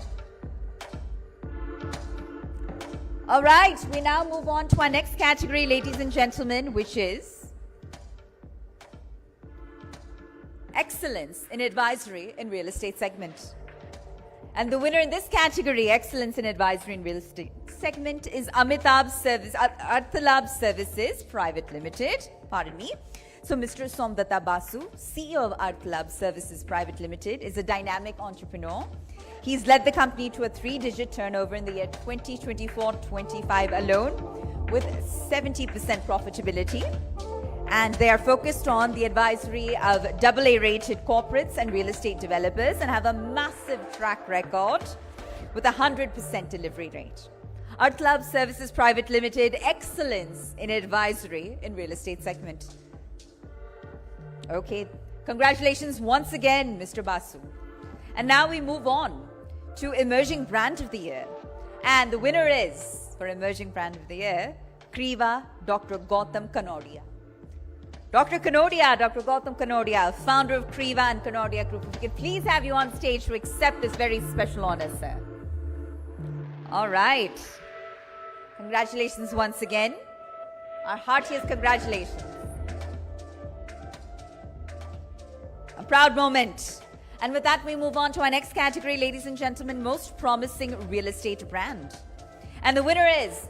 All right, we now move on to our next category, ladies and gentlemen, which is Excellence in Advisory in Real Estate segment. And the winner in this category, Excellence in Advisory in Real Estate segment, is Arthalab Services Private Limited. Pardon me. So Mr. Somdatta Basu, CEO of Arthalab Services Private Limited, is a dynamic entrepreneur. He's led the company to a 3-digit turnover in the year 2024-25 alone, with 70% profitability. And they are focused on the advisory of AA-rated corporates and real estate developers and have a massive track record with a 100% delivery rate. Arthalab Services Private Limited, Excellence in Advisory in Real Estate segment. Okay, congratulations once again, Mr. Basu. And now we move on to Emerging Brand of the Year. And the winner is, for Emerging Brand of the Year, Kriva Dr. Gautam Kanodia. Dr. Gautam Kanodia, founder of Kriva and Kanodia Group. If we could please have you on stage to accept this very special honor, sir. All right. Congratulations once again. Our heartiest congratulations. A proud moment. And with that, we move on to our next category, ladies and gentlemen, Most Promising Real Estate Brand. And the winner is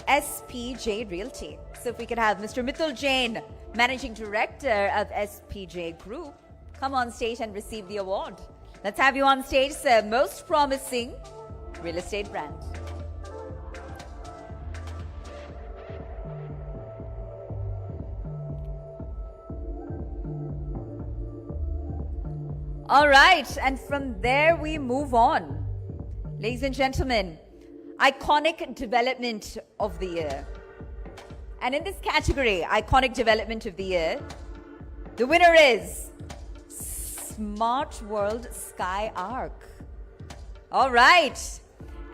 SPJ Realty. So if we could have Mr. Mithul Jain, Managing Director of SPJ Group, come on stage and receive the award. Let's have you on stage, sir. Most promising real estate brand. All right, and from there we move on. Ladies and gentlemen, iconic development of the year. And in this category, iconic development of the year, the winner is Smart World Sky Arc. All right.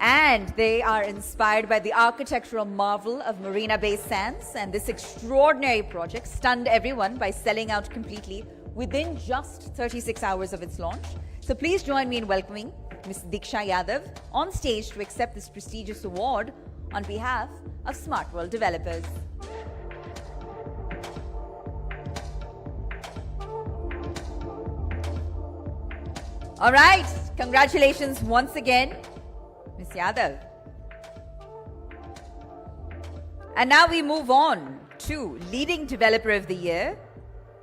And they are inspired by the architectural marvel of Marina Bay Sands. And this extraordinary project stunned everyone by selling out completely within just 36 hours of its launch. So please join me in welcoming Ms. Diksha Yadav on stage to accept this prestigious award on behalf of Smart World Developers. All right, congratulations once again, Ms. Yadav. And now we move on to Leading Developer of the Year.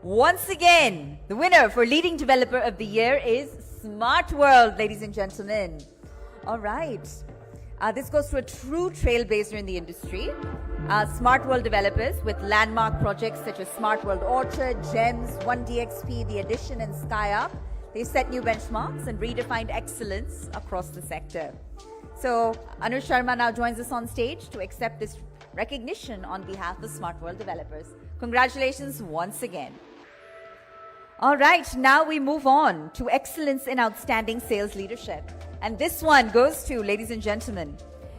Once again, the winner for Leading Developer of the Year is Smart World, ladies and gentlemen. All right. This goes to a true trailblazer in the industry. Smart World developers with landmark projects such as Smart World Orchard, GEMS, 1DXP, The Addition, and SkyUp. They set new benchmarks and redefined excellence across the sector. So, Anush Sharma now joins us on stage to accept this recognition on behalf of Smart World developers. Congratulations once again. All right, now we move on to excellence in outstanding sales leadership. And this one goes to, ladies and gentlemen,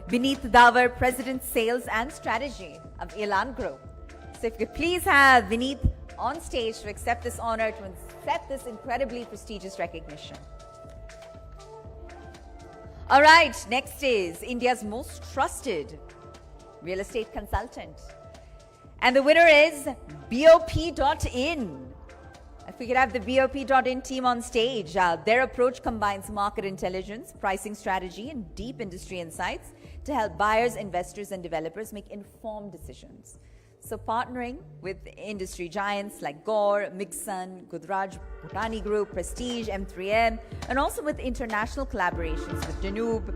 Vineet Davar, President Sales and Strategy of Elan Group. So if you could please have Vineet on stage to accept this honor, to accept this incredibly prestigious recognition. All right, next is India's most trusted real estate consultant. And the winner is BOP.in. If we could have the BOP.in team on stage. Their approach combines market intelligence, pricing strategy, and deep industry insights to help buyers, investors, and developers make informed decisions. So partnering with industry giants like Gore, Mixon, Godrej, Bhutani Group, Prestige, M3M, and also with international collaborations with Danube,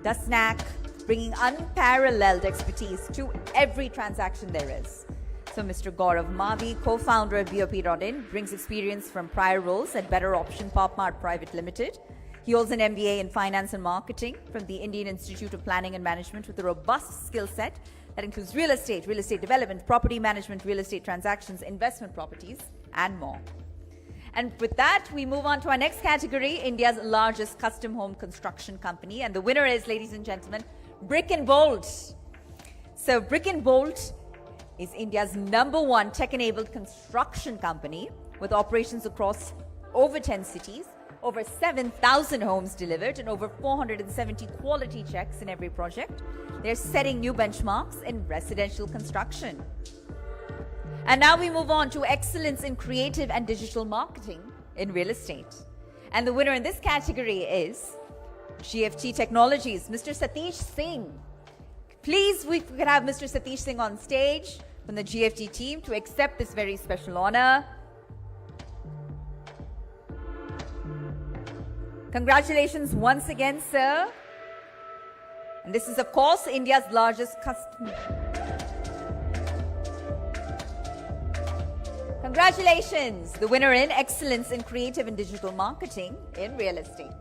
Dasnak, bringing unparalleled expertise to every transaction there is. So Mr. Gaurav Mavi, co-founder of BOP.in, brings experience from prior roles at Better Option PopMart Private Limited. He holds an MBA in Finance and Marketing from the Indian Institute of Planning and Management with a robust skill set that includes real estate development, property management, real estate transactions, investment properties, and more. And with that, we move on to our next category, India's largest custom home construction company. And the winner is, ladies and gentlemen, Brick and Bolt. So Brick and Bolt is India's #1 tech-enabled construction company with operations across over 10 cities, over 7,000 homes delivered, and over 470 quality checks in every project. They're setting new benchmarks in residential construction. And now we move on to excellence in creative and digital marketing in real estate. And the winner in this category is GFT Technologies, Mr. Satish Singh. Please, we could have Mr. Satish Singh on stage from the GFT team to accept this very special honor. Congratulations once again, sir. And this is, of course, India's largest custom. Congratulations, the winner in excellence in creative and digital marketing in real estate.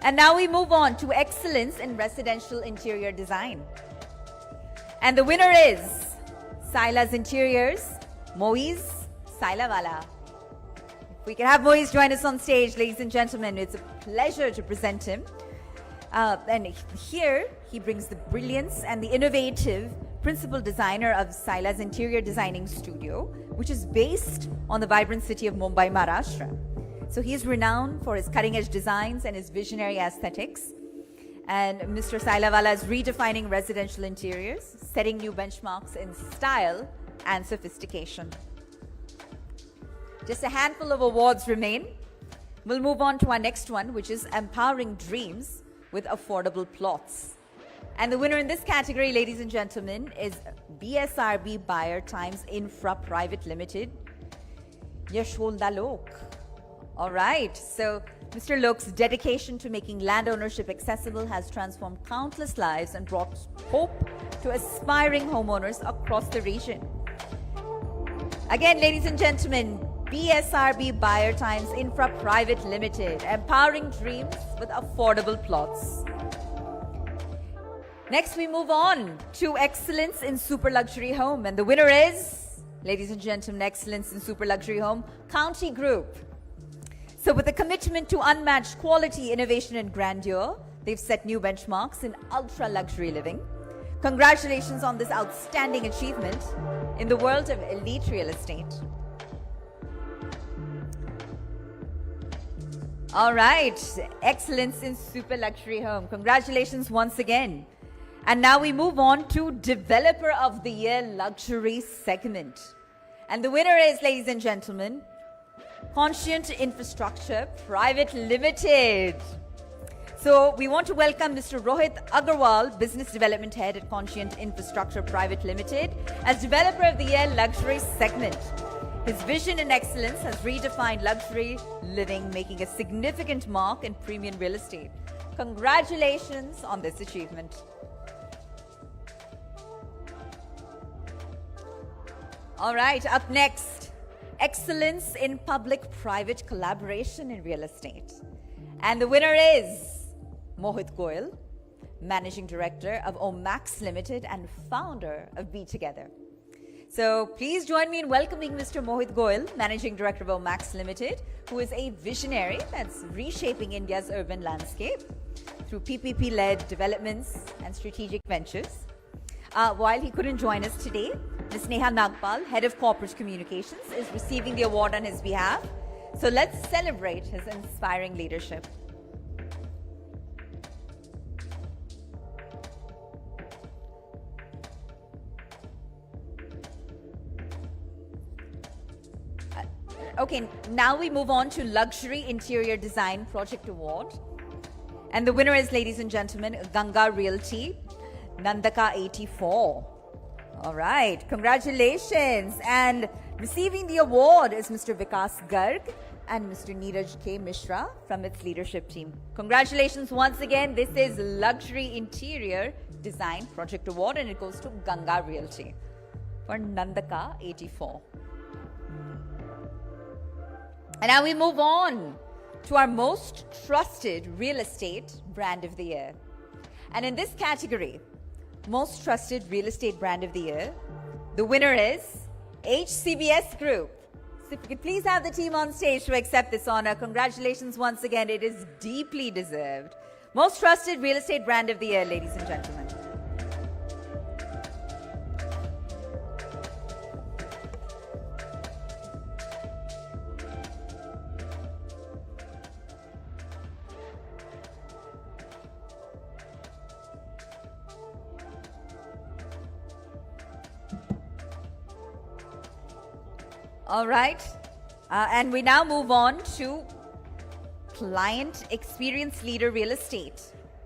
And now we move on to excellence in residential interior design. And the winner is Saila's Interiors, Moiz Sailawala. If we can have Moiz join us on stage, ladies and gentlemen, it's a pleasure to present him. And here he brings the brilliance and the innovative principal designer of Saila's Interior Designing Studio, which is based on the vibrant city of Mumbai, Maharashtra. So he is renowned for his cutting-edge designs and his visionary aesthetics. And Mr. Sailawala is redefining residential interiors, setting new benchmarks in style and sophistication. Just a handful of awards remain. We'll move on to our next one, which is Empowering Dreams with Affordable Plots. And the winner in this category, ladies and gentlemen, is BSRB Buyer Times Infra Private Limited. Yashwanda Lok. All right, so Mr. Lok's dedication to making land ownership accessible has transformed countless lives and brought hope to aspiring homeowners across the region. Again, ladies and gentlemen, BSRB Buyer Times Infra Private Limited, empowering dreams with affordable plots. Next, we move on to excellence in super luxury home, and the winner is, ladies and gentlemen, excellence in super luxury home, County Group. So with a commitment to unmatched quality, innovation and grandeur, they've set new benchmarks in ultra luxury living. Congratulations on this outstanding achievement in the world of elite real estate. All right, excellence in super luxury home. Congratulations once again. And now we move on to Developer of the Year Luxury segment. And the winner is, ladies and gentlemen, Conscient Infrastructure Private Limited. So we want to welcome Mr. Rohit Agarwal, Business Development Head at Conscient Infrastructure Private Limited, as Developer of the Year Luxury segment. His vision and excellence has redefined luxury living, making a significant mark in premium real estate. Congratulations on this achievement. All right, up next, excellence in public-private collaboration in real estate. And the winner is Mohit Goyal, Managing Director of Omax Limited and founder of Be Together. So please join me in welcoming Mr. Mohit Goyal, Managing Director of Omax Limited, who is a visionary that's reshaping India's urban landscape through PPP-led developments and strategic ventures. While he couldn't join us today, Ms. Neha Nagpal, Head of Corporate Communications, is receiving the award on his behalf. So let's celebrate his inspiring leadership. Okay, now we move on to Luxury Interior Design Project Award. And the winner is, ladies and gentlemen, Ganga Realty, Nandaka 84. All right, congratulations. And receiving the award is Mr. Vikas Garg and Mr. Neeraj K. Mishra from its leadership team. Congratulations once again. This is Luxury Interior Design Project Award, and it goes to Ganga Realty for Nandaka 84. And now we move on to our most trusted real estate brand of the year. And in this category, most trusted real estate brand of the year, the winner is HCBS Group. So if you could please have the team on stage to accept this honor. Congratulations once again. It is deeply deserved. Most trusted real estate brand of the year, ladies and gentlemen. All right, and we now move on to Client Experience Leader Real Estate.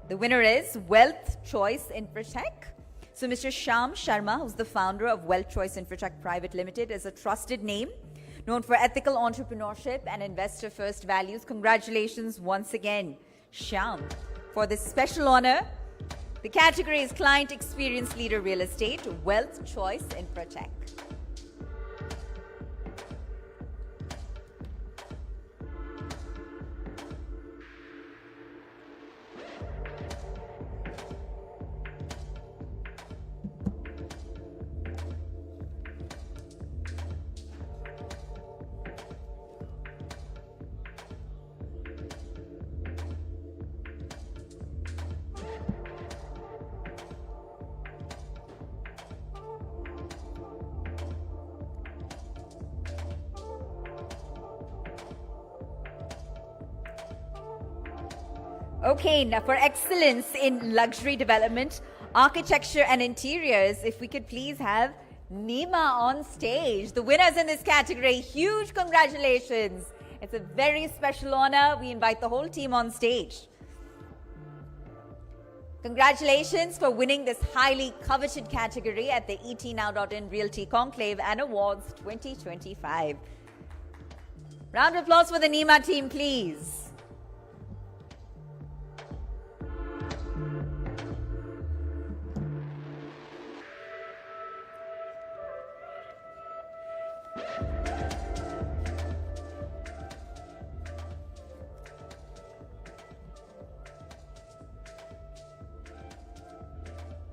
The winner is Wealth Choice Infratech. So Mr. Shyam Sharma, who's the founder of Wealth Choice Infratech Private Limited, is a trusted name, known for ethical entrepreneurship and investor-first values. Congratulations once again, Shyam, for this special honor. The category is Client Experience Leader Real Estate, Wealth Choice Infratech. Okay, now for excellence in luxury development, architecture and interiors, if we could please have Nima on stage. The winners in this category, huge congratulations. It's a very special honor. We invite the whole team on stage. Congratulations for winning this highly coveted category at the ETNow.in Realty Conclave and Awards 2025. Round of applause for the NEMA team, please.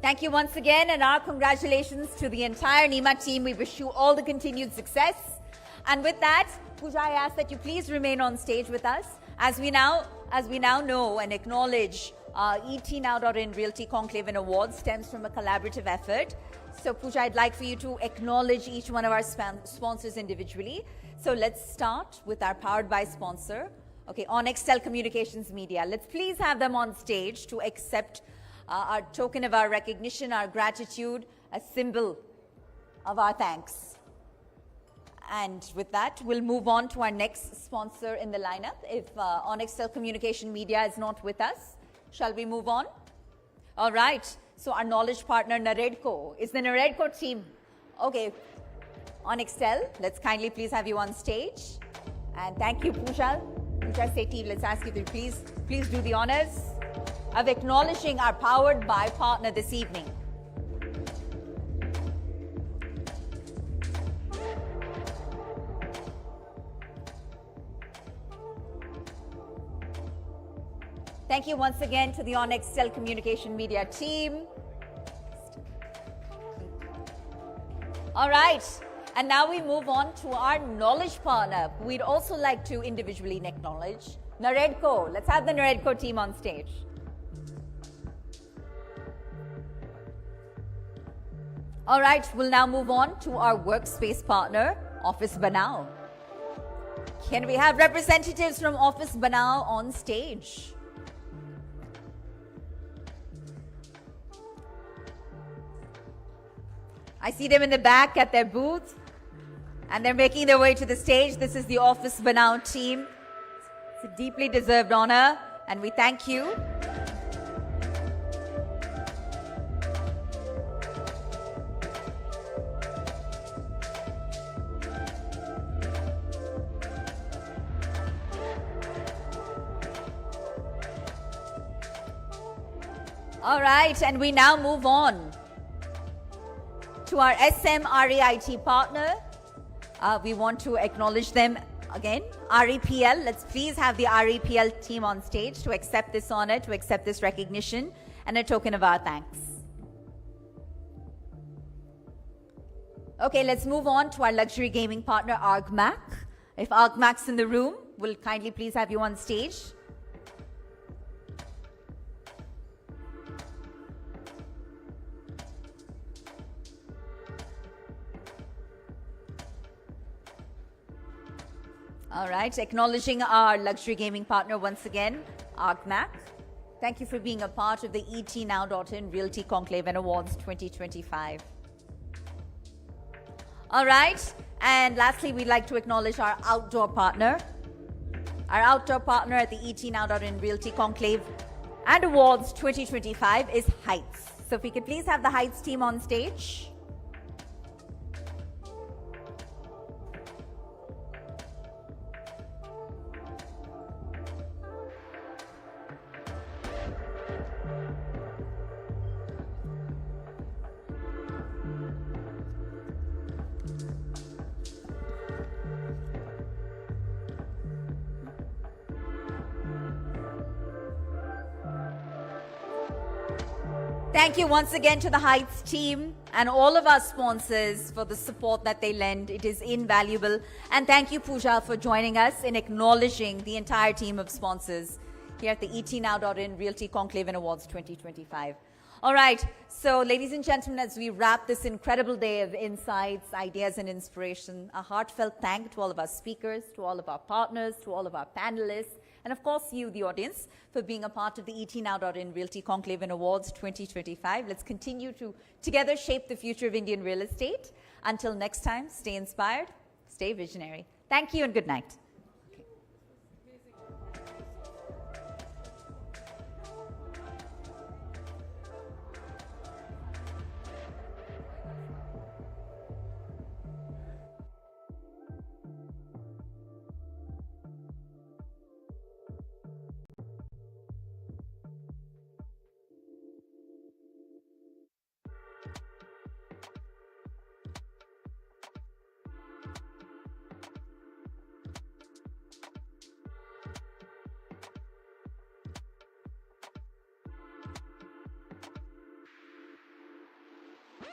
Thank you once again, and our congratulations to the entire NEMA team. We wish you all the continued success. And with that, Pooja, I ask that you please remain on stage with us as we now know and acknowledge ET Now.in Realty Conclave and Awards stems from a collaborative effort. So Pooja, I'd like for you to acknowledge each one of our sponsors individually. So let's start with our powered by sponsor, okay, Onextel Communications Media. Let's please have them on stage to accept our token of our recognition, our gratitude, a symbol of our thanks. And with that, we'll move on to our next sponsor in the lineup. If Onextel Communication Media is not with us, shall we move on? All right. So our knowledge partner, Naredco. Is the Naredco team? Okay. Onextel, let's kindly please have you on stage. And thank you, Pooja. Pooja Sethi, let's ask you to please do the honors of acknowledging our powered by partner this evening. Thank you once again to the Onextel Communication Media team. All right, and now we move on to our knowledge partner. We'd also like to individually acknowledge Naredco. Let's have the Naredco team on stage. All right, we'll now move on to our workspace partner, Office Banao. Can we have representatives from Office Banao on stage? I see them in the back at their booth, and they're making their way to the stage. This is the Office Banao team. It's a deeply deserved honor, and we thank you. All right, and we now move on to our SM REIT partner. We want to acknowledge them again. REPL, let's please have the REPL team on stage to accept this honor, to accept this recognition, and a token of our thanks. Okay, let's move on to our luxury gaming partner, ArgMac. If ArgMac's in the room, we'll kindly please have you on stage. All right, acknowledging our luxury gaming partner once again, ArgMac. Thank you for being a part of the ET Now.in Realty Conclave and Awards 2025. All right, and lastly, we'd like to acknowledge our outdoor partner. Our outdoor partner at the ET Now.in Realty Conclave and Awards 2025 is Heights. So if we could please have the Heights team on stage. Thank you once again to the Heights team and all of our sponsors for the support that they lend. It is invaluable. And thank you, Pooja, for joining us in acknowledging the entire team of sponsors here at the ET Now.in Realty Conclave and Awards 2025. All right, so ladies and gentlemen, as we wrap this incredible day of insights, ideas, and inspiration, a heartfelt thank to all of our speakers, to all of our partners, to all of our panelists, and of course you, the audience, for being a part of the ET Now.in Realty Conclave and Awards 2025. Let's continue to together shape the future of Indian real estate. Until next time, stay inspired, stay visionary. Thank you and good night.